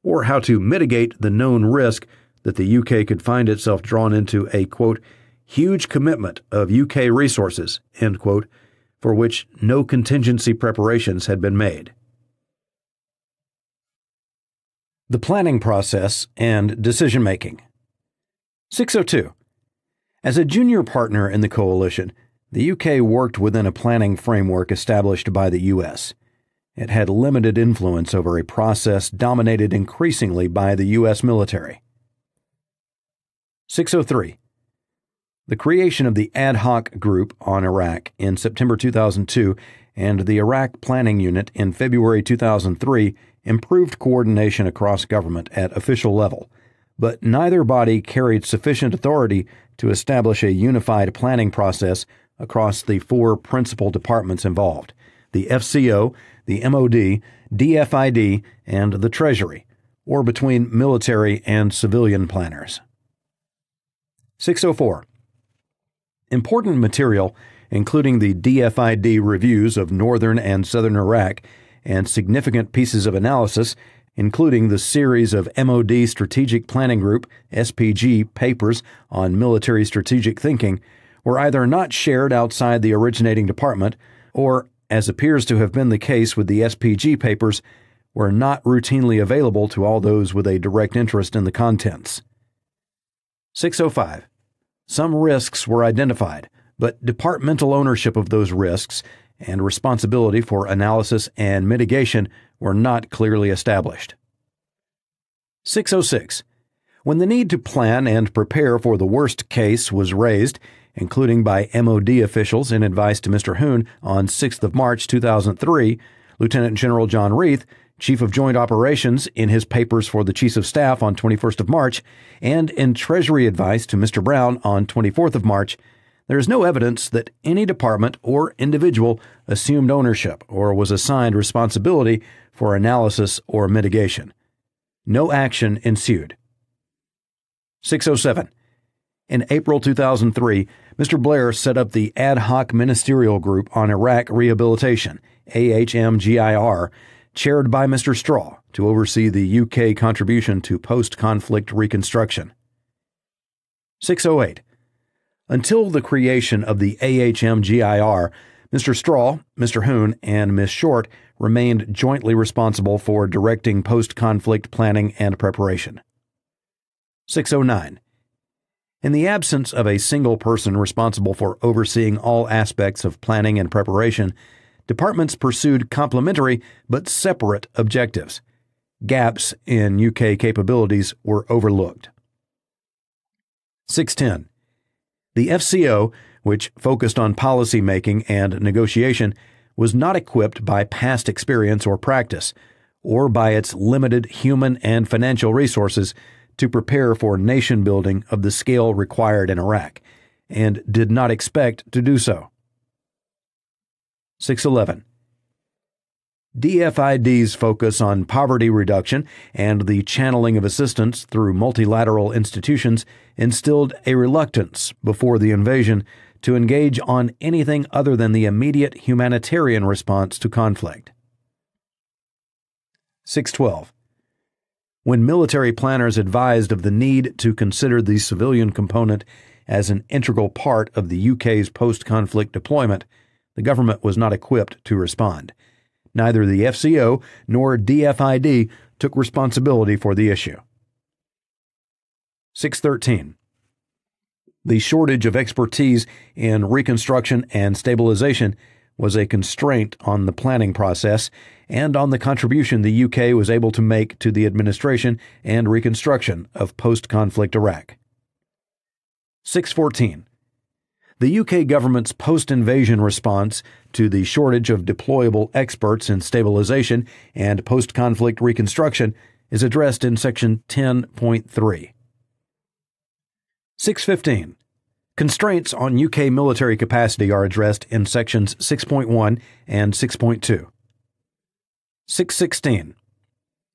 S1: or how to mitigate the known risk that the UK could find itself drawn into a, quote, huge commitment of UK resources, end quote, for which no contingency preparations had been made. The planning process and decision-making. 602. As a junior partner in the coalition, the UK worked within a planning framework established by the U.S. It had limited influence over a process dominated increasingly by the U.S. military. 603. The creation of the Ad Hoc Group on Iraq in September 2002 and the Iraq Planning Unit in February 2003 improved coordination across government at official level, but neither body carried sufficient authority to establish a unified planning process across the four principal departments involved: the FCO, the MOD, DFID, and the Treasury, or between military and civilian planners. 604. Important material, including the DFID reviews of northern and southern Iraq, and significant pieces of analysis, including the series of MOD Strategic Planning Group (SPG) papers on military strategic thinking, were either not shared outside the originating department or, as appears to have been the case with the SPG papers, were not routinely available to all those with a direct interest in the contents. 605. Some risks were identified, but departmental ownership of those risks and responsibility for analysis and mitigation were not clearly established. 606. When the need to plan and prepare for the worst case was raised, including by MOD officials in advice to Mr. Hoon on 6th of March 2003, Lieutenant General John Reith, Chief of Joint Operations, in his papers for the Chiefs of Staff on 21st of March, and in Treasury advice to Mr. Brown on 24th of March, there is no evidence that any department or individual assumed ownership or was assigned responsibility for analysis or mitigation. No action ensued. 607. In April 2003, Mr. Blair set up the Ad Hoc Ministerial Group on Iraq Rehabilitation, AHMGIR, chaired by Mr. Straw, to oversee the UK contribution to post-conflict reconstruction. 608. Until the creation of the AHMGIR, Mr. Straw, Mr. Hoon, and Ms. Short remained jointly responsible for directing post-conflict planning and preparation. 609. In the absence of a single person responsible for overseeing all aspects of planning and preparation, departments pursued complementary but separate objectives. Gaps in UK capabilities were overlooked. 610. The FCO, which focused on policy making and negotiation, was not equipped by past experience or practice, or by its limited human and financial resources to prepare for nation building of the scale required in Iraq, and did not expect to do so. 611. DFID's focus on poverty reduction and the channeling of assistance through multilateral institutions instilled a reluctance before the invasion to engage on anything other than the immediate humanitarian response to conflict. 612. When military planners advised of the need to consider the civilian component as an integral part of the UK's post-conflict deployment, the government was not equipped to respond. Neither the FCO nor DFID took responsibility for the issue. 613. The shortage of expertise in reconstruction and stabilization was a constraint on the planning process and on the contribution the UK was able to make to the administration and reconstruction of post-conflict Iraq. 614. The UK government's post-invasion response to the shortage of deployable experts in stabilization and post-conflict reconstruction is addressed in Section 10.3. 615. Constraints on UK military capacity are addressed in Sections 6.1 and 6.2. 616.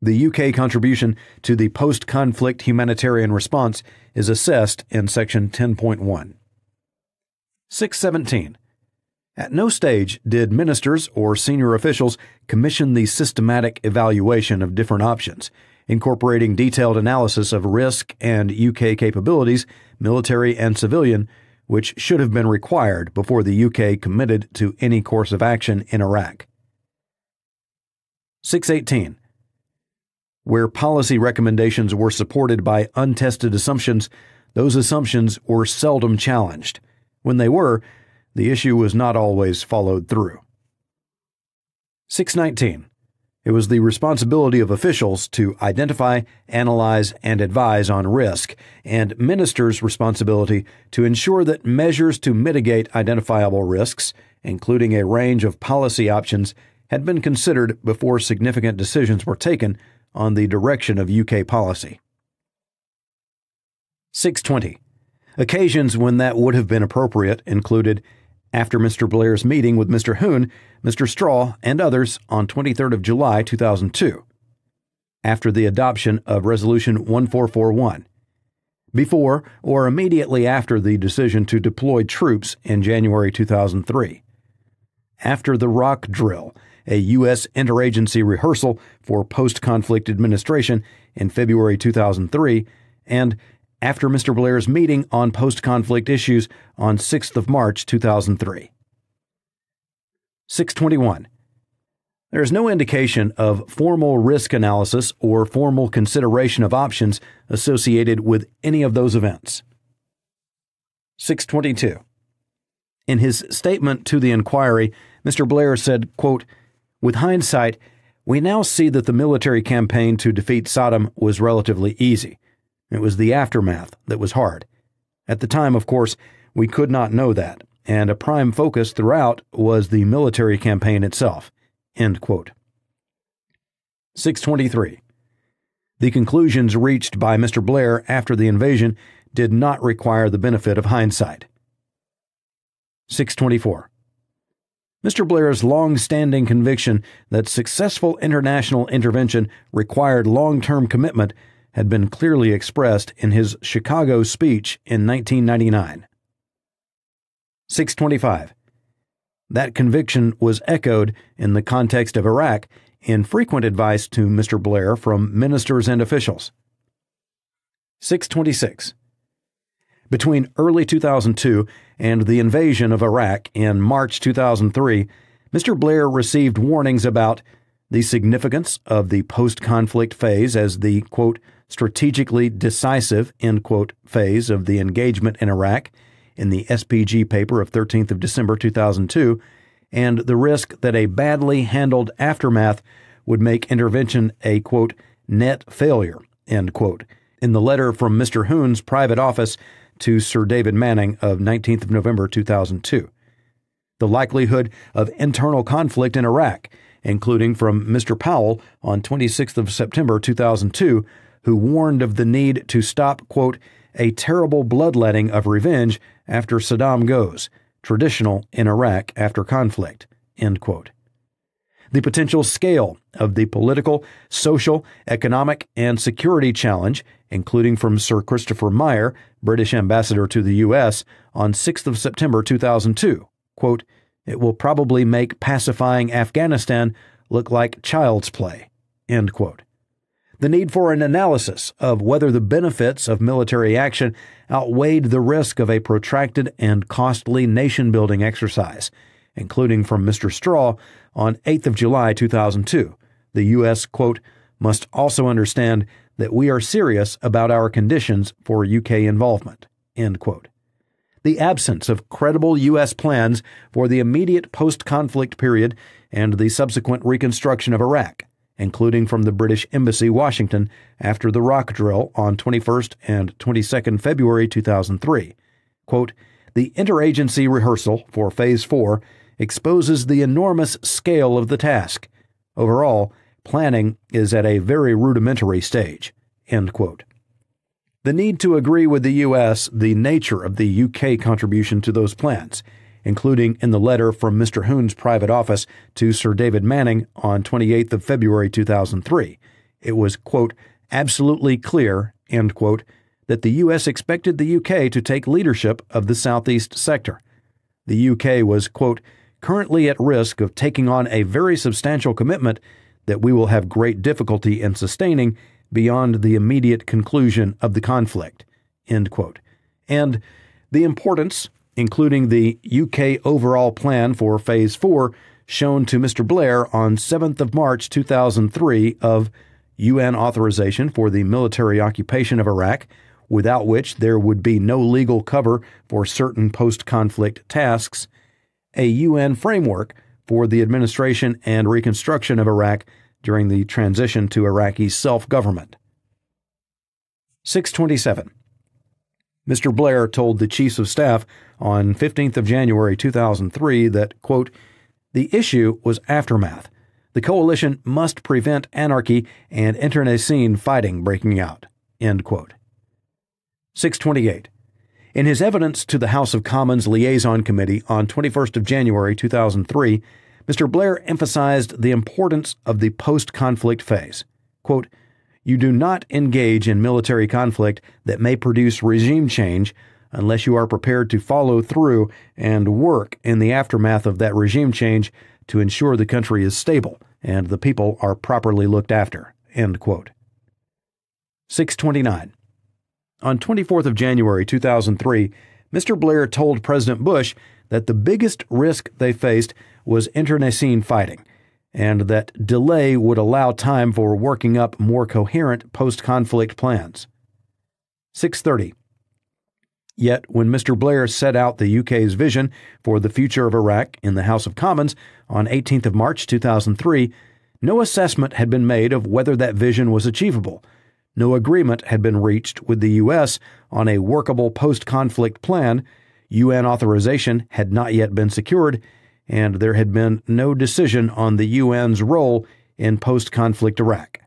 S1: The UK contribution to the post-conflict humanitarian response is assessed in Section 10.1. 617. At no stage did ministers or senior officials commission the systematic evaluation of different options, incorporating detailed analysis of risk and UK capabilities, military and civilian, which should have been required before the UK committed to any course of action in Iraq. 618. Where policy recommendations were supported by untested assumptions, those assumptions were seldom challenged. When they were, the issue was not always followed through. 619. It was the responsibility of officials to identify, analyze, and advise on risk, and ministers' responsibility to ensure that measures to mitigate identifiable risks, including a range of policy options, had been considered before significant decisions were taken on the direction of UK policy. 620. Occasions when that would have been appropriate included after Mr. Blair's meeting with Mr. Hoon, Mr. Straw, and others on 23rd of July 2002, after the adoption of Resolution 1441, before or immediately after the decision to deploy troops in January 2003, after the rock drill, a U.S. interagency rehearsal for post-conflict administration in February 2003, and after Mr. Blair's meeting on post-conflict issues on 6th of March 2003. 621. There is no indication of formal risk analysis or formal consideration of options associated with any of those events. 622. In his statement to the inquiry, Mr. Blair said, quote, "With hindsight, we now see that the military campaign to defeat Saddam was relatively easy. It was the aftermath that was hard. At the time, of course, we could not know that, and a prime focus throughout was the military campaign itself." End quote. 623. The conclusions reached by Mr. Blair after the invasion did not require the benefit of hindsight. 624. Mr. Blair's long-standing conviction that successful international intervention required long-term commitment had been clearly expressed in his Chicago speech in 1999. 625. That conviction was echoed in the context of Iraq in frequent advice to Mr. Blair from ministers and officials. 626. Between early 2002 and the invasion of Iraq in March 2003, Mr. Blair received warnings about the significance of the post-conflict phase as the, quote, strategically decisive, end quote, phase of the engagement in Iraq in the SPG paper of 13th of December 2002, and the risk that a badly handled aftermath would make intervention a, quote, net failure, end quote, in the letter from Mr. Hoon's private office to Sir David Manning of 19th of November 2002. The likelihood of internal conflict in Iraq, including from Mr. Powell on 26th of September 2002, who warned of the need to stop, quote, a terrible bloodletting of revenge after Saddam goes, traditional in Iraq after conflict, end quote. The potential scale of the political, social, economic, and security challenge, including from Sir Christopher Meyer, British ambassador to the U.S., on 6th of September 2002, quote, it will probably make pacifying Afghanistan look like child's play, end quote. The need for an analysis of whether the benefits of military action outweighed the risk of a protracted and costly nation-building exercise, including from Mr. Straw on 8th of July 2002. The U.S., quote, must also understand that we are serious about our conditions for UK involvement, end quote. The absence of credible U.S. plans for the immediate post-conflict period and the subsequent reconstruction of Iraq, including from the British Embassy, Washington, after the rock drill on 21st and 22nd February 2003. Quote, the interagency rehearsal for Phase 4 exposes the enormous scale of the task. Overall, planning is at a very rudimentary stage, end quote. The need to agree with the U.S. the nature of the UK contribution to those plans, including in the letter from Mr. Hoon's private office to Sir David Manning on 28th of February 2003. It was, quote, absolutely clear, end quote, that the U.S. expected the UK to take leadership of the Southeast sector. The UK was, quote, currently at risk of taking on a very substantial commitment that we will have great difficulty in sustaining beyond the immediate conclusion of the conflict, end quote. And the importance, including the UK overall plan for Phase 4, shown to Mr. Blair on 7th of March 2003 of UN authorization for the military occupation of Iraq, without which there would be no legal cover for certain post-conflict tasks, a UN framework for the administration and reconstruction of Iraq during the transition to Iraqi self-government. 627. Mr. Blair told the Chiefs of Staff on 15th of January 2003 that, quote, the issue was aftermath. The coalition must prevent anarchy and internecine fighting breaking out, end quote. 628. In his evidence to the House of Commons Liaison Committee on 21st of January 2003, Mr. Blair emphasized the importance of the post-conflict phase. Quote, you do not engage in military conflict that may produce regime change unless you are prepared to follow through and work in the aftermath of that regime change to ensure the country is stable and the people are properly looked after, end quote. 629. On 24th of January 2003, Mr. Blair told President Bush that the biggest risk they faced was internecine fighting, and that delay would allow time for working up more coherent post-conflict plans. 630. Yet, when Mr. Blair set out the UK's vision for the future of Iraq in the House of Commons on 18th of March 2003, no assessment had been made of whether that vision was achievable. No agreement had been reached with the U.S. on a workable post-conflict plan, UN authorization had not yet been secured, and there had been no decision on the UN's role in post-conflict Iraq.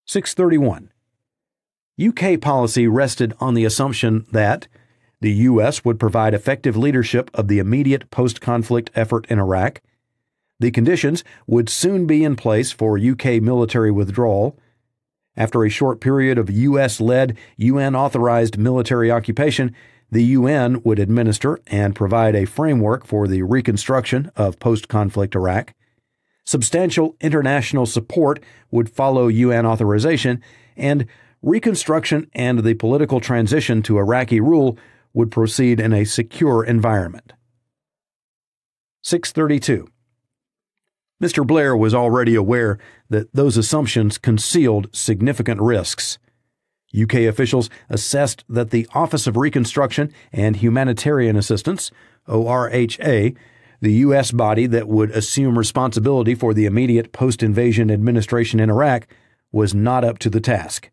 S1: 631. UK policy rested on the assumption that the U.S. would provide effective leadership of the immediate post-conflict effort in Iraq, the conditions would soon be in place for UK military withdrawal, After a short period of U.S.-led, UN-authorized military occupation, the UN would administer and provide a framework for the reconstruction of post-conflict Iraq. Substantial international support would follow UN authorization, and reconstruction and the political transition to Iraqi rule would proceed in a secure environment. 632. Mr. Blair was already aware that those assumptions concealed significant risks. UK officials assessed that the Office of Reconstruction and Humanitarian Assistance, ORHA, the U.S. body that would assume responsibility for the immediate post-invasion administration in Iraq, was not up to the task.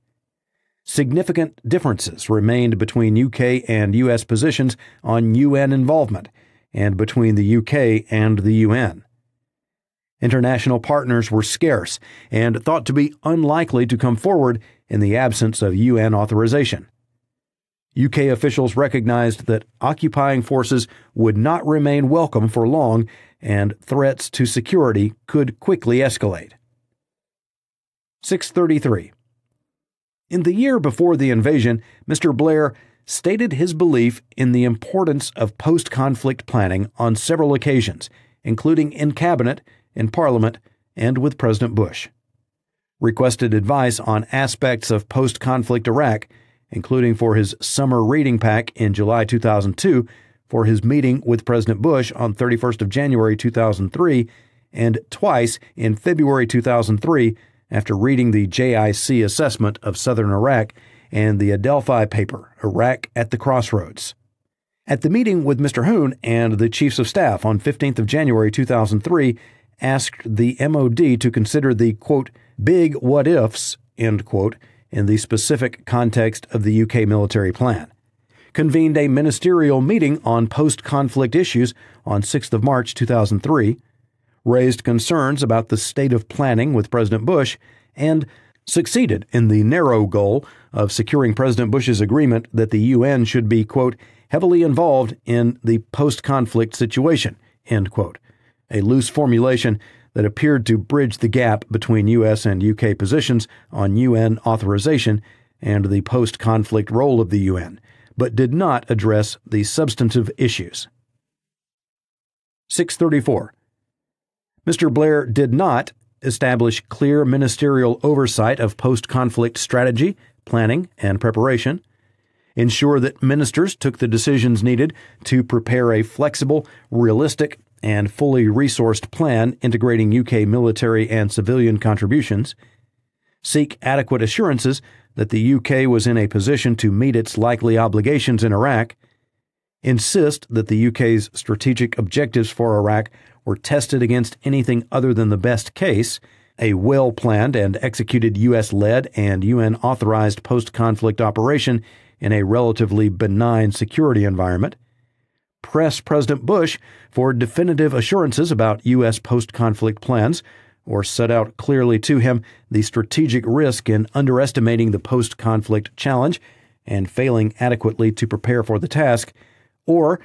S1: Significant differences remained between UK and U.S. positions on UN involvement and between the UK and the UN. International partners were scarce and thought to be unlikely to come forward in the absence of UN authorization. UK officials recognized that occupying forces would not remain welcome for long, and threats to security could quickly escalate. 633. In the year before the invasion, Mr. Blair stated his belief in the importance of post-conflict planning on several occasions, including in Cabinet, in Parliament, and with President Bush. Requested advice on aspects of post-conflict Iraq, including for his summer reading pack in July 2002, for his meeting with President Bush on 31st of January 2003, and twice in February 2003 after reading the JIC assessment of southern Iraq and the Adelphi paper, Iraq at the Crossroads. At the meeting with Mr. Hoon and the Chiefs of Staff on 15th of January 2003, asked the MOD to consider the, quote, big what-ifs, end quote, in the specific context of the UK military plan. Convened a ministerial meeting on post-conflict issues on 6th of March 2003, raised concerns about the state of planning with President Bush, and succeeded in the narrow goal of securing President Bush's agreement that the UN should be, quote, heavily involved in the post-conflict situation, end quote, a loose formulation that appeared to bridge the gap between U.S. and U.K. positions on UN authorization and the post-conflict role of the UN, but did not address the substantive issues. 634. Mr. Blair did not establish clear ministerial oversight of post-conflict strategy, planning, and preparation, ensure that ministers took the decisions needed to prepare a flexible, realistic, and fully resourced plan integrating UK military and civilian contributions, seek adequate assurances that the UK was in a position to meet its likely obligations in Iraq, insist that the UK's strategic objectives for Iraq were tested against anything other than the best case, a well-planned and executed U.S.-led and UN-authorized post-conflict operation in a relatively benign security environment, press President Bush for definitive assurances about U.S. post-conflict plans, or set out clearly to him the strategic risk in underestimating the post-conflict challenge and failing adequately to prepare for the task, or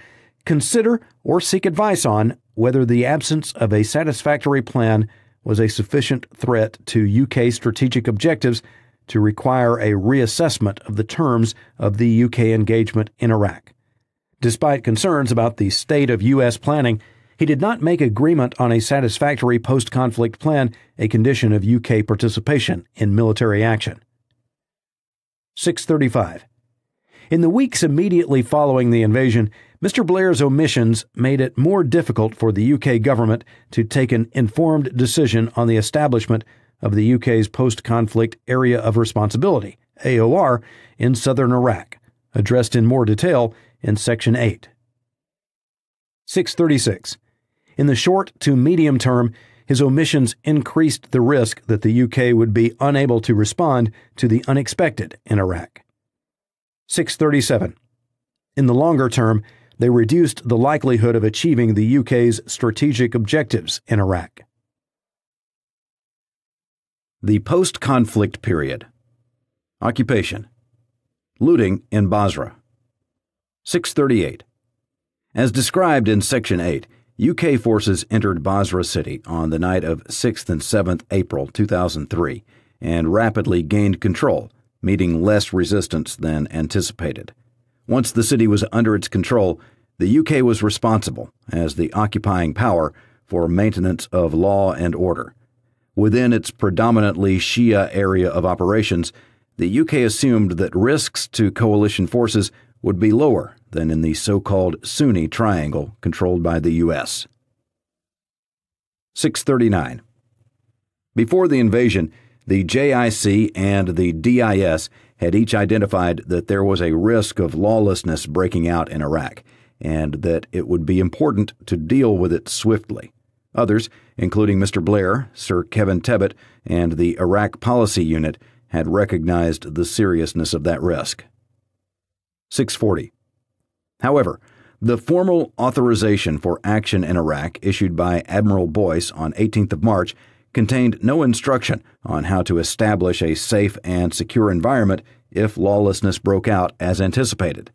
S1: consider or seek advice on whether the absence of a satisfactory plan was a sufficient threat to UK strategic objectives to require a reassessment of the terms of the UK engagement in Iraq. Despite concerns about the state of U.S. planning, he did not make agreement on a satisfactory post-conflict plan a condition of UK participation in military action. 635. In the weeks immediately following the invasion, Mr. Blair's omissions made it more difficult for the UK government to take an informed decision on the establishment of the UK's post-conflict Area of Responsibility, AOR, in southern Iraq, addressed in more detail in Section 8. 636. In the short to medium term, his omissions increased the risk that the UK would be unable to respond to the unexpected in Iraq. 637. In the longer term, they reduced the likelihood of achieving the UK's strategic objectives in Iraq. The post-conflict period. Occupation. Looting in Basra. 638. As described in Section 8, UK forces entered Basra city on the night of 6th and 7th April 2003 and rapidly gained control, meeting less resistance than anticipated. Once the city was under its control, the UK was responsible, as the occupying power, for maintenance of law and order. Within its predominantly Shia area of operations, the UK assumed that risks to coalition forces would be lower than in the so-called Sunni Triangle controlled by the U.S. 639. Before the invasion, the JIC and the DIS had each identified that there was a risk of lawlessness breaking out in Iraq, and that it would be important to deal with it swiftly. Others, including Mr. Blair, Sir Kevin Tebbit, and the Iraq Policy Unit, had recognized the seriousness of that risk. 640. However, the formal authorization for action in Iraq issued by Admiral Boyce on 18th of March contained no instruction on how to establish a safe and secure environment if lawlessness broke out as anticipated.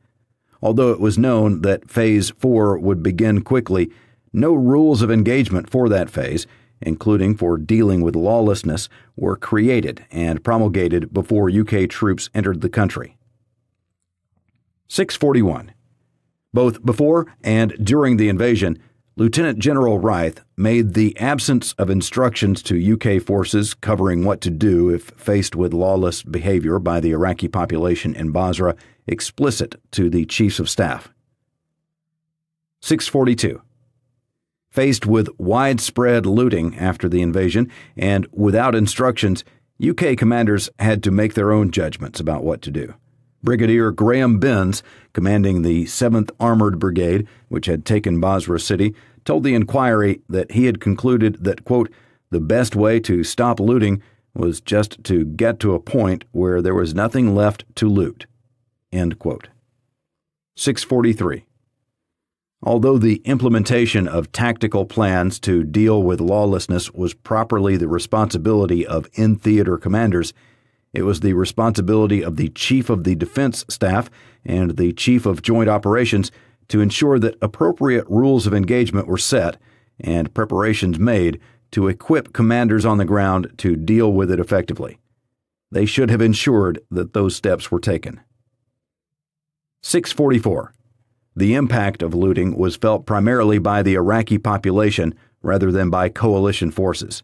S1: Although it was known that Phase 4 would begin quickly, no rules of engagement for that phase, including for dealing with lawlessness, were created and promulgated before UK troops entered the country. 641. Both before and during the invasion, Lieutenant General Reith made the absence of instructions to UK forces covering what to do if faced with lawless behavior by the Iraqi population in Basra explicit to the Chiefs of Staff. 642. Faced with widespread looting after the invasion and without instructions, UK commanders had to make their own judgments about what to do. Brigadier Graham Benz, commanding the 7th Armored Brigade, which had taken Basra City, told the inquiry that he had concluded that, quote, the best way to stop looting was just to get to a point where there was nothing left to loot, end quote. 643. Although the implementation of tactical plans to deal with lawlessness was properly the responsibility of in-theater commanders, it was the responsibility of the Chief of the Defense Staff and the Chief of Joint Operations to ensure that appropriate rules of engagement were set and preparations made to equip commanders on the ground to deal with it effectively. They should have ensured that those steps were taken. 644. The impact of looting was felt primarily by the Iraqi population rather than by coalition forces.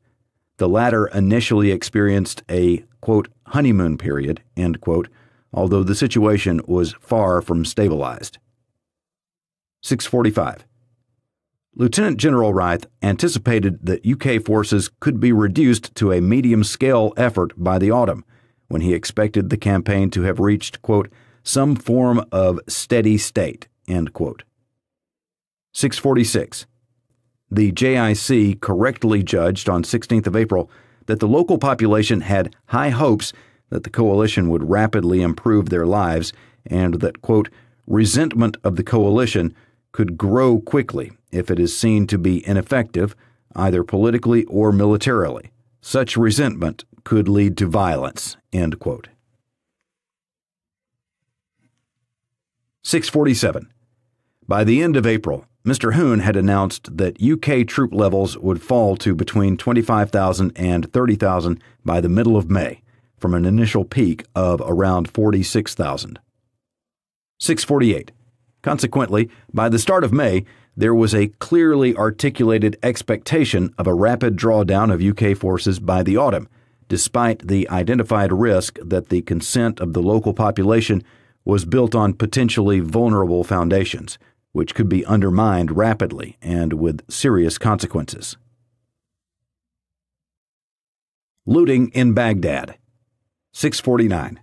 S1: The latter initially experienced a, quote, honeymoon period, end quote, although the situation was far from stabilized. 645. Lieutenant General Reith anticipated that UK forces could be reduced to a medium-scale effort by the autumn, when he expected the campaign to have reached, quote, some form of steady state, end quote. 646. The JIC correctly judged on 16th of April that the local population had high hopes that the coalition would rapidly improve their lives and that, quote, resentment of the coalition could grow quickly if it is seen to be ineffective, either politically or militarily. Such resentment could lead to violence, end quote. 647. By the end of April, Mr. Hoon had announced that UK troop levels would fall to between 25,000 and 30,000 by the middle of May, from an initial peak of around 46,000. 648. Consequently, by the start of May, there was a clearly articulated expectation of a rapid drawdown of UK forces by the autumn, despite the identified risk that the consent of the local population was built on potentially vulnerable foundations, which could be undermined rapidly and with serious consequences. Looting in Baghdad. 649.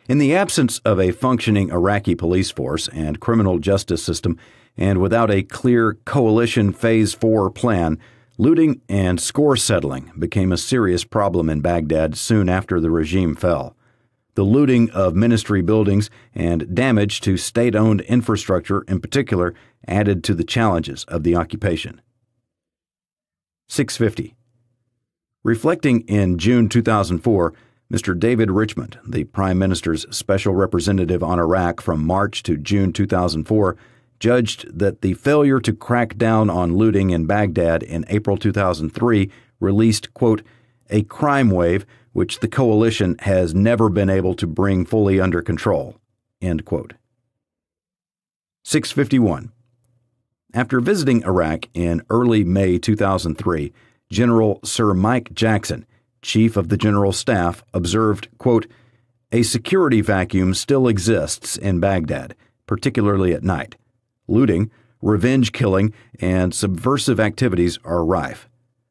S1: In the absence of a functioning Iraqi police force and criminal justice system, and without a clear coalition Phase 4 plan, looting and score settling became a serious problem in Baghdad soon after the regime fell. The looting of ministry buildings and damage to state-owned infrastructure in particular added to the challenges of the occupation. 650. Reflecting in June 2004, Mr. David Richmond, the Prime Minister's Special Representative on Iraq from March to June 2004, judged that the failure to crack down on looting in Baghdad in April 2003 released, quote, a crime wave which the coalition has never been able to bring fully under control." End quote. 651. After visiting Iraq in early May 2003, General Sir Mike Jackson, Chief of the General Staff, observed, quote, "A security vacuum still exists in Baghdad, particularly at night. Looting, revenge killing, and subversive activities are rife.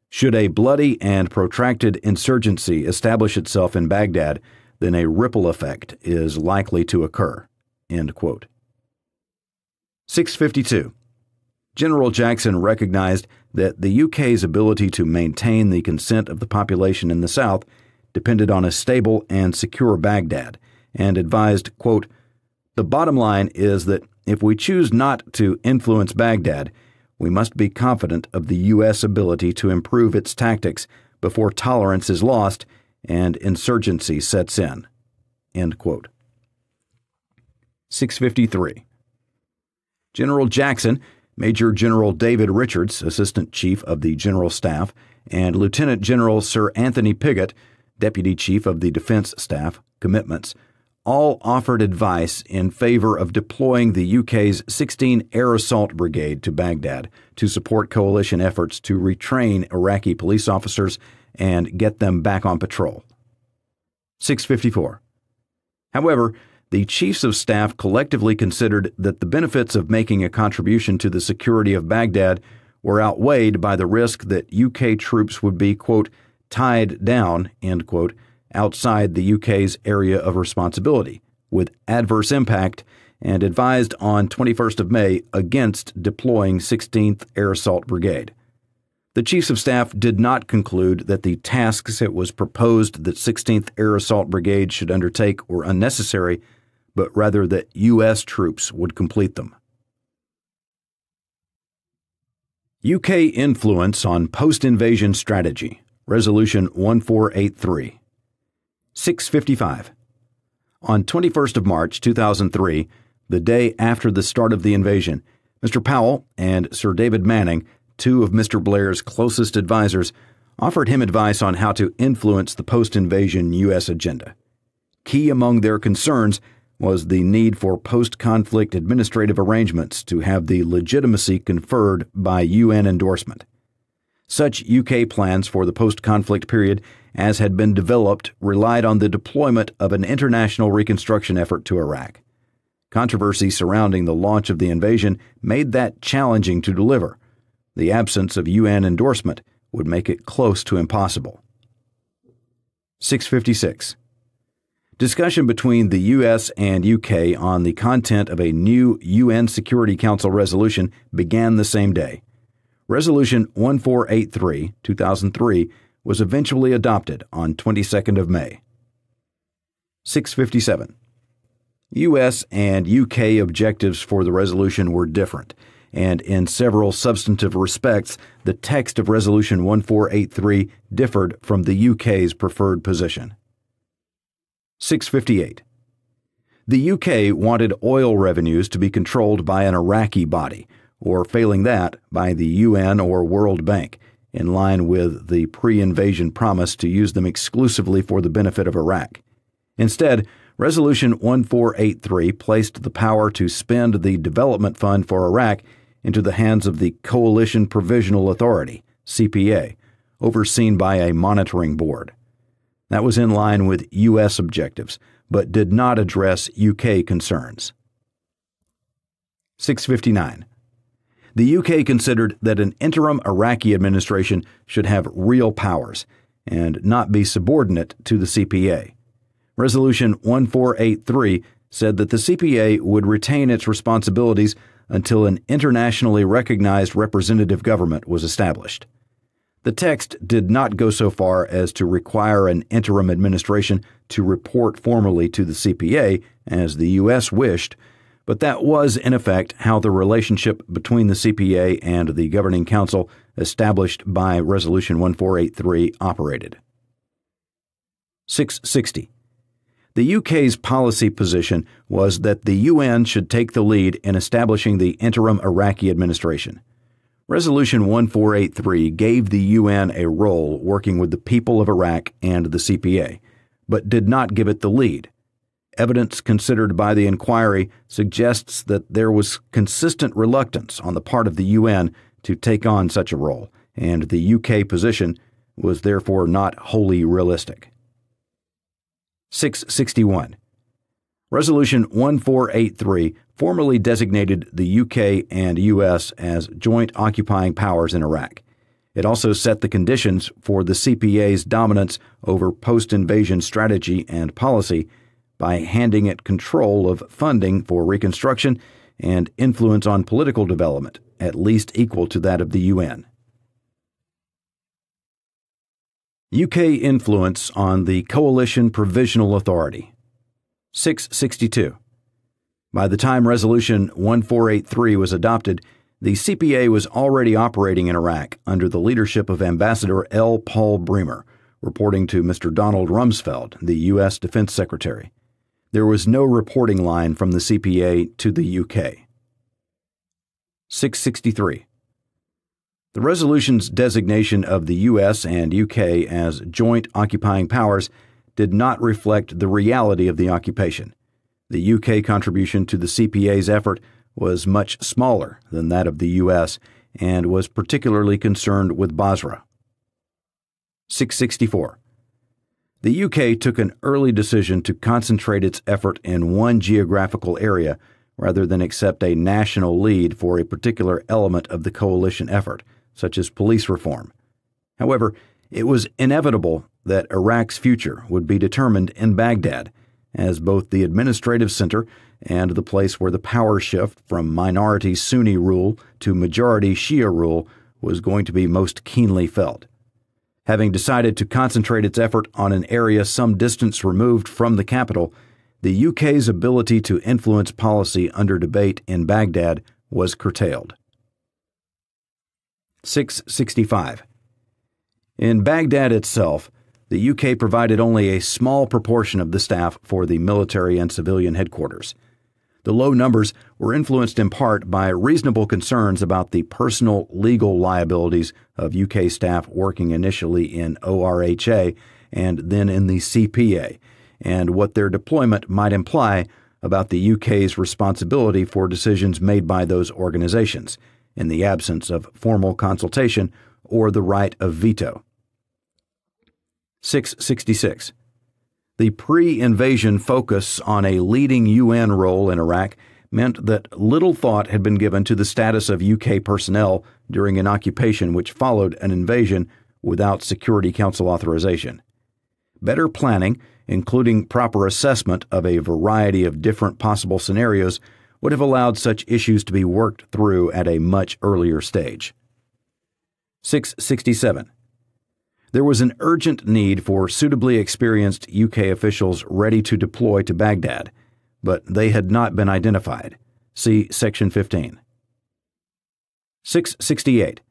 S1: Should a bloody and protracted insurgency establish itself in Baghdad, then a ripple effect is likely to occur." End quote. 652. General Jackson recognized that the UK's ability to maintain the consent of the population in the South depended on a stable and secure Baghdad, and advised, quote, "The bottom line is that if we choose not to influence Baghdad, we must be confident of the U.S. ability to improve its tactics before tolerance is lost and insurgency sets in." End quote. 653. General Jackson, Major General David Richards, Assistant Chief of the General Staff, and Lieutenant General Sir Anthony Pigott, Deputy Chief of the Defense Staff, Commitments, all offered advice in favor of deploying the UK's 16 Air Assault Brigade to Baghdad to support coalition efforts to retrain Iraqi police officers and get them back on patrol. 654. However, the Chiefs of Staff collectively considered that the benefits of making a contribution to the security of Baghdad were outweighed by the risk that UK troops would be, quote, "tied down," end quote, outside the UK's area of responsibility, with adverse impact, and advised on 21st of May against deploying 16th Air Assault Brigade. The Chiefs of Staff did not conclude that the tasks it was proposed that 16th Air Assault Brigade should undertake were unnecessary, but rather that U.S. troops would complete them. UK influence on post-invasion strategy, Resolution 1483. 655. On 21st of March 2003, the day after the start of the invasion, Mr. Powell and Sir David Manning, two of Mr. Blair's closest advisors, offered him advice on how to influence the post-invasion U.S. agenda. Key among their concerns was the need for post-conflict administrative arrangements to have the legitimacy conferred by UN endorsement. Such UK plans for the post-conflict period, as had been developed, relied on the deployment of an international reconstruction effort to Iraq. Controversy surrounding the launch of the invasion made that challenging to deliver. The absence of UN endorsement would make it close to impossible. 656. Discussion between the U.S. and UK on the content of a new UN Security Council resolution began the same day. Resolution 1483, 2003, was eventually adopted on 22nd of May. 657. U.S. and UK objectives for the resolution were different, and in several substantive respects, the text of Resolution 1483 differed from the UK's preferred position. 658. The UK wanted oil revenues to be controlled by an Iraqi body, or failing that, by the UN or World Bank, in line with the pre-invasion promise to use them exclusively for the benefit of Iraq. Instead, Resolution 1483 placed the power to spend the Development Fund for Iraq into the hands of the Coalition Provisional Authority, CPA, overseen by a monitoring board. That was in line with U.S. objectives, but did not address UK concerns. 659. The UK considered that an interim Iraqi administration should have real powers and not be subordinate to the CPA. Resolution 1483 said that the CPA would retain its responsibilities until an internationally recognized representative government was established. The text did not go so far as to require an interim administration to report formally to the CPA, as the U.S. wished, but that was, in effect, how the relationship between the CPA and the Governing Council established by Resolution 1483 operated. 660. The UK's policy position was that the UN should take the lead in establishing the interim Iraqi administration. Resolution 1483 gave the UN a role working with the people of Iraq and the CPA, but did not give it the lead. Evidence considered by the inquiry suggests that there was consistent reluctance on the part of the UN to take on such a role, and the UK position was therefore not wholly realistic. 661. Resolution 1483 formally designated the UK and US as joint occupying powers in Iraq. It also set the conditions for the CPA's dominance over post-invasion strategy and policy by handing it control of funding for reconstruction and influence on political development, at least equal to that of the UN. UK influence on the Coalition Provisional Authority. 662. By the time Resolution 1483 was adopted, the CPA was already operating in Iraq under the leadership of Ambassador L. Paul Bremer, reporting to Mr. Donald Rumsfeld, the U.S. Defense Secretary. There was no reporting line from the CPA to the UK. 663. The resolution's designation of the U.S. and UK as joint occupying powers did not reflect the reality of the occupation. The UK contribution to the CPA's effort was much smaller than that of the U.S. and was particularly concerned with Basra. 664. The UK took an early decision to concentrate its effort in one geographical area rather than accept a national lead for a particular element of the coalition effort, such as police reform. However, it was inevitable that Iraq's future would be determined in Baghdad, as both the administrative center and the place where the power shift from minority Sunni rule to majority Shia rule was going to be most keenly felt. Having decided to concentrate its effort on an area some distance removed from the capital, the UK's ability to influence policy under debate in Baghdad was curtailed. 665. In Baghdad itself, the UK provided only a small proportion of the staff for the military and civilian headquarters. The low numbers were influenced in part by reasonable concerns about the personal legal liabilities of UK staff working initially in ORHA and then in the CPA, and what their deployment might imply about the UK's responsibility for decisions made by those organizations, in the absence of formal consultation or the right of veto. 666. The pre-invasion focus on a leading UN role in Iraq meant that little thought had been given to the status of UK personnel during an occupation which followed an invasion without Security Council authorization. Better planning, including proper assessment of a variety of different possible scenarios, would have allowed such issues to be worked through at a much earlier stage. 667. There was an urgent need for suitably experienced UK officials ready to deploy to Baghdad, but they had not been identified. See Section 15. 668.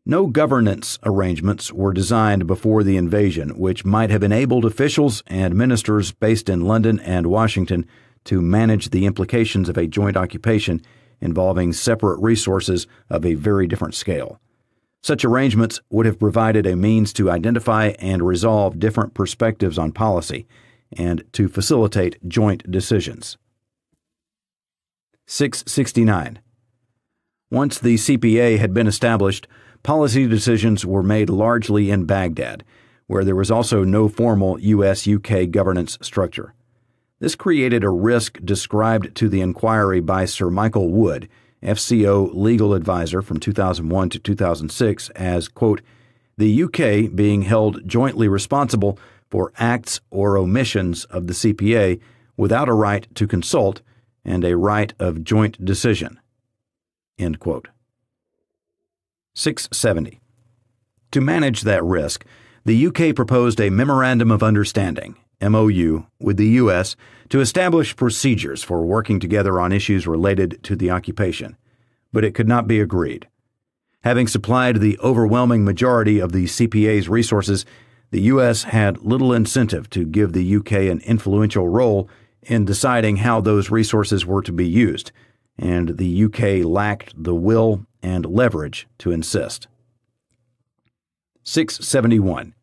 S1: No governance arrangements were designed before the invasion which might have enabled officials and ministers based in London and Washington to manage the implications of a joint occupation involving separate resources of a very different scale. Such arrangements would have provided a means to identify and resolve different perspectives on policy and to facilitate joint decisions. 669. Once the CPA had been established, policy decisions were made largely in Baghdad, where there was also no formal U.S.-UK governance structure. This created a risk described to the inquiry by Sir Michael Wood, FCO legal advisor from 2001 to 2006, as, quote, the UK being held jointly responsible for acts or omissions of the CPA without a right to consult and a right of joint decision, end quote. 670. To manage that risk, the UK proposed a Memorandum of Understanding, MOU, with the U.S. to establish procedures for working together on issues related to the occupation, but it could not be agreed. Having supplied the overwhelming majority of the CPA's resources, the U.S. had little incentive to give the UK an influential role in deciding how those resources were to be used, and the UK lacked the will and leverage to insist. 671.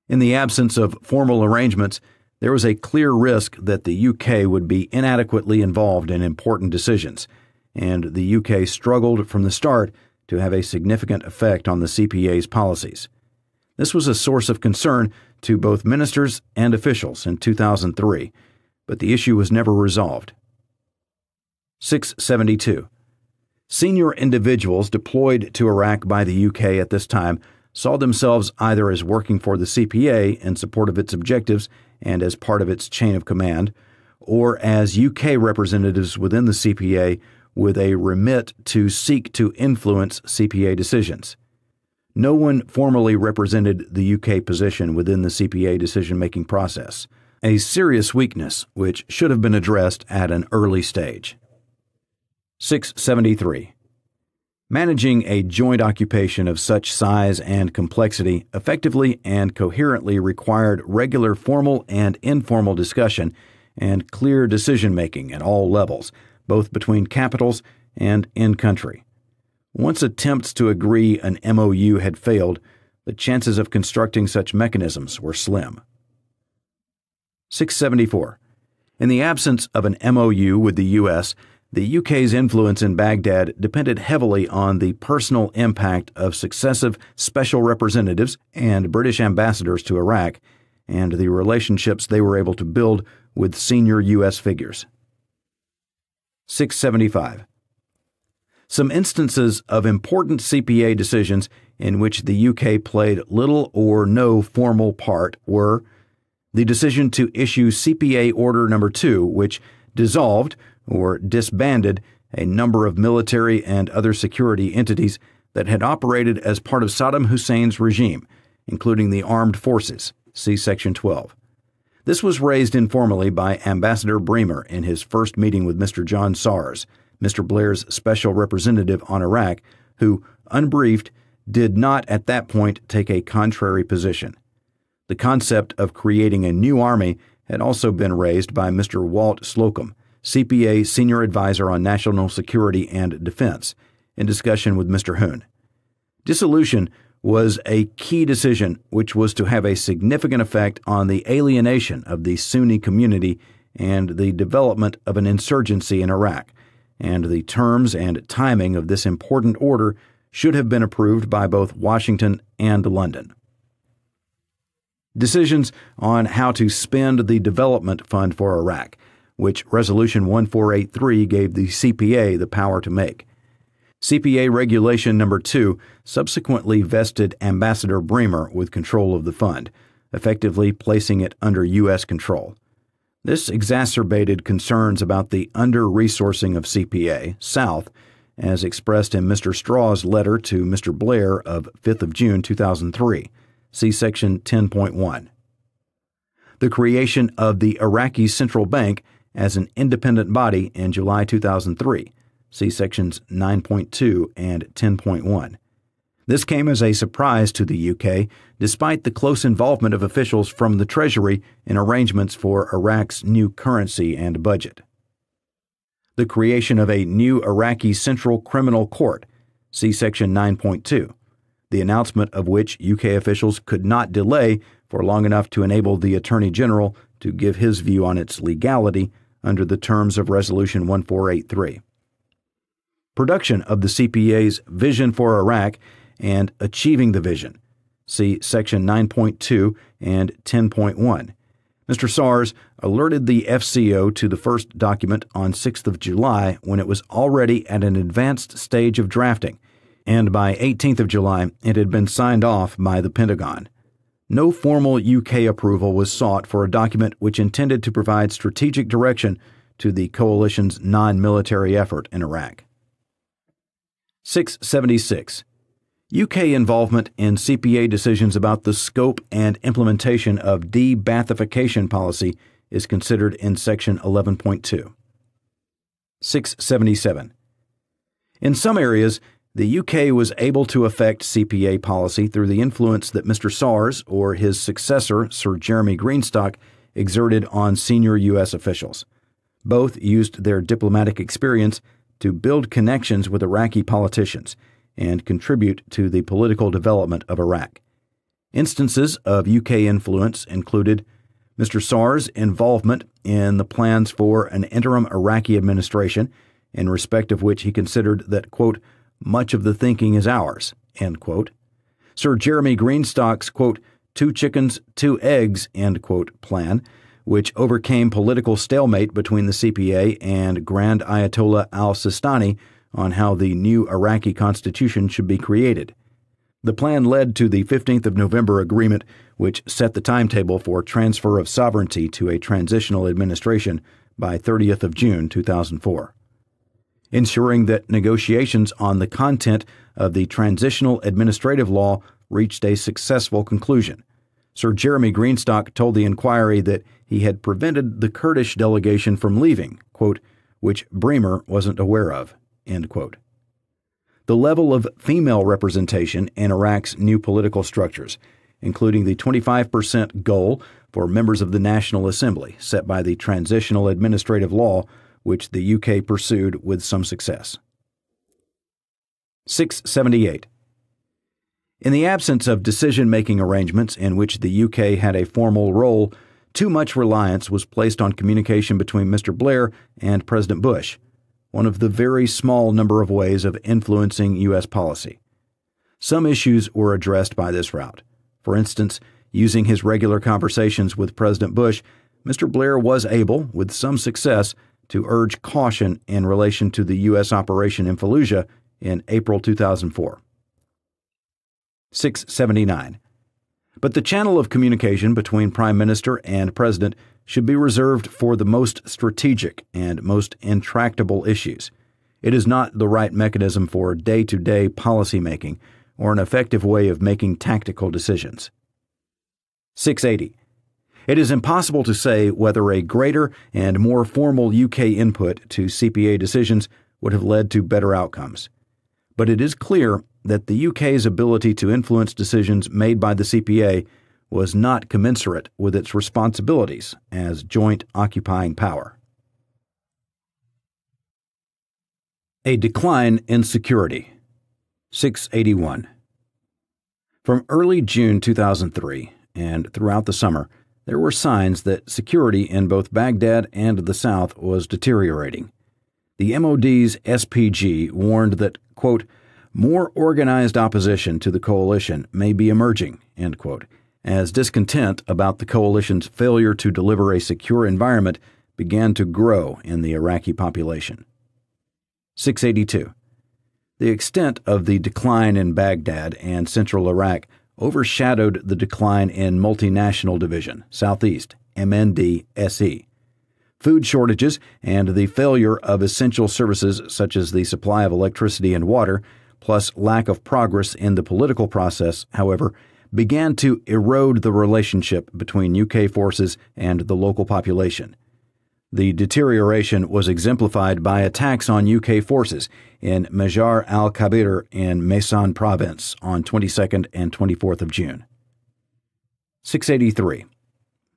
S1: In the absence of formal arrangements, there was a clear risk that the UK would be inadequately involved in important decisions, and the UK struggled from the start to have a significant effect on the CPA's policies. This was a source of concern to both ministers and officials in 2003, but the issue was never resolved. 672. Senior individuals deployed to Iraq by the UK at this time saw themselves either as working for the CPA in support of its objectives and as part of its chain of command, or as UK representatives within the CPA with a remit to seek to influence CPA decisions. No one formally represented the UK position within the CPA decision-making process, a serious weakness which should have been addressed at an early stage. 673. Managing a joint occupation of such size and complexity effectively and coherently required regular formal and informal discussion and clear decision-making at all levels, both between capitals and in-country. Once attempts to agree an MOU had failed, the chances of constructing such mechanisms were slim. 674. In the absence of an MOU with the U.S., the UK's influence in Baghdad depended heavily on the personal impact of successive special representatives and British ambassadors to Iraq and the relationships they were able to build with senior U.S. figures. 675. Some instances of important CPA decisions in which the UK played little or no formal part were the decision to issue CPA Order No. 2, which dissolved or disbanded a number of military and other security entities that had operated as part of Saddam Hussein's regime, including the armed forces, see Section 12. This was raised informally by Ambassador Bremer in his first meeting with Mr. John Sars, Mr. Blair's special representative on Iraq, who, unbriefed, did not at that point take a contrary position. The concept of creating a new army had also been raised by Mr. Walt Slocum, CPA Senior Advisor on National Security and Defense, in discussion with Mr. Hoon. Dissolution was a key decision which was to have a significant effect on the alienation of the Sunni community and the development of an insurgency in Iraq, and the terms and timing of this important order should have been approved by both Washington and London. Decisions on how to spend the development fund for Iraq, which Resolution 1483 gave the CPA the power to make. CPA Regulation No. 2 subsequently vested Ambassador Bremer with control of the fund, effectively placing it under U.S. control. This exacerbated concerns about the under-resourcing of CPA South, as expressed in Mr. Straw's letter to Mr. Blair of 5th of June 2003, see Section 10.1. The creation of the Iraqi Central Bank as an independent body in July 2003, see Sections 9.2 and 10.1. This came as a surprise to the UK, despite the close involvement of officials from the Treasury in arrangements for Iraq's new currency and budget. The creation of a new Iraqi Central Criminal Court, see Section 9.2, the announcement of which UK officials could not delay for long enough to enable the Attorney General to give his view on its legality under the terms of Resolution 1483. Production of the CPA's Vision for Iraq and Achieving the Vision, see Section 9.2 and 10.1. Mr. Sars alerted the FCO to the first document on 6th of July when it was already at an advanced stage of drafting, and by 18th of July it had been signed off by the Pentagon. No formal UK approval was sought for a document which intended to provide strategic direction to the coalition's non-military effort in Iraq. 676. UK involvement in CPA decisions about the scope and implementation of de-Baathification policy is considered in Section 11.2. 677. In some areas, the UK was able to affect CPA policy through the influence that Mr. Sars or his successor, Sir Jeremy Greenstock, exerted on senior U.S. officials. Both used their diplomatic experience to build connections with Iraqi politicians and contribute to the political development of Iraq. Instances of UK influence included Mr. Saar's involvement in the plans for an interim Iraqi administration, in respect of which he considered that, quote, much of the thinking is ours, end quote. Sir Jeremy Greenstock's, quote, 2 chickens, 2 eggs, end quote, plan, which overcame political stalemate between the CPA and Grand Ayatollah al-Sistani on how the new Iraqi constitution should be created. The plan led to the 15th of November agreement, which set the timetable for transfer of sovereignty to a transitional administration by 30th of June 2004. Ensuring that negotiations on the content of the transitional administrative law reached a successful conclusion. Sir Jeremy Greenstock told the inquiry that he had prevented the Kurdish delegation from leaving, quote, which Bremer wasn't aware of, end quote. The level of female representation in Iraq's new political structures, including the 25% goal for members of the National Assembly set by the Transitional Administrative Law, which the UK pursued with some success. 678. In the absence of decision-making arrangements in which the UK had a formal role, too much reliance was placed on communication between Mr. Blair and President Bush, one of the very small number of ways of influencing U.S. policy. Some issues were addressed by this route. For instance, using his regular conversations with President Bush, Mr. Blair was able, with some success, to urge caution in relation to the U.S. operation in Fallujah in April 2004. 679. But the channel of communication between Prime Minister and President should be reserved for the most strategic and most intractable issues. It is not the right mechanism for day-to-day policy-making or an effective way of making tactical decisions. 680. It is impossible to say whether a greater and more formal UK input to CPA decisions would have led to better outcomes. But it is clear that the UK's ability to influence decisions made by the CPA was not commensurate with its responsibilities as joint occupying power. A decline in security. 681. From early June 2003 and throughout the summer, there were signs that security in both Baghdad and the south was deteriorating. The MOD's SPG warned that, quote, more organized opposition to the coalition may be emerging, end quote, as discontent about the coalition's failure to deliver a secure environment began to grow in the Iraqi population. 682. The extent of the decline in Baghdad and central Iraq overshadowed the decline in Multinational Division, Southeast, MND-SE. Food shortages and the failure of essential services such as the supply of electricity and water, plus lack of progress in the political process, however, began to erode the relationship between UK forces and the local population. The deterioration was exemplified by attacks on UK forces in Majar al-Kabir in Maysan province on 22nd and 24th of June. 683.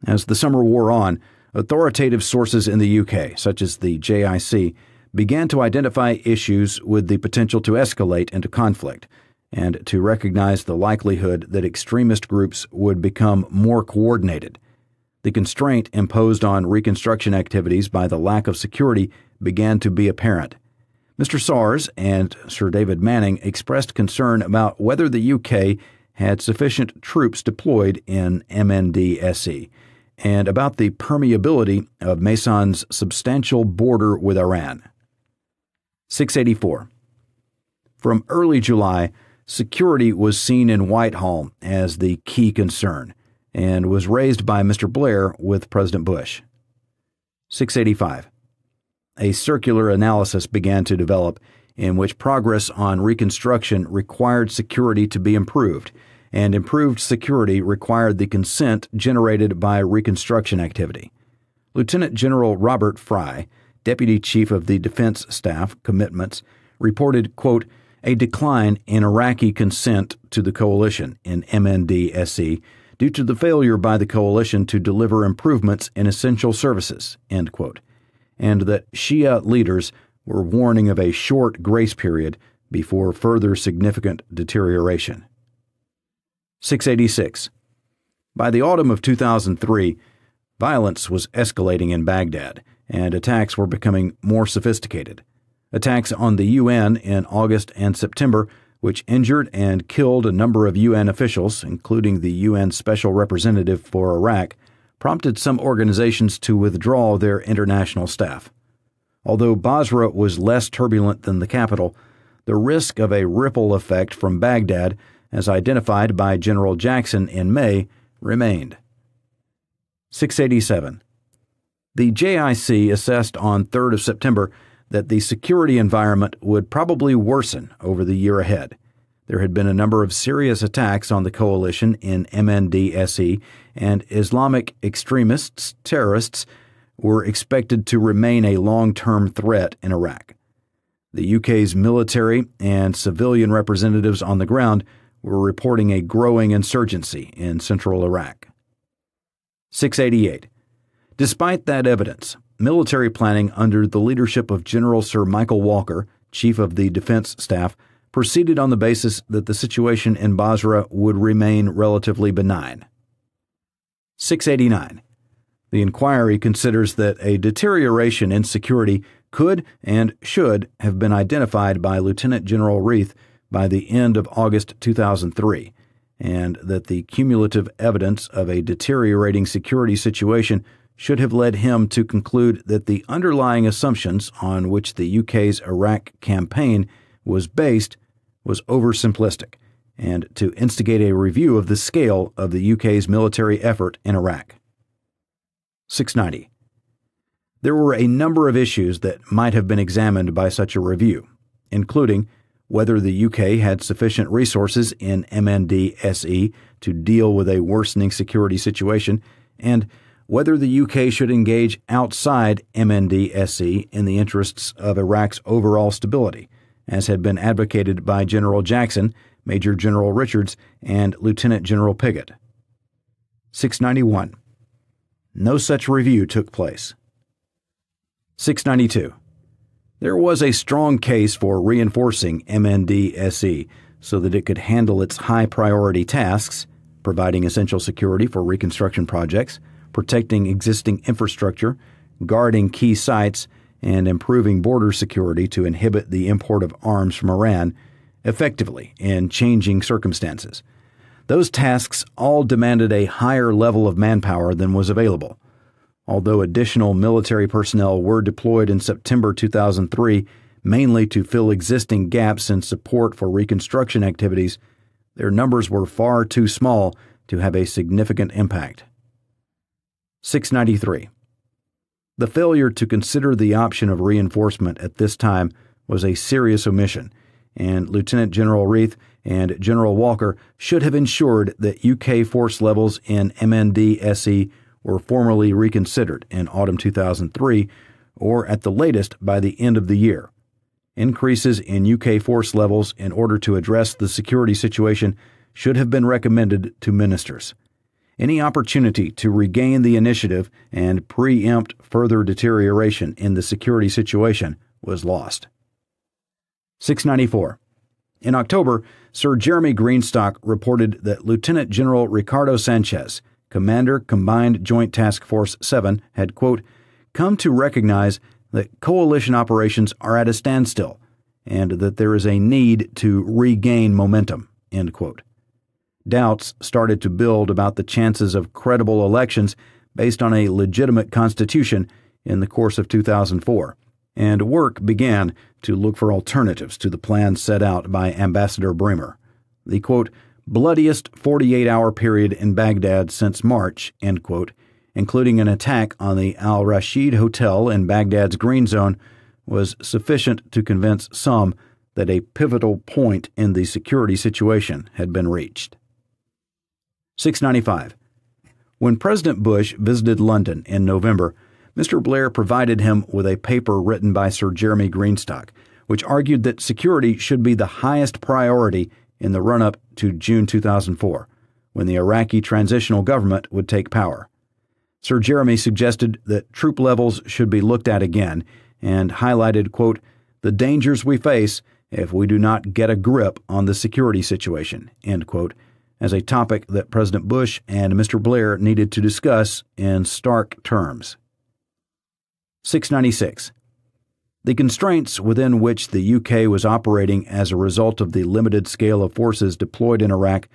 S1: As the summer wore on, authoritative sources in the UK, such as the JIC, began to identify issues with the potential to escalate into conflict and to recognize the likelihood that extremist groups would become more coordinated. The constraint imposed on reconstruction activities by the lack of security began to be apparent. Mr. Sars and Sir David Manning expressed concern about whether the UK had sufficient troops deployed in MND-SE and about the permeability of Maysan's substantial border with Iran. 684. From early July, security was seen in Whitehall as the key concern and was raised by Mr. Blair with President Bush. 685. A circular analysis began to develop in which progress on reconstruction required security to be improved, and improved security required the consent generated by reconstruction activity. Lieutenant General Robert Fry, Deputy Chief of the Defense Staff Commitments, reported, quote, a decline in Iraqi consent to the coalition in MND-SE due to the failure by the coalition to deliver improvements in essential services, end quote, and that Shia leaders were warning of a short grace period before further significant deterioration. 686. By the autumn of 2003, violence was escalating in Baghdad, and attacks were becoming more sophisticated. Attacks on the UN in August and September, which injured and killed a number of UN officials, including the UN Special Representative for Iraq, prompted some organizations to withdraw their international staff. Although Basra was less turbulent than the capital, the risk of a ripple effect from Baghdad, as identified by General Jackson in May, remained. 687. The JIC assessed on 3rd of September that the security environment would probably worsen over the year ahead. There had been a number of serious attacks on the coalition in MNDSE, and Islamic extremists, terrorists, were expected to remain a long-term threat in Iraq. The UK's military and civilian representatives on the ground were reporting a growing insurgency in central Iraq. 688. Despite that evidence, military planning under the leadership of General Sir Michael Walker, Chief of the Defense Staff, proceeded on the basis that the situation in Basra would remain relatively benign. 689. The inquiry considers that a deterioration in security could and should have been identified by Lieutenant General Reith by the end of August 2003, and that the cumulative evidence of a deteriorating security situation should have led him to conclude that the underlying assumptions on which the UK's Iraq campaign was based was oversimplistic, and to instigate a review of the scale of the UK's military effort in Iraq. 690. There were a number of issues that might have been examined by such a review, including whether the UK had sufficient resources in MNDSE to deal with a worsening security situation, and whether the UK should engage outside MNDSE in the interests of Iraq's overall stability, as had been advocated by General Jackson, Major General Richards, and Lieutenant General Piggott. 691. No such review took place. 692. There was a strong case for reinforcing MNDSE so that it could handle its high-priority tasks, providing essential security for reconstruction projects, protecting existing infrastructure, guarding key sites, and improving border security to inhibit the import of arms from Iran effectively in changing circumstances. Those tasks all demanded a higher level of manpower than was available. Although additional military personnel were deployed in September 2003, mainly to fill existing gaps in support for reconstruction activities, their numbers were far too small to have a significant impact. 693. The failure to consider the option of reinforcement at this time was a serious omission, and Lieutenant General Reith and General Walker should have ensured that UK force levels in MNDSE were formally reconsidered in autumn 2003, or at the latest by the end of the year. Increases in UK force levels in order to address the security situation should have been recommended to ministers. Any opportunity to regain the initiative and preempt further deterioration in the security situation was lost. 694. In October, Sir Jeremy Greenstock reported that Lieutenant General Ricardo Sanchez, Commander Combined Joint Task Force 7, had, quote, come to recognize that coalition operations are at a standstill and that there is a need to regain momentum, end quote. Doubts started to build about the chances of credible elections based on a legitimate constitution in the course of 2004, and work began to look for alternatives to the plan set out by Ambassador Bremer. The, quote, bloodiest 48-hour period in Baghdad since March, end quote, including an attack on the Al-Rashid Hotel in Baghdad's Green Zone, was sufficient to convince some that a pivotal point in the security situation had been reached. 695. When President Bush visited London in November, Mr. Blair provided him with a paper written by Sir Jeremy Greenstock, which argued that security should be the highest priority in the run-up to June 2004, when the Iraqi transitional government would take power. Sir Jeremy suggested that troop levels should be looked at again and highlighted, quote, the dangers we face if we do not get a grip on the security situation, end quote, as a topic that President Bush and Mr. Blair needed to discuss in stark terms. 696. The constraints within which the UK was operating as a result of the limited scale of forces deployed in Iraq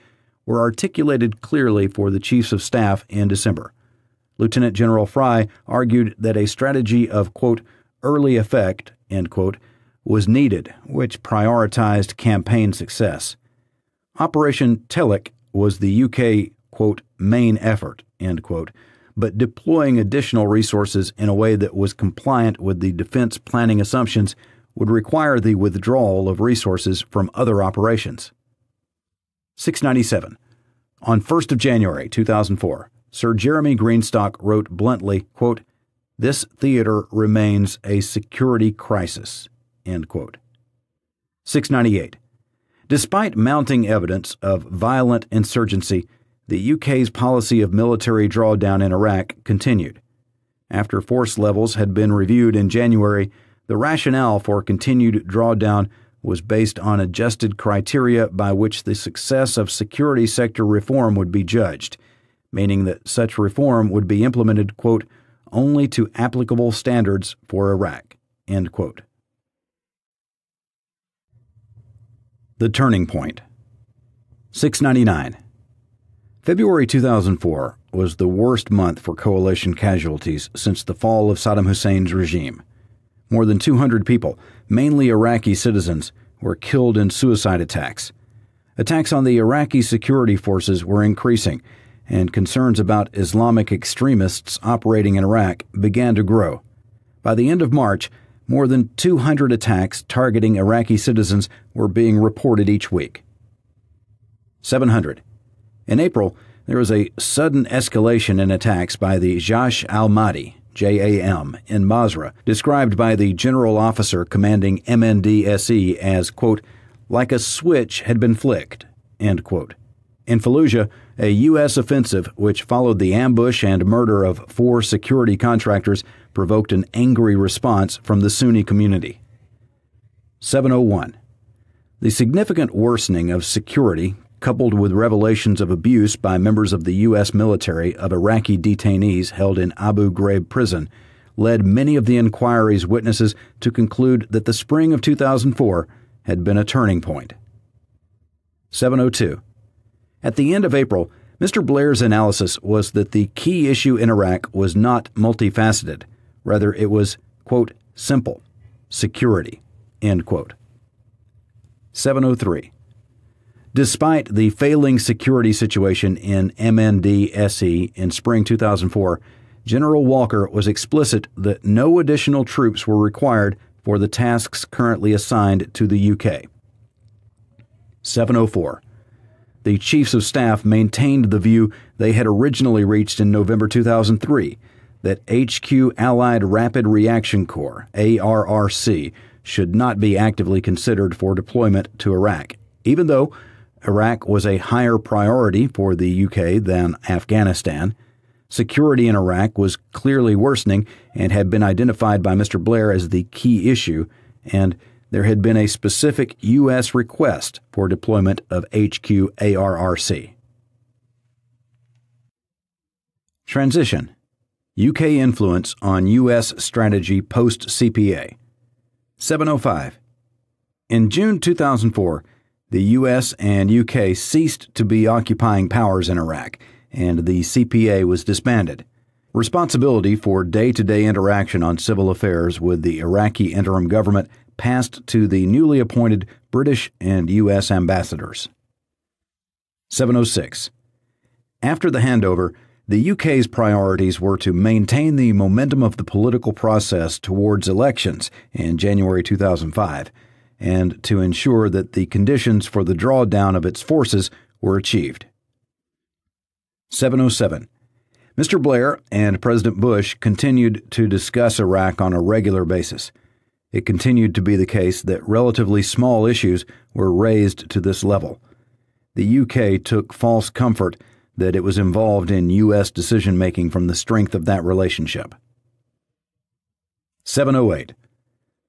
S1: were articulated clearly for the Chiefs of Staff in December. Lieutenant General Fry argued that a strategy of, quote, early effect, end quote, was needed, which prioritized campaign success. Operation Telic was the UK, quote, main effort, end quote, but deploying additional resources in a way that was compliant with the defense planning assumptions would require the withdrawal of resources from other operations. 697. On 1st of January 2004, Sir Jeremy Greenstock wrote bluntly, quote, "This theater remains a security crisis," end quote. 698. Despite mounting evidence of violent insurgency, the UK's policy of military drawdown in Iraq continued. After force levels had been reviewed in January, the rationale for continued drawdown was based on adjusted criteria by which the success of security sector reform would be judged, meaning that such reform would be implemented, quote, only to applicable standards for Iraq, end quote. The Turning Point. 699. February 2004 was the worst month for coalition casualties since the fall of Saddam Hussein's regime. More than 200 people, mainly Iraqi citizens, were killed in suicide attacks. Attacks on the Iraqi security forces were increasing, and concerns about Islamic extremists operating in Iraq began to grow. By the end of March, more than 200 attacks targeting Iraqi citizens were being reported each week. 700. In April, there was a sudden escalation in attacks by the Jaish al-Mahdi, JAM, in Basra, described by the general officer commanding MNDSE as, quote, like a switch had been flicked, end quote. In Fallujah, a U.S. offensive which followed the ambush and murder of 4 security contractors provoked an angry response from the Sunni community. 701. The significant worsening of security, coupled with revelations of abuse by members of the U.S. military of Iraqi detainees held in Abu Ghraib prison, led many of the inquiry's witnesses to conclude that the spring of 2004 had been a turning point. 702. At the end of April, Mr. Blair's analysis was that the key issue in Iraq was not multifaceted. Rather, it was, quote, simple, security, end quote. 703. Despite the failing security situation in MNDSE in spring 2004, General Walker was explicit that no additional troops were required for the tasks currently assigned to the UK. 704. The Chiefs of Staff maintained the view they had originally reached in November 2003, that HQ Allied Rapid Reaction Corps, ARRC, should not be actively considered for deployment to Iraq, even though Iraq was a higher priority for the UK than Afghanistan. Security in Iraq was clearly worsening and had been identified by Mr. Blair as the key issue, and there had been a specific U.S. request for deployment of HQ ARRC. Transition. UK influence on U.S. strategy post-CPA. 705. In June 2004, the U.S. and UK ceased to be occupying powers in Iraq, and the CPA was disbanded. Responsibility for day-to-day interaction on civil affairs with the Iraqi interim government passed to the newly appointed British and U.S. ambassadors. 706. After the handover, the UK's priorities were to maintain the momentum of the political process towards elections in January 2005, and to ensure that the conditions for the drawdown of its forces were achieved. 707. Mr. Blair and President Bush continued to discuss Iraq on a regular basis. It continued to be the case that relatively small issues were raised to this level. The UK took false comfort that it was involved in U.S. decision-making from the strength of that relationship. 708.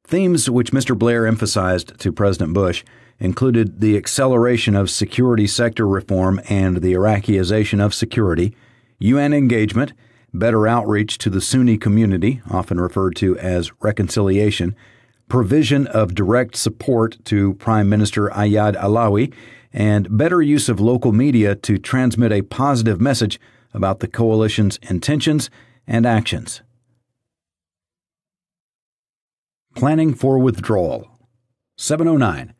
S1: Themes which Mr. Blair emphasized to President Bush included the acceleration of security sector reform and the Iraqization of security, UN engagement, better outreach to the Sunni community, often referred to as reconciliation, provision of direct support to Prime Minister Ayad Alawi, and better use of local media to transmit a positive message about the coalition's intentions and actions. Planning for withdrawal. 709.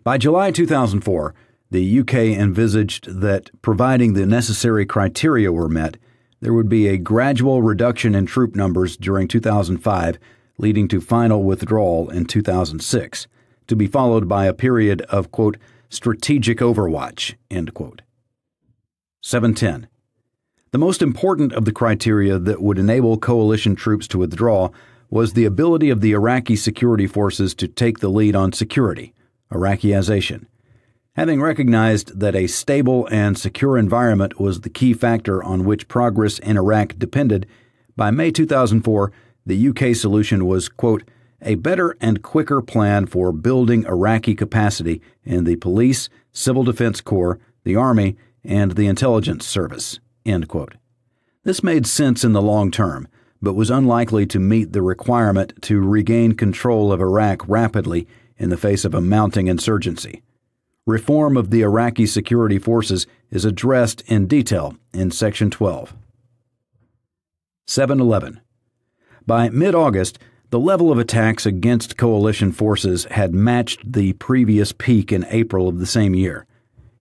S1: By July 2004, the UK envisaged that, providing the necessary criteria were met, there would be a gradual reduction in troop numbers during 2005, leading to final withdrawal in 2006, to be followed by a period of, quote, strategic overwatch, end quote. 710. The most important of the criteria that would enable coalition troops to withdraw was the ability of the Iraqi security forces to take the lead on security, Iraqization. Having recognized that a stable and secure environment was the key factor on which progress in Iraq depended, by May 2004, the UK solution was, quote, a better and quicker plan for building Iraqi capacity in the police, civil defense corps, the army, and the intelligence service, end quote. This made sense in the long term, but was unlikely to meet the requirement to regain control of Iraq rapidly in the face of a mounting insurgency. Reform of the Iraqi security forces is addressed in detail in Section 12. 711. By mid-August, the level of attacks against coalition forces had matched the previous peak in April of the same year.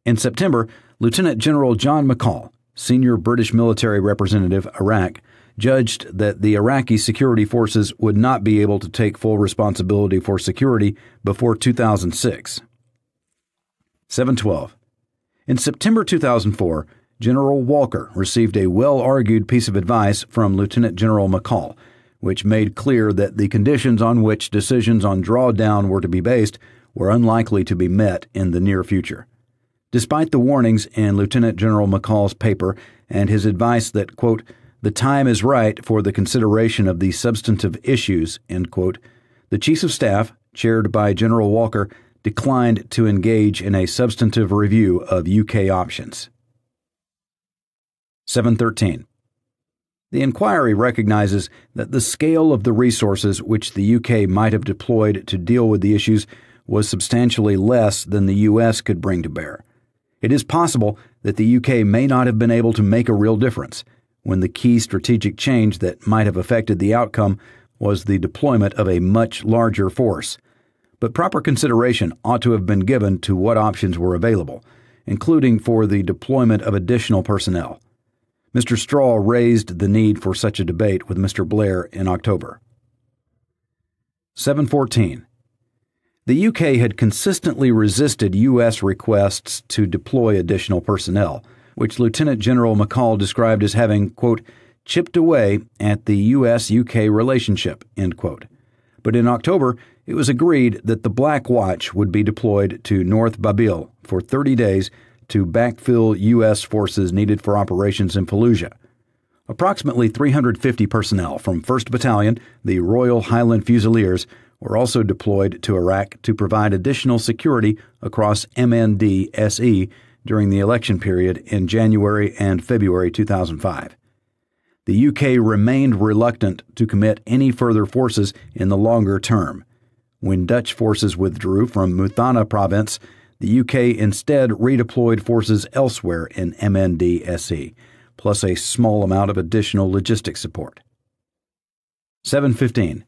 S1: In September, Lieutenant General John McCall, senior British military representative, Iraq, judged that the Iraqi security forces would not be able to take full responsibility for security before 2006. 712. In September 2004, General Walker received a well-argued piece of advice from Lieutenant General McCall, which made clear that the conditions on which decisions on drawdown were to be based were unlikely to be met in the near future. Despite the warnings in Lieutenant General McCall's paper and his advice that, quote, the time is right for the consideration of these substantive issues, end quote, the Chiefs of Staff, chaired by General Walker, declined to engage in a substantive review of UK options. 713. The inquiry recognizes that the scale of the resources which the UK might have deployed to deal with the issues was substantially less than the US could bring to bear. It is possible that the UK may not have been able to make a real difference, when the key strategic change that might have affected the outcome was the deployment of a much larger force. But proper consideration ought to have been given to what options were available, including for the deployment of additional personnel. Mr. Straw raised the need for such a debate with Mr. Blair in October. 714. The UK had consistently resisted U.S. requests to deploy additional personnel, which Lieutenant General McCall described as having, quote, chipped away at the U.S.-UK relationship, end quote. But in October, it was agreed that the Black Watch would be deployed to North Babil for 30 days to backfill U.S. forces needed for operations in Fallujah. Approximately 350 personnel from 1st Battalion, the Royal Highland Fusiliers, were also deployed to Iraq to provide additional security across MND-SE during the election period in January and February 2005. The UK remained reluctant to commit any further forces in the longer term. When Dutch forces withdrew from Muthanna province, the UK instead redeployed forces elsewhere in MND-SE, plus a small amount of additional logistic support. 715.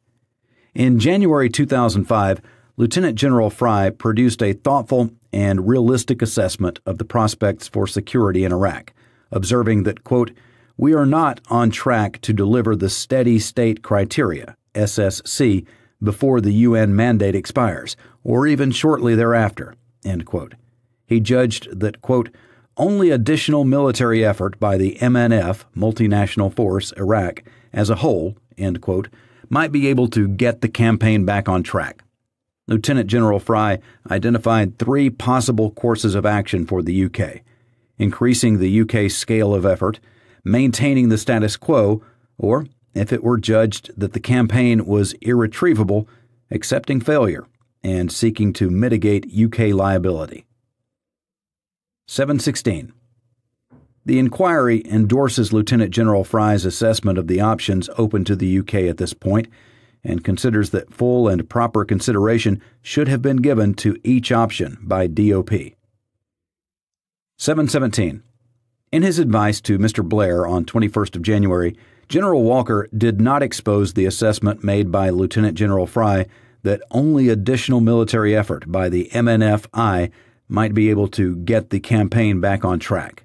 S1: In January 2005, Lieutenant General Fry produced a thoughtful and realistic assessment of the prospects for security in Iraq, observing that, quote, we are not on track to deliver the steady state criteria, SSC, before the UN mandate expires, or even shortly thereafter, end quote. He judged that, quote, only additional military effort by the MNF, Multinational Force, Iraq, as a whole, end quote, might be able to get the campaign back on track. Lieutenant General Fry identified 3 possible courses of action for the UK: increasing the UK scale of effort, maintaining the status quo, or, if it were judged that the campaign was irretrievable, accepting failure, and seeking to mitigate UK liability. 716. The inquiry endorses Lieutenant General Fry's assessment of the options open to the UK at this point and considers that full and proper consideration should have been given to each option by DOP. 717. In his advice to Mr. Blair on 21st of January, General Walker did not expose the assessment made by Lieutenant General Fry that only additional military effort by the MNFI might be able to get the campaign back on track.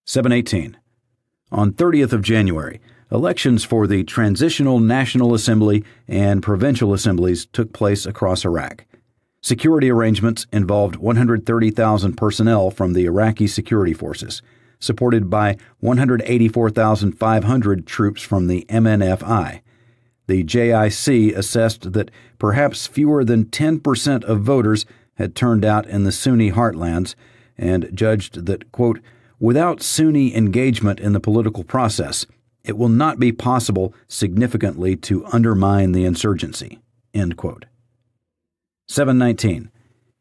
S1: 718. On 30th of January, elections for the Transitional National Assembly and provincial assemblies took place across Iraq. Security arrangements involved 130,000 personnel from the Iraqi security forces, supported by 184,500 troops from the MNFI. The JIC assessed that perhaps fewer than 10% of voters had turned out in the Sunni heartlands and judged that, quote, without Sunni engagement in the political process, it will not be possible significantly to undermine the insurgency, end quote. 719.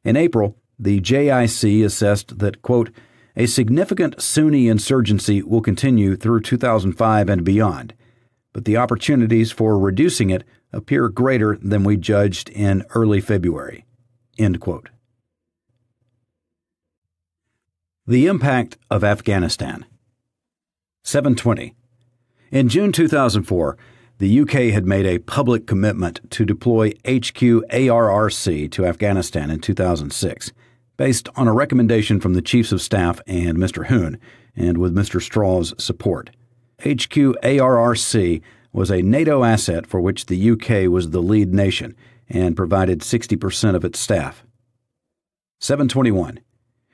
S1: In April, the JIC assessed that, quote, a significant Sunni insurgency will continue through 2005 and beyond, but the opportunities for reducing it appear greater than we judged in early February, end quote. The impact of Afghanistan. 720. In June 2004, the UK had made a public commitment to deploy HQ ARRC to Afghanistan in 2006, based on a recommendation from the Chiefs of Staff and Mr. Hoon, and with Mr. Straw's support. HQ ARRC was a NATO asset for which the UK was the lead nation and provided 60% of its staff. 721.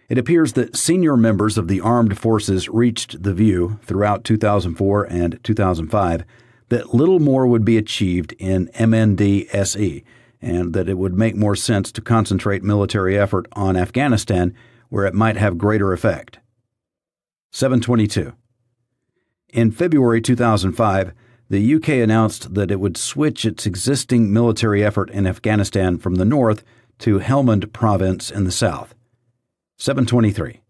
S1: It appears that senior members of the armed forces reached the view throughout 2004 and 2005 that little more would be achieved in MND-SE and that it would make more sense to concentrate military effort on Afghanistan where it might have greater effect. 722. In February 2005, the UK announced that it would switch its existing military effort in Afghanistan from the north to Helmand Province in the south. 723.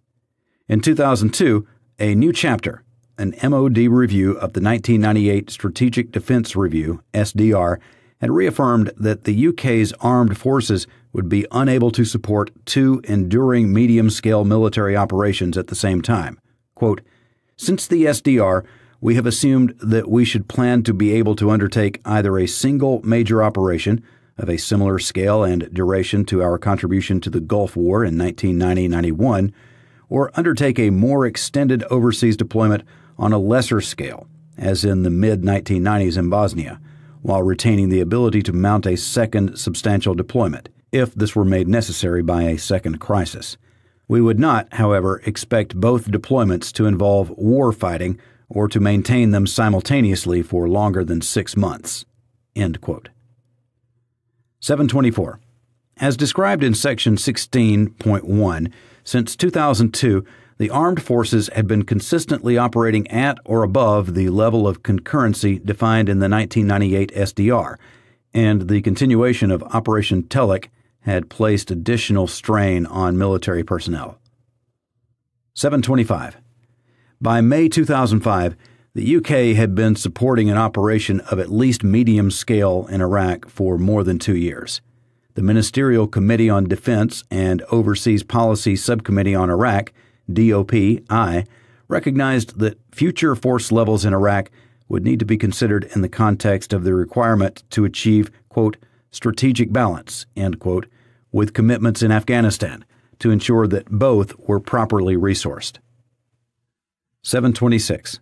S1: In 2002, a new chapter, an MOD review of the 1998 Strategic Defense Review, SDR, had reaffirmed that the UK's armed forces would be unable to support two enduring medium-scale military operations at the same time. Quote, since the SDR, we have assumed that we should plan to be able to undertake either a single major operation of a similar scale and duration to our contribution to the Gulf War in 1990-91, or undertake a more extended overseas deployment on a lesser scale, as in the mid-1990s in Bosnia, while retaining the ability to mount a second substantial deployment, if this were made necessary by a second crisis. We would not, however, expect both deployments to involve war fighting or to maintain them simultaneously for longer than 6 months. End quote. 724. As described in Section 16.1, since 2002, the armed forces had been consistently operating at or above the level of concurrency defined in the 1998 SDR, and the continuation of Operation Telek had placed additional strain on military personnel. 725. By May 2005, the UK had been supporting an operation of at least medium scale in Iraq for more than 2 years. The Ministerial Committee on Defense and Overseas Policy Subcommittee on Iraq, DOP-I, recognized that future force levels in Iraq would need to be considered in the context of the requirement to achieve, quote, strategic balance, end quote, with commitments in Afghanistan to ensure that both were properly resourced. 726.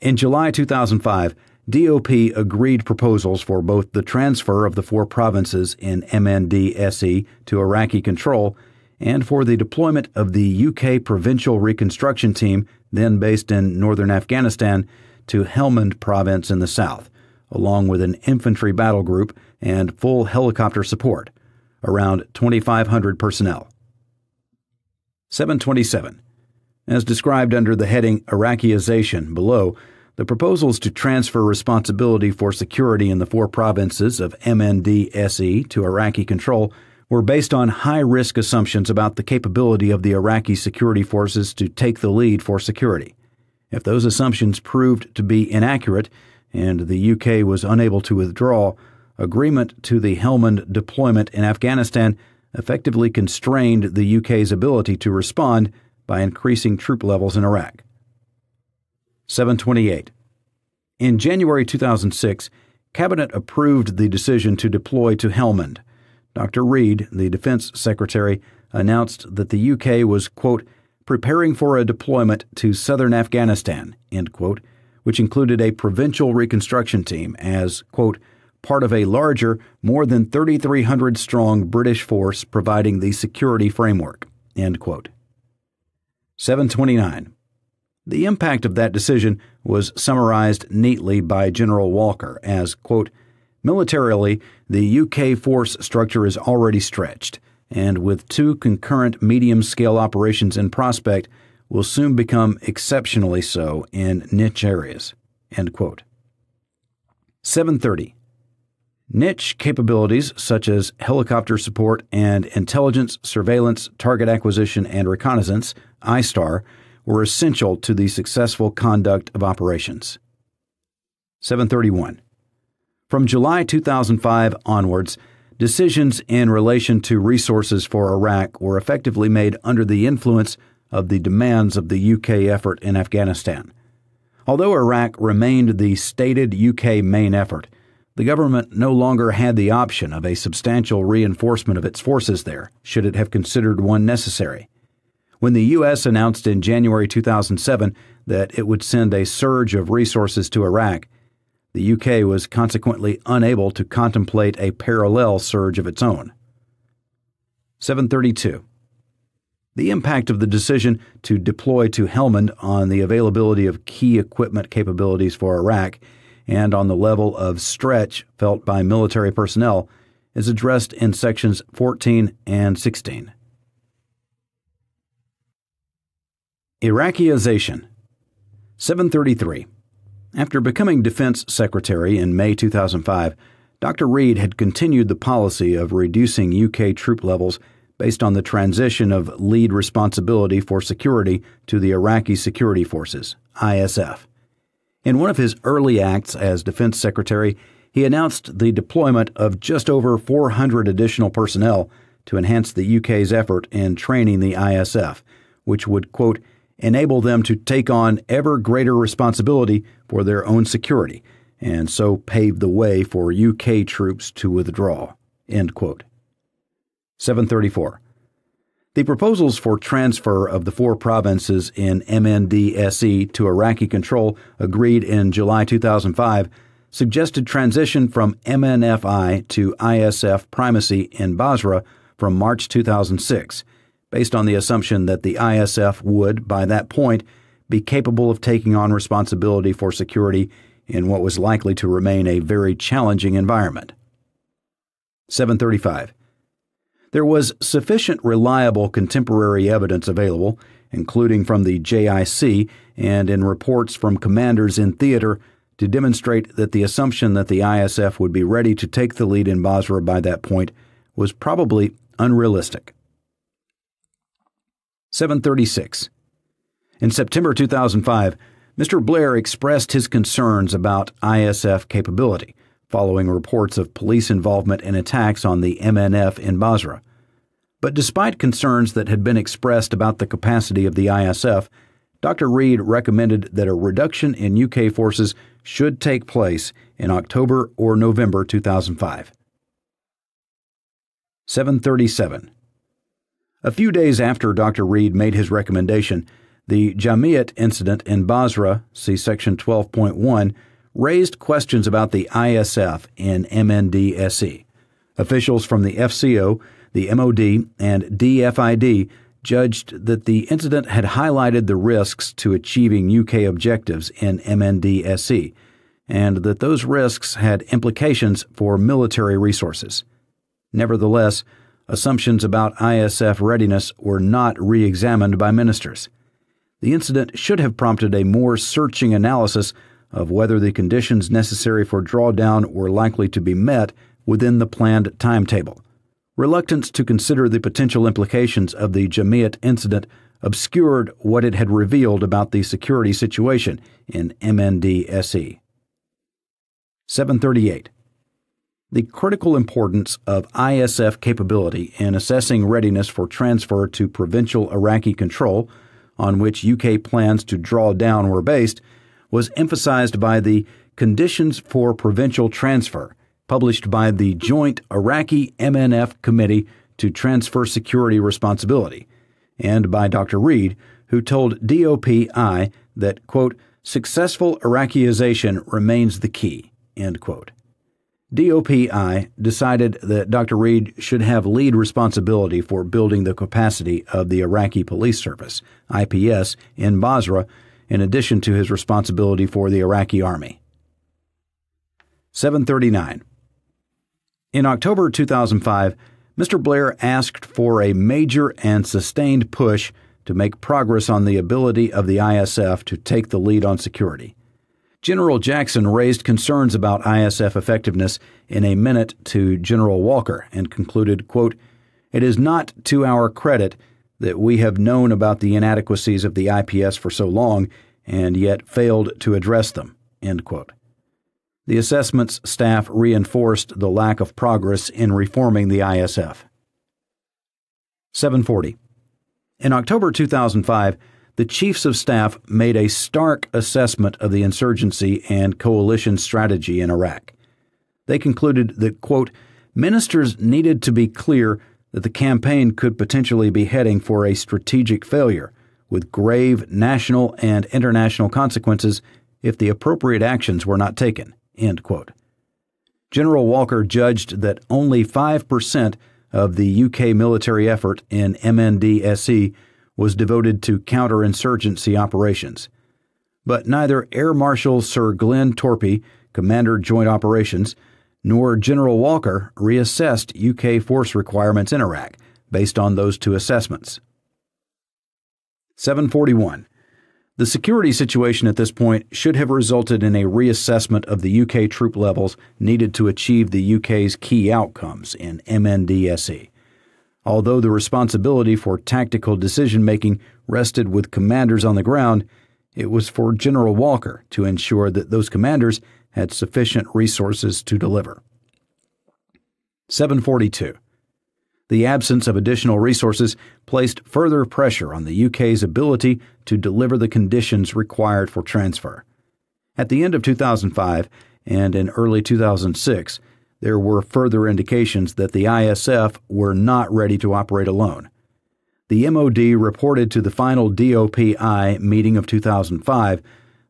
S1: In July 2005, DOP agreed proposals for both the transfer of the 4 provinces in MND-SE to Iraqi control and for the deployment of the UK Provincial Reconstruction Team, then based in northern Afghanistan, to Helmand Province in the south, along with an infantry battle group and full helicopter support, around 2,500 personnel. 727. As described under the heading Iraqization below, The proposals to transfer responsibility for security in the 4 provinces of MNDSE to Iraqi control were based on high-risk assumptions about the capability of the Iraqi security forces to take the lead for security. If those assumptions proved to be inaccurate and the UK was unable to withdraw, agreement to the Helmand deployment in Afghanistan effectively constrained the UK's ability to respond by increasing troop levels in Iraq. 728. In January 2006, Cabinet approved the decision to deploy to Helmand. Dr. Reid, the Defense Secretary, announced that the UK was, quote, preparing for a deployment to southern Afghanistan, end quote, which included a provincial reconstruction team as, quote, part of a larger, more than 3,300-strong British force providing the security framework, end quote. 729. The impact of that decision was summarized neatly by General Walker as, quote, militarily, the UK force structure is already stretched, and with 2 concurrent medium-scale operations in prospect, will soon become exceptionally so in niche areas, end quote. 730. Niche capabilities such as helicopter support and intelligence, surveillance, target acquisition, and reconnaissance, ISTAR, were essential to the successful conduct of operations. 731. From July 2005 onwards, decisions in relation to resources for Iraq were effectively made under the influence of the demands of the UK effort in Afghanistan. Although Iraq remained the stated UK main effort, the government no longer had the option of a substantial reinforcement of its forces there, should it have considered one necessary. When the U.S. announced in January 2007 that it would send a surge of resources to Iraq, the UK was consequently unable to contemplate a parallel surge of its own. 732. The impact of the decision to deploy to Helmand on the availability of key equipment capabilities for Iraq and on the level of stretch felt by military personnel is addressed in sections 14 and 16. Iraqization. 733. After becoming Defense Secretary in May 2005, Dr. Reid had continued the policy of reducing UK troop levels based on the transition of lead responsibility for security to the Iraqi Security Forces, ISF. In one of his early acts as Defense Secretary, he announced the deployment of just over 400 additional personnel to enhance the UK's effort in training the ISF, which would, quote, enable them to take on ever greater responsibility for their own security, and so pave the way for UK troops to withdraw, end quote. 734. The proposals for transfer of the 4 provinces in MNDSE to Iraqi control agreed in July 2005 suggested transition from MNFI to ISF primacy in Basra from March 2006, based on the assumption that the ISF would, by that point, be capable of taking on responsibility for security in what was likely to remain a very challenging environment. 735. There was sufficient reliable contemporary evidence available, including from the JIC and in reports from commanders in theater, to demonstrate that the assumption that the ISF would be ready to take the lead in Basra by that point was probably unrealistic. 736. In September 2005, Mr. Blair expressed his concerns about ISF capability, following reports of police involvement in attacks on the MNF in Basra. But despite concerns that had been expressed about the capacity of the ISF, Dr. Reid recommended that a reduction in UK forces should take place in October or November 2005. 737. A few days after Dr. Reid made his recommendation, the Jamiat incident in Basra, see Section 12.1, raised questions about the ISF in MNDSE. Officials from the FCO, the MOD, and DFID judged that the incident had highlighted the risks to achieving UK objectives in MNDSE, and that those risks had implications for military resources. Nevertheless, assumptions about ISF readiness were not re-examined by ministers. The incident should have prompted a more searching analysis of whether the conditions necessary for drawdown were likely to be met within the planned timetable. Reluctance to consider the potential implications of the Jamiat incident obscured what it had revealed about the security situation in MNDSE. 738. The critical importance of ISF capability in assessing readiness for transfer to provincial Iraqi control, on which UK plans to draw down were based, was emphasized by the Conditions for Provincial Transfer, published by the Joint Iraqi MNF Committee to Transfer Security Responsibility, and by Dr. Reid, who told DOPI that, quote, successful Iraqization remains the key, end quote. DOPI decided that Dr. Reid should have lead responsibility for building the capacity of the Iraqi Police Service, IPS, in Basra, in addition to his responsibility for the Iraqi Army. 739. In October 2005, Mr. Blair asked for a major and sustained push to make progress on the ability of the ISF to take the lead on security. General Jackson raised concerns about ISF effectiveness in a minute to General Walker and concluded, quote, it is not to our credit that we have known about the inadequacies of the IPS for so long and yet failed to address them, end quote. The assessment's staff reinforced the lack of progress in reforming the ISF. 740. In October 2005, the Chiefs of Staff made a stark assessment of the insurgency and coalition strategy in Iraq. They concluded that, quote, ministers needed to be clear that the campaign could potentially be heading for a strategic failure, with grave national and international consequences if the appropriate actions were not taken, end quote. General Walker judged that only 5% of the UK military effort in MNDSE was devoted to counterinsurgency operations. But neither Air Marshal Sir Glenn Torpey, Commander Joint Operations, nor General Walker reassessed UK force requirements in Iraq based on those two assessments. 741. The security situation at this point should have resulted in a reassessment of the UK troop levels needed to achieve the UK's key outcomes in MNDSE. Although the responsibility for tactical decision-making rested with commanders on the ground, it was for General Walker to ensure that those commanders had sufficient resources to deliver. 742. The absence of additional resources placed further pressure on the UK's ability to deliver the conditions required for transfer. At the end of 2005 and in early 2006, there were further indications that the ISF were not ready to operate alone. The MOD reported to the final DOPI meeting of 2005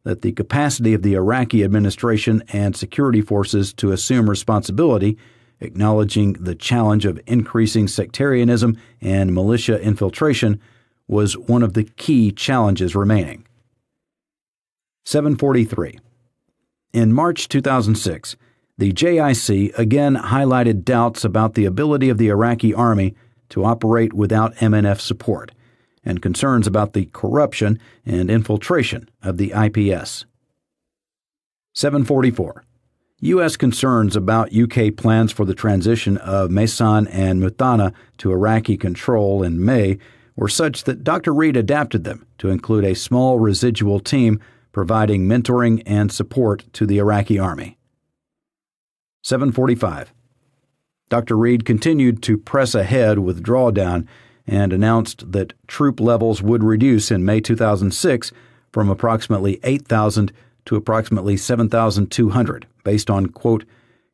S1: that the capacity of the Iraqi administration and security forces to assume responsibility, acknowledging the challenge of increasing sectarianism and militia infiltration, was one of the key challenges remaining. 743. In March 2006, the JIC again highlighted doubts about the ability of the Iraqi army to operate without MNF support, and concerns about the corruption and infiltration of the IPS. 744. U.S. concerns about UK plans for the transition of Maysan and Muthanna to Iraqi control in May were such that Dr. Reid adapted them to include a small residual team providing mentoring and support to the Iraqi army. 745. Dr. Reid continued to press ahead with drawdown and announced that troop levels would reduce in May 2006 from approximately 8,000 to approximately 7,200 based on, quote,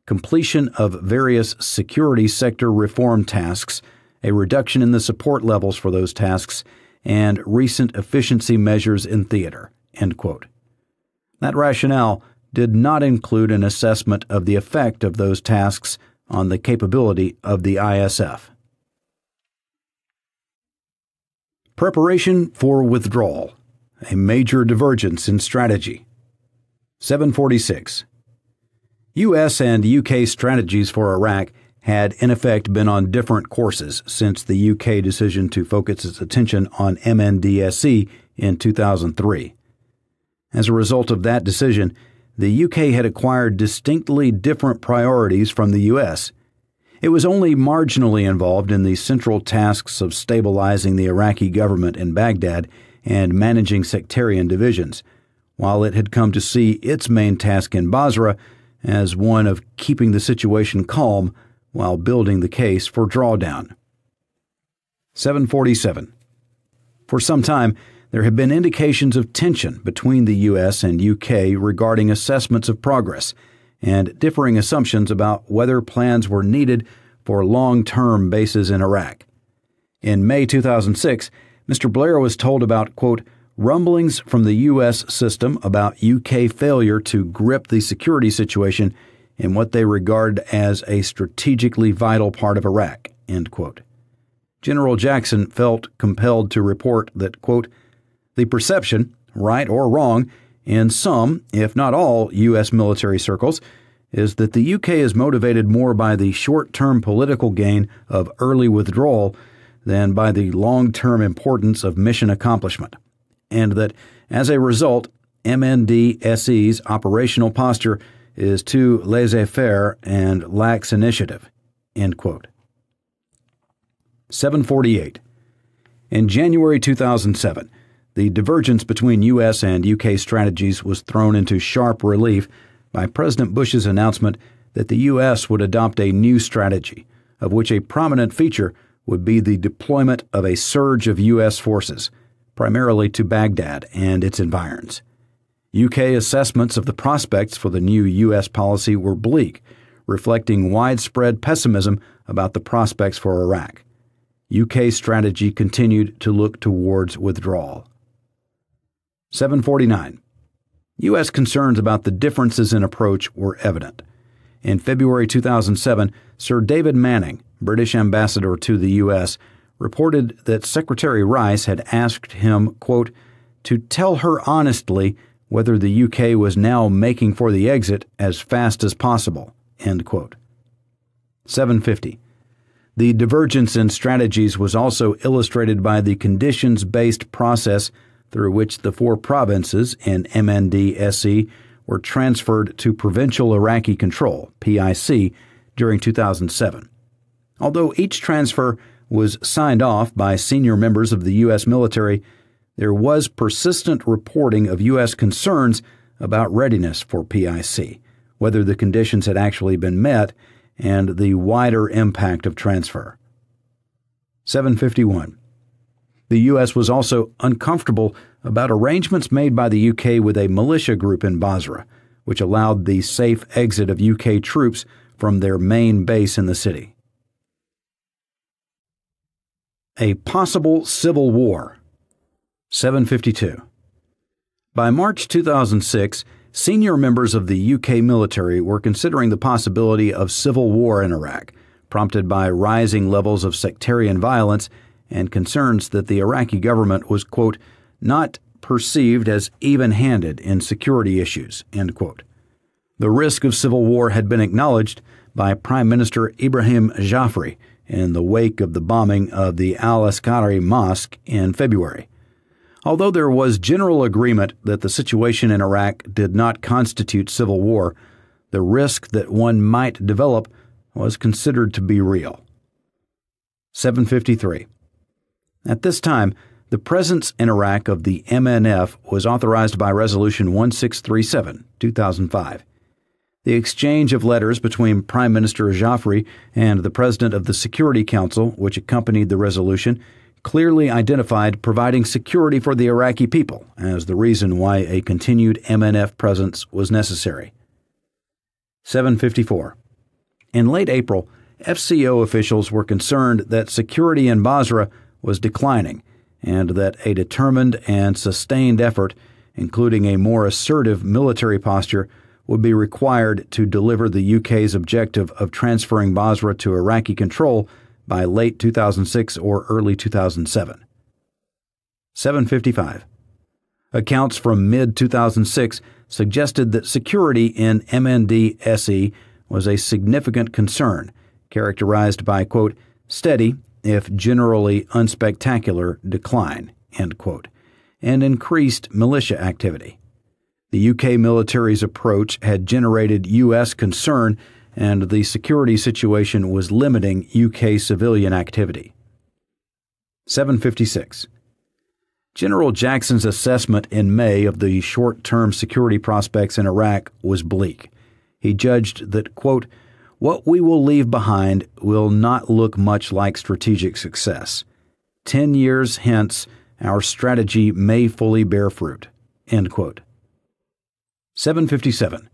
S1: completion of various security sector reform tasks, a reduction in the support levels for those tasks, and recent efficiency measures in theater, end quote. That rationale did not include an assessment of the effect of those tasks on the capability of the ISF. Preparation for withdrawal, a major divergence in strategy. 746. U.S. and UK strategies for Iraq had in effect been on different courses since the UK decision to focus its attention on MNDSE in 2003. As a result of that decision, the UK had acquired distinctly different priorities from the US. It was only marginally involved in the central tasks of stabilizing the Iraqi government in Baghdad and managing sectarian divisions, while it had come to see its main task in Basra as one of keeping the situation calm while building the case for drawdown. 747. For some time, there have been indications of tension between the U.S. and UK regarding assessments of progress and differing assumptions about whether plans were needed for long-term bases in Iraq. In May 2006, Mr. Blair was told about, quote, rumblings from the U.S. system about UK failure to grip the security situation in what they regard as a strategically vital part of Iraq, end quote. General Jackson felt compelled to report that, quote, the perception, right or wrong, in some, if not all, U.S. military circles, is that the UK is motivated more by the short-term political gain of early withdrawal than by the long-term importance of mission accomplishment, and that, as a result, MND-SE's operational posture is too laissez-faire and lacks initiative, end quote. 748. In January 2007, the divergence between U.S. and UK strategies was thrown into sharp relief by President Bush's announcement that the U.S. would adopt a new strategy, of which a prominent feature would be the deployment of a surge of U.S. forces, primarily to Baghdad and its environs. UK assessments of the prospects for the new U.S. policy were bleak, reflecting widespread pessimism about the prospects for Iraq. UK strategy continued to look towards withdrawal. 749. U.S. concerns about the differences in approach were evident. In February 2007, Sir David Manning, British ambassador to the U.S., reported that Secretary Rice had asked him, quote, to tell her honestly whether the UK was now making for the exit as fast as possible, end quote. 750. The divergence in strategies was also illustrated by the conditions-based process through which the 4 provinces in MND-SE were transferred to Provincial Iraqi Control, PIC, during 2007. Although each transfer was signed off by senior members of the U.S. military, there was persistent reporting of U.S. concerns about readiness for PIC, whether the conditions had actually been met, and the wider impact of transfer. 751. The U.S. was also uncomfortable about arrangements made by the U.K. with a militia group in Basra, which allowed the safe exit of U.K. troops from their main base in the city. A possible civil war. 752. By March 2006, senior members of the UK military were considering the possibility of civil war in Iraq, prompted by rising levels of sectarian violence and concerns that the Iraqi government was, quote, not perceived as even-handed in security issues, end quote. The risk of civil war had been acknowledged by Prime Minister Ibrahim Jaafari in the wake of the bombing of the Al-Askari Mosque in February. Although there was general agreement that the situation in Iraq did not constitute civil war, the risk that one might develop was considered to be real. 753. At this time, the presence in Iraq of the MNF was authorized by Resolution 1637, 2005. The exchange of letters between Prime Minister Jaafari and the President of the Security Council, which accompanied the resolution, clearly identified providing security for the Iraqi people as the reason why a continued MNF presence was necessary. 754. In late April, FCO officials were concerned that security in Basra was declining and that a determined and sustained effort, including a more assertive military posture, would be required to deliver the UK's objective of transferring Basra to Iraqi control by late 2006 or early 2007. 755. Accounts from mid-2006 suggested that security in MND-SE was a significant concern, characterized by, quote, steady, if generally unspectacular, decline, end quote, and increased militia activity. The UK military's approach had generated U.S. concern, and the security situation was limiting UK civilian activity. 756. General Jackson's assessment in May of the short-term security prospects in Iraq was bleak. He judged that, quote, "What we will leave behind will not look much like strategic success. 10 years hence, our strategy may fully bear fruit." End quote. 757.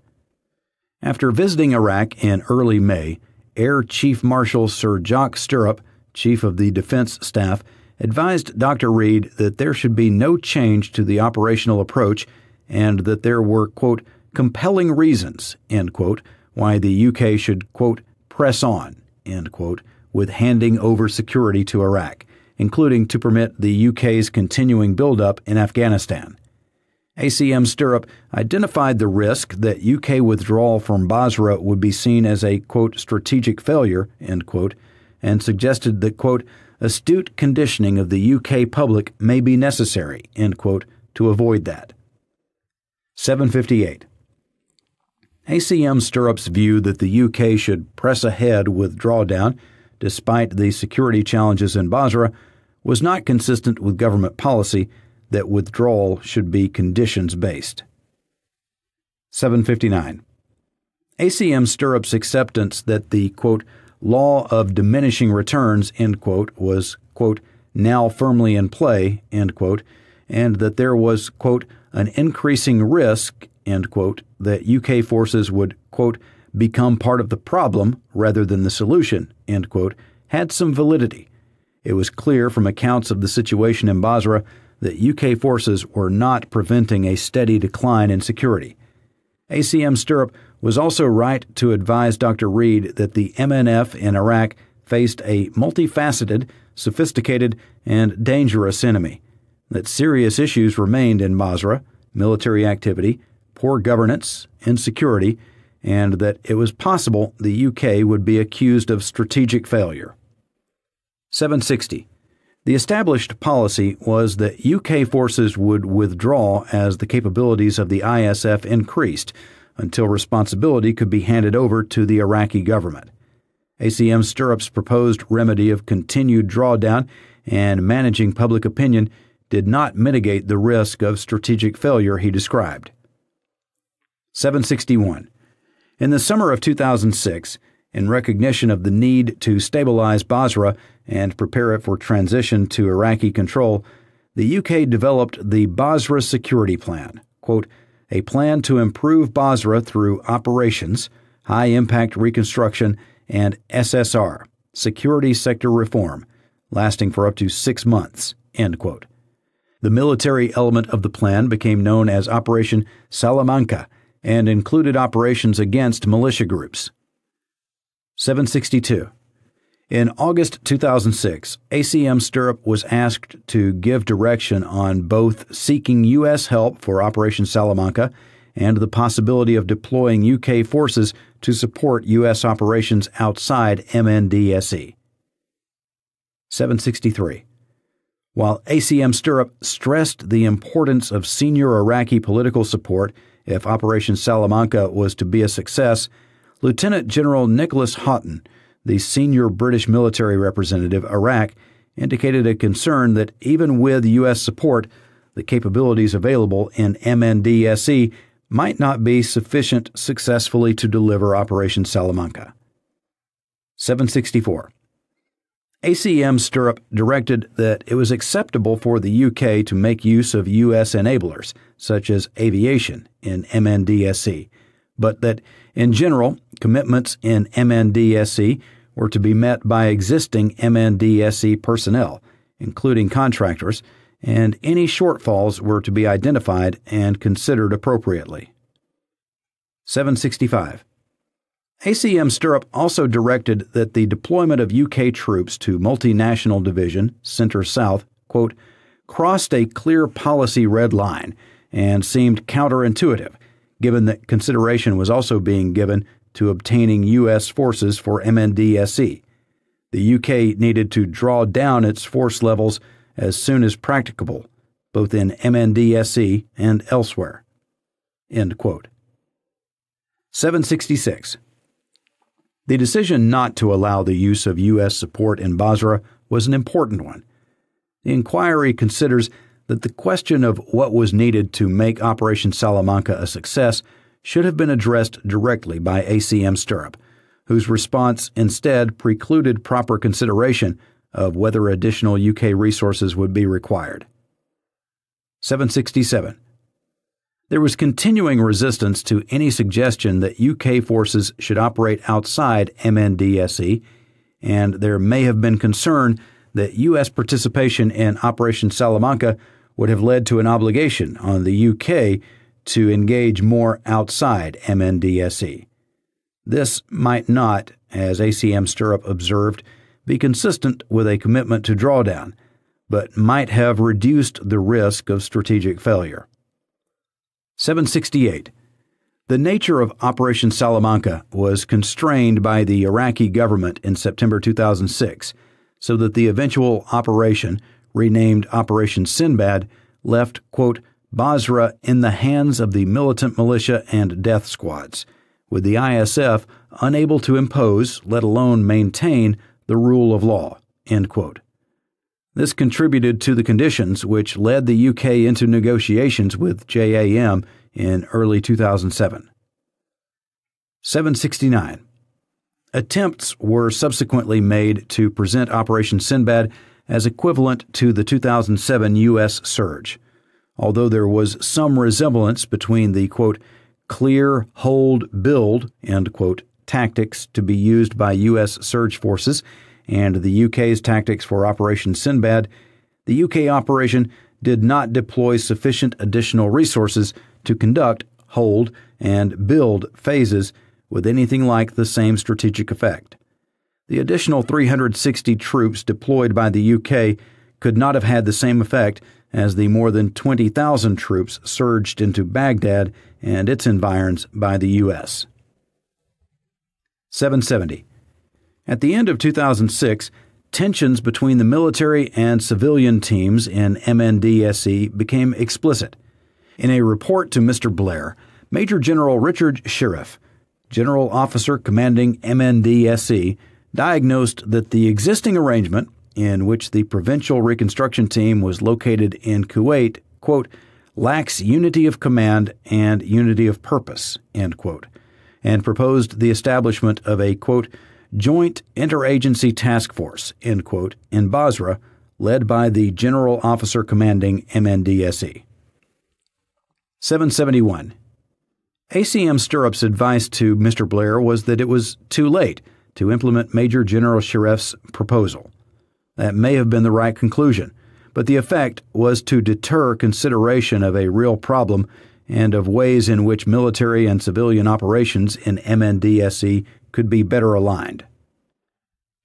S1: After visiting Iraq in early May, Air Chief Marshal Sir Jock Stirrup, Chief of the Defense Staff, advised Dr. Reed that there should be no change to the operational approach and that there were, quote, "compelling reasons," end quote, why the UK should, quote, "press on," end quote, with handing over security to Iraq, including to permit the UK's continuing buildup in Afghanistan. ACM Stirrup identified the risk that UK withdrawal from Basra would be seen as a, quote, "strategic failure," end quote, and suggested that, quote, "astute conditioning of the UK public may be necessary," end quote, to avoid that. 758. ACM Stirrup's view that the UK should press ahead with drawdown, despite the security challenges in Basra, was not consistent with government policy that withdrawal should be conditions-based. 759. ACM Stirrup's acceptance that the, quote, "law of diminishing returns," end quote, was, quote, "now firmly in play," end quote, and that there was, quote, "an increasing risk," end quote, that UK forces would, quote, "become part of the problem rather than the solution," end quote, had some validity. It was clear from accounts of the situation in Basra that UK forces were not preventing a steady decline in security. ACM Stirrup was also right to advise Dr. Reed that the MNF in Iraq faced a multifaceted, sophisticated, and dangerous enemy, that serious issues remained in Basra, military activity, poor governance, insecurity, and that it was possible the UK would be accused of strategic failure. 760. The established policy was that UK forces would withdraw as the capabilities of the ISF increased until responsibility could be handed over to the Iraqi government. ACM Stirrup's proposed remedy of continued drawdown and managing public opinion did not mitigate the risk of strategic failure he described. 761. In the summer of 2006, in recognition of the need to stabilize Basra and prepare it for transition to Iraqi control, the UK developed the Basra Security Plan, quote, "a plan to improve Basra through operations, high-impact reconstruction, and SSR, security sector reform, lasting for up to 6 months," end quote. The military element of the plan became known as Operation Salamanca and included operations against militia groups. 762. In August 2006, ACM Stirrup was asked to give direction on both seeking U.S. help for Operation Salamanca and the possibility of deploying UK forces to support U.S. operations outside MNDSE. 763. While ACM Stirrup stressed the importance of senior Iraqi political support if Operation Salamanca was to be a success, Lieutenant General Nicholas Houghton, the senior British military representative Iraq, indicated a concern that even with U.S. support, the capabilities available in MNDSE might not be sufficient successfully to deliver Operation Salamanca. 764. ACM Stirrup directed that it was acceptable for the UK to make use of U.S. enablers, such as aviation, in MNDSE, but that, in general, commitments in MNDSE were to be met by existing MNDSE personnel, including contractors, and any shortfalls were to be identified and considered appropriately. 765. ACM Stirrup also directed that the deployment of UK troops to Multinational Division, Center-South, quote, crossed a clear policy red line and seemed counterintuitive, given that consideration was also being given to obtaining U.S. forces for MNDSE. The UK needed to draw down its force levels as soon as practicable, both in MNDSE and elsewhere. End quote. 766. The decision not to allow the use of U.S. support in Basra was an important one. The inquiry considers that the question of what was needed to make Operation Salamanca a success should have been addressed directly by ACM Stirrup, whose response instead precluded proper consideration of whether additional UK resources would be required. 767. There was continuing resistance to any suggestion that UK forces should operate outside MNDSE, and there may have been concern that U.S. participation in Operation Salamanca would have led to an obligation on the UK to engage more outside MNDSE. This might not, as ACM Stirrup observed, be consistent with a commitment to drawdown, but might have reduced the risk of strategic failure. 768. The nature of Operation Salamanca was constrained by the Iraqi government in September 2006, so that the eventual operation, renamed Operation Sinbad, left, quote, Basra in the hands of the militant militia and death squads, with the ISF unable to impose, let alone maintain, the rule of law, end quote. This contributed to the conditions which led the UK into negotiations with JAM in early 2007. 769. Attempts were subsequently made to present Operation Sinbad as equivalent to the 2007 U.S. surge, although there was some resemblance between the, quote, clear, hold, build, end quote, tactics to be used by U.S. surge forces and the UK's tactics for Operation Sinbad. The UK operation did not deploy sufficient additional resources to conduct hold and build phases with anything like the same strategic effect. The additional 360 troops deployed by the UK could not have had the same effect as the more than 20,000 troops surged into Baghdad and its environs by the U.S. 770. At the end of 2006, tensions between the military and civilian teams in MNDSE became explicit. In a report to Mr. Blair, Major General Richard Sheriff, General Officer commanding MNDSE, diagnosed that the existing arrangement, in which the Provincial Reconstruction Team was located in Kuwait, quote, lacks unity of command and unity of purpose, end quote, and proposed the establishment of a, quote, joint interagency task force, end quote, in Basra, led by the General Officer commanding MNDSE. 771. ACM Stirrup's advice to Mr. Blair was that it was too late to implement Major General Sheriff's proposal. That may have been the right conclusion, but the effect was to deter consideration of a real problem and of ways in which military and civilian operations in MNDSE could be better aligned.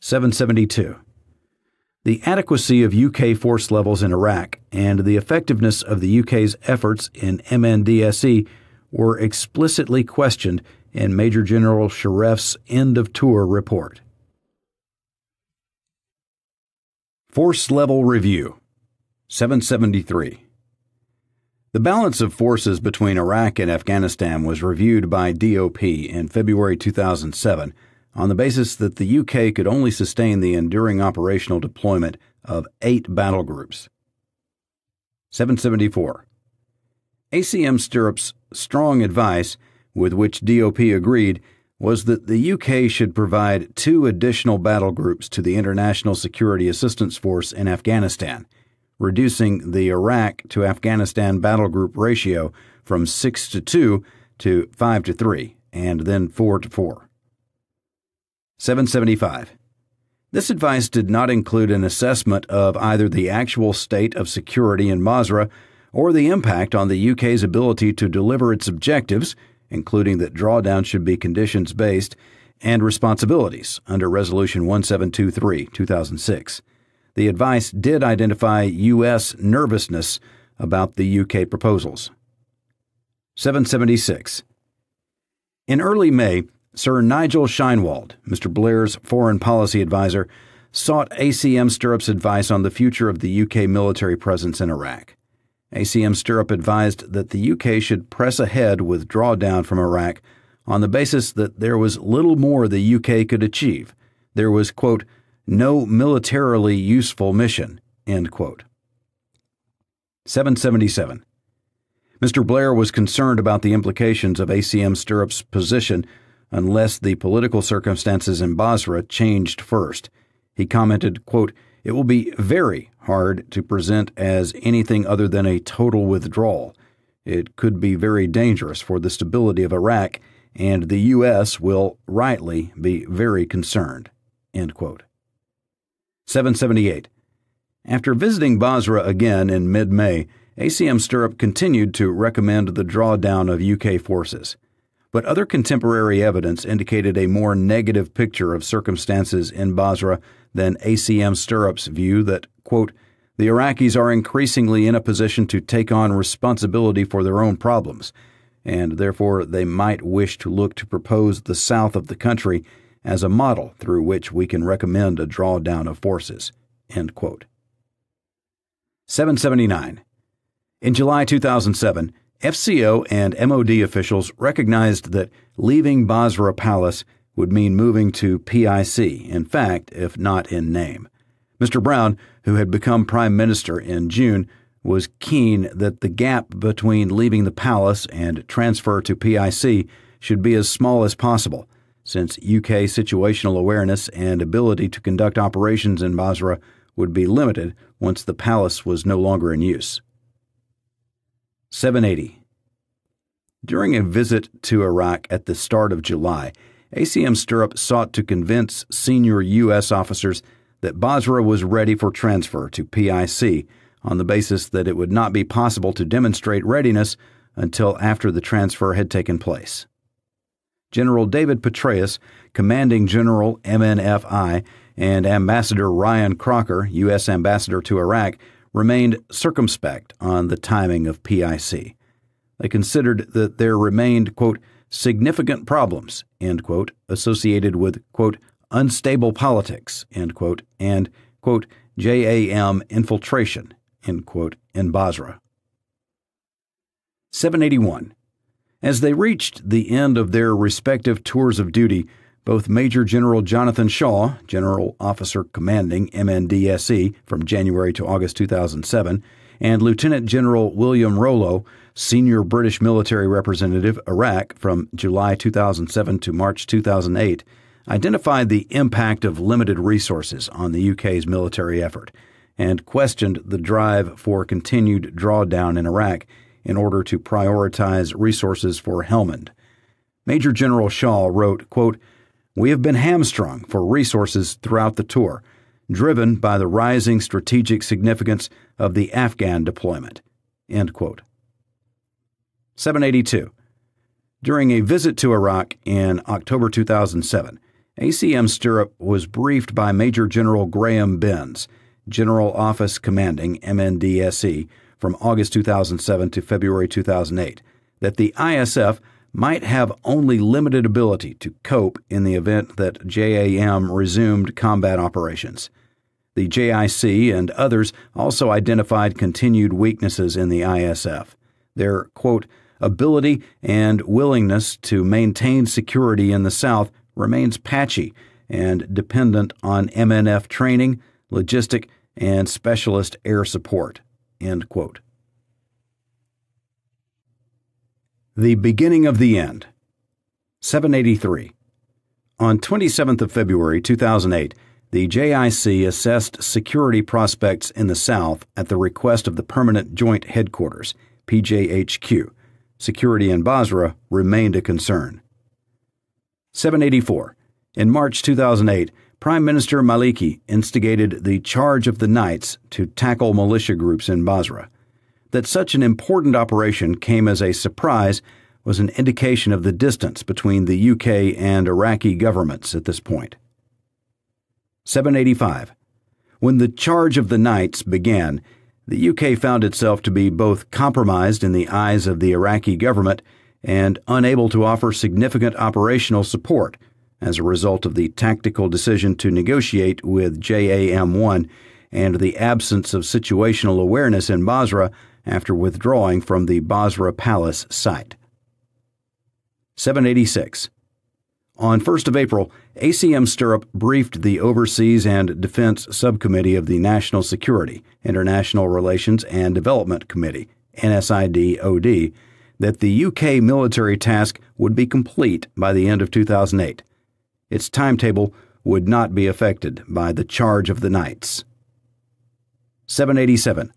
S1: 772. The adequacy of UK force levels in Iraq and the effectiveness of the UK's efforts in MNDSE were explicitly questioned in Major General Sheriff's end-of-tour report. Force Level Review. 773. The balance of forces between Iraq and Afghanistan was reviewed by DOP in February 2007 on the basis that the UK could only sustain the enduring operational deployment of 8 battle groups. 774. ACM Stirrup's strong advice, with which DOP agreed, was that the UK should provide 2 additional battle groups to the International Security Assistance Force in Afghanistan, reducing the Iraq to Afghanistan battle group ratio from 6-2 to 5-3, and then 4-4. 775. This advice did not include an assessment of either the actual state of security in Basra or the impact on the UK's ability to deliver its objectives, including that drawdown should be conditions-based, and responsibilities under Resolution 1723, 2006. The advice did identify U.S. nervousness about the UK proposals. 776. In early May, Sir Nigel Sheinwald, Mr. Blair's foreign policy advisor, sought ACM Stirrup's advice on the future of the UK military presence in Iraq. ACM Stirrup advised that the UK should press ahead with drawdown from Iraq on the basis that there was little more the UK could achieve. There was, quote, no militarily useful mission, end quote. 777. Mr. Blair was concerned about the implications of ACM Stirrup's position unless the political circumstances in Basra changed first. He commented, quote, it will be very hard to present as anything other than a total withdrawal. It could be very dangerous for the stability of Iraq, and the U.S. will rightly be very concerned, end quote. 778. After visiting Basra again in mid-May, ACM Stirrup continued to recommend the drawdown of UK forces. But other contemporary evidence indicated a more negative picture of circumstances in Basra than ACM Stirrup's view that, quote, the Iraqis are increasingly in a position to take on responsibility for their own problems, and therefore they might wish to look to propose the south of the country as a model through which we can recommend a drawdown of forces, end quote. 779. In July 2007, FCO and MOD officials recognized that leaving Basra Palace would mean moving to PIC, in fact, if not in name. Mr. Brown, who had become Prime Minister in June, was keen that the gap between leaving the palace and transfer to PIC should be as small as possible, since UK situational awareness and ability to conduct operations in Basra would be limited once the palace was no longer in use. 780. During a visit to Iraq at the start of July, ACM Stirrup sought to convince senior U.S. officers that Basra was ready for transfer to PIC on the basis that it would not be possible to demonstrate readiness until after the transfer had taken place. General David Petraeus, commanding general MNFI, and Ambassador Ryan Crocker, U.S. Ambassador to Iraq, remained circumspect on the timing of PIC. They considered that there remained, quote, significant problems, end quote, associated with, quote, unstable politics, end quote, and, quote, JAM infiltration, end quote, in Basra. 781. As they reached the end of their respective tours of duty, both Major General Jonathan Shaw, General Officer Commanding MNDSE from January to August 2007, and Lieutenant General William Rollo, Senior British Military Representative, Iraq, from July 2007 to March 2008, identified the impact of limited resources on the UK's military effort and questioned the drive for continued drawdown in Iraq in order to prioritize resources for Helmand. Major General Shaw wrote, quote, we have been hamstrung for resources throughout the tour, driven by the rising strategic significance of the Afghan deployment, end quote. 782. During a visit to Iraq in October 2007, ACM Stirrup was briefed by Major General Graham Benz, General Office Commanding MNDSE, from August 2007 to February 2008, that the ISF might have only limited ability to cope in the event that JAM resumed combat operations. The JIC and others also identified continued weaknesses in the ISF. Their, quote, ability and willingness to maintain security in the South remains patchy and dependent on MNF training, logistic, and specialist air support, end quote. The beginning of the end. 783. On 27th of February 2008, the JIC assessed security prospects in the South at the request of the Permanent Joint Headquarters, PJHQ. Security in Basra remained a concern. 784. In March 2008, Prime Minister Maliki instigated the Charge of the Knights to tackle militia groups in Basra. That such an important operation came as a surprise was an indication of the distance between the UK and Iraqi governments at this point. 785. When the Charge of the Knights began, the UK found itself to be both compromised in the eyes of the Iraqi government and unable to offer significant operational support as a result of the tactical decision to negotiate with JAM-1 and the absence of situational awareness in Basra after withdrawing from the Basra Palace site. 786. On 1st of April, ACM Stirrup briefed the Overseas and Defense Subcommittee of the National Security, International Relations and Development Committee, NSID-OD, that the UK military task would be complete by the end of 2008. Its timetable would not be affected by the Charge of the Knights. 787.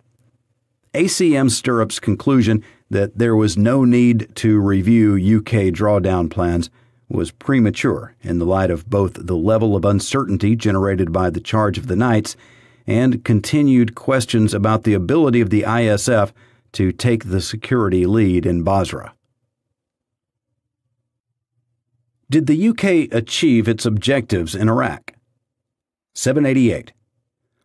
S1: ACM Stirrup's conclusion that there was no need to review UK drawdown plans was premature in the light of both the level of uncertainty generated by the Charge of the Knights and continued questions about the ability of the ISF to take the security lead in Basra. Did the UK achieve its objectives in Iraq? 788.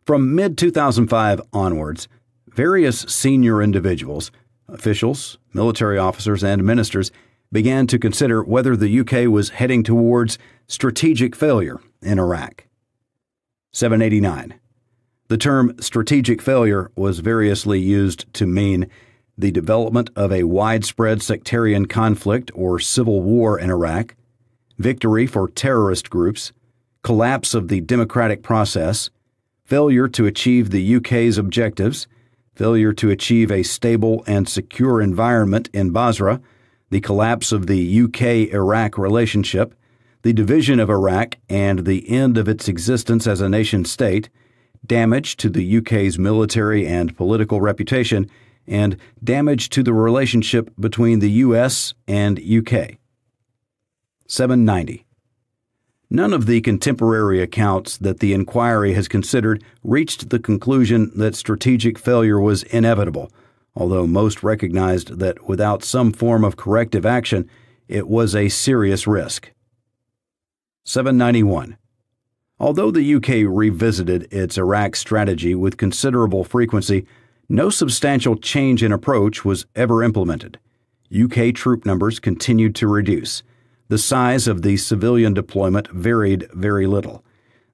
S1: From mid-2005 onwards, various senior individuals, officials, military officers, and ministers began to consider whether the UK was heading towards strategic failure in Iraq. 789. The term strategic failure was variously used to mean the development of a widespread sectarian conflict or civil war in Iraq, victory for terrorist groups, collapse of the democratic process, failure to achieve the UK's objectives, failure to achieve a stable and secure environment in Basra, the collapse of the UK-Iraq relationship, the division of Iraq and the end of its existence as a nation-state, damage to the UK's military and political reputation, and damage to the relationship between the US and UK. 790. None of the contemporary accounts that the inquiry has considered reached the conclusion that strategic failure was inevitable, although most recognized that without some form of corrective action, it was a serious risk. 791. Although the UK revisited its Iraq strategy with considerable frequency, no substantial change in approach was ever implemented. UK troop numbers continued to reduce. The size of the civilian deployment varied very little.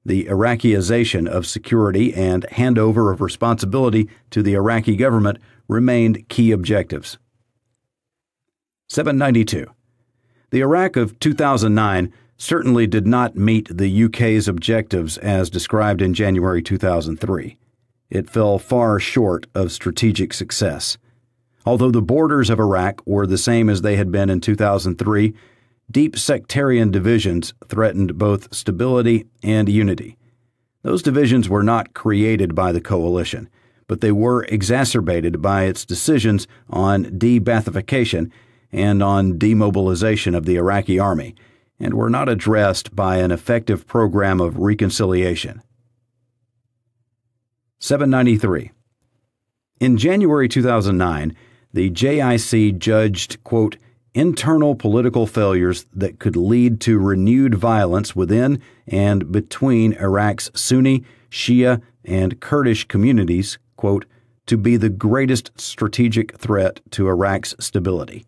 S1: The Iraqization of security and handover of responsibility to the Iraqi government remained key objectives. 792. The Iraq of 2009 certainly did not meet the UK's objectives as described in January 2003. It fell far short of strategic success. Although the borders of Iraq were the same as they had been in 2003, deep sectarian divisions threatened both stability and unity. Those divisions were not created by the coalition, but they were exacerbated by its decisions on de-Baathification and on demobilization of the Iraqi army, and were not addressed by an effective program of reconciliation. 793. In January 2009, the JIC judged, quote, internal political failures that could lead to renewed violence within and between Iraq's Sunni, Shia, and Kurdish communities, quote, to be the greatest strategic threat to Iraq's stability.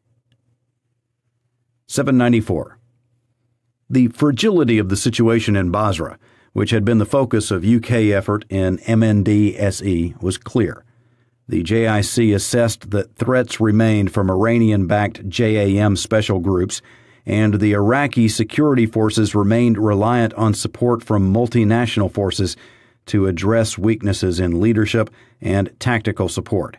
S1: 794. The fragility of the situation in Basra, which had been the focus of UK effort in MND-SE, was clear. The JIC assessed that threats remained from Iranian-backed JAM special groups, and the Iraqi security forces remained reliant on support from multinational forces to address weaknesses in leadership and tactical support.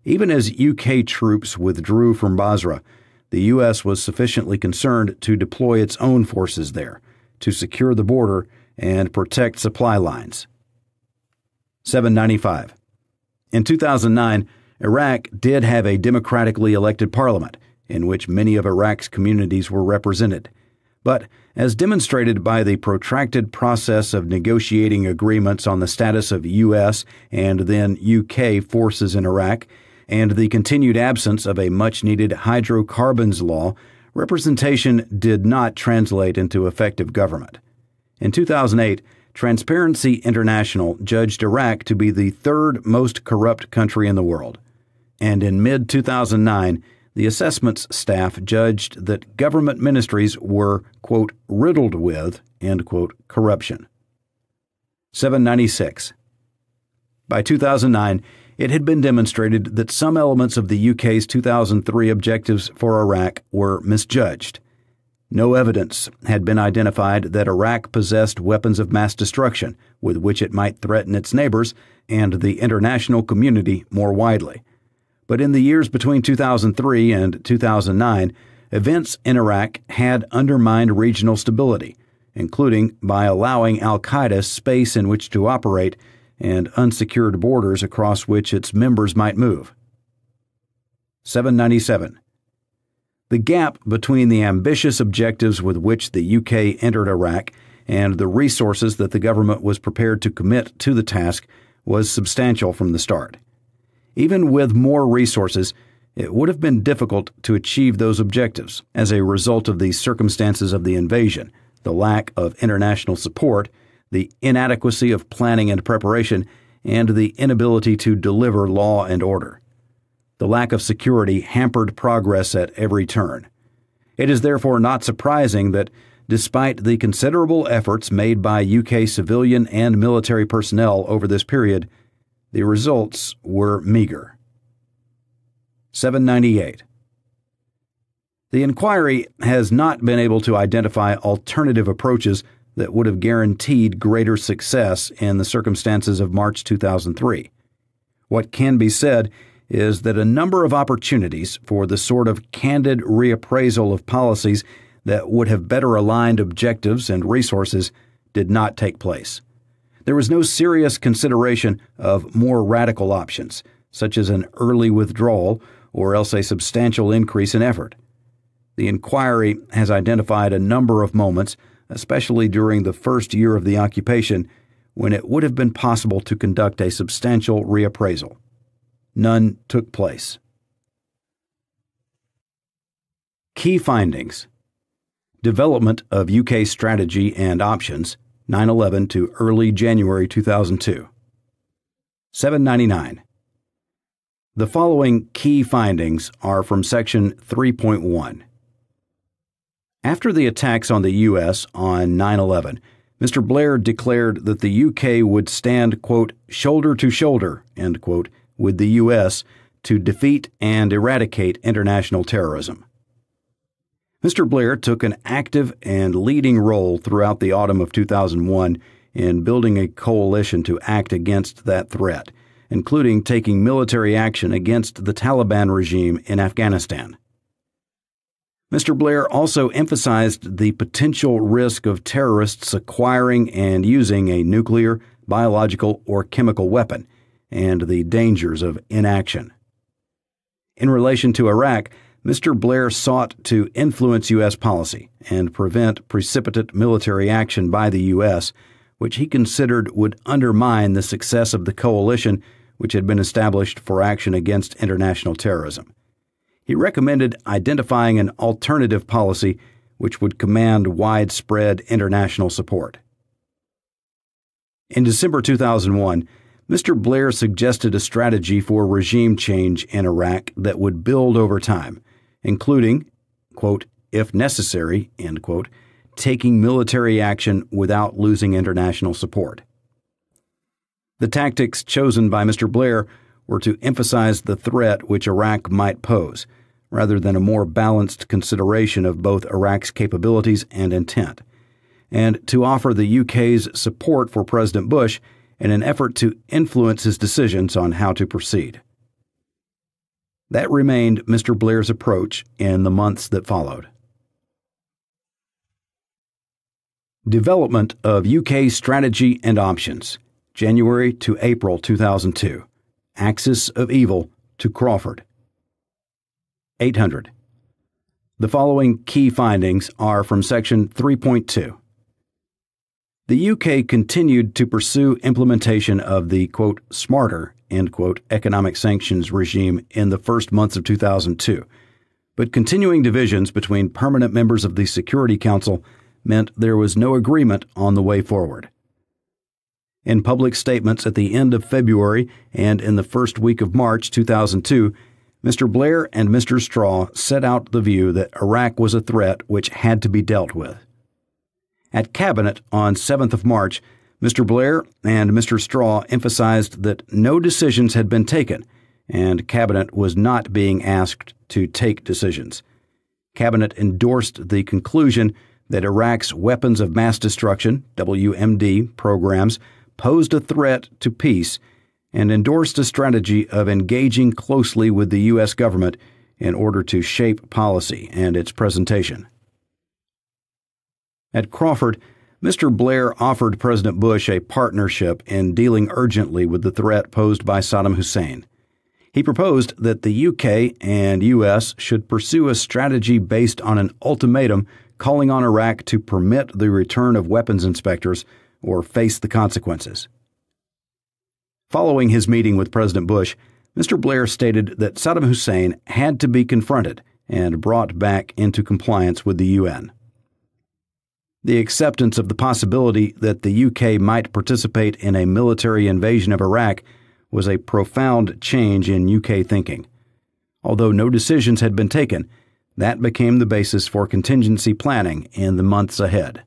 S1: Even as UK troops withdrew from Basra, the U.S. was sufficiently concerned to deploy its own forces there, to secure the border and protect supply lines. 795. In 2009, Iraq did have a democratically elected parliament, in which many of Iraq's communities were represented. But, as demonstrated by the protracted process of negotiating agreements on the status of U.S. and then UK forces in Iraq, and the continued absence of a much-needed hydrocarbons law, representation did not translate into effective government. In 2008, Transparency International judged Iraq to be the third most corrupt country in the world. And in mid-2009, the assessments staff judged that government ministries were, quote, riddled with, end quote, corruption. 796. By 2009, it had been demonstrated that some elements of the UK's 2003 objectives for Iraq were misjudged. No evidence had been identified that Iraq possessed weapons of mass destruction with which it might threaten its neighbors and the international community more widely. But in the years between 2003 and 2009, events in Iraq had undermined regional stability, including by allowing al-Qaeda space in which to operate and unsecured borders across which its members might move. 797. The gap between the ambitious objectives with which the UK entered Iraq and the resources that the government was prepared to commit to the task was substantial from the start. Even with more resources, it would have been difficult to achieve those objectives as a result of the circumstances of the invasion, the lack of international support, the inadequacy of planning and preparation, and the inability to deliver law and order. The lack of security hampered progress at every turn. It is therefore not surprising that, despite the considerable efforts made by UK civilian and military personnel over this period, the results were meager. 798. The inquiry has not been able to identify alternative approaches that would have guaranteed greater success in the circumstances of March 2003. What can be said is that a number of opportunities for the sort of candid reappraisal of policies that would have better aligned objectives and resources did not take place. There was no serious consideration of more radical options, such as an early withdrawal or else a substantial increase in effort. The inquiry has identified a number of moments, especially during the first year of the occupation, when it would have been possible to conduct a substantial reappraisal. None took place. Key findings. Development of UK strategy and options, 9/11 to early January 2002. 799. The following key findings are from Section 3.1. After the attacks on the U.S. on 9/11, Mr. Blair declared that the UK would stand, quote, shoulder to shoulder, end quote, with the U.S. to defeat and eradicate international terrorism. Mr. Blair took an active and leading role throughout the autumn of 2001 in building a coalition to act against that threat, including taking military action against the Taliban regime in Afghanistan. Mr. Blair also emphasized the potential risk of terrorists acquiring and using a nuclear, biological, or chemical weapon, and the dangers of inaction. In relation to Iraq, Mr. Blair sought to influence U.S. policy and prevent precipitate military action by the U.S., which he considered would undermine the success of the coalition which had been established for action against international terrorism. He recommended identifying an alternative policy which would command widespread international support. In December 2001, Mr. Blair suggested a strategy for regime change in Iraq that would build over time, including, quote, if necessary, end quote, taking military action without losing international support. The tactics chosen by Mr. Blair were to emphasize the threat which Iraq might pose, rather than a more balanced consideration of both Iraq's capabilities and intent, and to offer the UK's support for President Bush in an effort to influence his decisions on how to proceed. That remained Mr. Blair's approach in the months that followed. Development of UK strategy and options, January to April 2002. Axis of Evil to Crawford. 800. The following key findings are from Section 3.2. The UK continued to pursue implementation of the, quote, smarter, end quote, economic sanctions regime in the first months of 2002, but continuing divisions between permanent members of the Security Council meant there was no agreement on the way forward. In public statements at the end of February and in the first week of March 2002, Mr. Blair and Mr. Straw set out the view that Iraq was a threat which had to be dealt with. At Cabinet on 7th of March, Mr. Blair and Mr. Straw emphasized that no decisions had been taken, and Cabinet was not being asked to take decisions. Cabinet endorsed the conclusion that Iraq's weapons of mass destruction, WMD, programs posed a threat to peace and endorsed a strategy of engaging closely with the U.S. government in order to shape policy and its presentation. At Crawford, Mr. Blair offered President Bush a partnership in dealing urgently with the threat posed by Saddam Hussein. He proposed that the UK and U.S. should pursue a strategy based on an ultimatum calling on Iraq to permit the return of weapons inspectors or face the consequences. Following his meeting with President Bush, Mr. Blair stated that Saddam Hussein had to be confronted and brought back into compliance with the UN. The acceptance of the possibility that the UK might participate in a military invasion of Iraq was a profound change in UK thinking. Although no decisions had been taken, that became the basis for contingency planning in the months ahead.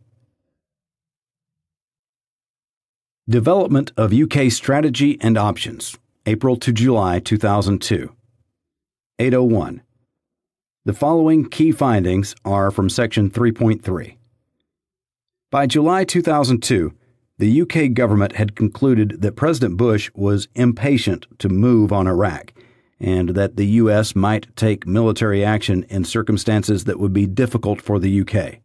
S1: Development of UK Strategy and Options, April to July 2002. 801. The following key findings are from Section 3.3. By July 2002, the UK government had concluded that President Bush was impatient to move on Iraq, and that the U.S. might take military action in circumstances that would be difficult for the UK.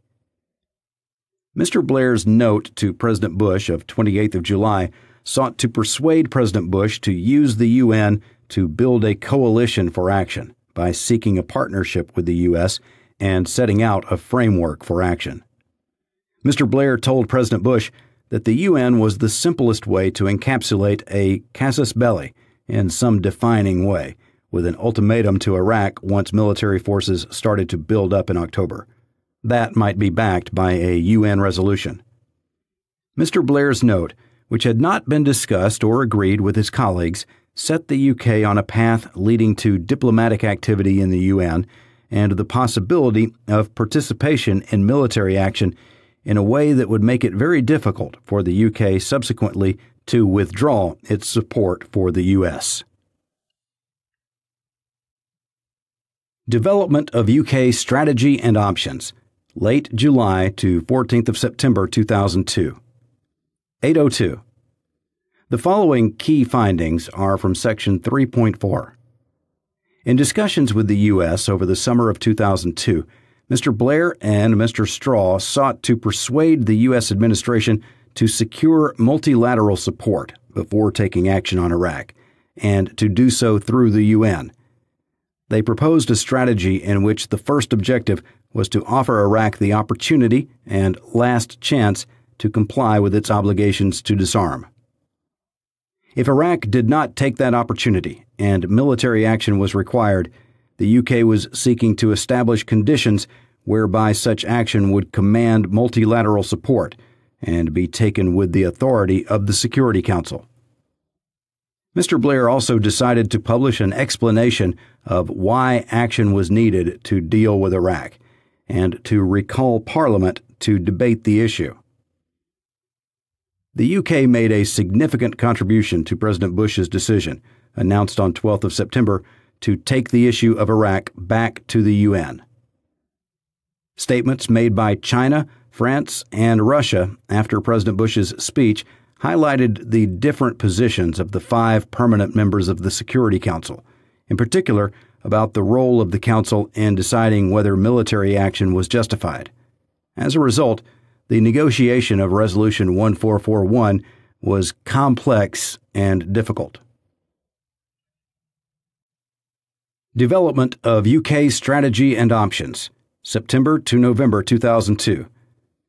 S1: Mr. Blair's note to President Bush of 28th of July sought to persuade President Bush to use the UN to build a coalition for action by seeking a partnership with the U.S. and setting out a framework for action. Mr. Blair told President Bush that the UN was the simplest way to encapsulate a casus belli in some defining way, with an ultimatum to Iraq once military forces started to build up in October. That might be backed by a UN resolution. Mr. Blair's note, which had not been discussed or agreed with his colleagues, set the UK on a path leading to diplomatic activity in the UN and the possibility of participation in military action in a way that would make it very difficult for the UK subsequently to withdraw its support for the U.S. Development of UK Strategy and Options, late July to 14th of September 2002. 802. The following key findings are from Section 3.4. In discussions with the U.S. over the summer of 2002, Mr. Blair and Mr. Straw sought to persuade the U.S. administration to secure multilateral support before taking action on Iraq, and to do so through the UN. They proposed a strategy in which the first objective was to offer Iraq the opportunity and last chance to comply with its obligations to disarm. If Iraq did not take that opportunity and military action was required, the UK was seeking to establish conditions whereby such action would command multilateral support and be taken with the authority of the Security Council. Mr. Blair also decided to publish an explanation of why action was needed to deal with Iraq and to recall Parliament to debate the issue. The UK made a significant contribution to President Bush's decision, announced on 12th of September, to take the issue of Iraq back to the UN. Statements made by China, France, and Russia after President Bush's speech highlighted the different positions of the 5 permanent members of the Security Council, in particular about the role of the Council in deciding whether military action was justified. As a result, the negotiation of Resolution 1441 was complex and difficult. Development of UK Strategy and Options, September to November 2002.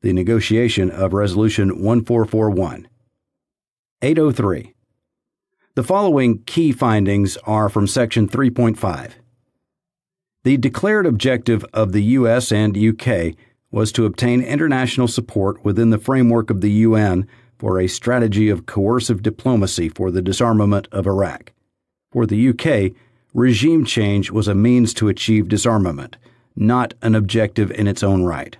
S1: The negotiation of Resolution 1441. 803. The following key findings are from Section 3.5. The declared objective of the U.S. and UK was to obtain international support within the framework of the UN for a strategy of coercive diplomacy for the disarmament of Iraq. For the UK, regime change was a means to achieve disarmament, not an objective in its own right.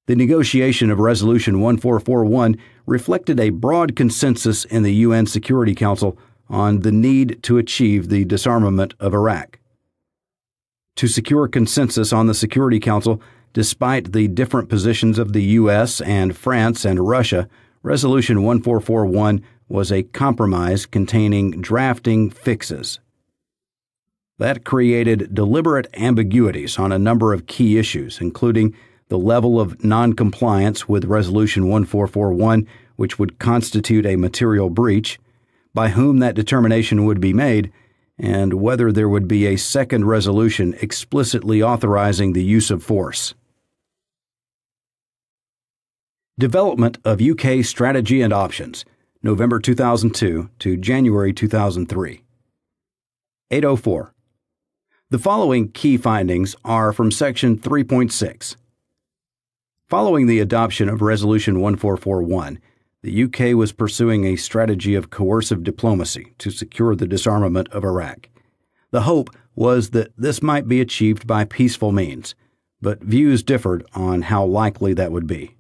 S1: The negotiation of Resolution 1441 reflected a broad consensus in the UN Security Council on the need to achieve the disarmament of Iraq. To secure consensus on the Security Council, despite the different positions of the U.S. and France and Russia, Resolution 1441 was a compromise containing drafting fixes. That created deliberate ambiguities on a number of key issues, including the level of noncompliance with Resolution 1441, which would constitute a material breach, by whom that determination would be made, and whether there would be a second resolution explicitly authorizing the use of force. Development of UK Strategy and Options, November 2002 to January 2003. 804. The following key findings are from Section 3.6. Following the adoption of Resolution 1441, the UK was pursuing a strategy of coercive diplomacy to secure the disarmament of Iraq. The hope was that this might be achieved by peaceful means, but views differed on how likely that would be.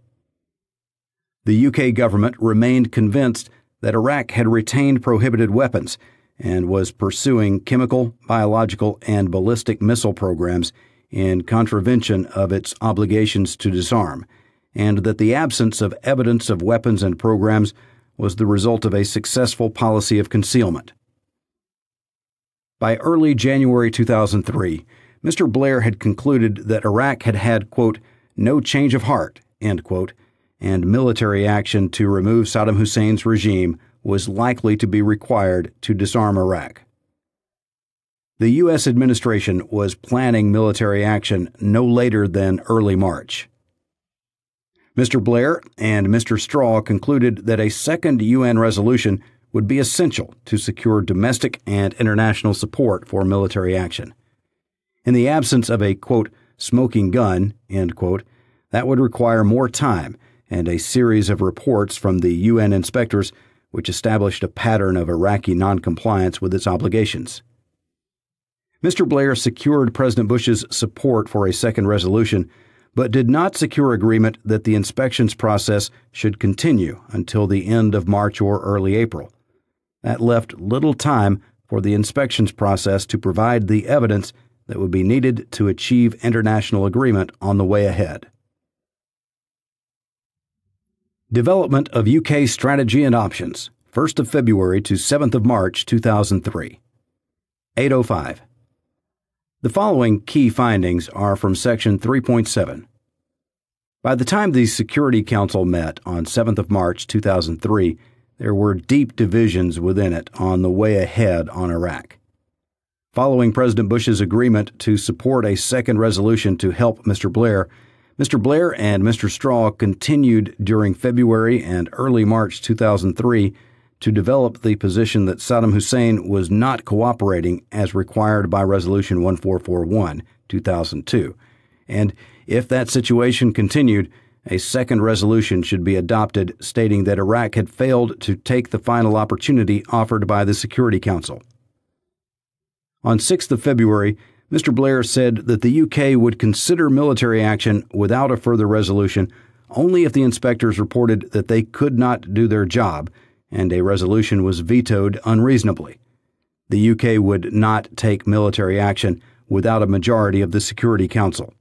S1: The UK government remained convinced that Iraq had retained prohibited weapons and was pursuing chemical, biological, and ballistic missile programs in contravention of its obligations to disarm, and that the absence of evidence of weapons and programs was the result of a successful policy of concealment. By early January 2003, Mr. Blair had concluded that Iraq had had, quote, no change of heart, end quote, and military action to remove Saddam Hussein's regime was likely to be required to disarm Iraq. The U.S. administration was planning military action no later than early March. Mr. Blair and Mr. Straw concluded that a second UN resolution would be essential to secure domestic and international support for military action. In the absence of a, quote, smoking gun, end quote, that would require more time and a series of reports from the UN inspectors which established a pattern of Iraqi noncompliance with its obligations. Mr. Blair secured President Bush's support for a second resolution, but did not secure agreement that the inspections process should continue until the end of March or early April. That left little time for the inspections process to provide the evidence that would be needed to achieve international agreement on the way ahead. Development of UK Strategy and Options, 1st of February to 7th of March 2003. 805. The following key findings are from Section 3.7. By the time the Security Council met on 7th of March 2003, there were deep divisions within it on the way ahead on Iraq. Following President Bush's agreement to support a second resolution to help Mr. Blair and Mr. Straw continued during February and early March 2003 to develop the position that Saddam Hussein was not cooperating as required by Resolution 1441, 2002, and if that situation continued, a second resolution should be adopted stating that Iraq had failed to take the final opportunity offered by the Security Council. On 6th of February, Mr. Blair said that the UK would consider military action without a further resolution only if the inspectors reported that they could not do their job and a resolution was vetoed unreasonably. The UK would not take military action without a majority of the Security Council.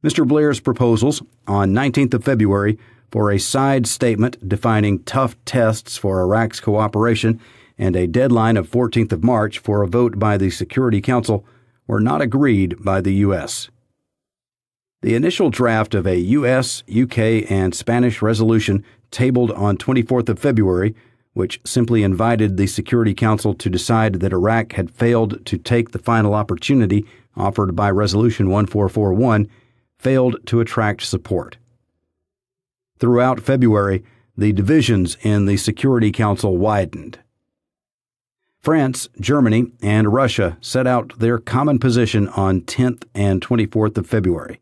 S1: Mr. Blair's proposals on 19th of February for a side statement defining tough tests for Iraq's cooperation and a deadline of 14th of March for a vote by the Security Council were not agreed by the U.S. The initial draft of a U.S., UK, and Spanish resolution tabled on 24th of February, which simply invited the Security Council to decide that Iraq had failed to take the final opportunity offered by Resolution 1441, failed to attract support. Throughout February, the divisions in the Security Council widened. France, Germany, and Russia set out their common position on 10th and 24th of February.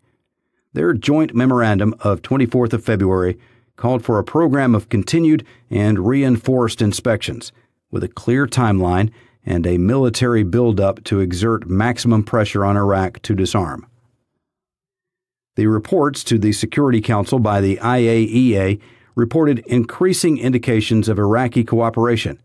S1: Their joint memorandum of 24th of February called for a program of continued and reinforced inspections, with a clear timeline and a military buildup to exert maximum pressure on Iraq to disarm. The reports to the Security Council by the IAEA reported increasing indications of Iraqi cooperation.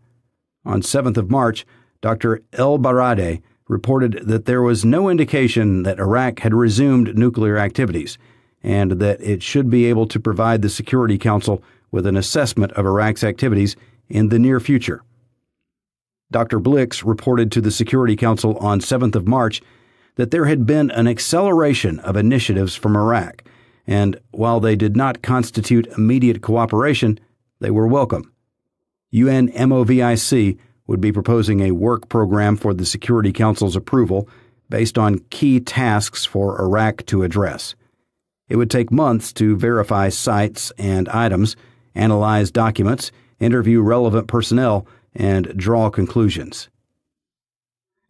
S1: On 7th of March, Dr. El-Baradei reported that there was no indication that Iraq had resumed nuclear activities, and that it should be able to provide the Security Council with an assessment of Iraq's activities in the near future. Dr. Blix reported to the Security Council on 7th of March that there had been an acceleration of initiatives from Iraq, and while they did not constitute immediate cooperation, they were welcome. UNMOVIC would be proposing a work program for the Security Council's approval based on key tasks for Iraq to address. It would take months to verify sites and items, analyze documents, interview relevant personnel, and draw conclusions.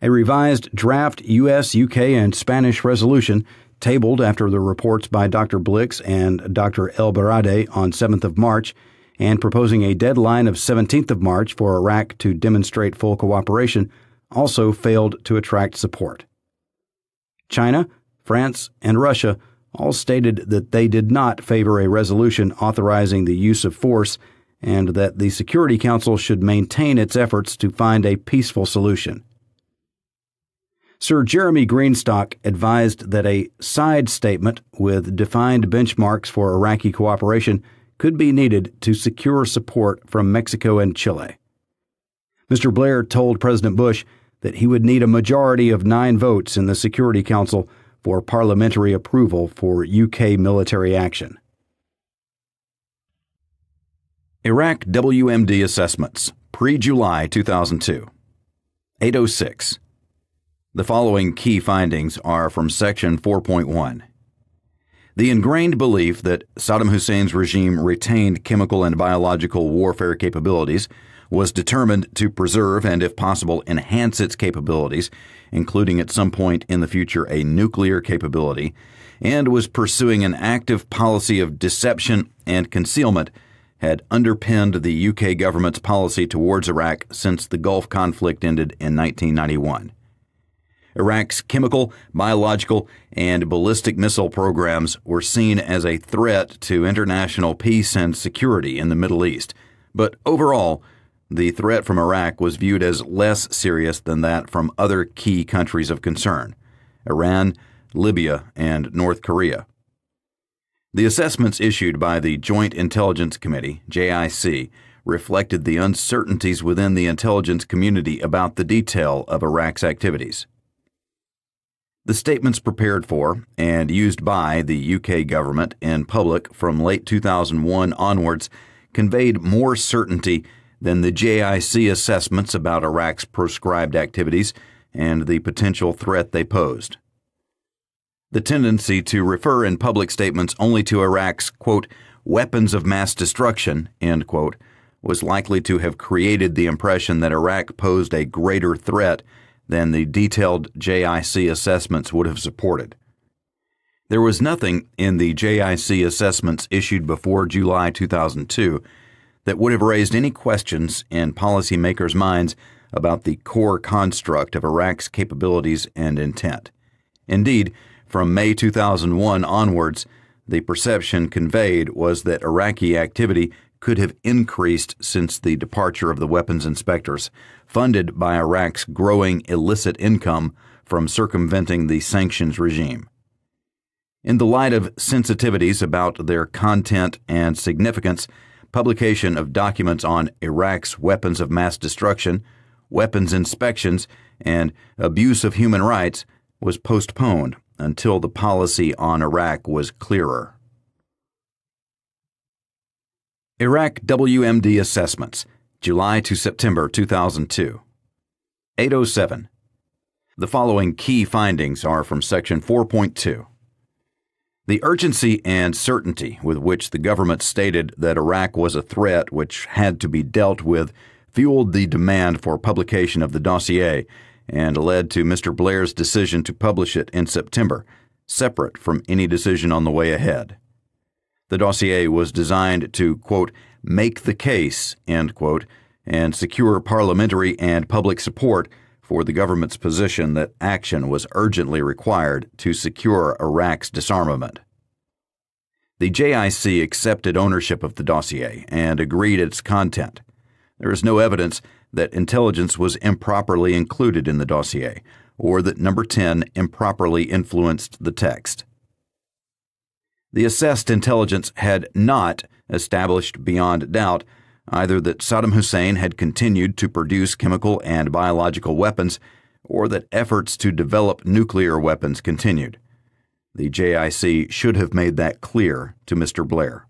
S1: A revised draft U.S., U.K., and Spanish resolution tabled after the reports by Dr. Blix and Dr. El-Baradei on 7th of March and proposing a deadline of 17th of March for Iraq to demonstrate full cooperation also failed to attract support. China, France, and Russia all stated that they did not favor a resolution authorizing the use of force and that the Security Council should maintain its efforts to find a peaceful solution. Sir Jeremy Greenstock advised that a side statement with defined benchmarks for Iraqi cooperation could be needed to secure support from Mexico and Chile. Mr. Blair told President Bush that he would need a majority of 9 votes in the Security Council for parliamentary approval for UK military action. Iraq WMD Assessments, pre-July 2002. 806. The following key findings are from Section 4.1. The ingrained belief that Saddam Hussein's regime retained chemical and biological warfare capabilities was determined to preserve and, if possible, enhance its capabilities, including at some point in the future a nuclear capability, and was pursuing an active policy of deception and concealment, had underpinned the UK government's policy towards Iraq since the Gulf conflict ended in 1991. Iraq's chemical, biological, and ballistic missile programs were seen as a threat to international peace and security in the Middle East, but overall, the threat from Iraq was viewed as less serious than that from other key countries of concern: Iran, Libya, and North Korea. The assessments issued by the Joint Intelligence Committee, JIC, reflected the uncertainties within the intelligence community about the detail of Iraq's activities. The statements prepared for and used by the UK government in public from late 2001 onwards conveyed more certainty than the JIC assessments about Iraq's proscribed activities and the potential threat they posed. The tendency to refer in public statements only to Iraq's, quote, weapons of mass destruction, end quote, was likely to have created the impression that Iraq posed a greater threat than the detailed JIC assessments would have supported. There was nothing in the JIC assessments issued before July 2002 that would have raised any questions in policymakers' minds about the core construct of Iraq's capabilities and intent. Indeed, from May 2001 onwards, the perception conveyed was that Iraqi activity could have increased since the departure of the weapons inspectors, funded by Iraq's growing illicit income from circumventing the sanctions regime. In the light of sensitivities about their content and significance, publication of documents on Iraq's weapons of mass destruction, weapons inspections, and abuse of human rights was postponed until the policy on Iraq was clearer. Iraq WMD Assessments, July to September 2002. 807. The following key findings are from Section 4.2. The urgency and certainty with which the government stated that Iraq was a threat which had to be dealt with fueled the demand for publication of the dossier and led to Mr. Blair's decision to publish it in September, separate from any decision on the way ahead. The dossier was designed to, quote, make the case, end quote, and secure parliamentary and public support for the government's position that action was urgently required to secure Iraq's disarmament. The JIC accepted ownership of the dossier and agreed its content. There is no evidence that intelligence was improperly included in the dossier, or that Number 10 improperly influenced the text. The assessed intelligence had not established beyond doubt either that Saddam Hussein had continued to produce chemical and biological weapons, or that efforts to develop nuclear weapons continued. The JIC should have made that clear to Mr. Blair.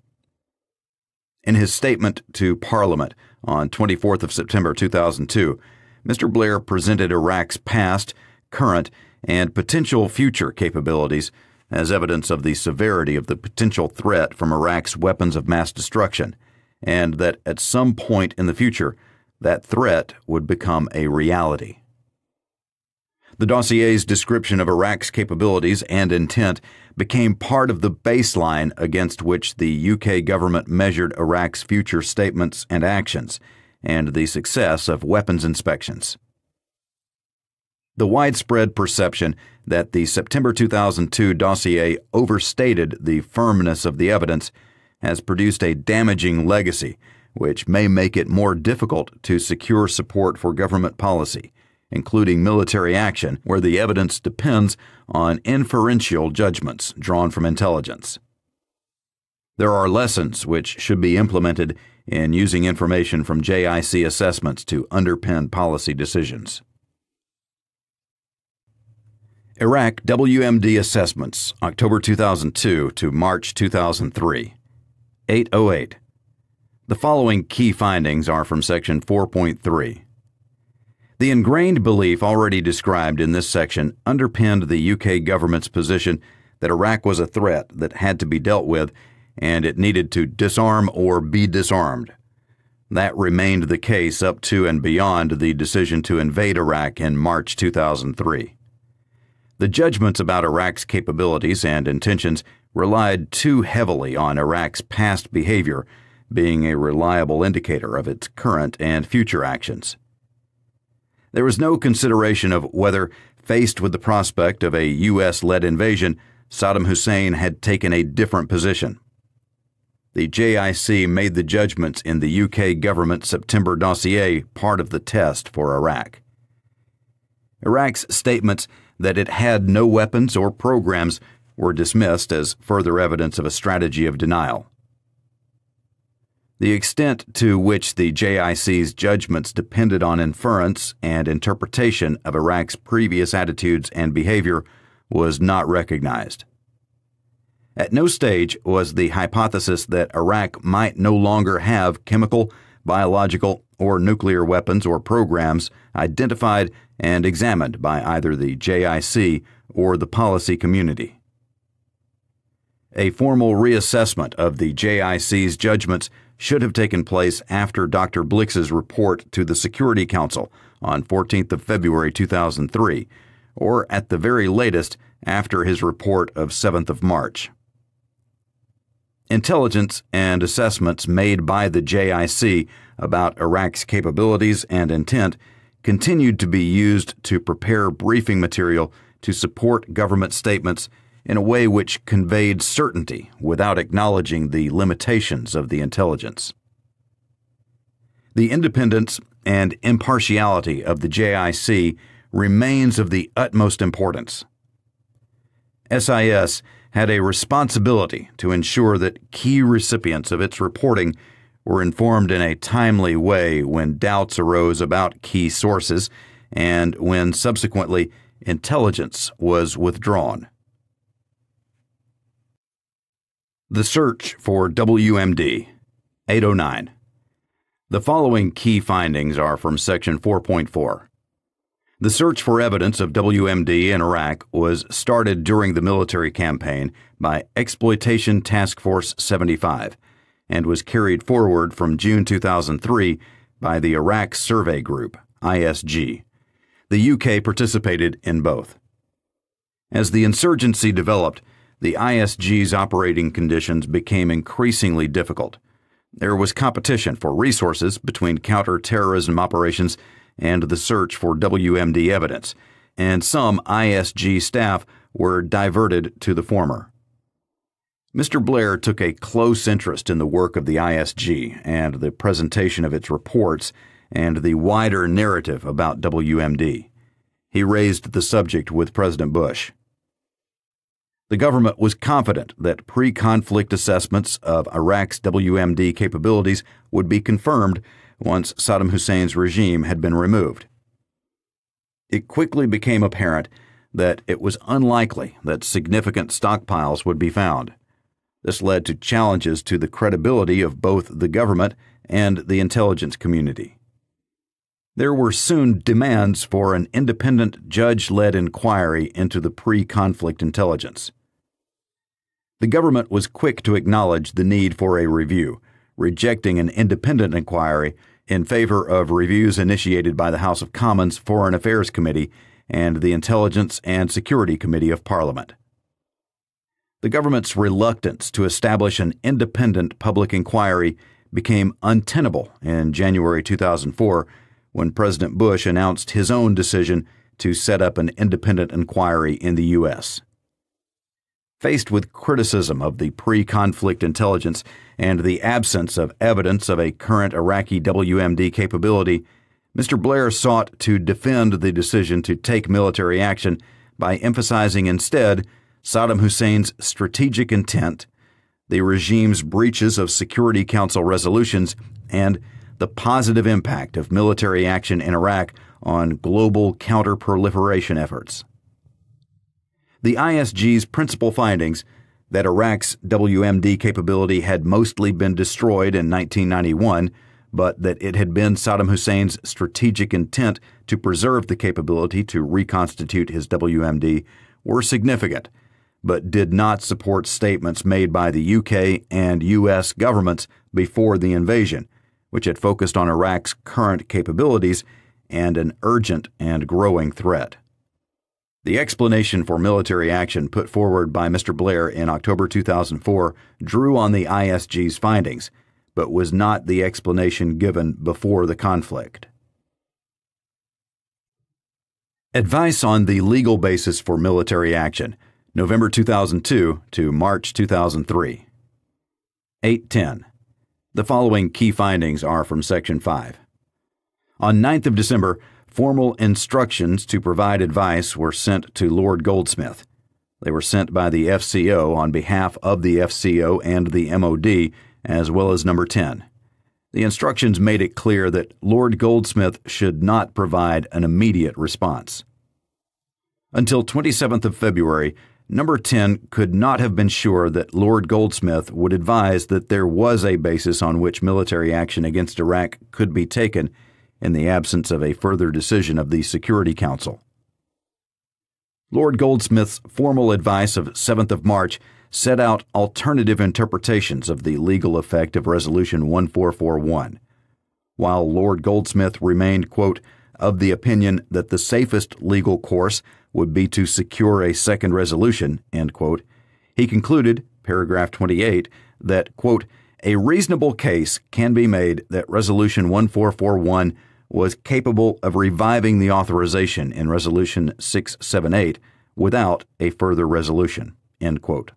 S1: In his statement to Parliament on 24th of September 2002, Mr. Blair presented Iraq's past, current, and potential future capabilities as evidence of the severity of the potential threat from Iraq's weapons of mass destruction, and that at some point in the future, that threat would become a reality. The dossier's description of Iraq's capabilities and intent became part of the baseline against which the UK government measured Iraq's future statements and actions, and the success of weapons inspections. The widespread perception that the September 2002 dossier overstated the firmness of the evidence has produced a damaging legacy, which may make it more difficult to secure support for government policy, including military action where the evidence depends on inferential judgments drawn from intelligence. There are lessons which should be implemented in using information from JIC assessments to underpin policy decisions. Iraq WMD Assessments, October 2002 to March 2003. 808. The following key findings are from Section 4.3. The ingrained belief already described in this section underpinned the UK government's position that Iraq was a threat that had to be dealt with and it needed to disarm or be disarmed. That remained the case up to and beyond the decision to invade Iraq in March 2003. The judgments about Iraq's capabilities and intentions relied too heavily on Iraq's past behavior being a reliable indicator of its current and future actions. There was no consideration of whether, faced with the prospect of a U.S.-led invasion, Saddam Hussein had taken a different position. The JIC made the judgments in the UK government September dossier part of the test for Iraq. Iraq's statements that it had no weapons or programs were dismissed as further evidence of a strategy of denial. The extent to which the JIC's judgments depended on inference and interpretation of Iraq's previous attitudes and behavior was not recognized. At no stage was the hypothesis that Iraq might no longer have chemical, biological, or nuclear weapons or programs identified and examined by either the JIC or the policy community. A formal reassessment of the JIC's judgments should have taken place after Dr. Blix's report to the Security Council on 14th of February 2003, or at the very latest after his report of 7th of March. Intelligence and assessments made by the JIC about Iraq's capabilities and intent continued to be used to prepare briefing material to support government statements in a way which conveyed certainty without acknowledging the limitations of the intelligence. The independence and impartiality of the JIC remains of the utmost importance. SIS had a responsibility to ensure that key recipients of its reporting were informed in a timely way when doubts arose about key sources and when subsequently intelligence was withdrawn. The search for WMD, 809. The following key findings are from Section 4.4. The search for evidence of WMD in Iraq was started during the military campaign by Exploitation Task Force 75 and was carried forward from June 2003 by the Iraq Survey Group, ISG. The UK participated in both. As the insurgency developed, the ISG's operating conditions became increasingly difficult. There was competition for resources between counter-terrorism operations and the search for WMD evidence, and some ISG staff were diverted to the former. Mr. Blair took a close interest in the work of the ISG and the presentation of its reports and the wider narrative about WMD. He raised the subject with President Bush. The government was confident that pre-conflict assessments of Iraq's WMD capabilities would be confirmed once Saddam Hussein's regime had been removed. It quickly became apparent that it was unlikely that significant stockpiles would be found. This led to challenges to the credibility of both the government and the intelligence community. There were soon demands for an independent judge-led inquiry into the pre-conflict intelligence. The government was quick to acknowledge the need for a review, rejecting an independent inquiry in favor of reviews initiated by the House of Commons Foreign Affairs Committee and the Intelligence and Security Committee of Parliament. The government's reluctance to establish an independent public inquiry became untenable in January 2004 when President Bush announced his own decision to set up an independent inquiry in the U.S. Faced with criticism of the pre-conflict intelligence and the absence of evidence of a current Iraqi WMD capability, Mr. Blair sought to defend the decision to take military action by emphasizing instead Saddam Hussein's strategic intent, the regime's breaches of Security Council resolutions, and the positive impact of military action in Iraq on global counter-proliferation efforts. The ISG's principal findings, that Iraq's WMD capability had mostly been destroyed in 1991, but that it had been Saddam Hussein's strategic intent to preserve the capability to reconstitute his WMD, were significant, but did not support statements made by the UK and US governments before the invasion, which had focused on Iraq's current capabilities and an urgent and growing threat. The explanation for military action put forward by Mr. Blair in October 2004 drew on the ISG's findings, but was not the explanation given before the conflict. Advice on the legal basis for military action, November 2002 to March 2003. 810. The following key findings are from Section 5. On 9th of December, formal instructions to provide advice were sent to Lord Goldsmith. They were sent by the FCO on behalf of the FCO and the MOD, as well as Number 10. The instructions made it clear that Lord Goldsmith should not provide an immediate response. Until 27th of February, Number 10 could not have been sure that Lord Goldsmith would advise that there was a basis on which military action against Iraq could be taken in the absence of a further decision of the Security Council. Lord Goldsmith's formal advice of 7th of March set out alternative interpretations of the legal effect of Resolution 1441. While Lord Goldsmith remained, quote, of the opinion that the safest legal course would be to secure a second resolution, end quote, he concluded, paragraph 28, that, quote, a reasonable case can be made that Resolution 1441 was capable of reviving the authorization in Resolution 678 without a further resolution, end quote.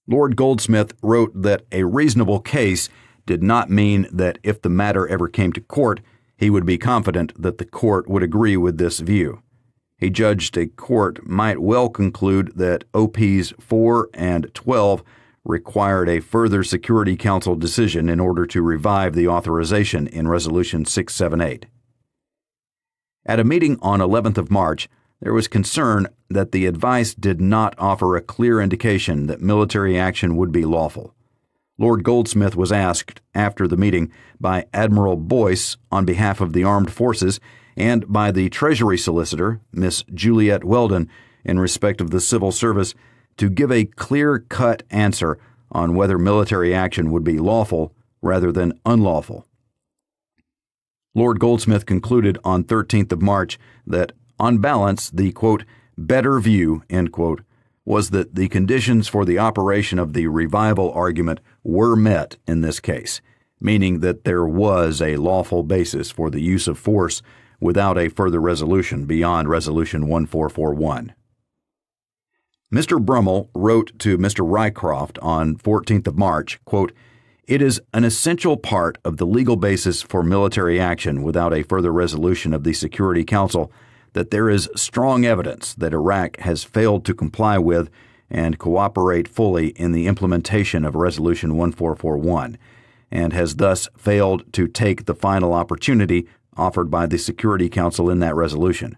S1: Lord Goldsmith wrote that a reasonable case did not mean that if the matter ever came to court, he would be confident that the court would agree with this view. He judged a court might well conclude that OPs 4 and 12 required a further Security Council decision in order to revive the authorization in Resolution 678. At a meeting on 11th of March, there was concern that the advice did not offer a clear indication that military action would be lawful. Lord Goldsmith was asked after the meeting by Admiral Boyce on behalf of the armed forces and by the Treasury Solicitor, Miss Juliet Weldon, in respect of the civil service, to give a clear-cut answer on whether military action would be lawful rather than unlawful. Lord Goldsmith concluded on 13th of March that, on balance, the, quote, better view, end quote, was that the conditions for the operation of the revival argument were met in this case, meaning that there was a lawful basis for the use of force without a further resolution beyond Resolution 1441. Mr. Brummel wrote to Mr. Rycroft on 14th of March, quote, "It is an essential part of the legal basis for military action without a further resolution of the Security Council that there is strong evidence that Iraq has failed to comply with and cooperate fully in the implementation of Resolution 1441, and has thus failed to take the final opportunity offered by the Security Council in that resolution.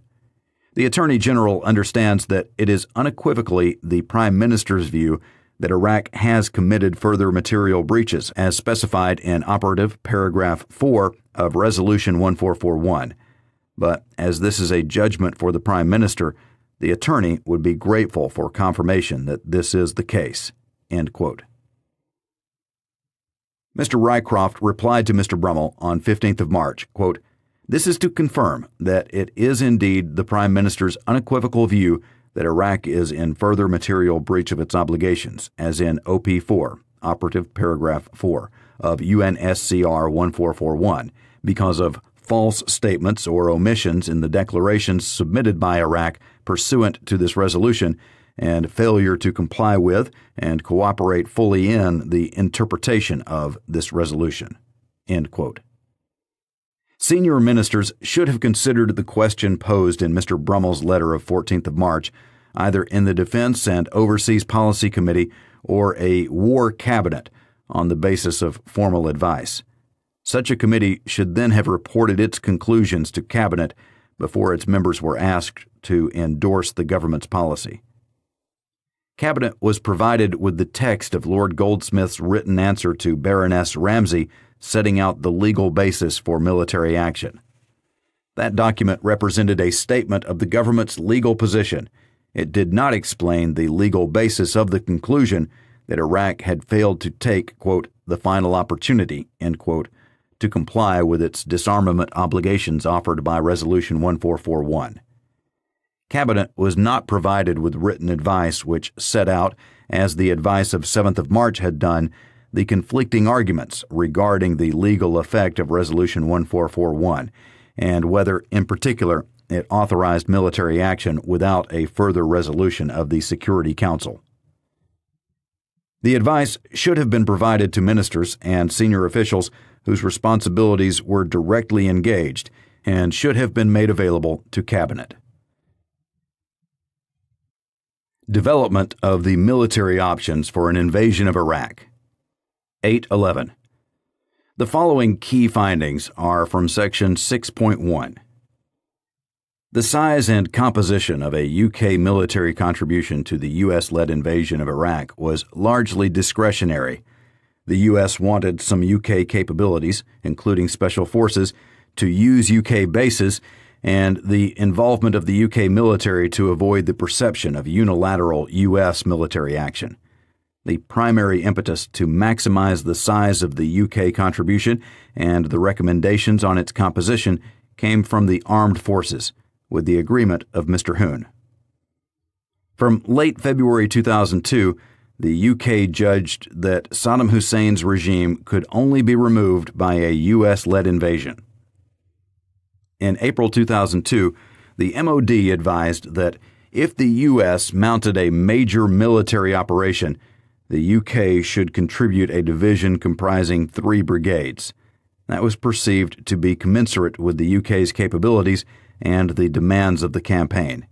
S1: The Attorney General understands that it is unequivocally the Prime Minister's view that Iraq has committed further material breaches as specified in Operative Paragraph 4 of Resolution 1441. But as this is a judgment for the Prime Minister, the Attorney would be grateful for confirmation that this is the case." End quote. Mr. Rycroft replied to Mr. Brummel on 15th of March, quote, "This is to confirm that it is indeed the Prime Minister's unequivocal view that Iraq is in further material breach of its obligations, as in OP4, Operative Paragraph 4, of UNSCR 1441, because of false statements or omissions in the declarations submitted by Iraq pursuant to this resolution, and failure to comply with and cooperate fully in the interpretation of this resolution." End quote. Senior ministers should have considered the question posed in Mr. Brummel's letter of 14th of March, either in the Defense and Overseas Policy Committee or a War Cabinet, on the basis of formal advice. Such a committee should then have reported its conclusions to Cabinet before its members were asked to endorse the government's policy. Cabinet was provided with the text of Lord Goldsmith's written answer to Baroness Ramsay setting out the legal basis for military action. That document represented a statement of the government's legal position. It did not explain the legal basis of the conclusion that Iraq had failed to take, quote, "the final opportunity," end quote, to comply with its disarmament obligations offered by Resolution 1441. Cabinet was not provided with written advice which set out, as the advice of 7th of March had done, the conflicting arguments regarding the legal effect of Resolution 1441, and whether, in particular, it authorized military action without a further resolution of the Security Council. The advice should have been provided to ministers and senior officials whose responsibilities were directly engaged and should have been made available to Cabinet. Development of the military options for an invasion of Iraq. 8.11. The following key findings are from Section 6.1. The size and composition of a UK military contribution to the U.S.-led invasion of Iraq was largely discretionary. The U.S. wanted some UK capabilities, including special forces, to use UK bases, and the involvement of the UK military to avoid the perception of unilateral U.S. military action. The primary impetus to maximize the size of the UK contribution and the recommendations on its composition came from the armed forces, with the agreement of Mr. Hoon. From late February 2002, the UK judged that Saddam Hussein's regime could only be removed by a U.S.-led invasion. In April 2002, the MOD advised that if the U.S. mounted a major military operation, the UK should contribute a division comprising 3 brigades. That was perceived to be commensurate with the UK's capabilities and the demands of the campaign.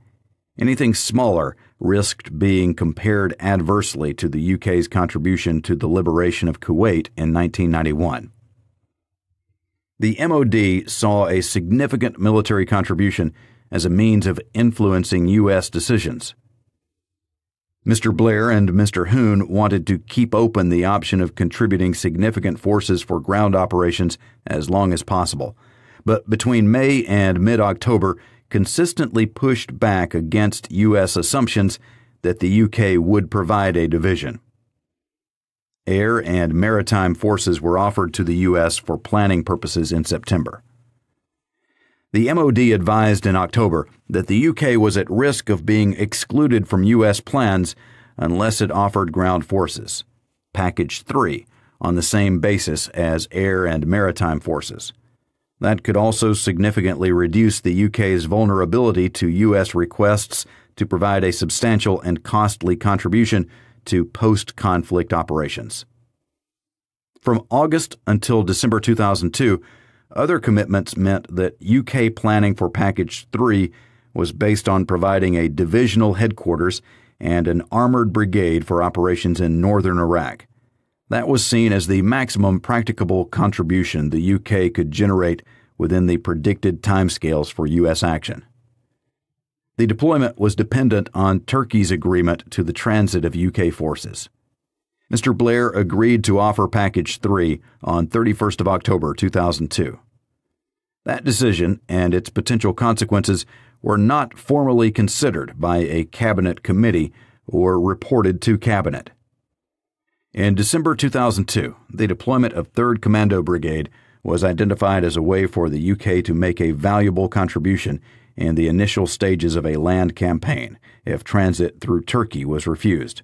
S1: Anything smaller risked being compared adversely to the UK's contribution to the liberation of Kuwait in 1991. The MOD saw a significant military contribution as a means of influencing U.S. decisions. Mr. Blair and Mr. Hoon wanted to keep open the option of contributing significant forces for ground operations as long as possible, but between May and mid-October consistently pushed back against U.S. assumptions that the UK would provide a division. Air and maritime forces were offered to the U.S. for planning purposes in September. The MOD advised in October that the UK was at risk of being excluded from U.S. plans unless it offered ground forces, Package 3, on the same basis as air and maritime forces. That could also significantly reduce the UK's vulnerability to U.S. requests to provide a substantial and costly contribution to post-conflict operations. From August until December 2002, other commitments meant that UK planning for Package 3 was based on providing a divisional headquarters and an armored brigade for operations in northern Iraq. That was seen as the maximum practicable contribution the UK could generate within the predicted timescales for U.S. action. The deployment was dependent on Turkey's agreement to the transit of UK forces. Mr. Blair agreed to offer Package 3 on 31st of October 2002. That decision and its potential consequences were not formally considered by a Cabinet committee or reported to Cabinet. In December 2002, the deployment of 3rd Commando Brigade was identified as a way for the UK to make a valuable contribution in the initial stages of a land campaign if transit through Turkey was refused.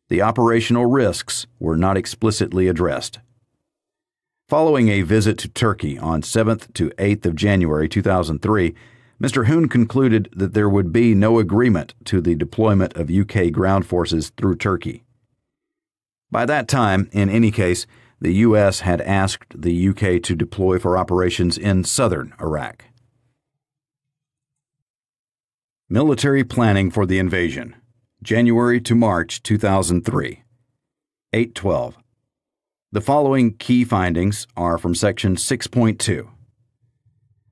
S1: The operational risks were not explicitly addressed. Following a visit to Turkey on 7th to 8th of January 2003, Mr. Hoon concluded that there would be no agreement to the deployment of UK ground forces through Turkey. By that time, in any case, the U.S. had asked the UK to deploy for operations in southern Iraq. Military planning for the invasion, January to March 2003. 812. The following key findings are from Section 6.2.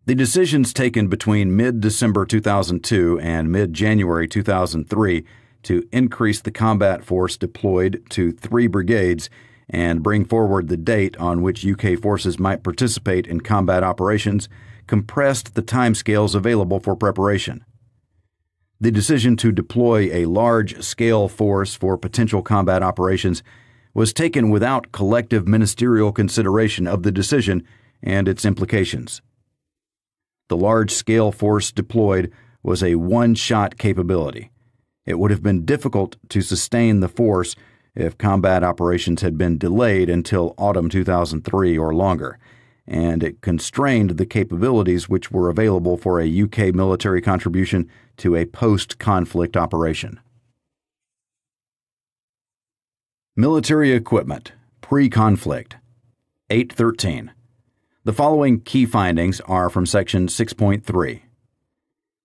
S1: The decisions taken between mid-December 2002 and mid-January 2003 to increase the combat force deployed to 3 brigades and bring forward the date on which UK forces might participate in combat operations compressed the timescales available for preparation. The decision to deploy a large-scale force for potential combat operations was taken without collective ministerial consideration of the decision and its implications. The large-scale force deployed was a one-shot capability. It would have been difficult to sustain the force if combat operations had been delayed until autumn 2003 or longer, and it constrained the capabilities which were available for a UK military contribution to a post-conflict operation. Military equipment, pre-conflict, 813. The following key findings are from Section 6.3.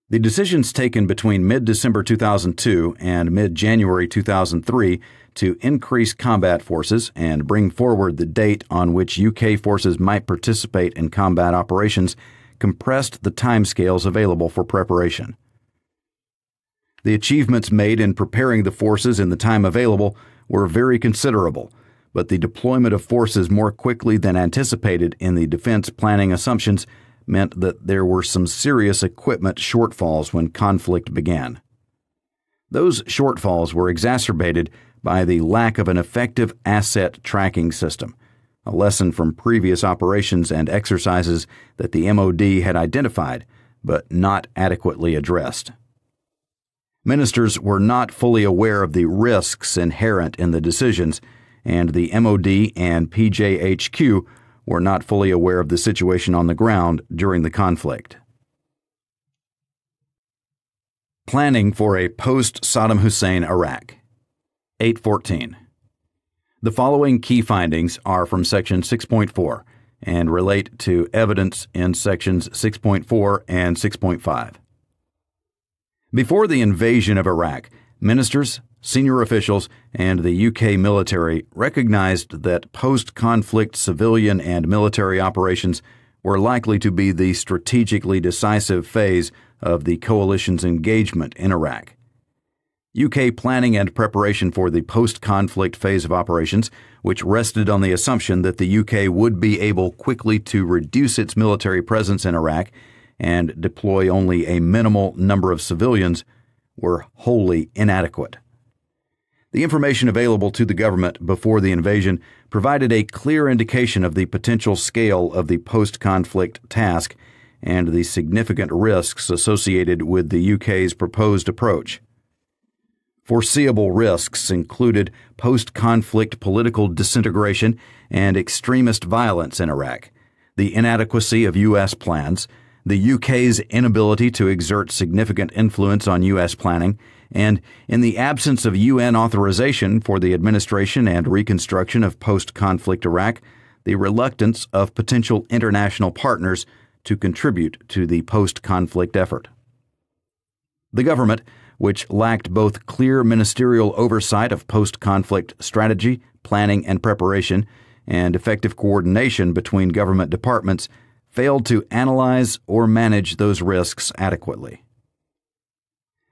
S1: The decisions taken between mid-December 2002 and mid-January 2003 to increase combat forces and bring forward the date on which UK forces might participate in combat operations compressed the timescales available for preparation. The achievements made in preparing the forces in the time available were very considerable, but the deployment of forces more quickly than anticipated in the defense planning assumptions meant that there were some serious equipment shortfalls when conflict began. Those shortfalls were exacerbated by the lack of an effective asset tracking system, a lesson from previous operations and exercises that the MOD had identified but not adequately addressed. Ministers were not fully aware of the risks inherent in the decisions, and the MOD and PJHQ were not fully aware of the situation on the ground during the conflict. Planning for a post-Saddam Hussein Iraq, 814. The following key findings are from Section 6.4 and relate to evidence in Sections 6.4 and 6.5. Before the invasion of Iraq, ministers, senior officials, and the UK military recognized that post-conflict civilian and military operations were likely to be the strategically decisive phase of the coalition's engagement in Iraq. UK planning and preparation for the post-conflict phase of operations, which rested on the assumption that the UK would be able quickly to reduce its military presence in Iraq and deploy only a minimal number of civilians, were wholly inadequate. The information available to the government before the invasion provided a clear indication of the potential scale of the post-conflict task and the significant risks associated with the UK's proposed approach. Foreseeable risks included post-conflict political disintegration and extremist violence in Iraq, the inadequacy of U.S. plans, the UK's inability to exert significant influence on U.S. planning, and in the absence of UN authorization for the administration and reconstruction of post-conflict Iraq, the reluctance of potential international partners to contribute to the post-conflict effort. The government, which lacked both clear ministerial oversight of post-conflict strategy, planning and preparation, and effective coordination between government departments, failed to analyze or manage those risks adequately.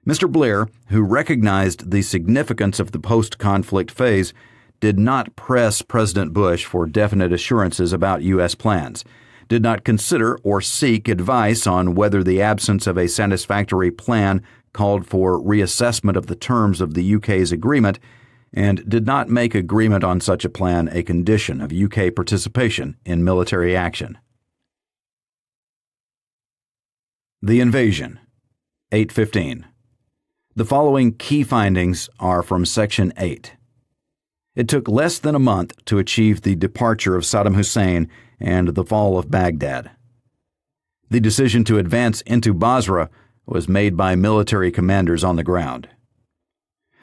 S1: Mr. Blair, who recognized the significance of the post-conflict phase, did not press President Bush for definite assurances about U.S. plans, did not consider or seek advice on whether the absence of a satisfactory plan called for reassessment of the terms of the UK's agreement, and did not make agreement on such a plan a condition of UK participation in military action. The invasion, 815. The following key findings are from Section 8. It took less than a month to achieve the departure of Saddam Hussein and the fall of Baghdad. The decision to advance into Basra was made by military commanders on the ground.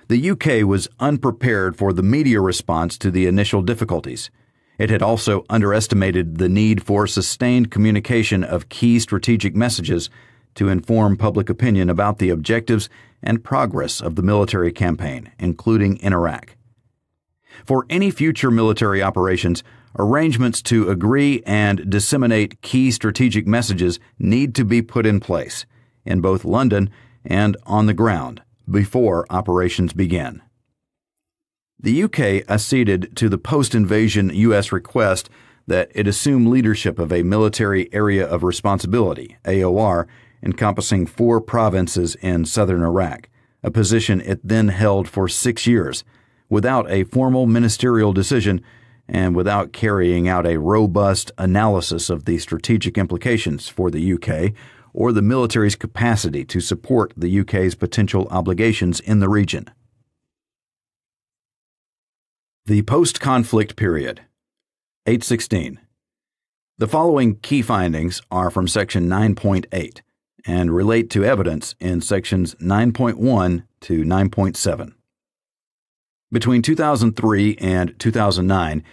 S1: The UK was unprepared for the media response to the initial difficulties. It had also underestimated the need for sustained communication of key strategic messages to inform public opinion about the objectives and progress of the military campaign, including in Iraq. For any future military operations, arrangements to agree and disseminate key strategic messages need to be put in place, in both London and on the ground, before operations begin. The UK acceded to the post-invasion U.S. request that it assume leadership of a military area of responsibility, AOR, encompassing 4 provinces in southern Iraq, a position it then held for 6 years, without a formal ministerial decision and without carrying out a robust analysis of the strategic implications for the UK or the military's capacity to support the UK's potential obligations in the region. The post-conflict period, 816. The following key findings are from Section 9.8 and relate to evidence in Sections 9.1 to 9.7. Between 2003 and 2009,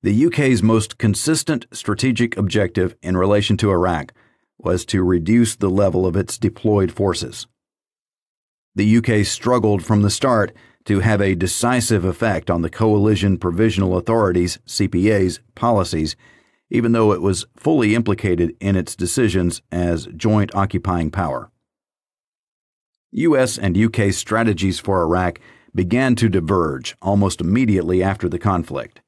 S1: the UK's most consistent strategic objective in relation to Iraq was to reduce the level of its deployed forces. The UK struggled from the start to have a decisive effect on the Coalition Provisional Authority's, CPA's, policies, even though it was fully implicated in its decisions as joint occupying power. U.S. and UK strategies for Iraq began to diverge almost immediately after the conflict.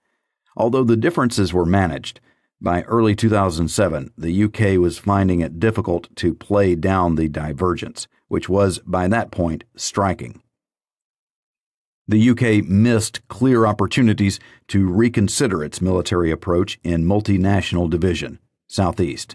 S1: Although the differences were managed, by early 2007, the UK was finding it difficult to play down the divergence, which was, by that point, striking. The UK missed clear opportunities to reconsider its military approach in Multinational Division, Southeast.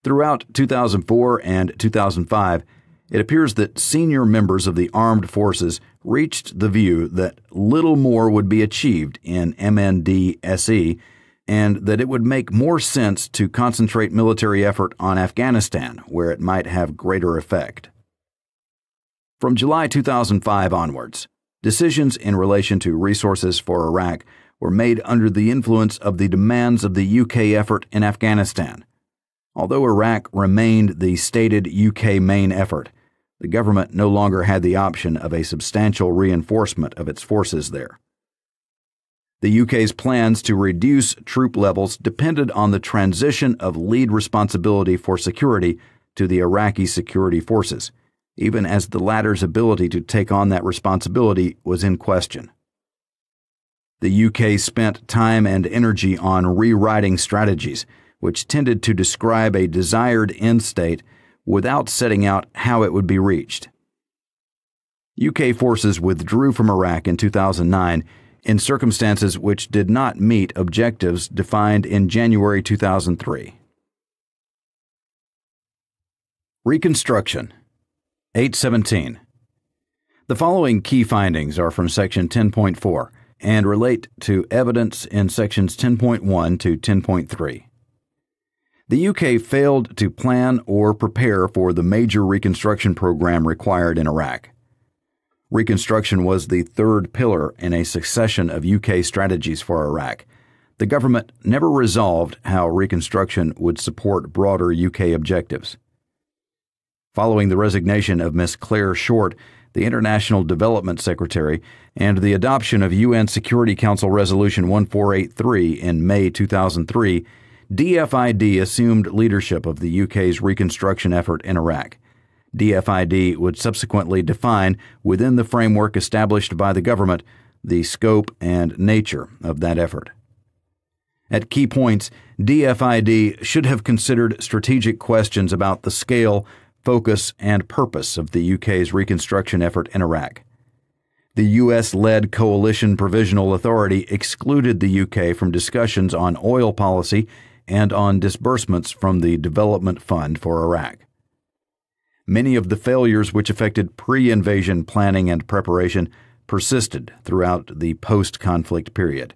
S1: Throughout 2004 and 2005, it appears that senior members of the armed forces reached the view that little more would be achieved in MND-SE and that it would make more sense to concentrate military effort on Afghanistan, where it might have greater effect. From July 2005 onwards, decisions in relation to resources for Iraq were made under the influence of the demands of the UK effort in Afghanistan. Although Iraq remained the stated UK main effort, the government no longer had the option of a substantial reinforcement of its forces there. The UK's plans to reduce troop levels depended on the transition of lead responsibility for security to the Iraqi security forces, even as the latter's ability to take on that responsibility was in question. The UK spent time and energy on rewriting strategies, which tended to describe a desired end state without setting out how it would be reached. UK forces withdrew from Iraq in 2009 in circumstances which did not meet objectives defined in January 2003. Reconstruction, 817. The following key findings are from Section 10.4 and relate to evidence in Sections 10.1 to 10.3. The UK failed to plan or prepare for the major reconstruction program required in Iraq. Reconstruction was the third pillar in a succession of UK strategies for Iraq. The government never resolved how reconstruction would support broader UK objectives. Following the resignation of Miss Claire Short, the International Development Secretary, and the adoption of UN Security Council Resolution 1483 in May 2003, DFID assumed leadership of the UK's reconstruction effort in Iraq. DFID would subsequently define, within the framework established by the government, the scope and nature of that effort. At key points, DFID should have considered strategic questions about the scale, focus, and purpose of the UK's reconstruction effort in Iraq. The U.S.-led Coalition Provisional Authority excluded the UK from discussions on oil policy and on disbursements from the Development Fund for Iraq. Many of the failures which affected pre-invasion planning and preparation persisted throughout the post-conflict period.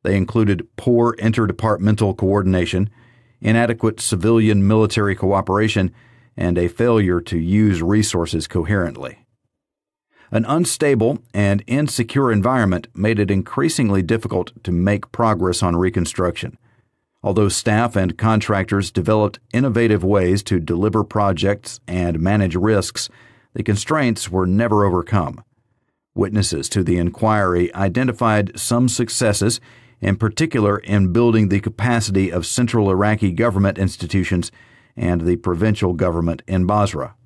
S1: They included poor interdepartmental coordination, inadequate civilian-military cooperation, and a failure to use resources coherently. An unstable and insecure environment made it increasingly difficult to make progress on reconstruction. Although staff and contractors developed innovative ways to deliver projects and manage risks, the constraints were never overcome. Witnesses to the inquiry identified some successes, in particular in building the capacity of central Iraqi government institutions and the provincial government in Basra.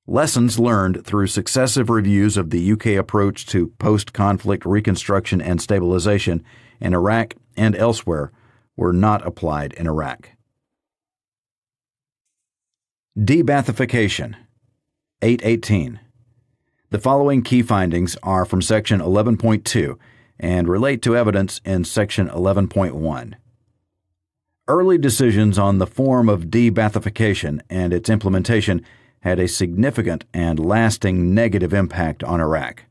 S1: Lessons learned through successive reviews of the UK approach to post-conflict reconstruction and stabilization in Iraq and elsewhere were not applied in Iraq. Debathification. 818. The following key findings are from Section 11.2 and relate to evidence in Section 11.1. Early decisions on the form of debathification and its implementation had a significant and lasting negative impact on Iraq.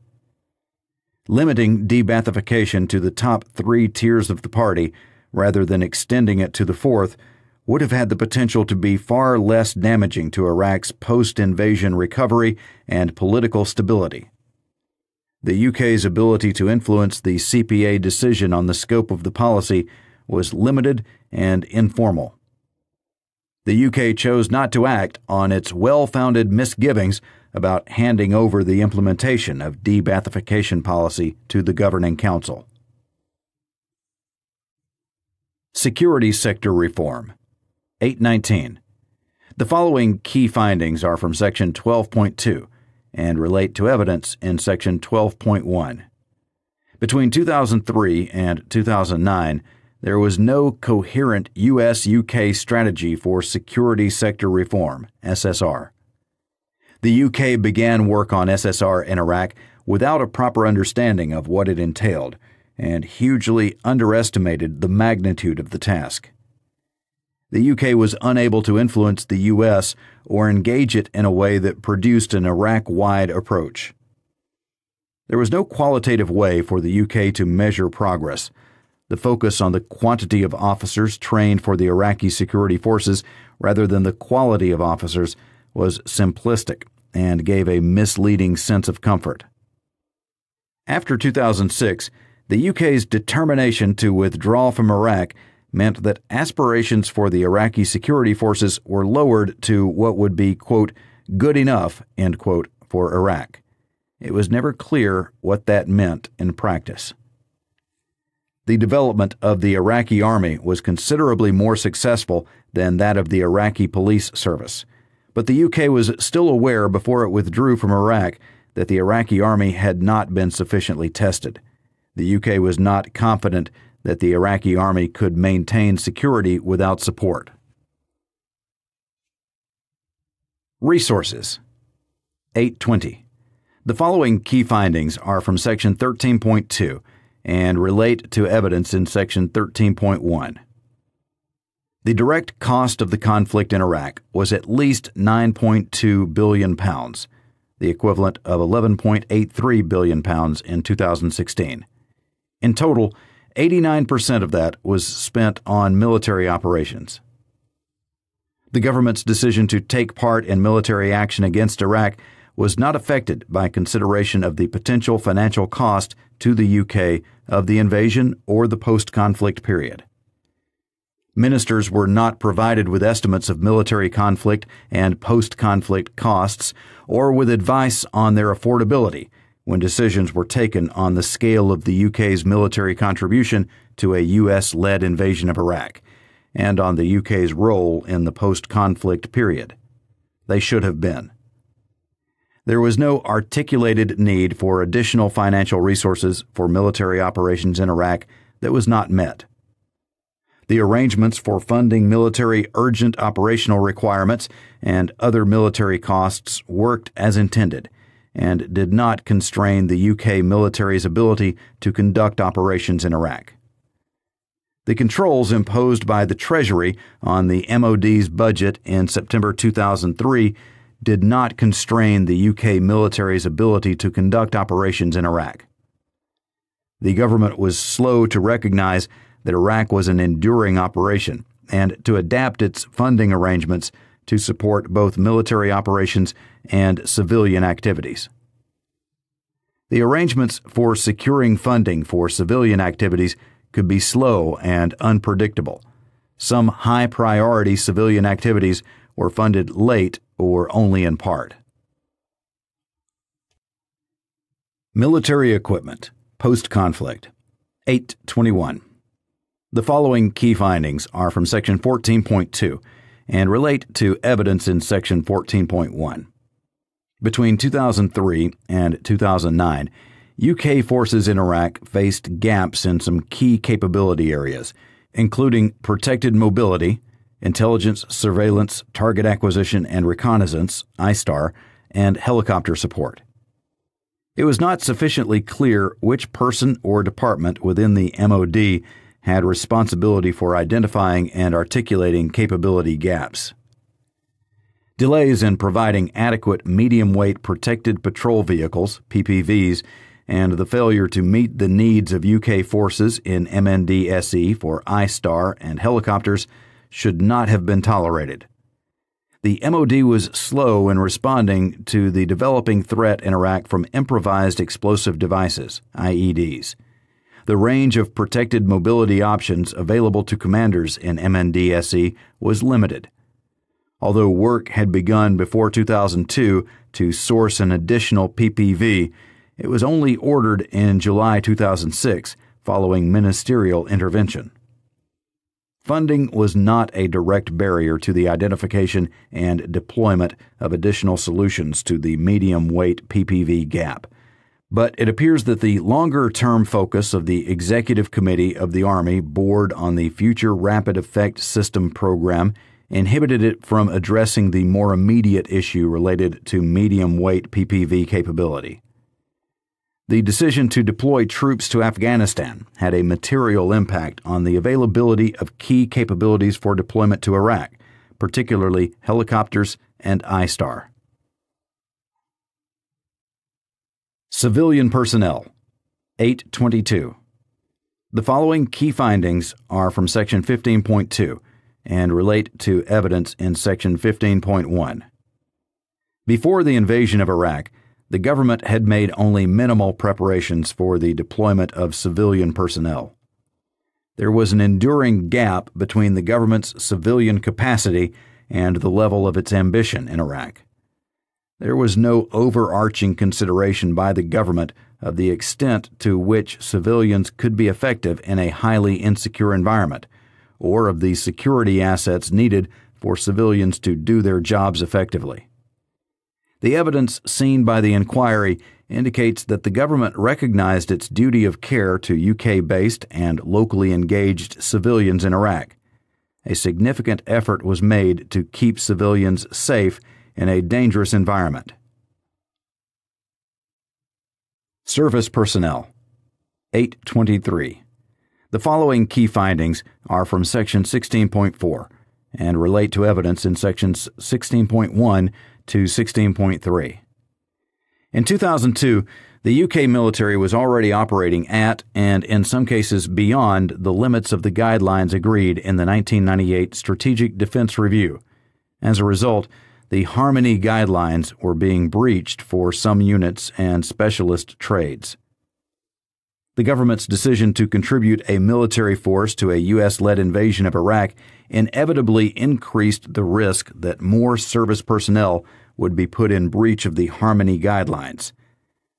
S1: Limiting debathification to the top 3 tiers of the party rather than extending it to the 4th would have had the potential to be far less damaging to Iraq's post-invasion recovery and political stability. The UK's ability to influence the CPA decision on the scope of the policy was limited and informal. The UK chose not to act on its well-founded misgivings about handing over the implementation of debathification policy to the Governing Council. Security Sector Reform. 819. The following key findings are from Section 12.2 and relate to evidence in Section 12.1. Between 2003 and 2009, there was no coherent U.S.-UK strategy for security sector reform, SSR. The UK began work on SSR in Iraq without a proper understanding of what it entailed, and hugely underestimated the magnitude of the task. The UK was unable to influence the U.S. or engage it in a way that produced an Iraq-wide approach. There was no qualitative way for the UK to measure progress. The focus on the quantity of officers trained for the Iraqi security forces rather than the quality of officers was simplistic and gave a misleading sense of comfort. After 2006, the UK's determination to withdraw from Iraq meant that aspirations for the Iraqi security forces were lowered to what would be, quote, good enough, end quote, for Iraq. It was never clear what that meant in practice. The development of the Iraqi army was considerably more successful than that of the Iraqi police service, but the UK was still aware before it withdrew from Iraq that the Iraqi army had not been sufficiently tested. The UK was not confident that the Iraqi army could maintain security without support. Resources. 820. The following key findings are from Section 13.2 and relate to evidence in Section 13.1. The direct cost of the conflict in Iraq was at least £9.2 billion, the equivalent of £11.83 billion in 2016. In total, 89% of that was spent on military operations. The government's decision to take part in military action against Iraq was not affected by consideration of the potential financial cost to the UK of the invasion or the post-conflict period. Ministers were not provided with estimates of military conflict and post-conflict costs or with advice on their affordability when decisions were taken on the scale of the UK's military contribution to a U.S.-led invasion of Iraq and on the UK's role in the post-conflict period. They should have been. There was no articulated need for additional financial resources for military operations in Iraq that was not met. The arrangements for funding military urgent operational requirements and other military costs worked as intended and did not constrain the UK military's ability to conduct operations in Iraq. The controls imposed by the Treasury on the MOD's budget in September 2003 did not constrain the UK military's ability to conduct operations in Iraq. The government was slow to recognize that Iraq was an enduring operation and to adapt its funding arrangements to support both military operations and civilian activities. The arrangements for securing funding for civilian activities could be slow and unpredictable. Some high-priority civilian activities were funded late or only in part. Military equipment, post-conflict, 821. The following key findings are from Section 14.2 and relate to evidence in Section 14.1. Between 2003 and 2009, UK forces in Iraq faced gaps in some key capability areas, including protected mobility, intelligence, surveillance, target acquisition and reconnaissance, ISTAR, and helicopter support. It was not sufficiently clear which person or department within the MOD had responsibility for identifying and articulating capability gaps. Delays in providing adequate medium-weight protected patrol vehicles, PPVs, and the failure to meet the needs of UK forces in MNDSE for ISTAR and helicopters should not have been tolerated. The MOD was slow in responding to the developing threat in Iraq from improvised explosive devices, IEDs. The range of protected mobility options available to commanders in MNDSE was limited. Although work had begun before 2002 to source an additional PPV, it was only ordered in July 2006 following ministerial intervention. Funding was not a direct barrier to the identification and deployment of additional solutions to the medium-weight PPV gap, but it appears that the longer-term focus of the Executive Committee of the Army Board on the Future Rapid Effect System program inhibited it from addressing the more immediate issue related to medium-weight PPV capability. The decision to deploy troops to Afghanistan had a material impact on the availability of key capabilities for deployment to Iraq, particularly helicopters and ISTAR. Civilian personnel, 822. The following key findings are from Section 15.2 and relate to evidence in Section 15.1. Before the invasion of Iraq, the government had made only minimal preparations for the deployment of civilian personnel. There was an enduring gap between the government's civilian capacity and the level of its ambition in Iraq. There was no overarching consideration by the government of the extent to which civilians could be effective in a highly insecure environment, or of the security assets needed for civilians to do their jobs effectively. The evidence seen by the inquiry indicates that the government recognized its duty of care to UK-based and locally engaged civilians in Iraq. A significant effort was made to keep civilians safe in a dangerous environment. Service personnel, 823. The following key findings are from Section 16.4 and relate to evidence in Sections 16.1 to 16.3. In 2002, the UK military was already operating at, and in some cases beyond, the limits of the guidelines agreed in the 1998 Strategic Defense Review, As a result, the Harmony guidelines were being breached for some units and specialist trades. The government's decision to contribute a military force to a U.S.-led invasion of Iraq inevitably increased the risk that more service personnel would be put in breach of the Harmony guidelines.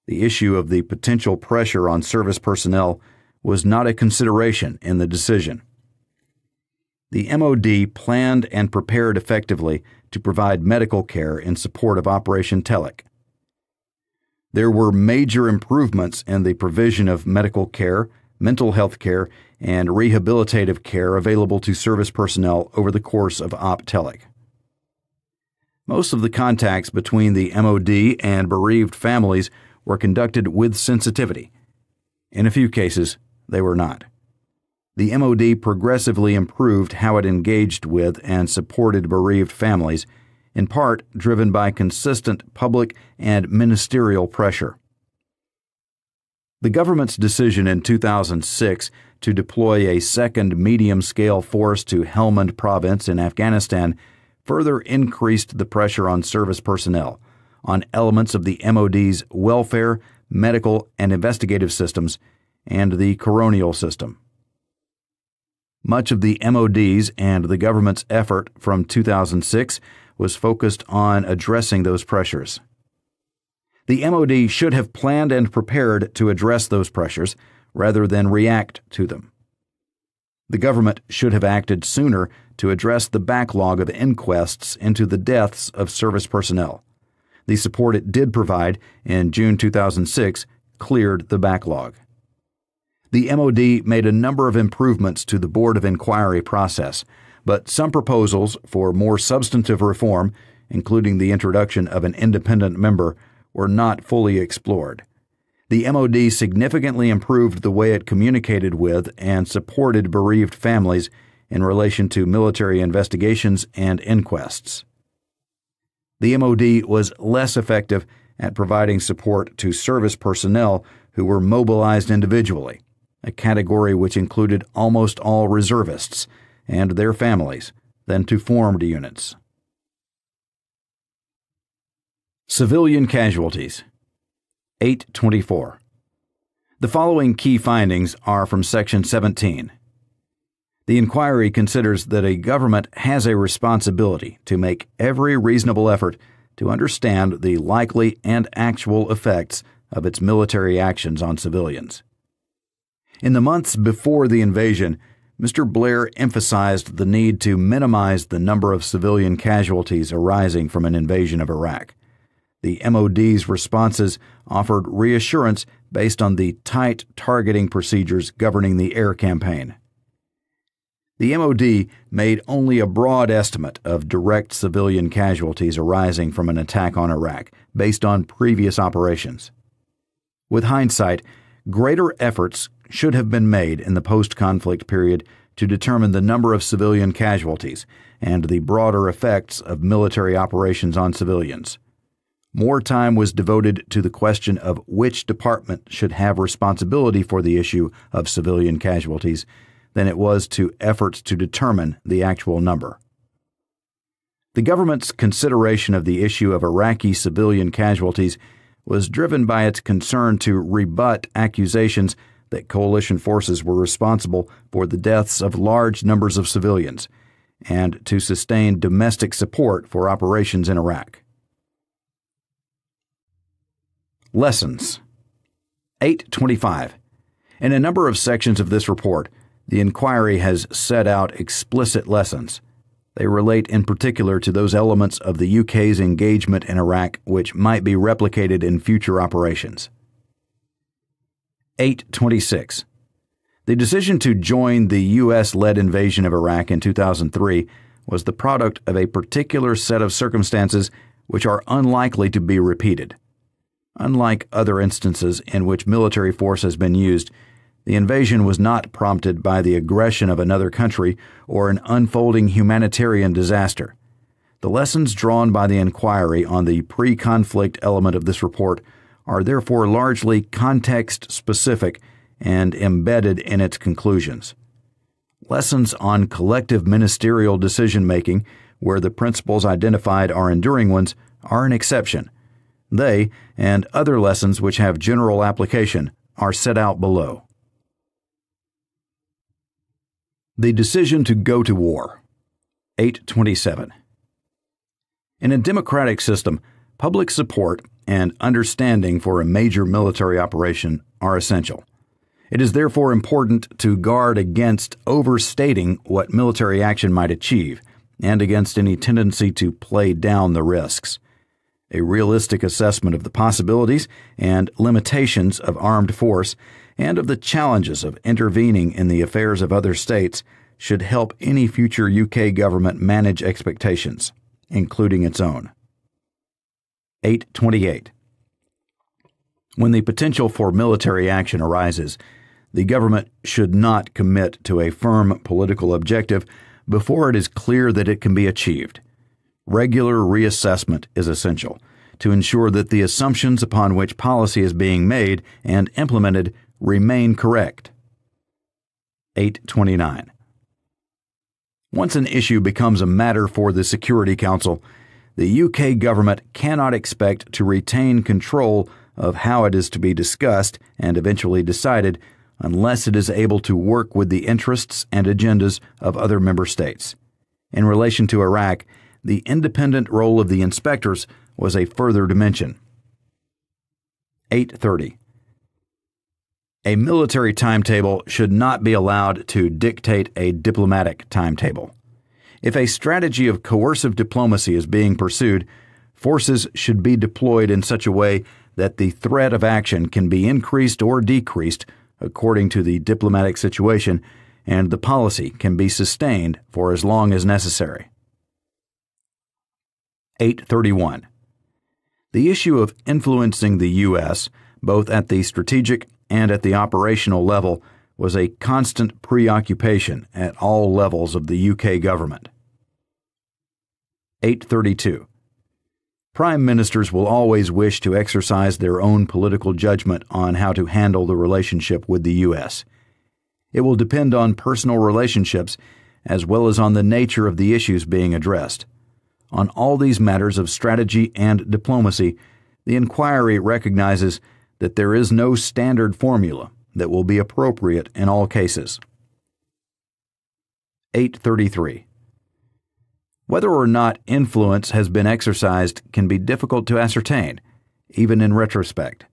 S1: The issue of the potential pressure on service personnel was not a consideration in the decision. The MOD planned and prepared effectively to provide medical care in support of Operation Telic. There were major improvements in the provision of medical care, mental health care, and rehabilitative care available to service personnel over the course of Op Telic. Most of the contacts between the MOD and bereaved families were conducted with sensitivity. In a few cases, they were not. The MOD progressively improved how it engaged with and supported bereaved families, in part driven by consistent public and ministerial pressure. The government's decision in 2006 to deploy a second medium-scale force to Helmand Province in Afghanistan further increased the pressure on service personnel, on elements of the MOD's welfare, medical, and investigative systems, and the coronial system. Much of the MOD's and the government's effort from 2006 was focused on addressing those pressures. The MOD should have planned and prepared to address those pressures rather than react to them. The government should have acted sooner to address the backlog of inquests into the deaths of service personnel. The support it did provide in June 2006 cleared the backlog. The MOD made a number of improvements to the Board of Inquiry process, but some proposals for more substantive reform, including the introduction of an independent member, were not fully explored. The MOD significantly improved the way it communicated with and supported bereaved families in relation to military investigations and inquests. The MOD was less effective at providing support to service personnel who were mobilized individually, a category which included almost all reservists and their families, than to formed units. Civilian casualties. 824. The following key findings are from Section 17. The inquiry considers that a government has a responsibility to make every reasonable effort to understand the likely and actual effects of its military actions on civilians. In the months before the invasion, Mr. Blair emphasized the need to minimize the number of civilian casualties arising from an invasion of Iraq. The MOD's responses offered reassurance based on the tight targeting procedures governing the air campaign. The MOD made only a broad estimate of direct civilian casualties arising from an attack on Iraq based on previous operations. With hindsight, greater efforts should have been made in the post-conflict period to determine the number of civilian casualties and the broader effects of military operations on civilians. More time was devoted to the question of which department should have responsibility for the issue of civilian casualties than it was to efforts to determine the actual number. The government's consideration of the issue of Iraqi civilian casualties was driven by its concern to rebut accusations that coalition forces were responsible for the deaths of large numbers of civilians, and to sustain domestic support for operations in Iraq. Lessons. 825. In a number of sections of this report, the inquiry has set out explicit lessons. They relate in particular to those elements of the UK's engagement in Iraq which might be replicated in future operations. 826. The decision to join the U.S.-led invasion of Iraq in 2003 was the product of a particular set of circumstances which are unlikely to be repeated. Unlike other instances in which military force has been used, the invasion was not prompted by the aggression of another country or an unfolding humanitarian disaster. The lessons drawn by the inquiry on the pre-conflict element of this report are therefore largely context-specific and embedded in its conclusions. Lessons on collective ministerial decision-making where the principles identified are enduring ones, are an exception. They, and other lessons which have general application, are set out below. The decision to go to war. 827. In a democratic system, public support and understanding for a major military operation are essential. It is therefore important to guard against overstating what military action might achieve, and against any tendency to play down the risks. A realistic assessment of the possibilities and limitations of armed force and of the challenges of intervening in the affairs of other states should help any future UK government manage expectations, including its own. 828. When the potential for military action arises, the government should not commit to a firm political objective before it is clear that it can be achieved. Regular reassessment is essential to ensure that the assumptions upon which policy is being made and implemented remain correct. 829. Once an issue becomes a matter for the Security Council, the UK government cannot expect to retain control of how it is to be discussed and eventually decided unless it is able to work with the interests and agendas of other member states. In relation to Iraq, the independent role of the inspectors was a further dimension. 830. A military timetable should not be allowed to dictate a diplomatic timetable. If a strategy of coercive diplomacy is being pursued, forces should be deployed in such a way that the threat of action can be increased or decreased according to the diplomatic situation, and the policy can be sustained for as long as necessary. 831. The issue of influencing the U.S., both at the strategic and at the operational level, was a constant preoccupation at all levels of the UK government. 832. Prime ministers will always wish to exercise their own political judgment on how to handle the relationship with the U.S. It will depend on personal relationships as well as on the nature of the issues being addressed. On all these matters of strategy and diplomacy, the inquiry recognizes that there is no standard formula that will be appropriate in all cases. 833. Whether or not influence has been exercised can be difficult to ascertain, even in retrospect.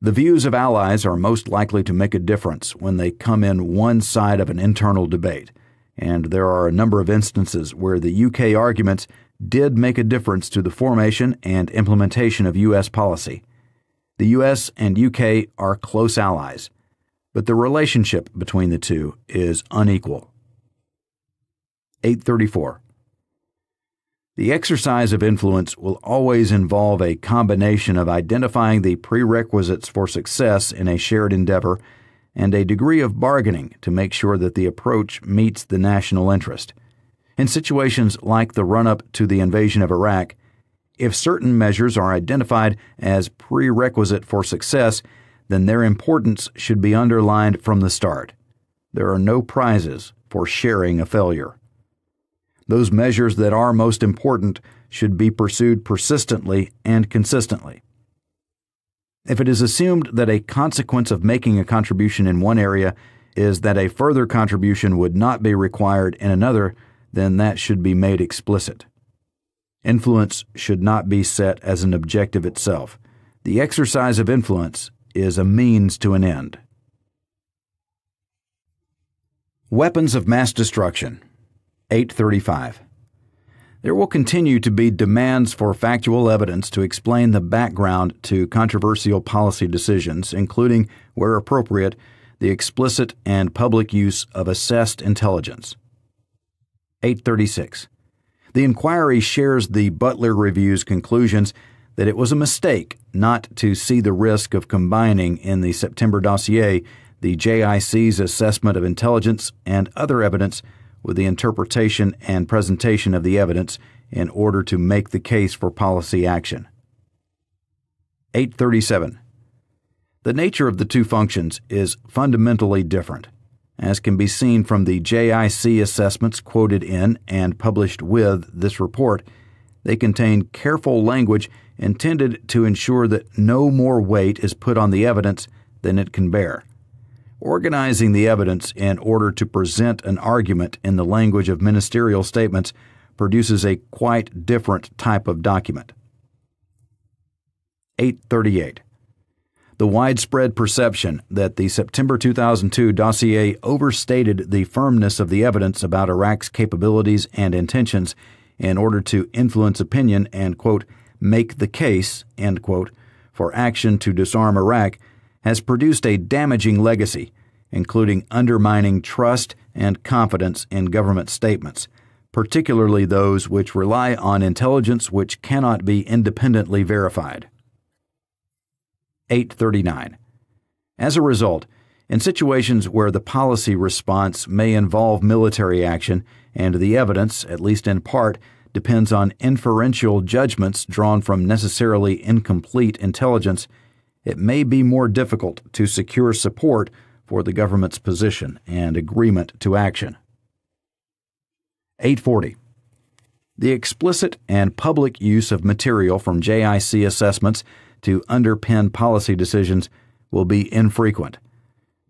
S1: The views of allies are most likely to make a difference when they come in one side of an internal debate, and there are a number of instances where the UK arguments did make a difference to the formation and implementation of U.S. policy. The U.S. and UK are close allies, but the relationship between the two is unequal. 834. The exercise of influence will always involve a combination of identifying the prerequisites for success in a shared endeavor and a degree of bargaining to make sure that the approach meets the national interest. In situations like the run-up to the invasion of Iraq, if certain measures are identified as prerequisite for success, then their importance should be underlined from the start. There are no prizes for sharing a failure. Those measures that are most important should be pursued persistently and consistently. If it is assumed that a consequence of making a contribution in one area is that a further contribution would not be required in another, then that should be made explicit. Influence should not be set as an objective itself. The exercise of influence is a means to an end. Weapons of mass destruction. 835. There will continue to be demands for factual evidence to explain the background to controversial policy decisions, including, where appropriate, the explicit and public use of assessed intelligence. 836. The inquiry shares the Butler Review's conclusions that it was a mistake not to see the risk of combining in the September dossier the JIC's assessment of intelligence and other evidence with the interpretation and presentation of the evidence in order to make the case for policy action. 837. The nature of the two functions is fundamentally different, as can be seen from the JIC assessments quoted in and published with this report. They contain careful language intended to ensure that no more weight is put on the evidence than it can bear. Organizing the evidence in order to present an argument in the language of ministerial statements produces a quite different type of document. 838. The widespread perception that the September 2002 dossier overstated the firmness of the evidence about Iraq's capabilities and intentions in order to influence opinion and, quote, make the case, end quote, for action to disarm Iraq has produced a damaging legacy, including undermining trust and confidence in government statements, particularly those which rely on intelligence which cannot be independently verified. 839. As a result, in situations where the policy response may involve military action and the evidence, at least in part, depends on inferential judgments drawn from necessarily incomplete intelligence, it may be more difficult to secure support for the government's position and agreement to action. 840. The explicit and public use of material from JIC assessments to underpin policy decisions will be infrequent.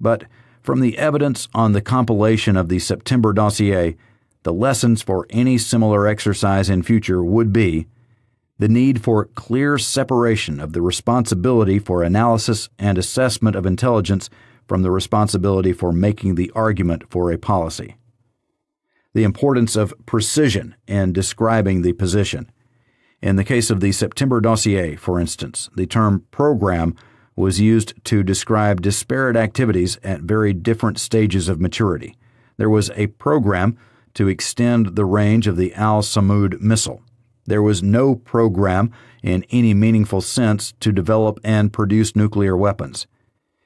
S1: But from the evidence on the compilation of the September dossier, the lessons for any similar exercise in future would be the need for clear separation of the responsibility for analysis and assessment of intelligence from the responsibility for making the argument for a policy. The importance of precision in describing the position. In the case of the September dossier, for instance, the term program was used to describe disparate activities at very different stages of maturity. There was a program to extend the range of the Al-Samud missile. There was no program in any meaningful sense to develop and produce nuclear weapons.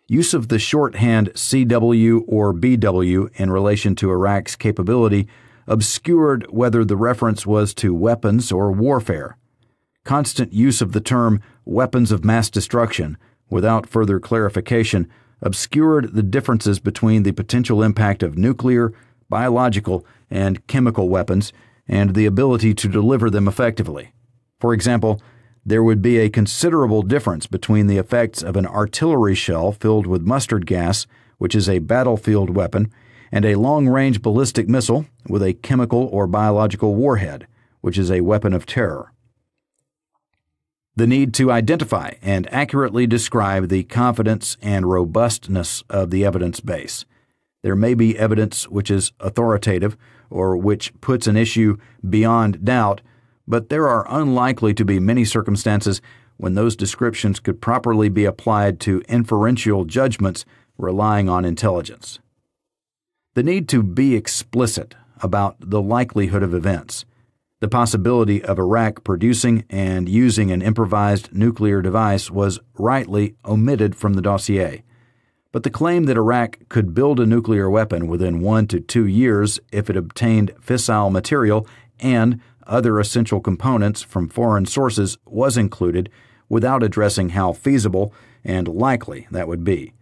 S1: Use of the shorthand CW or BW in relation to Iraq's capability obscured whether the reference was to weapons or warfare. Constant use of the term weapons of mass destruction without further clarification obscured the differences between the potential impact of nuclear, biological, and chemical weapons and the ability to deliver them effectively. For example, there would be a considerable difference between the effects of an artillery shell filled with mustard gas, which is a battlefield weapon, and a long-range ballistic missile with a chemical or biological warhead, which is a weapon of terror. The need to identify and accurately describe the confidence and robustness of the evidence base. There may be evidence which is authoritative or which puts an issue beyond doubt, but there are unlikely to be many circumstances when those descriptions could properly be applied to inferential judgments relying on intelligence. The need to be explicit about the likelihood of events. The possibility of Iraq producing and using an improvised nuclear device was rightly omitted from the dossier. But the claim that Iraq could build a nuclear weapon within 1 to 2 years if it obtained fissile material and other essential components from foreign sources was included without addressing how feasible and likely that would be.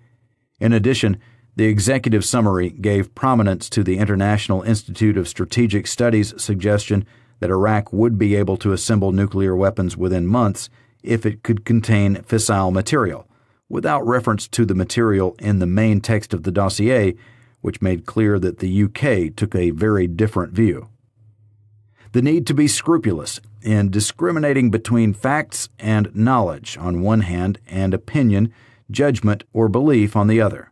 S1: In addition, the executive summary gave prominence to the International Institute of Strategic Studies' suggestion that Iraq would be able to assemble nuclear weapons within months if it could contain fissile material, without reference to the material in the main text of the dossier, which made clear that the UK took a very different view. The need to be scrupulous in discriminating between facts and knowledge on one hand and opinion, judgment, or belief on the other.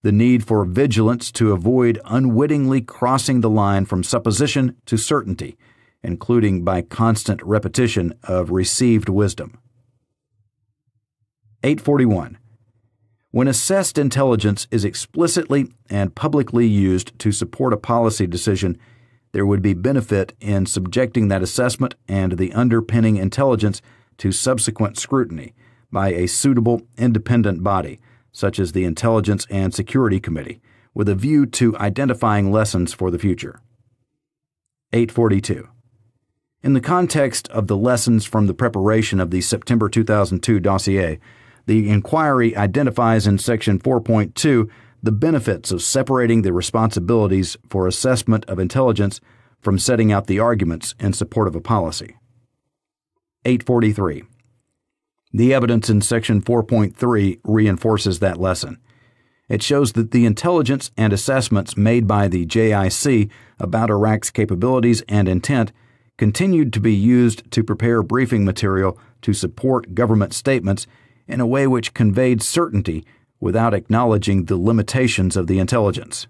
S1: The need for vigilance to avoid unwittingly crossing the line from supposition to certainty, including by constant repetition of received wisdom. 841. When assessed intelligence is explicitly and publicly used to support a policy decision, there would be benefit in subjecting that assessment and the underpinning intelligence to subsequent scrutiny by a suitable independent body, such as the Intelligence and Security Committee, with a view to identifying lessons for the future. 842. In the context of the lessons from the preparation of the September 2002 dossier, the inquiry identifies in Section 4.2 the benefits of separating the responsibilities for assessment of intelligence from setting out the arguments in support of a policy. 843. The evidence in Section 4.3 reinforces that lesson. It shows that the intelligence and assessments made by the JIC about Iraq's capabilities and intent continued to be used to prepare briefing material to support government statements in a way which conveyed certainty without acknowledging the limitations of the intelligence.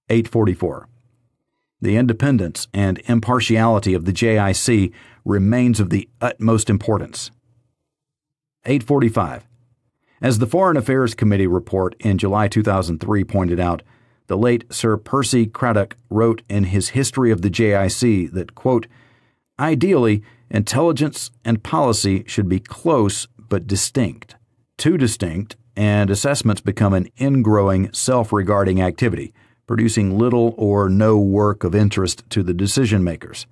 S1: 844. The independence and impartiality of the JIC remains of the utmost importance. 845. As the Foreign Affairs Committee report in July 2003 pointed out, the late Sir Percy Craddock wrote in his History of the JIC that, quote, "Ideally, intelligence and policy should be close but distinct. Too distinct, and assessments become an ingrowing, self-regarding activity, producing little or no work of interest to the decision-makers.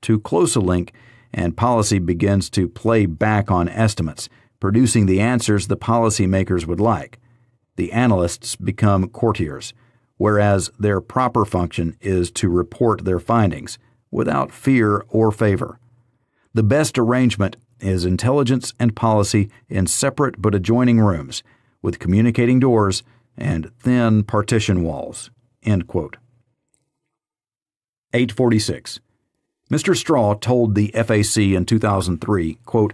S1: Too close a link, and policy begins to play back on estimates, producing the answers the policymakers would like. The analysts become courtiers, whereas their proper function is to report their findings, without fear or favor. The best arrangement is intelligence and policy in separate but adjoining rooms, with communicating doors and thin partition walls." End quote. 846. Mr. Straw told the FAC in 2003, quote,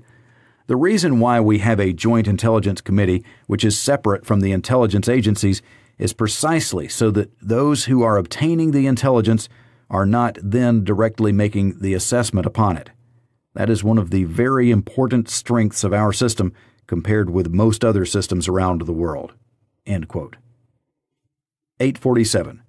S1: "The reason why we have a Joint Intelligence Committee which is separate from the intelligence agencies is precisely so that those who are obtaining the intelligence are not then directly making the assessment upon it. That is one of the very important strengths of our system compared with most other systems around the world." End quote. 847.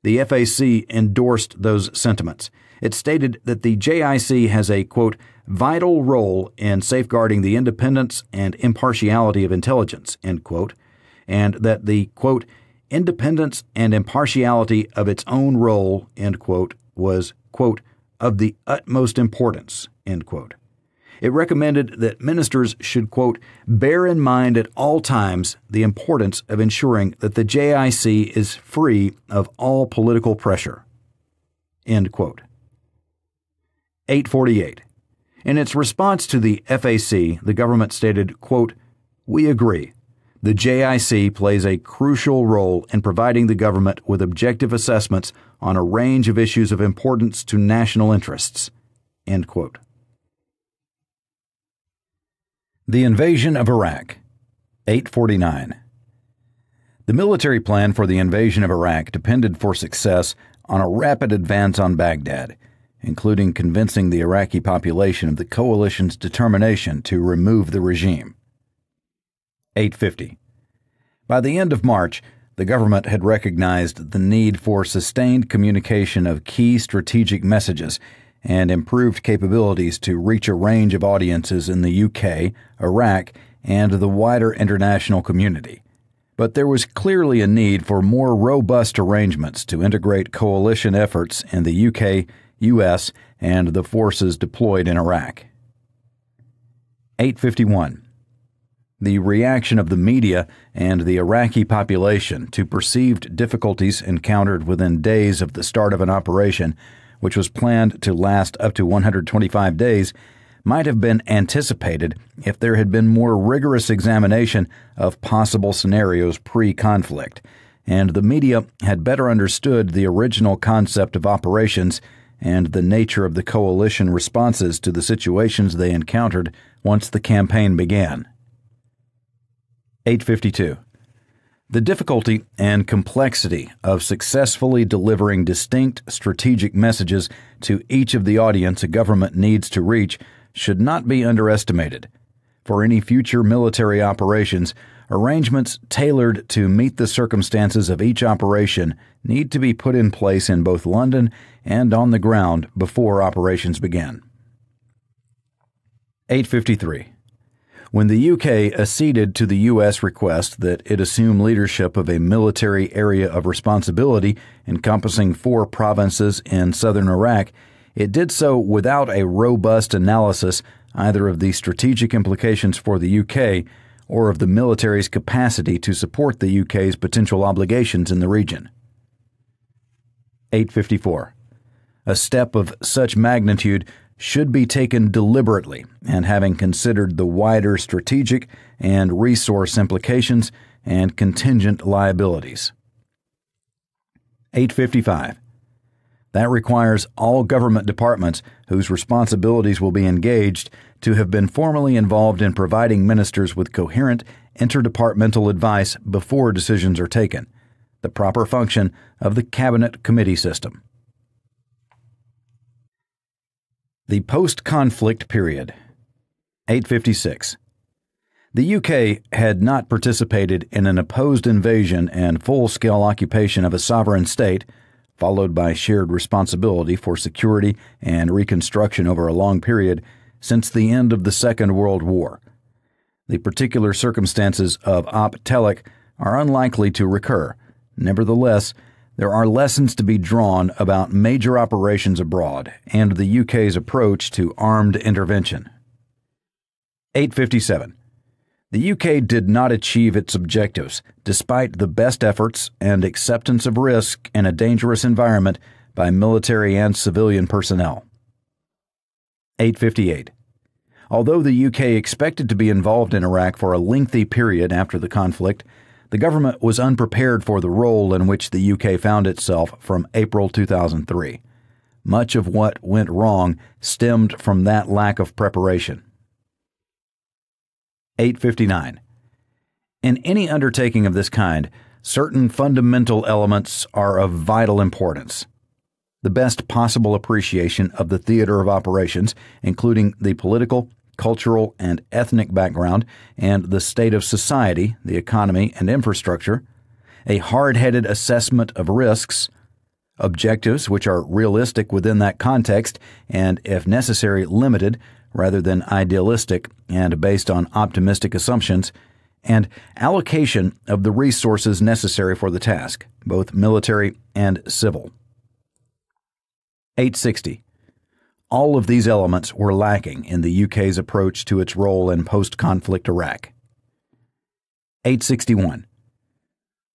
S1: The FAC endorsed those sentiments. It stated that the JIC has a, quote, "vital role in safeguarding the independence and impartiality of intelligence," end quote, and that the, quote, "independence and impartiality of its own role," end quote, was, quote, "of the utmost importance," end quote. It recommended that ministers should, quote, "bear in mind at all times the importance of ensuring that the JIC is free of all political pressure," end quote. 848. In its response to the FAC, the government stated, quote, "We agree. The JIC plays a crucial role in providing the government with objective assessments on a range of issues of importance to national interests," end quote. The invasion of Iraq. 849. The military plan for the invasion of Iraq depended for success on a rapid advance on Baghdad, including convincing the Iraqi population of the coalition's determination to remove the regime. 850. By the end of March, the government had recognized the need for sustained communication of key strategic messages and improved capabilities to reach a range of audiences in the UK, Iraq, and the wider international community. But there was clearly a need for more robust arrangements to integrate coalition efforts in the UK, US, and the forces deployed in Iraq. 851. The reaction of the media and the Iraqi population to perceived difficulties encountered within days of the start of an operation, which was planned to last up to 125 days, might have been anticipated if there had been more rigorous examination of possible scenarios pre-conflict, and the media had better understood the original concept of operations and the nature of the coalition responses to the situations they encountered once the campaign began. 852. The difficulty and complexity of successfully delivering distinct strategic messages to each of the audience a government needs to reach should not be underestimated. For any future military operations, arrangements tailored to meet the circumstances of each operation need to be put in place in both London and on the ground before operations begin. 853. When the UK acceded to the U.S. request that it assume leadership of a military area of responsibility encompassing 4 provinces in southern Iraq, it did so without a robust analysis either of the strategic implications for the UK or of the military's capacity to support the UK's potential obligations in the region. 854. A step of such magnitude should be taken deliberately and having considered the wider strategic and resource implications and contingent liabilities. 855. That requires all government departments whose responsibilities will be engaged to have been formally involved in providing ministers with coherent interdepartmental advice before decisions are taken, the proper function of the Cabinet Committee system. The post-conflict period. 856. The UK had not participated in an opposed invasion and full-scale occupation of a sovereign state, followed by shared responsibility for security and reconstruction over a long period, since the end of the Second World War. The particular circumstances of Op Telek are unlikely to recur. Nevertheless, there are lessons to be drawn about major operations abroad and the UK's approach to armed intervention. 857. The UK did not achieve its objectives, despite the best efforts and acceptance of risk in a dangerous environment by military and civilian personnel. 858. Although the UK expected to be involved in Iraq for a lengthy period after the conflict, the government was unprepared for the role in which the UK found itself from April 2003. Much of what went wrong stemmed from that lack of preparation. 859. In any undertaking of this kind, certain fundamental elements are of vital importance. The best possible appreciation of the theater of operations, including the political, cultural, and ethnic background, and the state of society, the economy, and infrastructure, a hard-headed assessment of risks, objectives which are realistic within that context and, if necessary, limited rather than idealistic and based on optimistic assumptions, and allocation of the resources necessary for the task, both military and civil. 860. All of these elements were lacking in the UK's approach to its role in post-conflict Iraq. 861.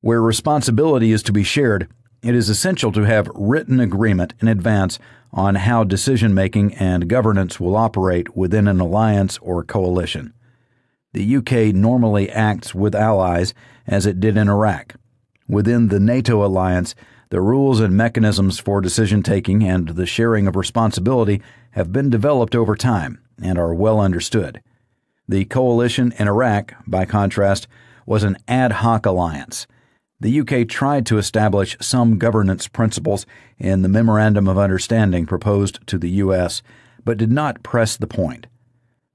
S1: Where responsibility is to be shared, it is essential to have written agreement in advance on how decision-making and governance will operate within an alliance or coalition. The UK normally acts with allies as it did in Iraq. Within the NATO alliance, the rules and mechanisms for decision-taking and the sharing of responsibility have been developed over time and are well understood. The coalition in Iraq, by contrast, was an ad hoc alliance. The UK tried to establish some governance principles in the Memorandum of Understanding proposed to the US, but did not press the point.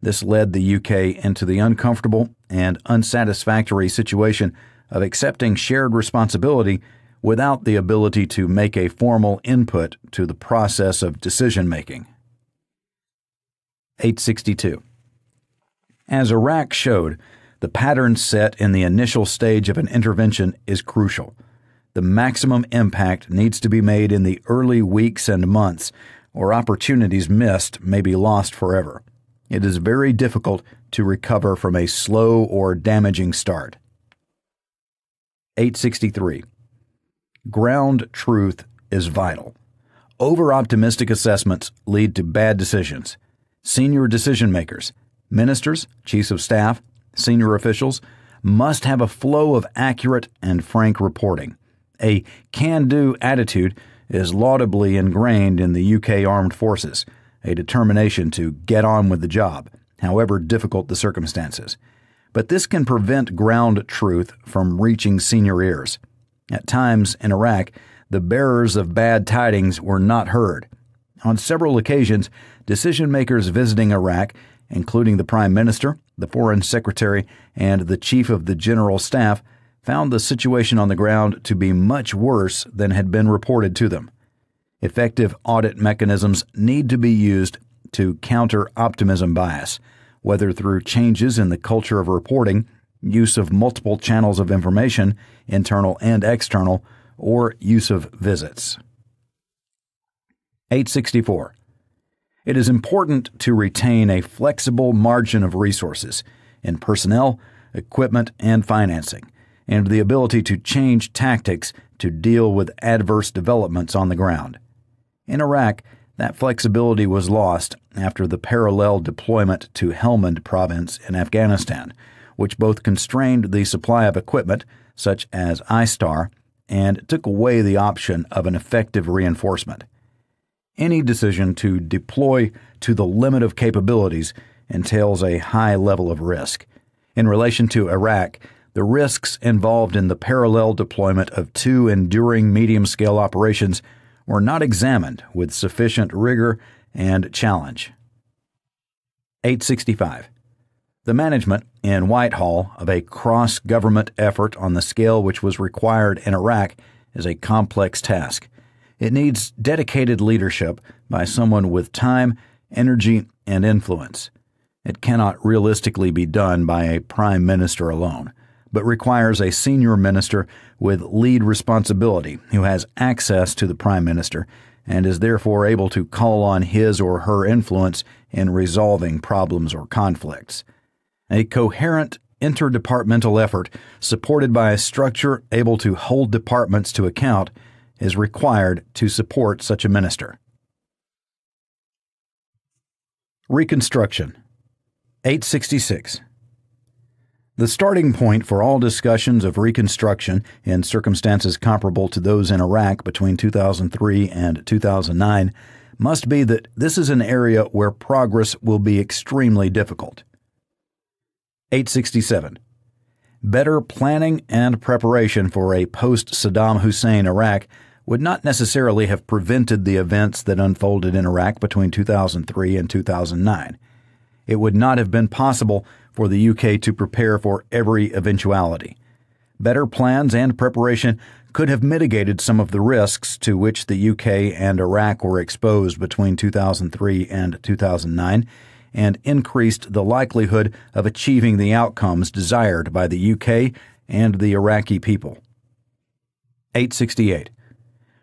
S1: This led the UK into the uncomfortable and unsatisfactory situation of accepting shared responsibility without the ability to make a formal input to the process of decision-making. 862. As Iraq showed, the pattern set in the initial stage of an intervention is crucial. The maximum impact needs to be made in the early weeks and months, or opportunities missed may be lost forever. It is very difficult to recover from a slow or damaging start. 863. Ground truth is vital. Over-optimistic assessments lead to bad decisions. Senior decision-makers, ministers, chiefs of staff, senior officials must have a flow of accurate and frank reporting. A can-do attitude is laudably ingrained in the UK Armed Forces, a determination to get on with the job, however difficult the circumstances. But this can prevent ground truth from reaching senior ears. At times in Iraq, the bearers of bad tidings were not heard. On several occasions, decision-makers visiting Iraq, including the Prime Minister, the Foreign Secretary, and the Chief of the General Staff, found the situation on the ground to be much worse than had been reported to them. Effective audit mechanisms need to be used to counter optimism bias, whether through changes in the culture of reporting, use of multiple channels of information, internal and external, or use of visits. 864. It is important to retain a flexible margin of resources in personnel, equipment, and financing, and the ability to change tactics to deal with adverse developments on the ground. In Iraq, that flexibility was lost after the parallel deployment to Helmand Province in Afghanistan, which both constrained the supply of equipment, such as ISTAR, and took away the option of an effective reinforcement. Any decision to deploy to the limit of capabilities entails a high level of risk. In relation to Iraq, the risks involved in the parallel deployment of two enduring medium-scale operations were not examined with sufficient rigor and challenge. 865. The management in Whitehall of a cross-government effort on the scale which was required in Iraq is a complex task. It needs dedicated leadership by someone with time, energy, and influence. It cannot realistically be done by a prime minister alone, but requires a senior minister with lead responsibility who has access to the prime minister and is therefore able to call on his or her influence in resolving problems or conflicts. A coherent interdepartmental effort supported by a structure able to hold departments to account is required to support such a minister. Reconstruction. 866. The starting point for all discussions of reconstruction in circumstances comparable to those in Iraq between 2003 and 2009 must be that this is an area where progress will be extremely difficult. 867. Better planning and preparation for a post-Saddam Hussein Iraq would not necessarily have prevented the events that unfolded in Iraq between 2003 and 2009. It would not have been possible for the UK to prepare for every eventuality. Better plans and preparation could have mitigated some of the risks to which the UK and Iraq were exposed between 2003 and 2009 and increased the likelihood of achieving the outcomes desired by the UK and the Iraqi people. 868.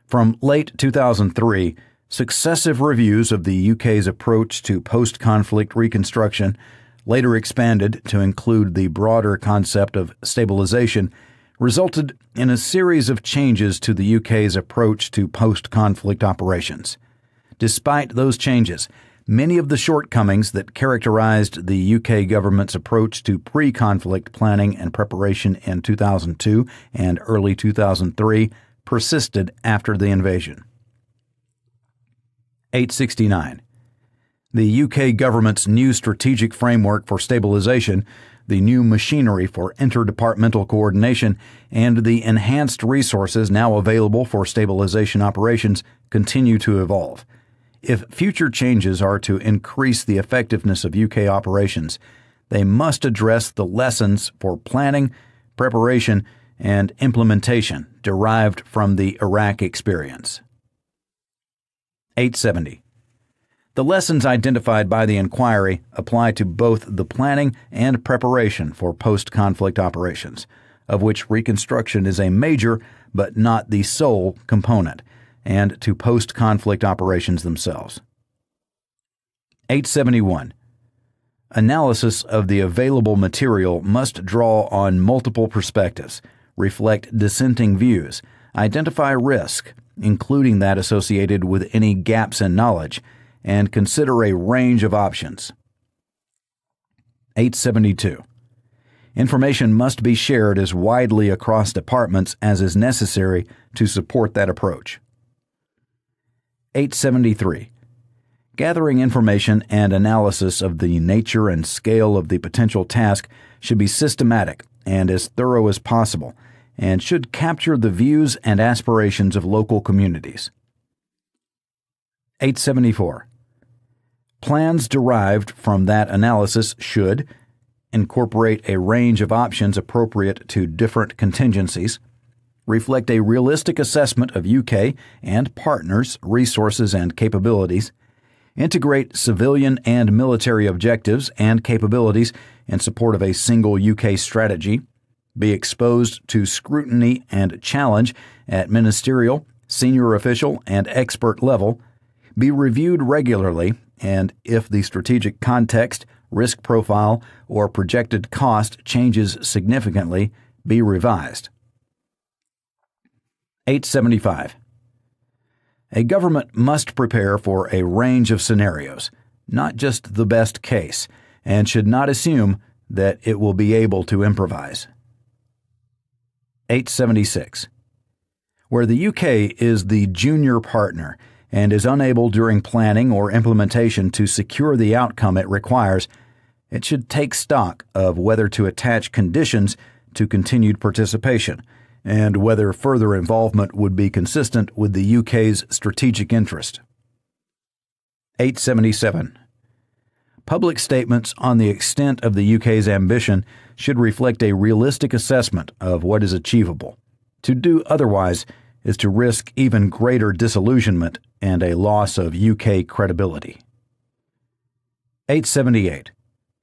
S1: From late 2003, successive reviews of the UK's approach to post-conflict reconstruction, later expanded to include the broader concept of stabilization, resulted in a series of changes to the UK's approach to post-conflict operations. Despite those changes, many of the shortcomings that characterized the UK government's approach to pre-conflict planning and preparation in 2002 and early 2003 persisted after the invasion. 869. The UK government's new strategic framework for stabilization, the new machinery for interdepartmental coordination, and the enhanced resources now available for stabilization operations continue to evolve. If future changes are to increase the effectiveness of UK operations, they must address the lessons for planning, preparation, and implementation derived from the Iraq experience. 870. The lessons identified by the inquiry apply to both the planning and preparation for post-conflict operations, of which reconstruction is a major but not the sole component, and to post-conflict operations themselves. 871. Analysis of the available material must draw on multiple perspectives, reflect dissenting views, identify risk, including that associated with any gaps in knowledge, and consider a range of options. 872. Information must be shared as widely across departments as is necessary to support that approach. 873. Gathering information and analysis of the nature and scale of the potential task should be systematic and as thorough as possible, and should capture the views and aspirations of local communities. 874. Plans derived from that analysis should incorporate a range of options appropriate to different contingencies, reflect a realistic assessment of UK and partners' resources and capabilities, integrate civilian and military objectives and capabilities in support of a single UK strategy, be exposed to scrutiny and challenge at ministerial, senior official, and expert level, be reviewed regularly, and if the strategic context, risk profile, or projected cost changes significantly, be revised. 875. A government must prepare for a range of scenarios, not just the best case, and should not assume that it will be able to improvise. 876. Where the UK is the junior partner and is unable during planning or implementation to secure the outcome it requires, it should take stock of whether to attach conditions to continued participation and whether further involvement would be consistent with the UK's strategic interest. 877. Public statements on the extent of the UK's ambition should reflect a realistic assessment of what is achievable. To do otherwise is to risk even greater disillusionment and a loss of UK credibility. 878.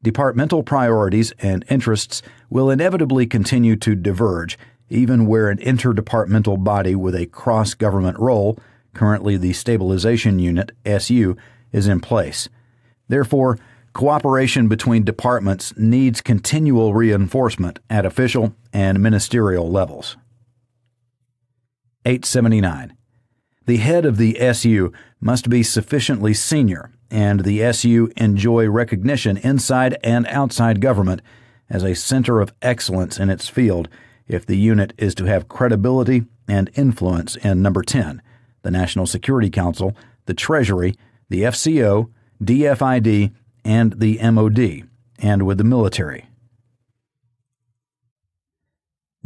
S1: Departmental priorities and interests will inevitably continue to diverge, even where an interdepartmental body with a cross-government role, currently the Stabilization Unit, SU, is in place. Therefore, cooperation between departments needs continual reinforcement at official and ministerial levels. 879. The head of the SU must be sufficiently senior, and the SU enjoy recognition inside and outside government as a center of excellence in its field if the unit is to have credibility and influence in Number 10, the National Security Council, the Treasury, the FCO, DFID, and the MOD, and with the military.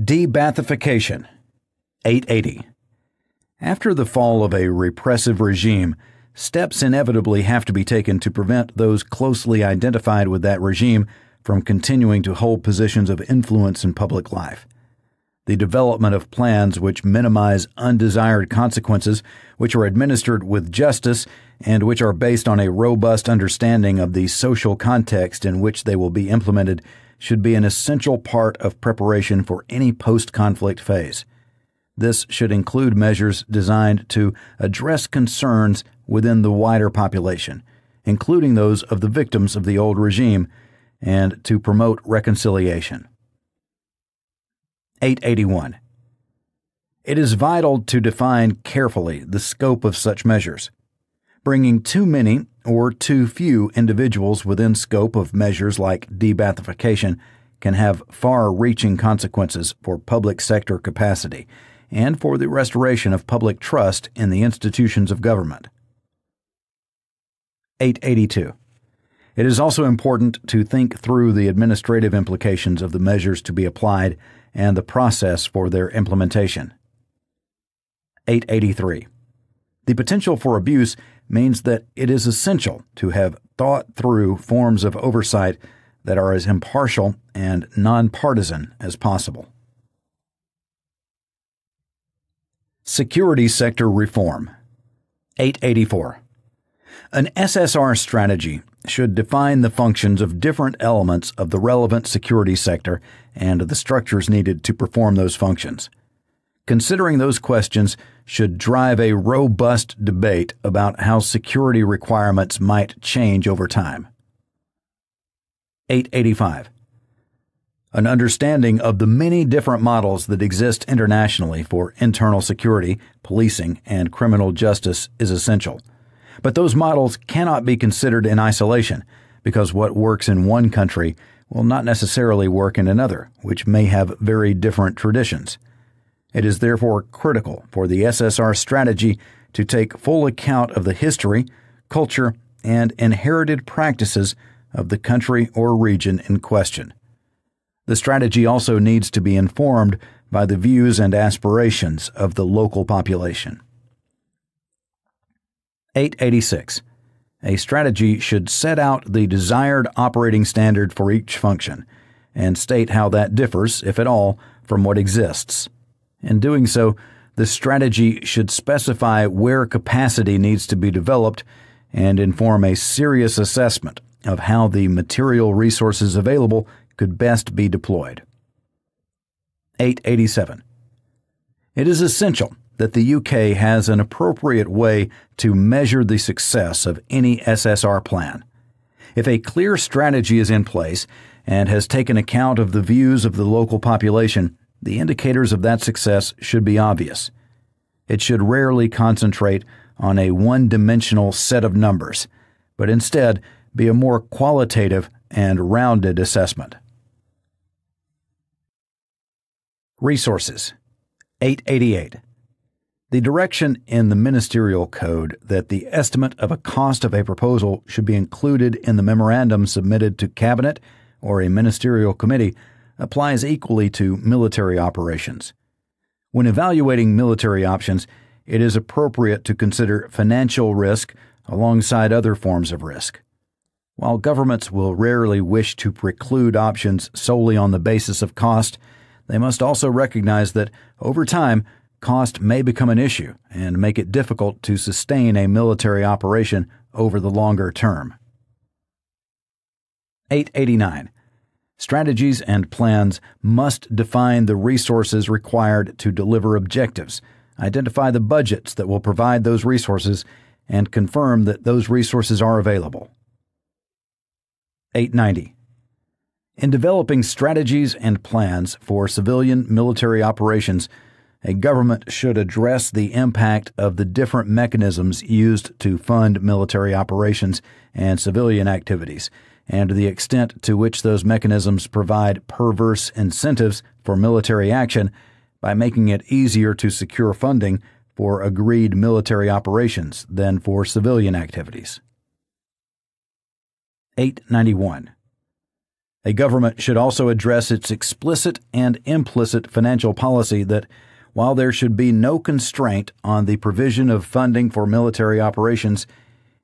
S1: De-Baathification. 880. After the fall of a repressive regime, steps inevitably have to be taken to prevent those closely identified with that regime from continuing to hold positions of influence in public life. The development of plans which minimize undesired consequences, which are administered with justice, and which are based on a robust understanding of the social context in which they will be implemented, should be an essential part of preparation for any post-conflict phase. This should include measures designed to address concerns within the wider population, including those of the victims of the old regime, and to promote reconciliation. 881. It is vital to define carefully the scope of such measures. Bringing too many or too few individuals within scope of measures like de-Baathification can have far-reaching consequences for public sector capacity and for the restoration of public trust in the institutions of government. 882. It is also important to think through the administrative implications of the measures to be applied and the process for their implementation. 883. The potential for abuse means that it is essential to have thought through forms of oversight that are as impartial and nonpartisan as possible. Security sector reform. 884. An SSR strategy should define the functions of different elements of the relevant security sector and the structures needed to perform those functions. Considering those questions should drive a robust debate about how security requirements might change over time. 885. An understanding of the many different models that exist internationally for internal security, policing, and criminal justice is essential. But those models cannot be considered in isolation, because what works in one country will not necessarily work in another, which may have very different traditions. It is therefore critical for the SSR strategy to take full account of the history, culture, and inherited practices of the country or region in question. The strategy also needs to be informed by the views and aspirations of the local population. 886. A strategy should set out the desired operating standard for each function and state how that differs, if at all, from what exists. In doing so, the strategy should specify where capacity needs to be developed and inform a serious assessment of how the material resources available could best be deployed. 887. It is essential that the UK has an appropriate way to measure the success of any SSR plan. If a clear strategy is in place and has taken account of the views of the local population, the indicators of that success should be obvious. It should rarely concentrate on a one-dimensional set of numbers, but instead be a more qualitative and rounded assessment. Resources. 888. The direction in the Ministerial Code that the estimate of a cost of a proposal should be included in the memorandum submitted to Cabinet or a ministerial committee applies equally to military operations. When evaluating military options, it is appropriate to consider financial risk alongside other forms of risk. While governments will rarely wish to preclude options solely on the basis of cost, they must also recognize that, over time, cost may become an issue and make it difficult to sustain a military operation over the longer term. 889. Strategies and plans must define the resources required to deliver objectives, identify the budgets that will provide those resources, and confirm that those resources are available. 890. In developing strategies and plans for civilian military operations, a government should address the impact of the different mechanisms used to fund military operations and civilian activities, and the extent to which those mechanisms provide perverse incentives for military action by making it easier to secure funding for agreed military operations than for civilian activities. 891. A government should also address its explicit and implicit financial policy that, while there should be no constraint on the provision of funding for military operations,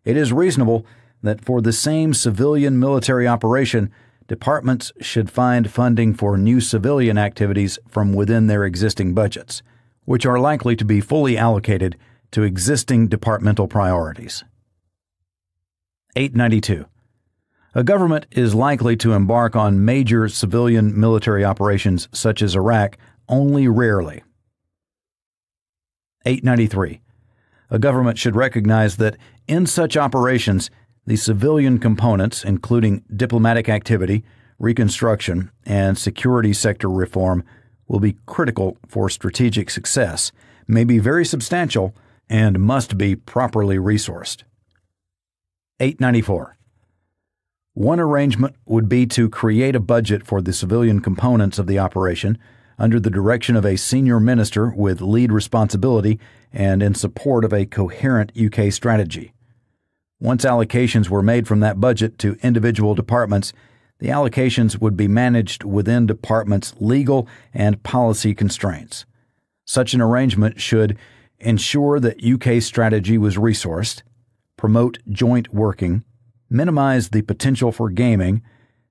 S1: it is reasonable that for the same civilian military operation, departments should find funding for new civilian activities from within their existing budgets, which are likely to be fully allocated to existing departmental priorities. 892. A government is likely to embark on major civilian military operations such as Iraq only rarely. 893. A government should recognize that in such operations, the civilian components, including diplomatic activity, reconstruction, and security sector reform, will be critical for strategic success, may be very substantial, and must be properly resourced. 894. One arrangement would be to create a budget for the civilian components of the operation under the direction of a senior minister with lead responsibility and in support of a coherent UK strategy. Once allocations were made from that budget to individual departments, the allocations would be managed within departments' legal and policy constraints. Such an arrangement should ensure that UK strategy was resourced, promote joint working, minimize the potential for gaming,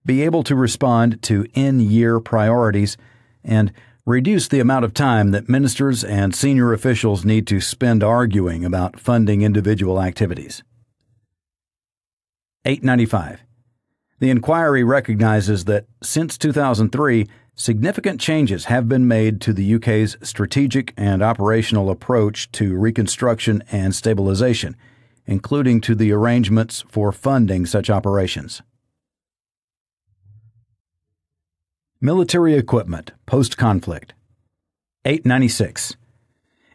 S1: be able to respond to in-year priorities, and reduce the amount of time that ministers and senior officials need to spend arguing about funding individual activities. 895. The inquiry recognizes that since 2003, significant changes have been made to the UK's strategic and operational approach to reconstruction and stabilization, including to the arrangements for funding such operations. Military equipment post-conflict. 896.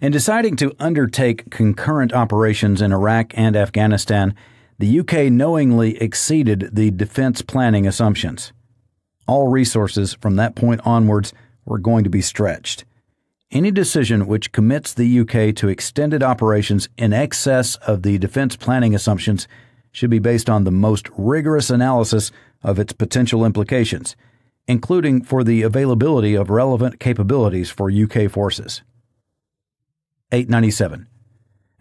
S1: In deciding to undertake concurrent operations in Iraq and Afghanistan, the UK knowingly exceeded the defense planning assumptions. All resources from that point onwards were going to be stretched. Any decision which commits the UK to extended operations in excess of the defense planning assumptions should be based on the most rigorous analysis of its potential implications, including for the availability of relevant capabilities for UK forces. 897.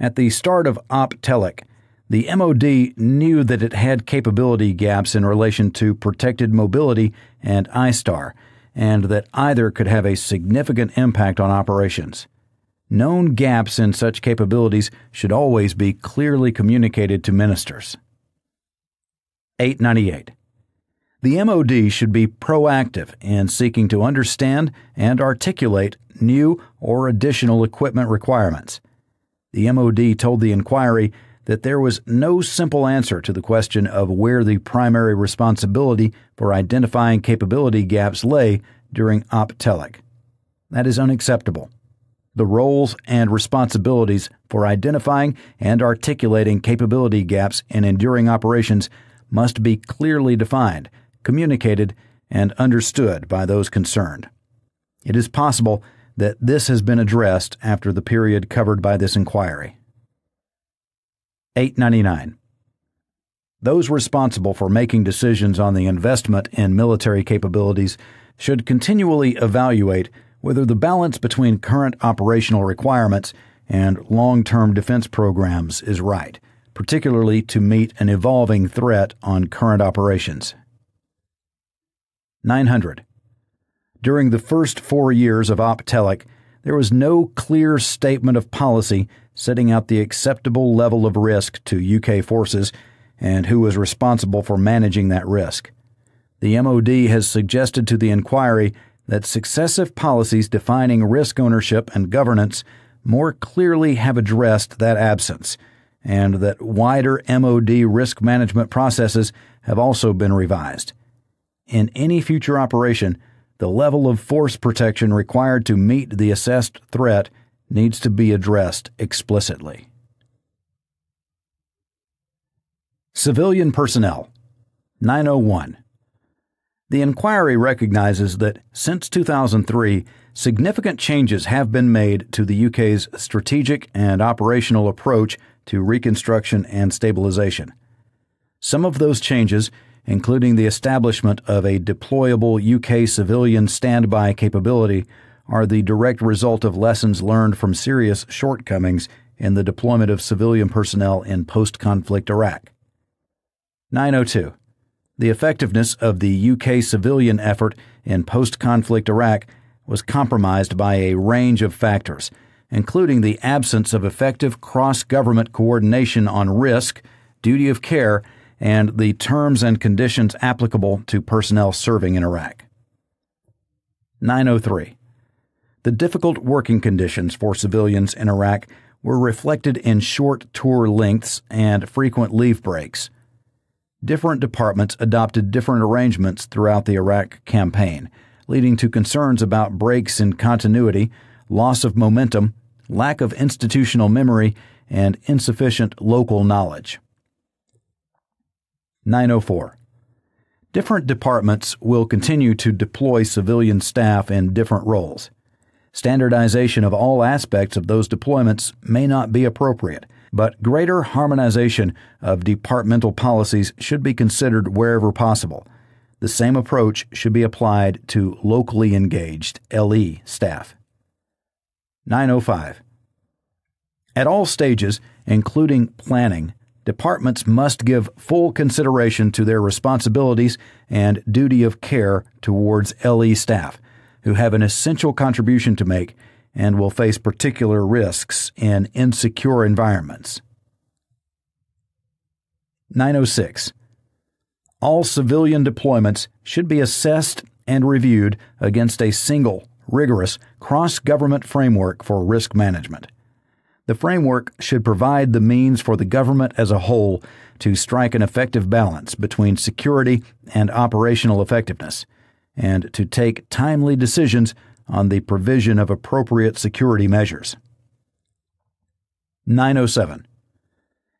S1: At the start of Op Telek, the MOD knew that it had capability gaps in relation to protected mobility and ISTAR, and that either could have a significant impact on operations. Known gaps in such capabilities should always be clearly communicated to ministers. 898. The MOD should be proactive in seeking to understand and articulate new or additional equipment requirements. The MOD told the inquiry that there was no simple answer to the question of where the primary responsibility for identifying capability gaps lay during OPTELEC. That is unacceptable. The roles and responsibilities for identifying and articulating capability gaps in enduring operations must be clearly defined, communicated, and understood by those concerned. It is possible that this has been addressed after the period covered by this inquiry. 899. Those responsible for making decisions on the investment in military capabilities should continually evaluate whether the balance between current operational requirements and long-term defense programs is right, particularly to meet an evolving threat on current operations. 900. During the first 4 years of OPTELEC, there was no clear statement of policy setting out the acceptable level of risk to UK forces and who was responsible for managing that risk. The MOD has suggested to the inquiry that successive policies defining risk ownership and governance more clearly have addressed that absence, and that wider MOD risk management processes have also been revised. In any future operation, the level of force protection required to meet the assessed threat needs to be addressed explicitly. Civilian personnel. 901. The inquiry recognizes that since 2003, significant changes have been made to the UK's strategic and operational approach to reconstruction and stabilization. Some of those changes, including the establishment of a deployable UK civilian standby capability, are the direct result of lessons learned from serious shortcomings in the deployment of civilian personnel in post-conflict Iraq. 902. The effectiveness of the UK civilian effort in post-conflict Iraq was compromised by a range of factors, including the absence of effective cross-government coordination on risk, duty of care, and the terms and conditions applicable to personnel serving in Iraq. 903. The difficult working conditions for civilians in Iraq were reflected in short tour lengths and frequent leave breaks. Different departments adopted different arrangements throughout the Iraq campaign, leading to concerns about breaks in continuity, loss of momentum, lack of institutional memory, and insufficient local knowledge. 904. Different departments will continue to deploy civilian staff in different roles. Standardization of all aspects of those deployments may not be appropriate, but greater harmonization of departmental policies should be considered wherever possible. The same approach should be applied to locally engaged LE staff. 905. At all stages, including planning, departments must give full consideration to their responsibilities and duty of care towards LE staff, who have an essential contribution to make and will face particular risks in insecure environments. 906. All civilian deployments should be assessed and reviewed against a single, rigorous, cross-government framework for risk management. The framework should provide the means for the government as a whole to strike an effective balance between security and operational effectiveness, and to take timely decisions on the provision of appropriate security measures. 907.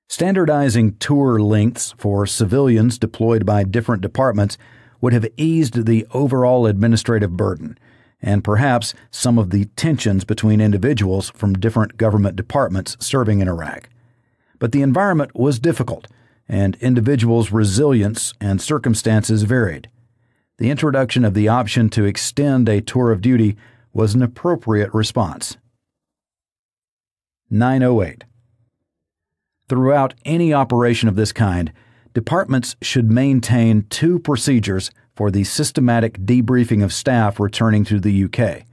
S1: Standardizing tour lengths for civilians deployed by different departments would have eased the overall administrative burden, and perhaps some of the tensions between individuals from different government departments serving in Iraq. But the environment was difficult, and individuals' resilience and circumstances varied. The introduction of the option to extend a tour of duty was an appropriate response. 908. Throughout any operation of this kind, departments should maintain two procedures for the systematic debriefing of staff returning to the UK,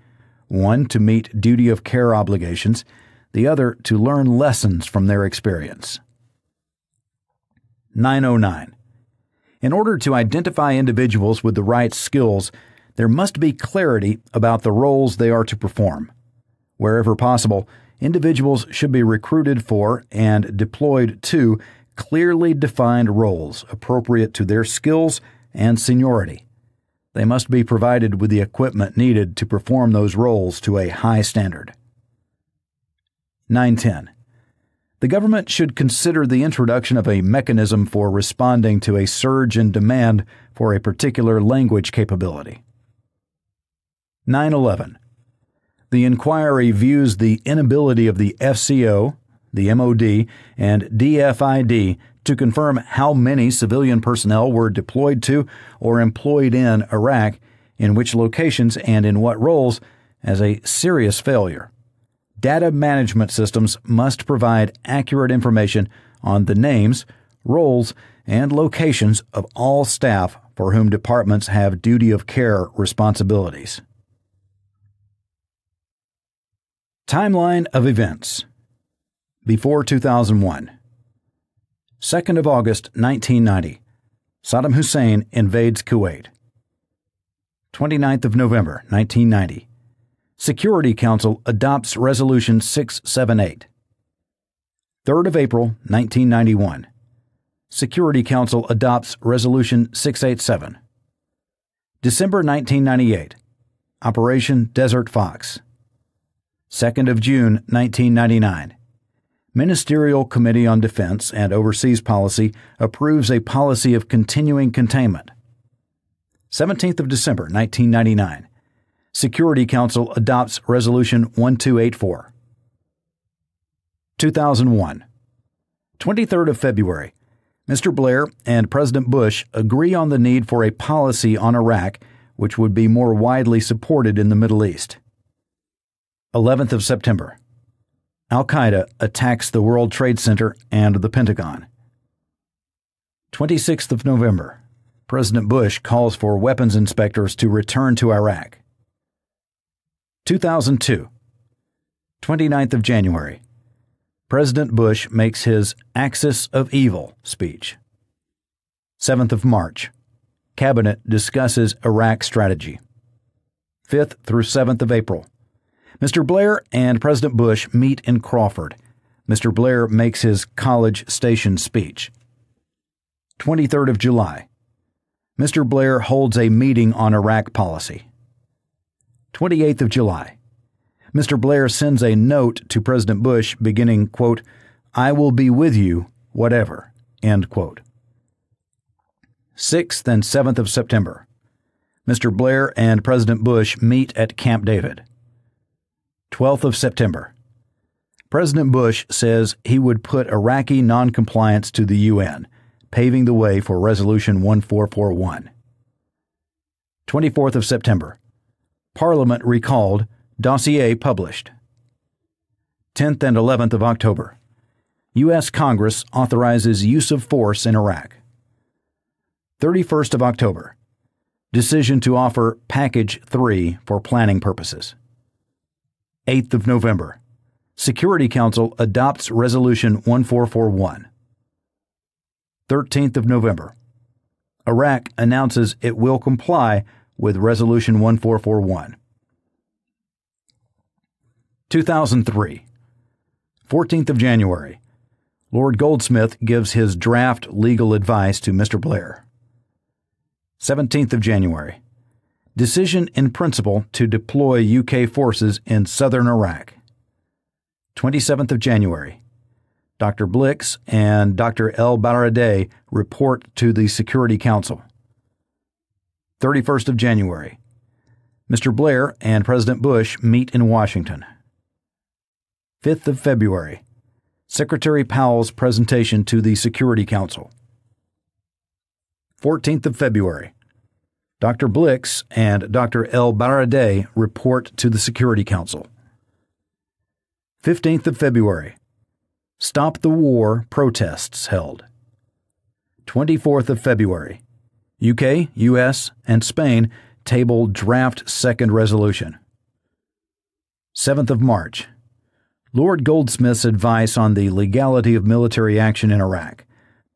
S1: one to meet duty of care obligations, the other to learn lessons from their experience. 909. In order to identify individuals with the right skills, there must be clarity about the roles they are to perform. Wherever possible, individuals should be recruited for and deployed to clearly defined roles appropriate to their skills and seniority. They must be provided with the equipment needed to perform those roles to a high standard. 910. The government should consider the introduction of a mechanism for responding to a surge in demand for a particular language capability. 911. The inquiry views the inability of the FCO, the MOD, and DFID to confirm how many civilian personnel were deployed to or employed in Iraq, in which locations and in what roles, as a serious failure. Data management systems must provide accurate information on the names, roles, and locations of all staff for whom departments have duty of care responsibilities. Timeline of events. Before 2001. 2nd of August 1990. Saddam Hussein invades Kuwait. 29th of November 1990. Security Council adopts Resolution 678. 3rd of April 1991. Security Council adopts Resolution 687. December 1998. Operation Desert Fox. 2nd of June 1999. Ministerial Committee on Defense and Overseas Policy approves a policy of continuing containment. 17th of December 1999. Security Council adopts Resolution 1284. 2001. 23rd of February. Mr. Blair and President Bush agree on the need for a policy on Iraq which would be more widely supported in the Middle East. 11th of September. Al-Qaeda attacks the World Trade Center and the Pentagon. 26th of November. President Bush calls for weapons inspectors to return to Iraq. 2002. 29th of January. President Bush makes his Axis of Evil speech. 7th of March. Cabinet discusses Iraq strategy. 5th through 7th of April. Mr. Blair and President Bush meet in Crawford. Mr. Blair makes his College Station speech. 23rd of July. Mr. Blair holds a meeting on Iraq policy. 28th of July. Mr. Blair sends a note to President Bush beginning, quote, "I will be with you, whatever," end quote. 6th and 7th of September. Mr. Blair and President Bush meet at Camp David. 12th of September. President Bush says he would put Iraqi noncompliance to the UN, paving the way for Resolution 1441. 24th of September. Parliament recalled, dossier published. 10th and 11th of October. U.S. Congress authorizes use of force in Iraq. 31st of October. Decision to offer Package 3 for planning purposes. 8th of November. Security Council adopts Resolution 1441. 13th of November. Iraq announces it will comply with Resolution 1441. 2003. 14th of January. Lord Goldsmith gives his draft legal advice to Mr. Blair. 17th of January. Decision in principle to deploy UK forces in southern Iraq. 27th of January. Dr. Blix and Dr. El Baradei report to the Security Council. 31st of January. Mr. Blair and President Bush meet in Washington. 5th of February. Secretary Powell's presentation to the Security Council. 14th of February. Dr. Blix and Dr. El Baradei report to the Security Council. 15th of February. Stop the War protests held. 24th of February. UK, US, and Spain table draft second resolution. 7th of March. Lord Goldsmith's advice on the legality of military action in Iraq.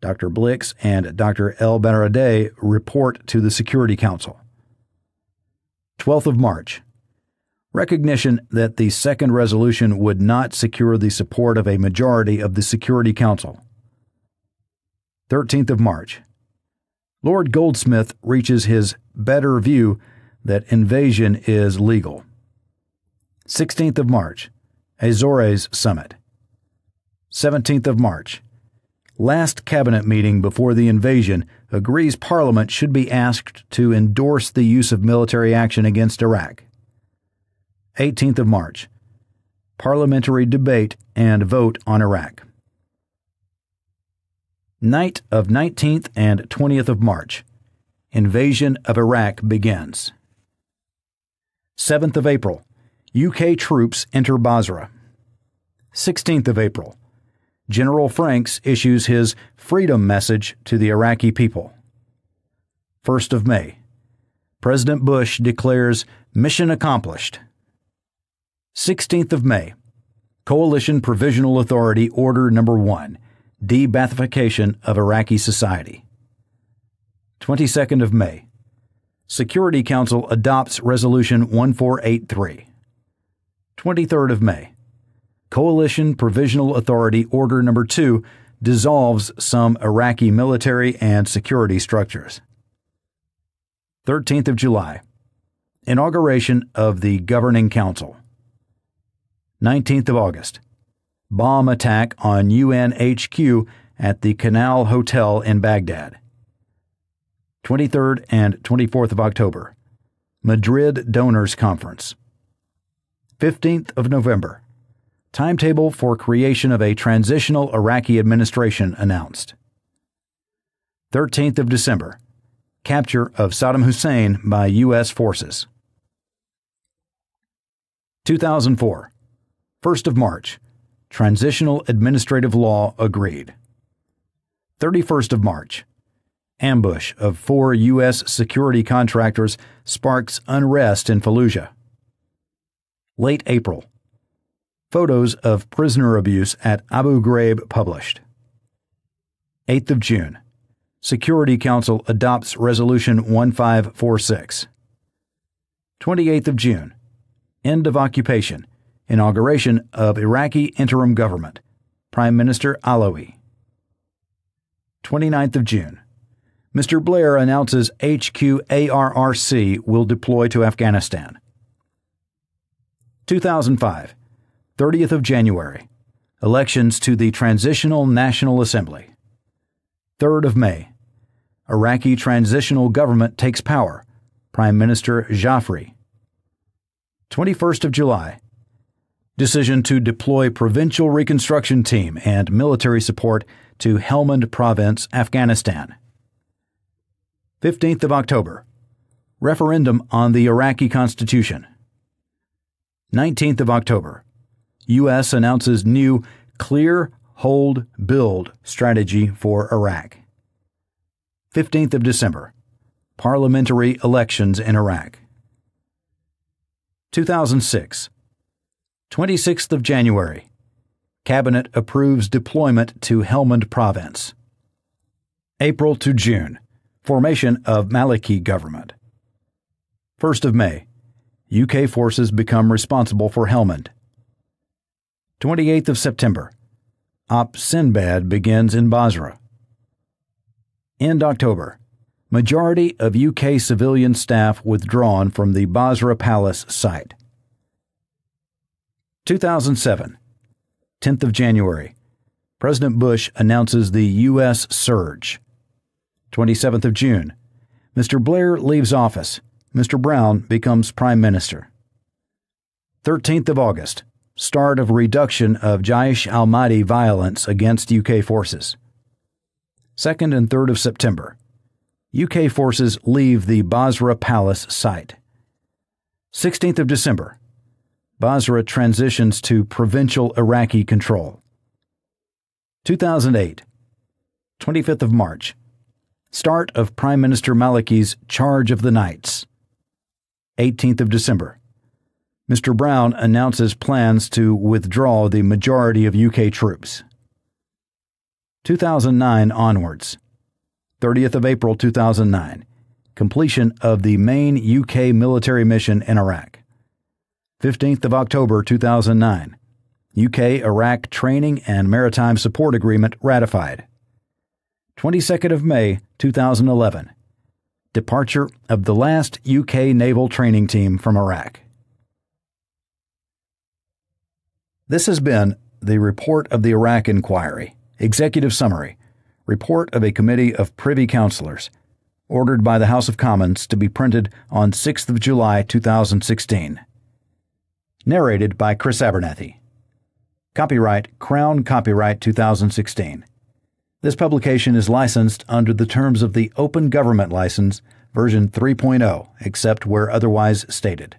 S1: Dr. Blix and Dr. El Baradei report to the Security Council. 12th of March. Recognition that the second resolution would not secure the support of a majority of the Security Council. 13th of March. Lord Goldsmith reaches his better view that invasion is legal. 16th of March. Azores Summit. 17th of March. Last cabinet meeting before the invasion agrees Parliament should be asked to endorse the use of military action against Iraq. 18th of March. Parliamentary debate and vote on Iraq. Night of 19th and 20th of March. Invasion of Iraq begins. 7th of April. UK troops enter Basra. 16th of April. General Franks issues his freedom message to the Iraqi people. 1st of May. President Bush declares mission accomplished. 16th of May. Coalition Provisional Authority Order No. 1. De-Baathification of Iraqi society. 22nd of May. Security Council adopts Resolution 1483. 23rd of May. Coalition Provisional Authority Order No. 2 dissolves some Iraqi military and security structures. 13th of July. Inauguration of the Governing Council. 19th of August. Bomb attack on UN HQ at the Canal Hotel in Baghdad. 23rd and 24th of October. Madrid Donors Conference. 15th of November. Timetable for creation of a transitional Iraqi administration announced. 13th of December. Capture of Saddam Hussein by U.S. forces. 2004. 1st of March. Transitional Administrative Law agreed. 31st of March. Ambush of 4 U.S. security contractors sparks unrest in Fallujah. Late April. Photos of prisoner abuse at Abu Ghraib published. 8th of June. Security Council adopts Resolution 1546. 28th of June. End of occupation. Inauguration of Iraqi interim government. Prime Minister Alawi. 29th of June. Mr. Blair announces HQARRC will deploy to Afghanistan. 2005. 30th of January. Elections to the Transitional National Assembly. 3rd of May. Iraqi transitional government takes power. Prime Minister Jaffrey. 21st of July. Decision to deploy Provincial Reconstruction Team and military support to Helmand Province, Afghanistan. 15th of October. Referendum on the Iraqi Constitution. 19th of October. U.S. announces new Clear, Hold, Build strategy for Iraq. 15th of December. Parliamentary elections in Iraq. 2006. 26th of January. Cabinet approves deployment to Helmand Province. April to June. Formation of Maliki government. 1st of May. UK forces become responsible for Helmand. 28th of September. Op Sinbad begins in Basra. End October. Majority of UK civilian staff withdrawn from the Basra Palace site. 2007. 10th of January. President Bush announces the U.S. surge. 27th of June. Mr. Blair leaves office. Mr. Brown becomes Prime Minister. 13th of August. Start of reduction of Jaish al-Mahdi violence against UK forces. 2nd and 3rd of September. UK forces leave the Basra Palace site. 16th of December. Basra transitions to provincial Iraqi control. 2008. 25th of March. Start of Prime Minister Maliki's Charge of the Knights. 18th of December. Mr. Brown announces plans to withdraw the majority of UK troops. 2009 onwards. 30th of April 2009. Completion of the main UK military mission in Iraq. 15th of October 2009. UK-Iraq Training and Maritime Support Agreement ratified. 22nd of May 2011. Departure of the last UK naval training team from Iraq. This has been the Report of the Iraq Inquiry, Executive Summary, Report of a Committee of Privy Councillors, ordered by the House of Commons to be printed on 6th of July 2016. Narrated by Chris Abernathy. Copyright Crown Copyright 2016. This publication is licensed under the terms of the Open Government License, version 3.0, except where otherwise stated.